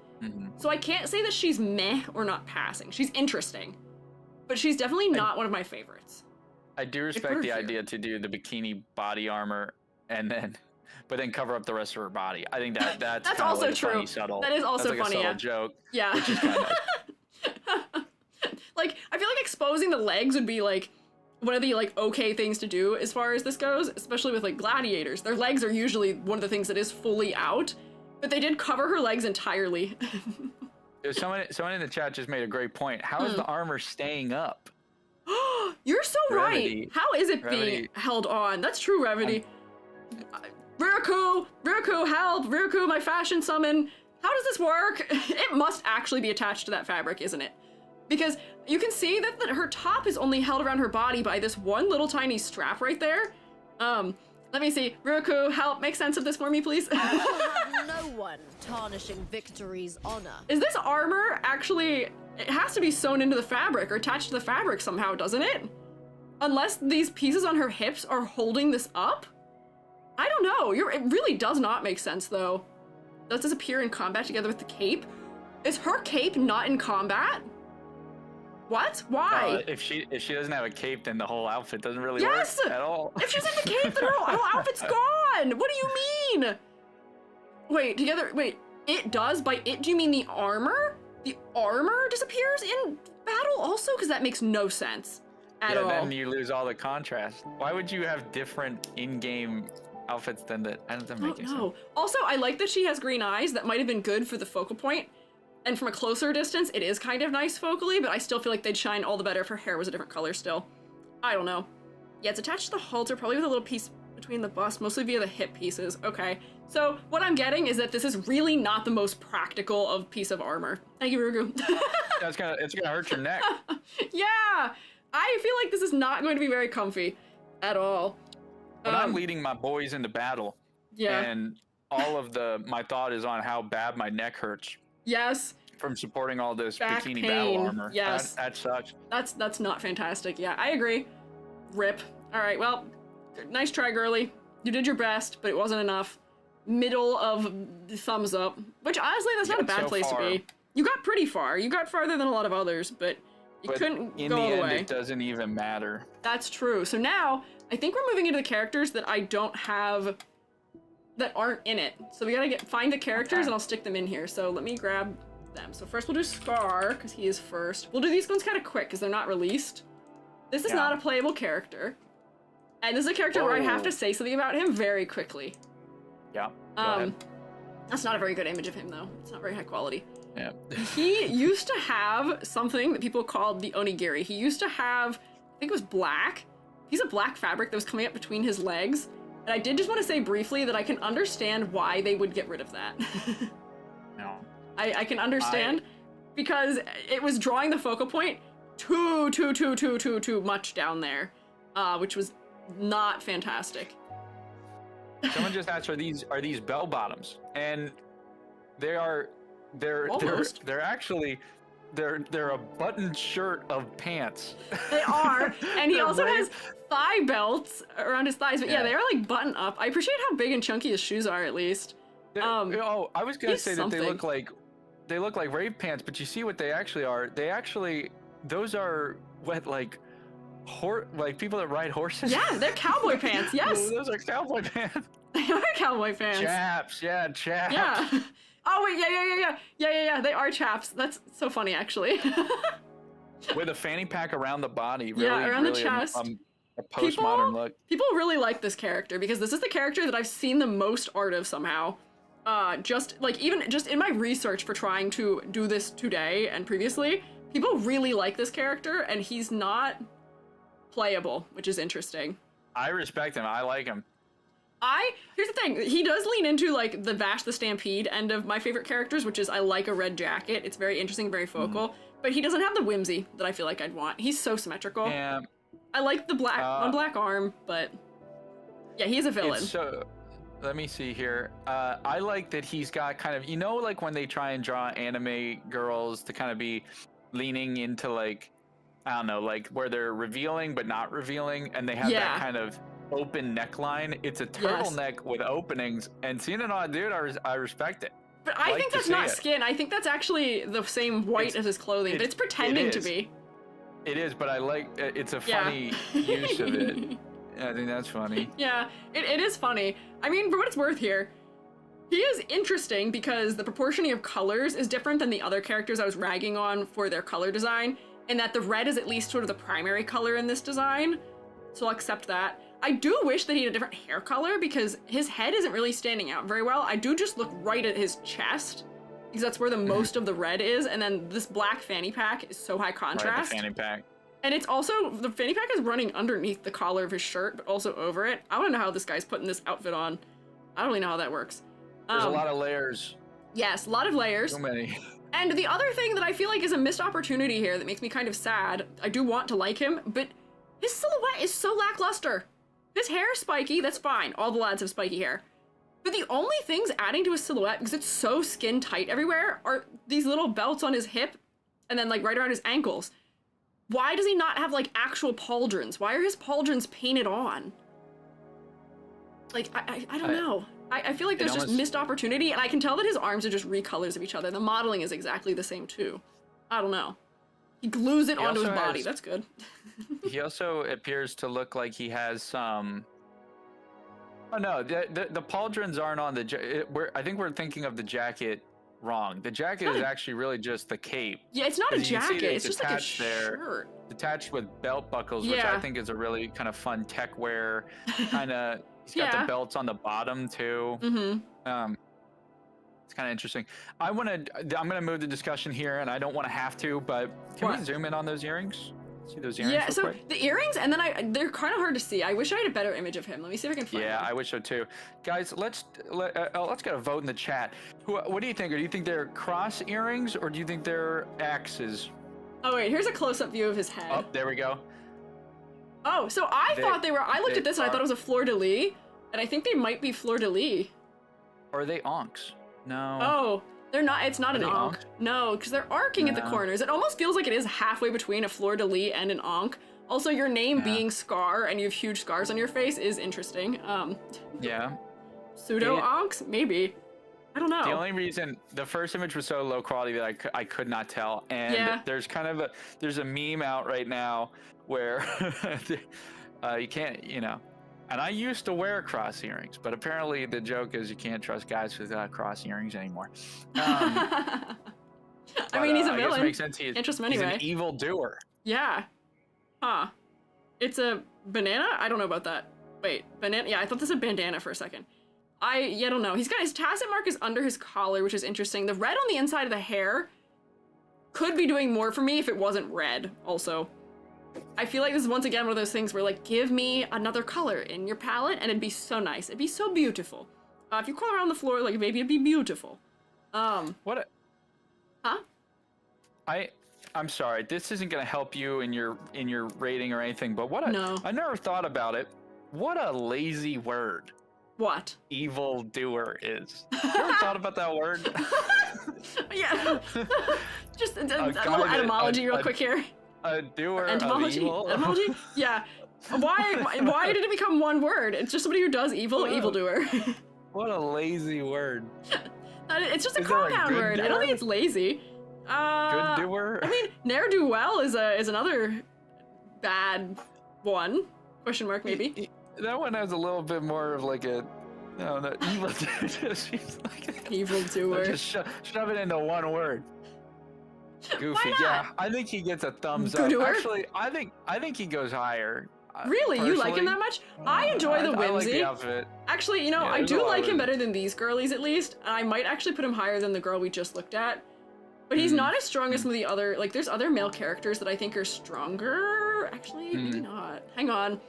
So I can't say that she's meh or not passing. She's interesting, but she's definitely not one of my favorites. I do respect the idea to do the bikini body armor but then cover up the rest of her body. I think that's also like true. Funny, subtle. That is also that's like funny. A subtle joke. Yeah. Which is kinda... like I feel like exposing the legs would be like one of the like okay things to do as far as this goes, especially with like gladiators. Their legs are usually one of the things that is fully out, but they did cover her legs entirely. Someone in the chat just made a great point. How is the armor staying up? You're so right. How is it being held on? That's true, Revity. Riraku, help! Riraku, my fashion summon. How does this work? It must actually be attached to that fabric, isn't it? Because you can see that her top is only held around her body by this one little tiny strap right there. Let me see. Riraku, help! Make sense of this for me, please. No one tarnishing victory's honor. Is this armor actually It has to be sewn into the fabric or attached to the fabric somehow, doesn't it? Unless these pieces on her hips are holding this up? I don't know. It really does not make sense, though. Does this appear in combat together with the cape? Is her cape not in combat? What? Why? If she doesn't have a cape, then the whole outfit doesn't really yes! work at all. If she's in the cape, then her whole outfit's gone! What do you mean? Wait, it does? By it, do you mean the armor? The armor disappears in battle also? Because that makes no sense at all. Then you lose all the contrast. Why would you have different in-game outfits than that? That doesn't make any sense. Also, I like that she has green eyes. That might have been good for the focal point. And from a closer distance, it is kind of nice focally, but I still feel like they'd shine all the better if her hair was a different color still. I don't know. Yeah, it's attached to the halter, probably with a little piece between the bust, mostly via the hip pieces. Okay. So what I'm getting is that this is really not the most practical of piece of armor. Thank you, Rugu. It's gonna hurt your neck. Yeah! I feel like this is not going to be very comfy at all. When I'm leading my boys into battle, yeah, and all of my thought is on how bad my neck hurts. Yes. From supporting all this back bikini pain. battle armor. Yes. That sucks. That's not fantastic. Yeah, I agree. Rip. All right, well, nice try, girly. You did your best, but it wasn't enough. Middle of the thumbs up, which honestly, that's not a bad place to be. You got pretty far. You got farther than a lot of others, but you couldn't go all the way. In the end, it doesn't even matter. That's true. So now, I think we're moving into the characters that I don't have, that aren't in it. So we gotta find the characters and I'll stick them in here. So let me grab them. So first we'll do Scar, because he is first. We'll do these ones kind of quick, because they're not released. This is not a playable character. And this is a character where I have to say something about him very quickly. Yeah, go ahead. That's not a very good image of him, though. It's not very high quality. Yeah. He used to have something that people called the onigiri. He used to have, I think it was black. He's a black fabric that was coming up between his legs. And I did just want to say briefly that I can understand why they would get rid of that. No. I can understand because it was drawing the focal point too much down there, which was not fantastic. Someone just asked, are these bell bottoms? And they're actually a buttoned shirt of pants. They are, and he also has thigh belts around his thighs. But yeah, they are like button up. I appreciate how big and chunky his shoes are, at least. I was gonna say that they look like rave pants, but you see what they actually are. Those are like people that ride horses. Yeah, they're cowboy pants. Yes, those are cowboy pants. They are cowboy pants. Chaps, yeah, chaps. Yeah. Oh wait, yeah. They are chaps. That's so funny, actually. With a fanny pack around the body. Really, around the chest. A postmodern look. People really like this character because this is the character that I've seen the most art of somehow. Just in my research for trying to do this today and previously, people really like this character, and he's not playable, which is interesting. I respect him. I like him. Here's the thing, he does lean into like the Vash the Stampede end of my favorite characters, which is I like a red jacket. It's very interesting, very focal, but he doesn't have the whimsy that I feel like I'd want. He's so symmetrical. Yeah. I like the one black arm, but yeah, he's a villain. Let me see here. I like that he's got kind of, like when they try and draw anime girls to kind of be leaning into like, I don't know, like where they're revealing but not revealing, and they have that kind of open neckline. It's a turtleneck with openings, and seeing it on a dude, I respect it. But I think that's not skin. I think that's actually the same white as his clothing, but it's pretending to be. It is, but I like it's a funny use of it. I think that's funny. Yeah, it is funny. I mean, for what it's worth here, he is interesting because the proportioning of colors is different than the other characters I was ragging on for their color design, and that the red is at least sort of the primary color in this design, so I'll accept that. I do wish that he had a different hair color because his head isn't really standing out very well. I do just look right at his chest because that's where the most of the red is, and then this black fanny pack is so high contrast. Right, the fanny pack. And it's also, the fanny pack is running underneath the collar of his shirt, but also over it. I want to know how this guy's putting this outfit on. I don't really know how that works. There's a lot of layers. Yes, a lot of layers. So many. And the other thing that I feel like is a missed opportunity here that makes me kind of sad, I do want to like him, but his silhouette is so lackluster. His hair is spiky, that's fine. All the lads have spiky hair. But the only things adding to his silhouette, because it's so skin tight everywhere, are these little belts on his hip and then like right around his ankles. Why does he not have like actual pauldrons? Why are his pauldrons painted on? Like, I don't know. I feel like there's just missed opportunity, and I can tell that his arms are just recolors of each other. The modeling is exactly the same too. I don't know. He glues it onto his body. That's good. He also appears to look like he has some... Oh no, the pauldrons aren't on the... I think we're thinking of the jacket wrong. The jacket is actually really just the cape. Yeah, it's not a jacket. It's just like a shirt. Attached with belt buckles, which I think is a really kind of fun tech wear. Kind of... He's got the belts on the bottom too. It's kind of interesting. I'm gonna move the discussion here, and I don't want to have to, but can we zoom in on those earrings? See those earrings? Yeah. So quick? the earrings, and then they're kind of hard to see. I wish I had a better image of him. Let me see if I can find. Yeah, one. I wish so too. Guys, let's get a vote in the chat. What do you think? Do you think they're cross earrings, or do you think they're axes? Oh wait, here's a close-up view of his head. Oh, there we go. Oh, so I thought they were. I looked at this and I thought it was a fleur-de-lis, and I think they might be fleur-de-lis. Or are they onks? No. Oh, they're not. It's not an onk. No, because they're arcing at the corners. It almost feels like it is halfway between a fleur-de-lis and an onk. Also, your name being Scar and you have huge scars on your face is interesting. Yeah. Pseudo onks, maybe. I don't know. The only reason the first image was so low quality that I could not tell, and there's kind of there's a meme out right now where you can't, and I used to wear cross earrings, but apparently the joke is you can't trust guys with cross earrings anymore. I mean, he's a villain. It makes sense. He's an evil doer. Yeah. Huh. It's a banana? I don't know about that. Wait, banana? Yeah, I thought this was a bandana for a second. I don't know. He's got his tacet mark is under his collar, which is interesting. The red on the inside of the hair could be doing more for me if it wasn't red, also. I feel like this is once again one of those things where, like, give me another color in your palette and it'd be so nice. It'd be so beautiful. If you crawl around the floor, like, maybe it'd be beautiful. Huh? I'm sorry, this isn't gonna help you in your rating or anything, but I never thought about it. What a lazy word. What? Evil doer is. You ever thought about that word? Yeah. Just a little etymology real quick here. A doer Entomology? of evil? Etymology? Yeah. Why did it become one word? It's just somebody who does evil, evildoer. What a lazy word. It's just a compound word. I don't think it's lazy. Good doer? I mean, ne'er-do-well is another bad one. Question mark, maybe. That one has a little bit more of like a... No, evil evildoer. Just shove it into one word. Goofy. Yeah, I think he gets a thumbs up. Actually, I think he goes higher. Really? You like him that much? I enjoy the whimsy. I like the outfit. Actually, I do like him better than these girlies, at least. I might actually put him higher than the girl we just looked at. But he's not as strong as some of the other... Like, there's other male characters that I think are stronger. Actually, maybe not. Hang on.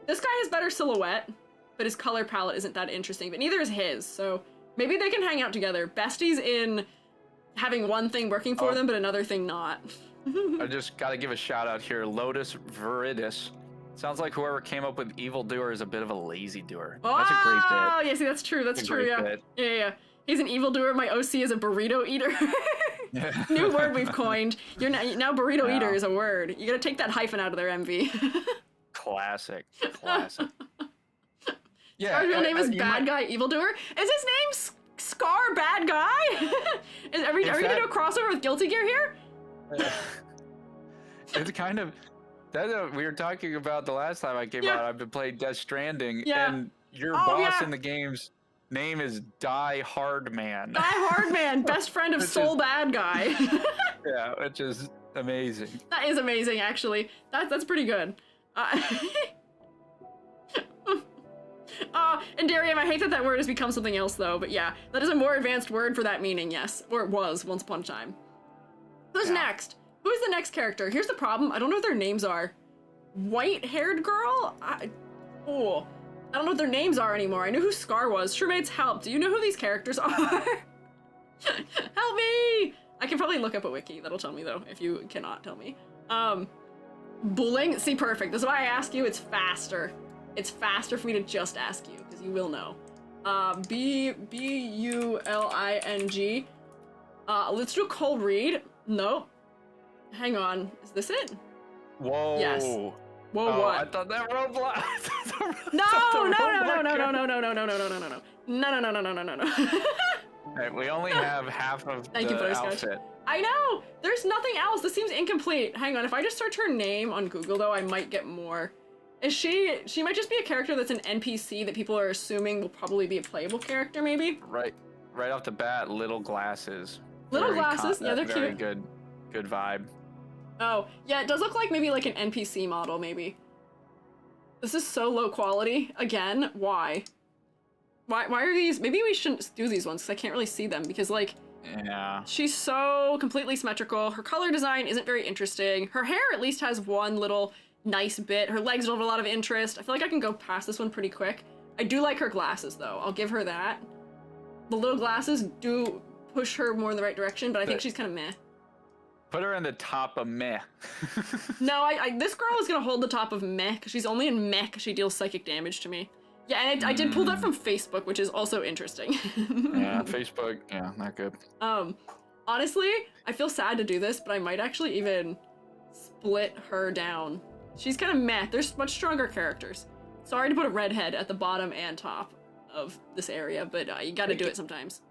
This guy has better silhouette, but his color palette isn't that interesting. But neither is his, so maybe they can hang out together. Besties in having one thing working for them, but another thing not. I just gotta give a shout out here. Lotus Viridis. Sounds like whoever came up with evil doer is a bit of a lazy doer. That's a great bit. Oh, yeah, see, that's true. That's true, yeah. Yeah. He's an evildoer. My OC is a burrito eater. New word we've coined. Now burrito eater is a word. You gotta take that hyphen out of their MV. Classic. Yeah. Scar's real name is Bad Guy Evildoer. Is his name Scar Bad Guy? Are we gonna do a crossover with Guilty Gear here? It's kind of that we were talking about the last time I came out. I've been playing Death Stranding, and your boss in the game's name is Die Hard Man. Die Hard Man, best friend of Soul Bad Guy. Yeah, which is amazing. That is amazing, actually. That's pretty good. And Darium, I hate that word has become something else, though. But yeah, that is a more advanced word for that meaning, yes. Or it was, once upon a time. Who's next? Who's the next character? Here's the problem. I don't know what their names are. White-haired girl? I don't know what their names are anymore. I knew who Scar was. Shrewmates, help. Do you know who these characters are? Help me! I can probably look up a wiki. That'll tell me, though, if you cannot tell me. Bullying? See, perfect. This is why I ask you. It's faster. It's faster for me to just ask you, because you will know. B-U-L-I-N-G. Let's do Cole Reed. Nope. Hang on. Is this it? Whoa. Yes. Whoa, oh, what? I thought that Roblox. No, no. Hey, we only have half of Thank you, the Butterscotch. outfit. I know! There's nothing else. This seems incomplete. Hang on, if I just search her name on Google, though, I might get more. Is she might just be a character that's an NPC that people are assuming will probably be a playable character, maybe? Right off the bat, little glasses. Little glasses? Yeah, they're very cute. Good vibe. Oh, yeah, it does look like maybe like an NPC model, maybe. This is so low quality. Again, why? Why are these? Maybe we shouldn't do these ones because I can't really see them because, like, yeah, she's so completely symmetrical. Her color design isn't very interesting. Her hair at least has one little nice bit. Her legs don't have a lot of interest. I feel like I can go past this one pretty quick. I do like her glasses, though. I'll give her that. The little glasses do push her more in the right direction, but I think she's kind of meh. Put her in the top of meh. No, this girl is gonna hold the top of meh because she's only in meh because she deals psychic damage to me. Yeah, and I did pull that from Facebook, which is also interesting. Yeah, Facebook, yeah, not good. Honestly, I feel sad to do this, but I might actually even split her down. She's kind of meh. There's much stronger characters. Sorry to put a redhead at the bottom and top of this area, but you gotta do it sometimes.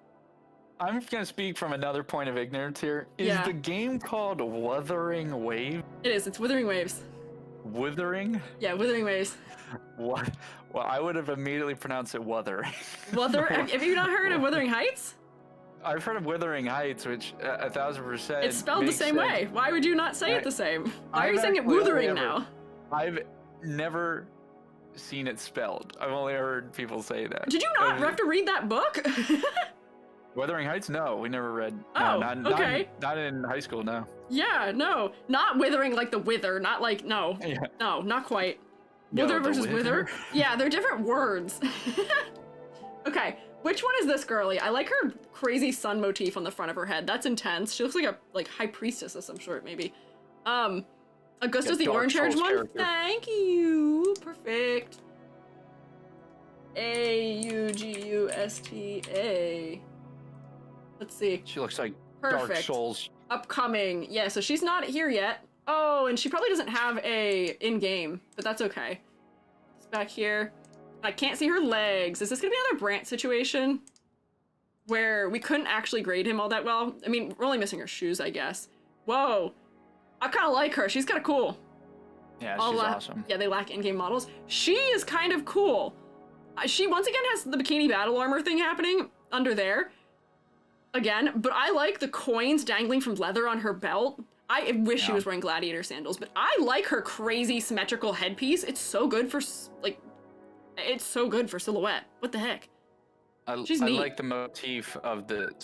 I'm gonna speak from another point of ignorance here. Is the game called Wuthering Waves? It is. It's Withering Waves. Withering? Yeah, Withering Waves. What? Well, I would have immediately pronounced it Wuthering. Have you not heard of Wuthering Heights? I've heard of Withering Heights, which 1000%. It's spelled the same way. Why would you not say it the same? Why are you saying it Wuthering now? I've never seen it spelled. I've only heard people say that. Did you not have to read that book? Wuthering Heights? No, we never read. Oh, no, okay. Not in high school, no. Yeah, no. Not withering like the wither, not like, no. Yeah. No, not quite. Yo, Wither versus wither? wither? Yeah, they're different words. Okay, which one is this girly? I like her crazy sun motif on the front of her head. That's intense. She looks like a high priestess of some sort, maybe. Augusta's the orange-haired one? Character. Thank you. Perfect. Augusta. Let's see. She looks like Perfect. Dark Souls. Upcoming. Yeah, so she's not here yet. Oh, and she probably doesn't have a in-game, but that's okay. It's back here. I can't see her legs. Is this gonna be another Brant situation? Where we couldn't actually grade him all that well? I mean, we're only missing her shoes, I guess. Whoa. I kind of like her. She's kind of cool. Yeah, she's awesome. Yeah, they lack in-game models. She is kind of cool. She, once again, has the bikini battle armor thing happening under there. Again, but I like the coins dangling from leather on her belt. I wish she was wearing gladiator sandals, but I like her crazy symmetrical headpiece. It's so good for, like, it's so good for silhouette. What the heck? She's neat. I like the motif of the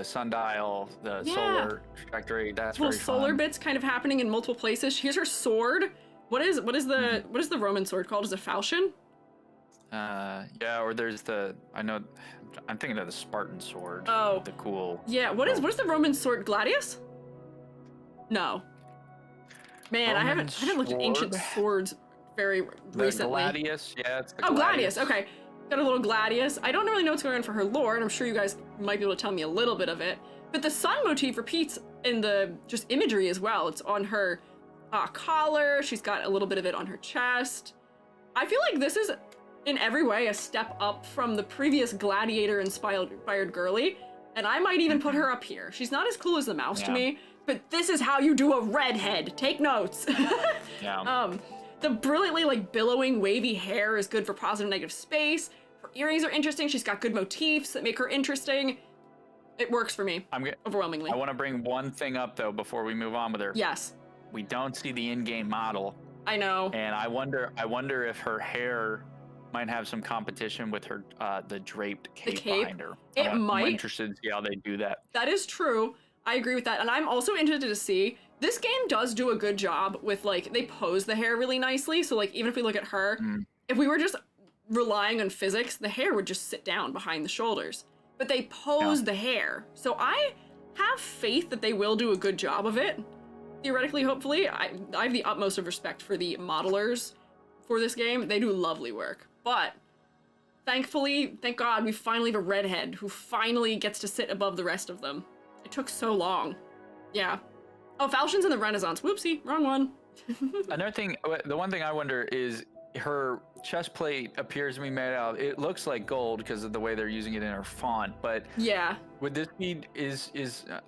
sundial, the solar trajectory. That's little very solar fun. bits kind of happening in multiple places. Here's her sword. What is the Roman sword called? Is it falchion? Yeah, or there's I'm thinking of the Spartan sword. Oh. The cool. Yeah, what is the Roman sword? Gladius? No. Man, I haven't looked at ancient swords very recently. Gladius, yeah, it's the Gladius, okay. Got a little Gladius. I don't really know what's going on for her lore, and I'm sure you guys might be able to tell me a little bit of it. But the sun motif repeats in the just imagery as well. It's on her collar. She's got a little bit of it on her chest. I feel like this is in every way a step up from the previous gladiator-inspired girly, and I might even put her up here. She's not as cool as the mouse to me, but this is how you do a redhead. Take notes. Yeah. The brilliantly like billowing wavy hair is good for positive and negative space. Her earrings are interesting. She's got good motifs that make her interesting. It works for me, overwhelmingly. I want to bring one thing up though before we move on with her. Yes. We don't see the in-game model. I know. And I wonder if her hair might have some competition with her the draped cape behind her. I'm interested to see how they do that. That is true. I agree with that. And I'm also interested to see, this game does do a good job with, like, they pose the hair really nicely. So, like, even if we look at her, if we were just relying on physics, the hair would just sit down behind the shoulders. But they pose the hair. So I have faith that they will do a good job of it. Theoretically, hopefully. I have the utmost of respect for the modelers for this game. They do lovely work. But thankfully, thank God, we finally have a redhead who finally gets to sit above the rest of them. It took so long. Yeah. Oh, falchions in the Renaissance. Whoopsie, wrong one. Another thing, the one thing I wonder is her chest plate appears to be made out. It looks like gold because of the way they're using it in her font. But yeah, would this be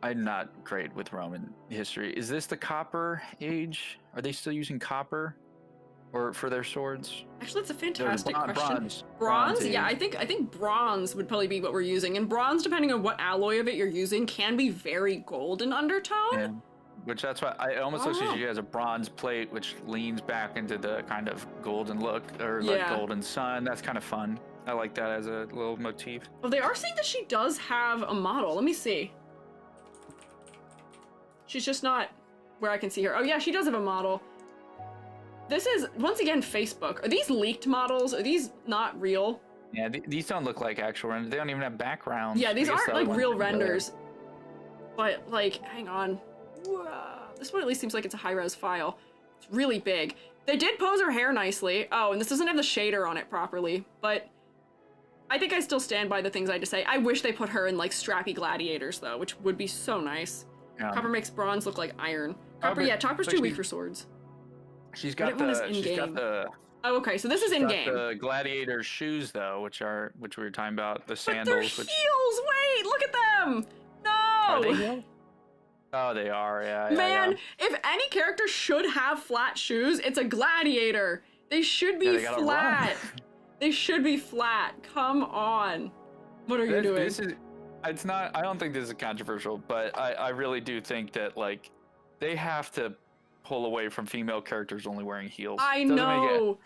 I'm not great with Roman history. Is this the Copper Age? Are they still using copper, or for their swords? Actually, it's a fantastic question. Bronze. Bronze? Yeah, I think bronze would probably be what we're using. And bronze, depending on what alloy of it you're using, can be very golden undertone. Yeah. Which that's why it almost looks like she has a bronze plate, which leans back into the kind of golden look, or like golden sun. That's kind of fun. I like that as a little motif. Well, they are saying that she does have a model. Let me see. She's just not where I can see her. Oh yeah, she does have a model. This is, once again, Facebook. Are these leaked models? Are these not real? Yeah, these don't look like actual renders. They don't even have backgrounds. Yeah, these aren't like real renders. But like, hang on. Whoa. This one at least seems like it's a high-res file. It's really big. They did pose her hair nicely. Oh, and this doesn't have the shader on it properly, but I think I still stand by the things I just say. I wish they put her in like strappy gladiators though, which would be so nice. Copper makes bronze look like iron. Copper, yeah, copper's too weak for swords. She's got the Oh, okay, so this is in-game. The gladiator shoes though, which we were talking about, the sandals. But they're heels! Wait, look at them! No! Are they heels? Oh, they are, yeah. Man, if any character should have flat shoes, it's a gladiator. They should be flat. They should be flat. Come on. What are you doing? It's not, I don't think this is controversial, but I really do think that, like, they have to pull away from female characters only wearing heels. I know.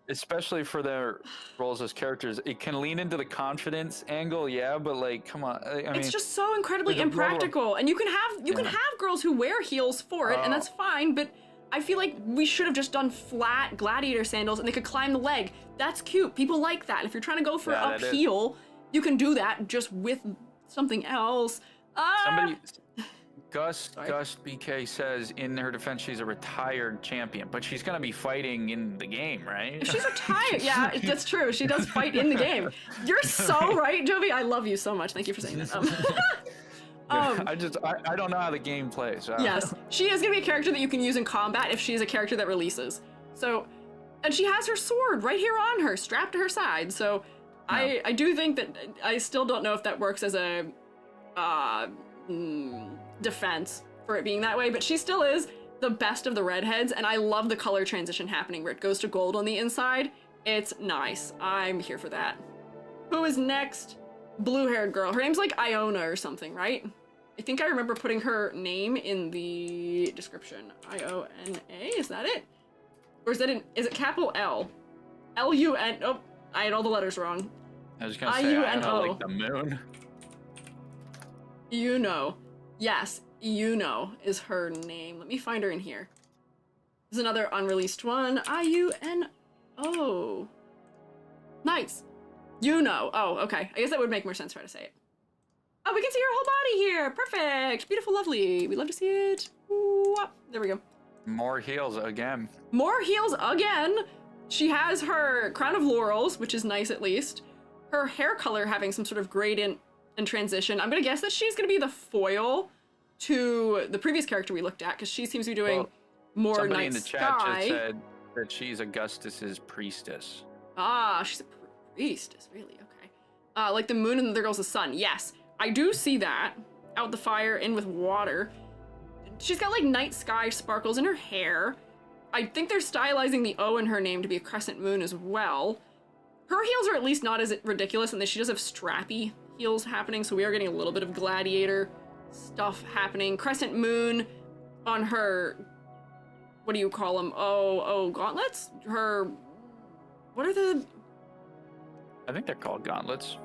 Especially for their roles as characters. It can lean into the confidence angle, yeah, but like, come on. I mean, it's just so incredibly impractical. And you can have girls who wear heels for it, and that's fine, but I feel like we should have just done flat gladiator sandals and they could climb the leg. That's cute. People like that. If you're trying to go for uphill, you can do that just with something else. Gus BK says in her defense she's a retired champion, but she's gonna be fighting in the game, right? She's retired. Yeah, that's true. She does fight in the game. You're so right, Jovi. I love you so much. Thank you for saying that. I don't know how the game plays. So. Yes, she is gonna be a character that you can use in combat if she is a character that releases. So, and she has her sword right here on her, strapped to her side. So, I do think that I still don't know if that works as a defense for it being that way, but she still is the best of the redheads, and I love the color transition happening where it goes to gold on the inside. It's nice. I'm here for that. Who is next? Blue-haired girl. Her name's like Iona or something, right? I think I remember putting her name in the description. I-O-N-A, is that it? Or is it capital L? L-U-N, oh, I had all the letters wrong. I was gonna say, I know, like the moon. Iuno. Yes, Iuno is her name. Let me find her in here. There's another unreleased one. I-U-N-O. Nice. Iuno. Oh, okay. I guess that would make more sense for how to say it. Oh, we can see her whole body here. Perfect. Beautiful, lovely. We love to see it. Ooh, there we go. More heels again. More heels again. She has her crown of laurels, which is nice at least. Her hair color having some sort of gradient and transition. I'm gonna guess that she's gonna be the foil to the previous character we looked at, because she seems to be doing more night sky. Somebody in the chat just said that she's Augustus's priestess. Ah, she's a priestess, really? Okay. Like the moon and there goes the sun. Yes, I do see that. Out the fire, in with water. She's got like night sky sparkles in her hair. I think they're stylizing the O in her name to be a crescent moon as well. Her heels are at least not as ridiculous, and she does have strappy heels happening, so we are getting a little bit of gladiator stuff happening. Crescent moon on her, what do you call them? Oh, gauntlets? What are the... I think they're called gauntlets.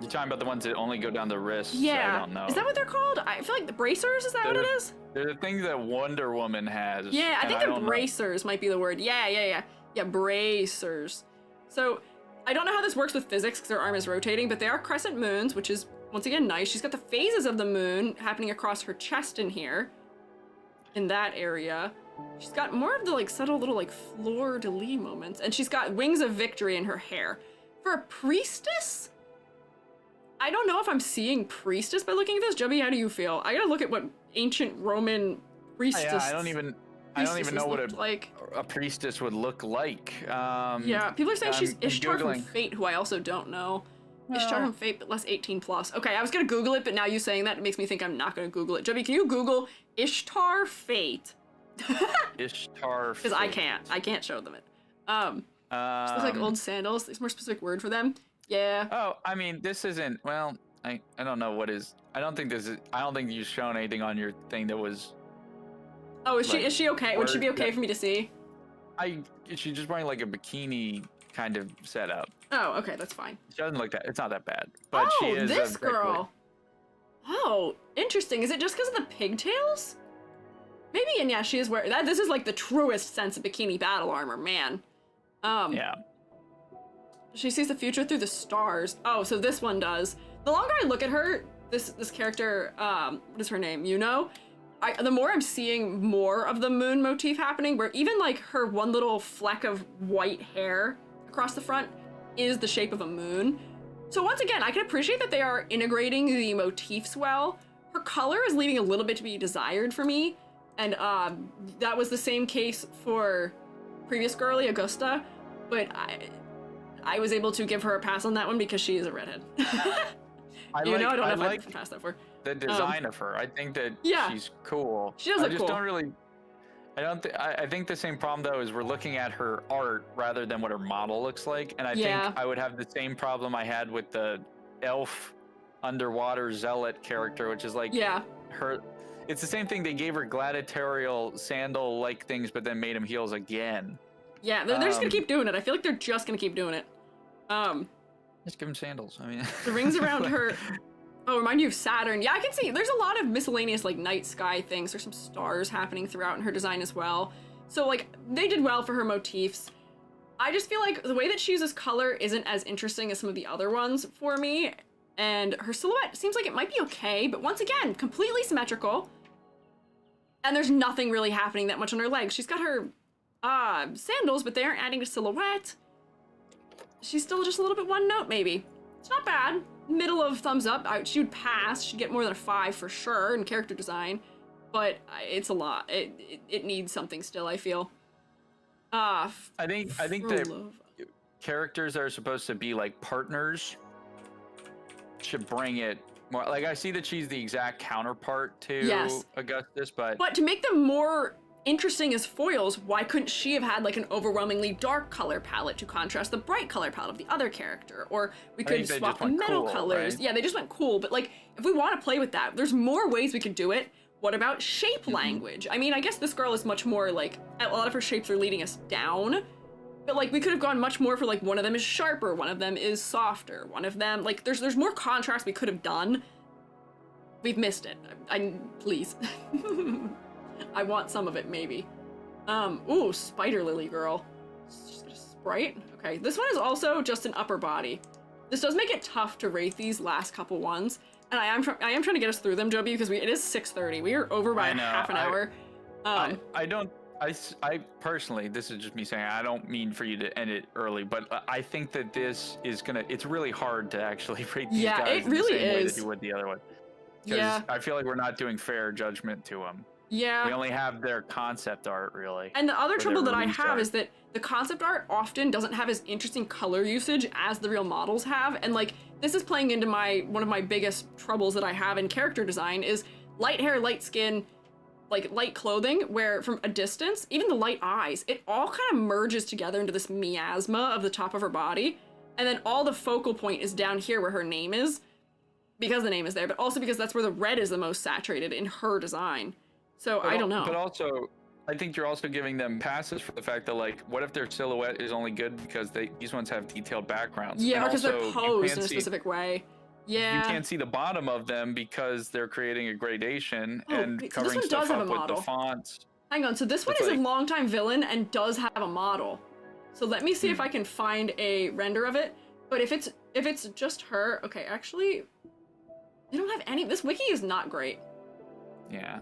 You're talking about the ones that only go down the wrists? Yeah. I don't know. Is that what they're called? I feel like the bracers, is that what it is? They're the things that Wonder Woman has. Yeah, I think the bracers might be the word. Yeah, bracers. So, I don't know how this works with physics because her arm is rotating, but they are crescent moons, which is, once again, nice. She's got the phases of the moon happening across her chest in here, in that area. She's got more of the, like, subtle little, like, fleur-de-lis moments, and she's got wings of victory in her hair. For a priestess? I don't know if I'm seeing priestess by looking at this. Joby, how do you feel? I gotta look at what ancient Roman priestess. I don't even know what a priestess would look like. Yeah, people are saying she's Ishtar from Googling. Fate, who I also don't know. Ishtar from Fate, but less 18 plus. Okay, I was gonna Google it, but now you saying that, it makes me think I'm not gonna Google it. Joby, can you Google Ishtar Fate? Ishtar Fate. Because I can't show them it. Just look like old sandals. There's a more specific word for them. Yeah. Oh, I mean, this isn't. Well, I don't know what is. I don't think you've shown anything on your thing that was. Oh, is she okay? Would she be okay for me to see? She's just wearing like a bikini kind of setup. Oh, okay, that's fine. She doesn't look that. It's not that bad. But oh, she is this girl. Oh, interesting. Is it just because of the pigtails? Maybe, and yeah, she is wearing that. This is like the truest sense of bikini battle armor, man. Yeah. She sees the future through the stars. Oh, so this one does. The longer I look at her, this character, what is her name? Iuno? The more I'm seeing more of the moon motif happening, where even like her one little fleck of white hair across the front is the shape of a moon. So once again, I can appreciate that they are integrating the motifs well. Her color is leaving a little bit to be desired for me. And that was the same case for previous girly, Augusta, but I was able to give her a pass on that one because she is a redhead. I don't know if I can pass that for the design of her. I think that she's cool. She does look cool. I think the same problem though is we're looking at her art rather than what her model looks like, and I think I would have the same problem I had with the elf underwater zealot character, which is like her. It's the same thing. They gave her gladiatorial sandal-like things, but then made him heels again. Yeah, they're just gonna keep doing it. I feel like they're just gonna keep doing it. Just give him sandals. I mean, the rings around her. Oh, remind you of Saturn. Yeah, I can see. There's a lot of miscellaneous like night sky things. There's some stars happening throughout in her design as well. So like they did well for her motifs. I just feel like the way that she uses color isn't as interesting as some of the other ones for me. And her silhouette seems like it might be okay, but once again, completely symmetrical. And there's nothing really happening that much on her legs. She's got her sandals, but they aren't adding to silhouette. She's still just a little bit one note, maybe. It's not bad. Middle of thumbs up. She would pass. She'd get more than a 5 for sure in character design. But it's a lot. It needs something still, I feel. I think that characters that are supposed to be like partners should bring it more. Like I see that she's the exact counterpart to Augustus, but to make them more interesting as foils, why couldn't she have had like an overwhelmingly dark color palette to contrast the bright color palette of the other character? Or we could swap the metal colors. Right? Yeah, they just went cool, but like if we want to play with that, there's more ways we could do it. What about shape language? I mean, I guess this girl is much more like, a lot of her shapes are leading us down, but like we could have gone much more for like one of them is sharper, one of them is softer, one of them, like there's more contrast we could have done. We've missed it. Please. I want some of it, maybe. Ooh, Spider Lily girl. Sprite? Okay, this one is also just an upper body. This does make it tough to rate these last couple ones, and I am trying to get us through them, Joby, because it is 6:30. We are over by half an hour. I personally, this is just me saying, I don't mean for you to end it early, but I think that this is it's really hard to actually rate these guys in the same way that you would the other one. Because I feel like we're not doing fair judgment to them. Yeah. We only have their concept art, really. And the other trouble that I have is that the concept art often doesn't have as interesting color usage as the real models have. And like, this is playing into one of my biggest troubles that I have in character design is light hair, light skin, like light clothing, where from a distance, even the light eyes, it all kind of merges together into this miasma of the top of her body. And then all the focal point is down here where her name is, because the name is there, but also because that's where the red is the most saturated in her design. So I don't know. But also, I think you're also giving them passes for the fact that, like, what if their silhouette is only good because these ones have detailed backgrounds? Yeah, because they're posed in a specific way. Yeah. You can't see the bottom of them because they're creating a gradation and covering stuff up with the fonts. Hang on, so this one is a longtime villain and does have a model. So let me see if I can find a render of it. But if it's just her, okay, actually, they don't have any. This wiki is not great. Yeah,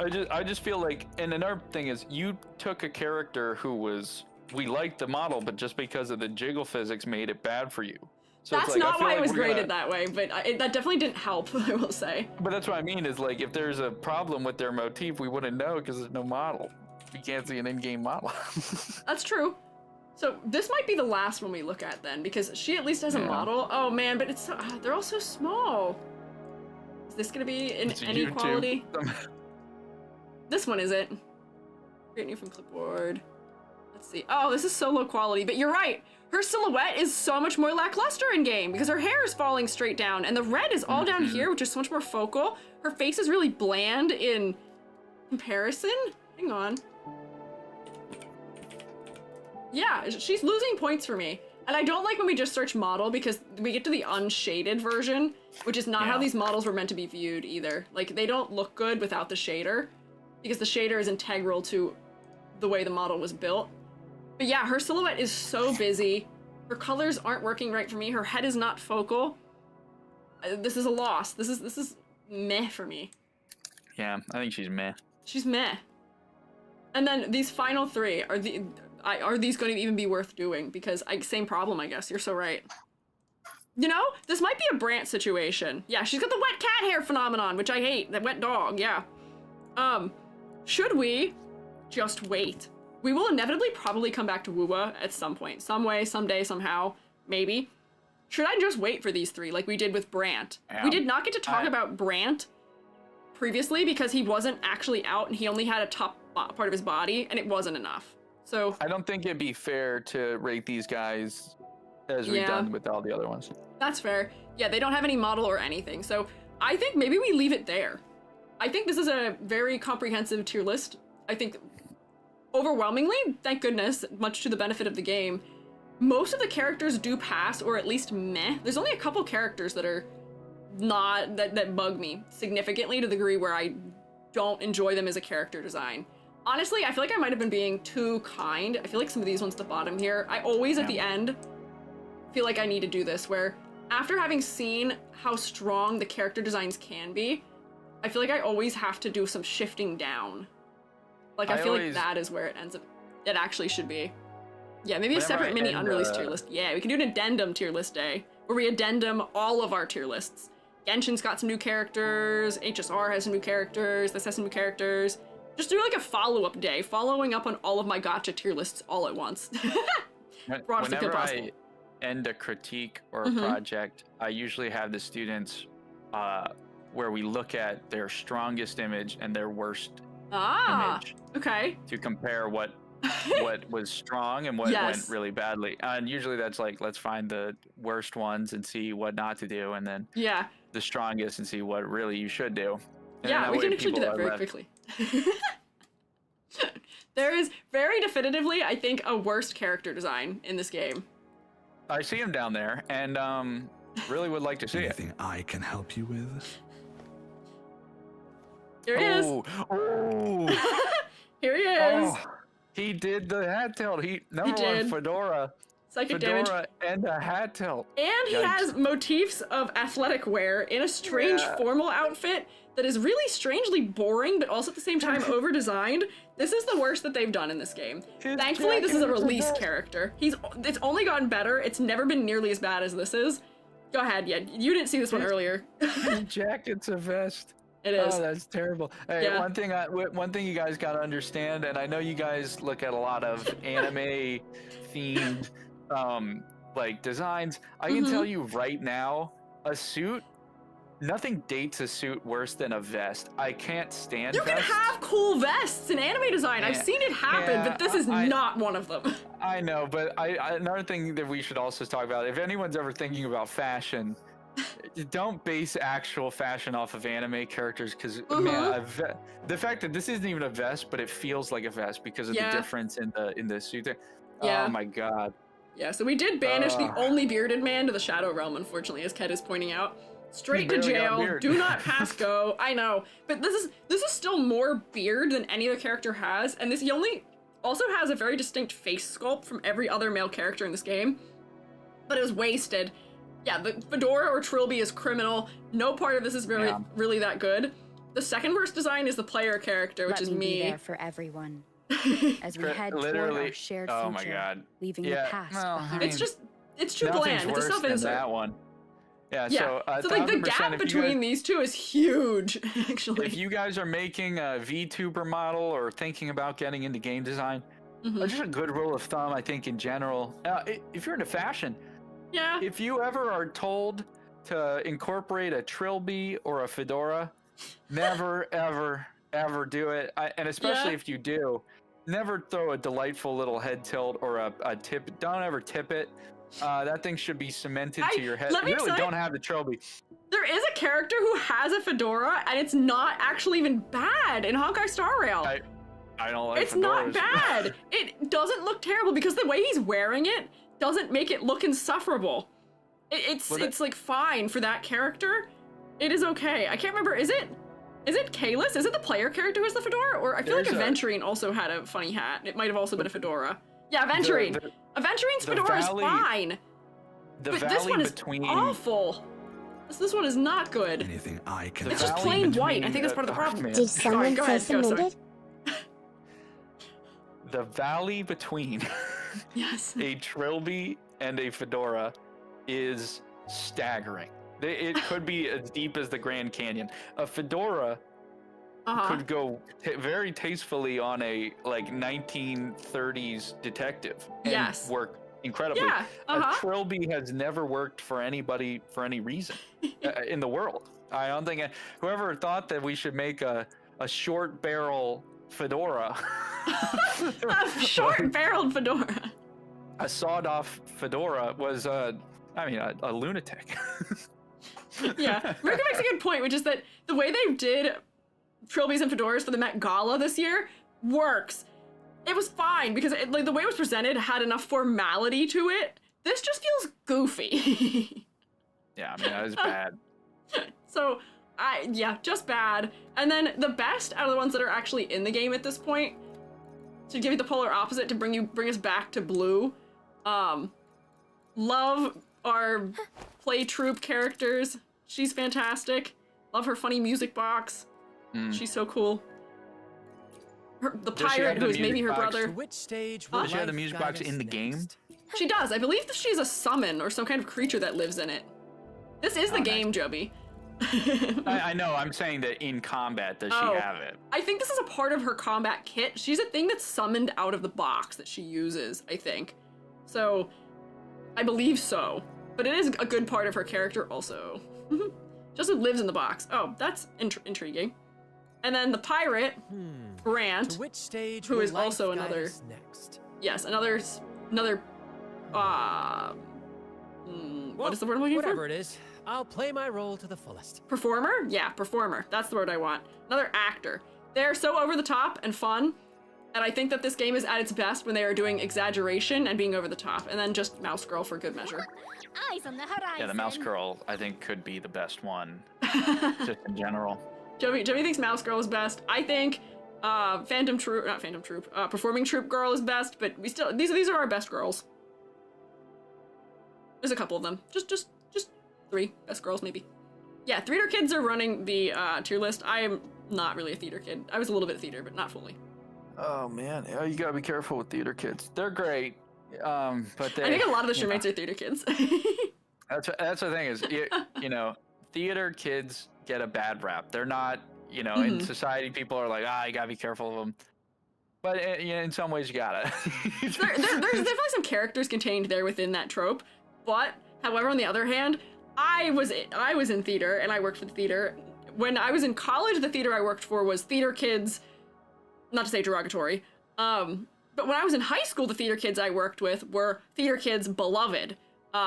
I just feel like, and another thing is, you took a character who we liked the model, but just because of the jiggle physics made it bad for you. So That's it's like, not why like it was we're graded that way, but that definitely didn't help, I will say. But that's what I mean is like, if there's a problem with their motif, we wouldn't know because there's no model. We can't see an in-game model. That's true. So this might be the last one we look at then, because she at least has a model. Oh man, but it's they're all so small. Is this gonna be in any quality? This one isn't. Create new from clipboard. Let's see. Oh, this is so low quality, but you're right. Her silhouette is so much more lackluster in game because her hair is falling straight down and the red is all down here, which is so much more focal. Her face is really bland in comparison. Hang on. Yeah, she's losing points for me. And I don't like when we just search model because we get to the unshaded version, which is not how these models were meant to be viewed either. Like, they don't look good without the shader because the shader is integral to the way the model was built. But yeah, her silhouette is so busy. Her colors aren't working right for me. Her head is not focal. This is a loss. This is meh for me. Yeah, I think she's meh. She's meh. And then these final three, are these going to even be worth doing? Because same problem, I guess. You're so right. You know, this might be a Brant situation. Yeah, she's got the wet cat hair phenomenon, which I hate. That wet dog, yeah. Should we just wait? We will inevitably probably come back to WuWa at some point. Some way, someday, somehow, maybe. Should I just wait for these three like we did with Brant? We did not get to talk about Brant previously because he wasn't actually out and he only had a top part of his body and it wasn't enough. So I don't think it'd be fair to rate these guys as we've done with all the other ones. That's fair. Yeah, they don't have any model or anything. So I think maybe we leave it there. I think this is a very comprehensive tier list. I think overwhelmingly, thank goodness, much to the benefit of the game, most of the characters do pass, or at least meh. There's only a couple characters that are not, that bug me significantly to the degree where I don't enjoy them as a character design. Honestly, I feel like I might have been being too kind. I feel like some of these ones at the bottom here, I always at the end feel like I need to do this, where after having seen how strong the character designs can be, I feel like I always have to do some shifting down. Like, I feel like that is where it ends up, it actually should be. Yeah, maybe a separate mini unreleased tier list. Yeah, we can do an addendum tier list day, where we addendum all of our tier lists. Genshin's got some new characters, HSR has some new characters, this has some new characters. Just do like a follow-up day, following up on all of my Gacha tier lists all at once. Whenever I end a critique or a project, I usually have the students where we look at their strongest image and their worst image. Okay. To compare what was strong and what went really badly. And usually that's like, let's find the worst ones and see what not to do, and then the strongest and see what really you should do. And we can actually do that very quickly. There is very definitively, I think, a worst character design in this game. I see him down there, and really would like to see anything I can help you with. Here he is. Oh. Here he is. Oh, he did the hat tilt. Number one, fedora. Psychic fedora damage. And a hat tilt. And he has motifs of athletic wear in a strange formal outfit that is really strangely boring, but also at the same time over-designed. This is the worst that they've done in this game. Thankfully, this is a released character. It's only gotten better. It's never been nearly as bad as this is. Go ahead, you didn't see this one earlier. His jacket's a vest. It is. Oh, that's terrible. Hey, one thing you guys gotta understand, and I know you guys look at a lot of anime themed like designs. I can tell you right now, a suit, nothing dates a suit worse than a vest. I can't stand vests. You can have cool vests in anime design. I've seen it happen, but this is not one of them. I know, but another thing that we should also talk about, if anyone's ever thinking about fashion, don't base actual fashion off of anime characters, because man, the fact that this isn't even a vest, but it feels like a vest because of the difference in the suit. Oh my god. Yeah, so we did banish the only bearded man to the Shadow Realm, unfortunately, as Ket is pointing out. Straight to jail. Do not pass go. I know, but this is still more beard than any other character has, and he also has a very distinct face sculpt from every other male character in this game, but it was wasted. Yeah, the fedora or trilby is criminal. No part of this is really that good. The second worst design is the player character, which is me. Be there for everyone as we head toward our shared future, leaving the past behind. It's just it's too Nothing's bland. It's a worse than self-insert. that one. Yeah, Yeah. so So like the 1000%, gap if you between guys- these two is huge, actually. If you guys are making a VTuber model or thinking about getting into game design, just a good rule of thumb, I think, in general, if you're into fashion, yeah. if you ever are told to incorporate a trilby or a fedora, never, ever, ever do it. And especially if you do, never throw a delightful little head tilt or a tip. Don't ever tip it. That thing should be cemented to your head. let me You really say- don't have the trilby. There is a character who has a fedora, and it's not actually even bad in Honkai Star Rail. I don't like It's fedoras. not bad. It doesn't look terrible because the way he's wearing it doesn't make it look insufferable. It's like fine for that character. It is okay. I can't remember. Is it Kalis? Is it the player character who has the fedora? Or I feel like Aventurine also had a funny hat. It might have also been a fedora. Yeah, Aventurine. Aventurine's fedora is fine. The But valley this one is between awful. This one is not good. Anything I can. It's just plain white. I think that's part of the problem. Did someone go say ahead. Go, sorry. cemented? the valley between a trilby and a fedora is staggering. It could be as deep as the Grand Canyon. A fedora could go very tastefully on a like 1930s detective and work incredibly. Yeah, A trilby has never worked for anybody for any reason in the world. I don't think whoever thought that we should make a short barrel fedora. A short-barreled fedora. A sawed-off fedora was a lunatic. Yeah, Rico makes a good point, which is that the way they did trilbies and fedoras for the Met Gala this year works. It was fine because like the way it was presented had enough formality to it. This just feels goofy. Yeah, I mean, that was bad. So, just bad. And then the best out of the ones that are actually in the game at this point, to give you the polar opposite, to bring us back to blue. Love our play troupe characters. She's fantastic. Love her funny music box. She's so cool. The pirate, who is maybe her brother. Which stage does she have the music box in the game? She does. I believe that she's a summon or some kind of creature that lives in it. This is the game, Joby. I know. I'm saying that in combat, does she have it? I think this is a part of her combat kit. She's a thing that's summoned out of the box that she uses, I think. So, I believe so. But it is a good part of her character also. Just who lives in the box. Oh, that's intriguing. And then the pirate, Brant, which stage who will is also life guide another... us next? Yes, another... what is the word I'm looking for? Whatever it is, I'll play my role to the fullest. Performer? Yeah, performer. That's the word I want. Another actor. They're so over the top and fun, and I think that this game is at its best when they are doing exaggeration and being over the top, and then just Mouse Girl for good measure. Eyes on the horizon. Yeah, the Mouse Girl, I think, could be the best one, just in general. Joey thinks Mouse Girl is best. I think Performing Troupe Girl is best, but we still these are our best girls. There's a couple of them. Just 3 best girls maybe. Yeah, theater kids are running the tier list. I am not really a theater kid. I was a little bit theater, but not fully. Oh man, you gotta be careful with theater kids. They're great, but they. I think a lot of the showmates are theater kids. That's the thing is, you know, theater kids get a bad rap. They're not, in society, people are like, you gotta be careful of them. But in some ways, you gotta. There's definitely some characters contained there within that trope. But, however, on the other hand, I was in theater and I worked for the theater. When I was in college, the theater I worked for was theater kids. Not to say derogatory. But when I was in high school, the theater kids I worked with were theater kids beloved.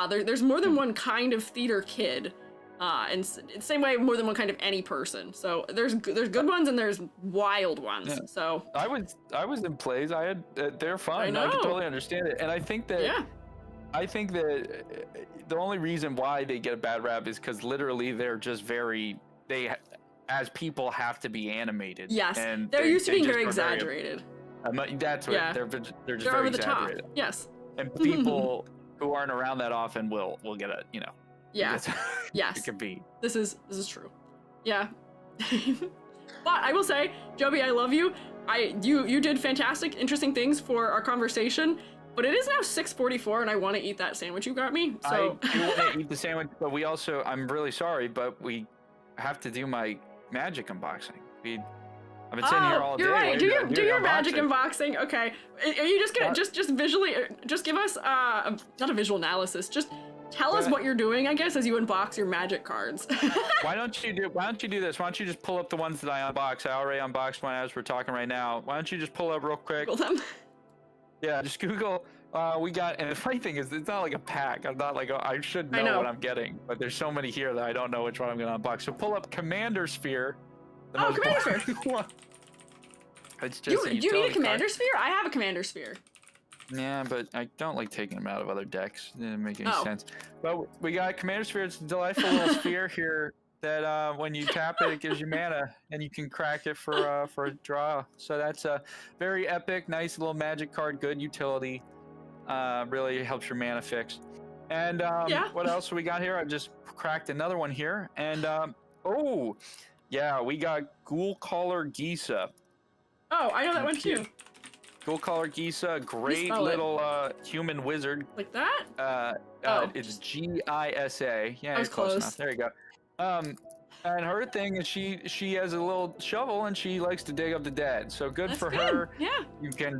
There's more than one kind of theater kid. And the same way, more than one kind of any person. So there's good ones and there's wild ones. Yeah. So I was in plays. They're fun. I can totally understand it. And I think that the only reason why they get a bad rap is because literally they're just as people have to be animated. Yes, and they're used to being very exaggerated. That's what they're just they're very over the exaggerated. top. Yes, and people who aren't around that often will get a Yeah. Yes. It could be. This is true. Yeah. But I will say, Joby, I love you. You did fantastic, interesting things for our conversation. But it is now 6:44, and I want to eat that sandwich you got me. So I do want to eat the sandwich, but we also, I'm really sorry, but we have to do my magic unboxing. I've been sitting here all day. You're right. Do your unboxing. magic unboxing. Okay. Are you just gonna just visually just give us not a visual analysis? Just tell us what you're doing, I guess, as you unbox your magic cards. Why don't you do this? Why don't you just pull up the ones that I unboxed? I already unboxed one as we're talking right now. Why don't you just pull up real quick? Google them. Yeah, just Google. We got, and the funny thing is, it's not like a pack. I'm not like, I should know what I'm getting, but there's so many here that I don't know which one I'm gonna unbox. So pull up Commander Sphere. Commander Sphere. It's just you need a Commander Sphere? I have a Commander Sphere. Yeah, but I don't like taking them out of other decks. It didn't make any sense. But we got Commander Sphere. It's a delightful little sphere here that when you tap it, it gives you mana, and you can crack it for a draw. So that's a very epic, nice little magic card, good utility. Really helps your mana fix. And what else we got here? I just cracked another one here, and oh, yeah, we got Ghoul Caller Gisa. Oh, I know that one too. Ghoul Caller Gisa, great little human wizard. Like that? It's Gisa. Yeah, I was close close enough. There you go. And her thing is she has a little shovel and she likes to dig up the dead. So good for her. Yeah. You can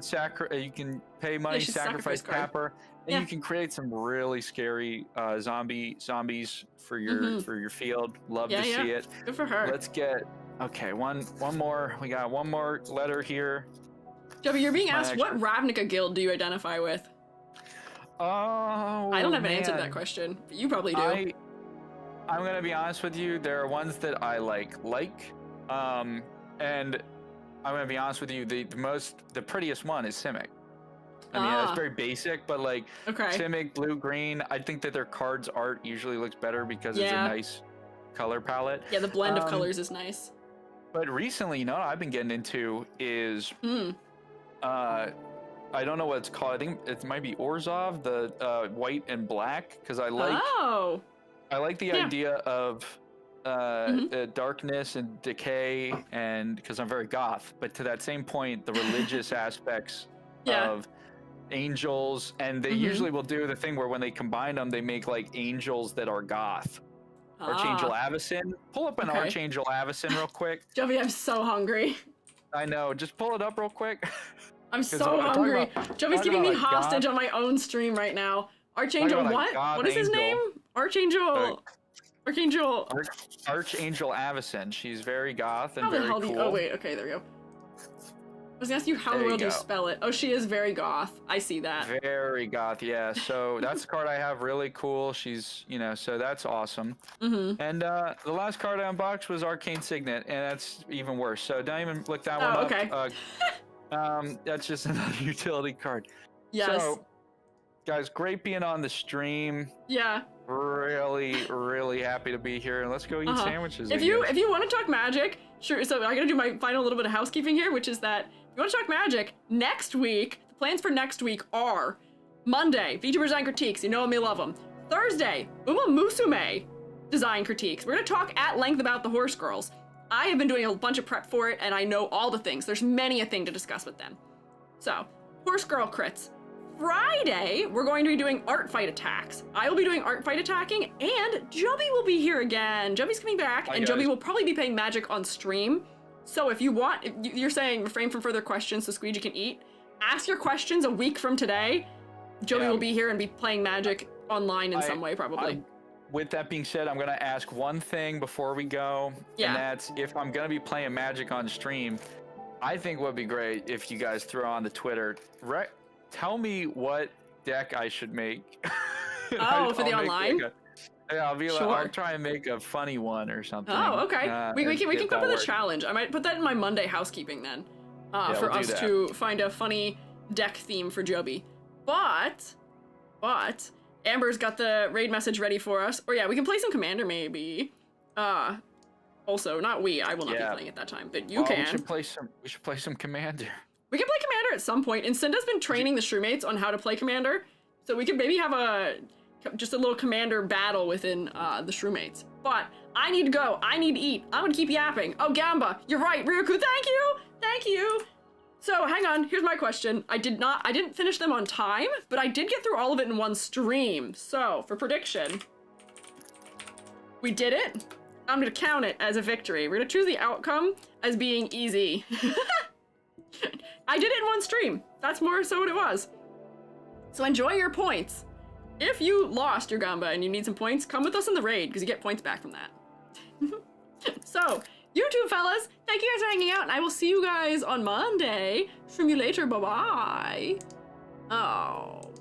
pay money, sacrifice Capper, and you can create some really scary zombies for your field. Love to see it. Good for her. Let's get one more. We got one more letter here. Joby, you're being asked what Ravnica guild do you identify with? Oh, I don't have an answer to that question, but you probably do. I'm gonna be honest with you. There are ones that I like, and I'm gonna be honest with you. The prettiest one is Simic. I mean, it's very basic, but like Simic, blue, green. I think that their cards art usually looks better because it's a nice color palette. Yeah, the blend of colors is nice. But recently, what I've been getting into is, I don't know what it's called. I think it might be Orzhov, the white and black, because I like. Oh. I like the idea of darkness and decay, and because I'm very goth, but to that same point, the religious aspects of angels, and they usually will do the thing where when they combine them, they make like angels that are goth. Archangel Avacyn. Pull up an Archangel Avacyn real quick. Joby, I'm so hungry. I know. Just pull it up real quick. I'm so hungry. Joby's keeping me hostage on my own stream right now. Archangel what? What is his name? Archangel Avacyn. She's very goth and how the very hell cool. Oh wait, okay, there we go. I was gonna ask you how in the world do you spell it. Oh, she is very goth. I see that. Very goth, yeah. So that's the card I have. Really cool. She's, so that's awesome. And the last card I unboxed was Arcane Signet, and that's even worse. So don't even look that one up. That's just another utility card. Yes. So, guys, great being on the stream. Yeah. Really, really happy to be here, and let's go eat sandwiches. If you want to talk magic, sure. So I gotta do my final little bit of housekeeping here, which is that if you want to talk magic next week, the plans for next week are Monday, VTuber design critiques. You know them, you love them. Thursday, Uma Musume design critiques. We're gonna talk at length about the Horse Girls. I have been doing a bunch of prep for it, and I know all the things. There's many a thing to discuss with them. So, Horse Girl crits. Friday, we're going to be doing art fight attacks. I will be doing art fight attacking, and Joby will be here again. Joby's coming back, and Joby will probably be playing Magic on stream. So if you want, you're saying refrain from further questions so Squiiji can eat. Ask your questions a week from today. Joby will be here and be playing Magic online in some way, probably. With that being said, I'm going to ask one thing before we go, and that's if I'm going to be playing Magic on stream, I think what would be great if you guys throw on the Twitter, tell me what deck I should make. Oh, for the online? I'll try and make a funny one or something. Oh, okay. We can come up with a challenge. I might put that in my Monday housekeeping then, for us to find a funny deck theme for Joby. But Amber's got the raid message ready for us. Or yeah, we can play some Commander maybe. Also, not I will not be playing at that time, but you can. We should play some Commander. We can play Commander at some point, and Cinda's been training the Shroommates on how to play Commander, so we could maybe have just a little Commander battle within the Shroommates. But I need to go. I need to eat. I'm gonna keep yapping. Oh, Gamba, you're right. Ryuku, thank you. So hang on, here's my question. I didn't finish them on time, but I did get through all of it in one stream. So for prediction, we did it. I'm gonna count it as a victory. We're gonna choose the outcome as being easy. I did it in one stream. That's more so what it was. So enjoy your points. If you lost your Gamba and you need some points, come with us in the raid because you get points back from that. So, YouTube fellas, thank you guys for hanging out, and I will see you guys on Monday. Stream you later, bye-bye. Oh.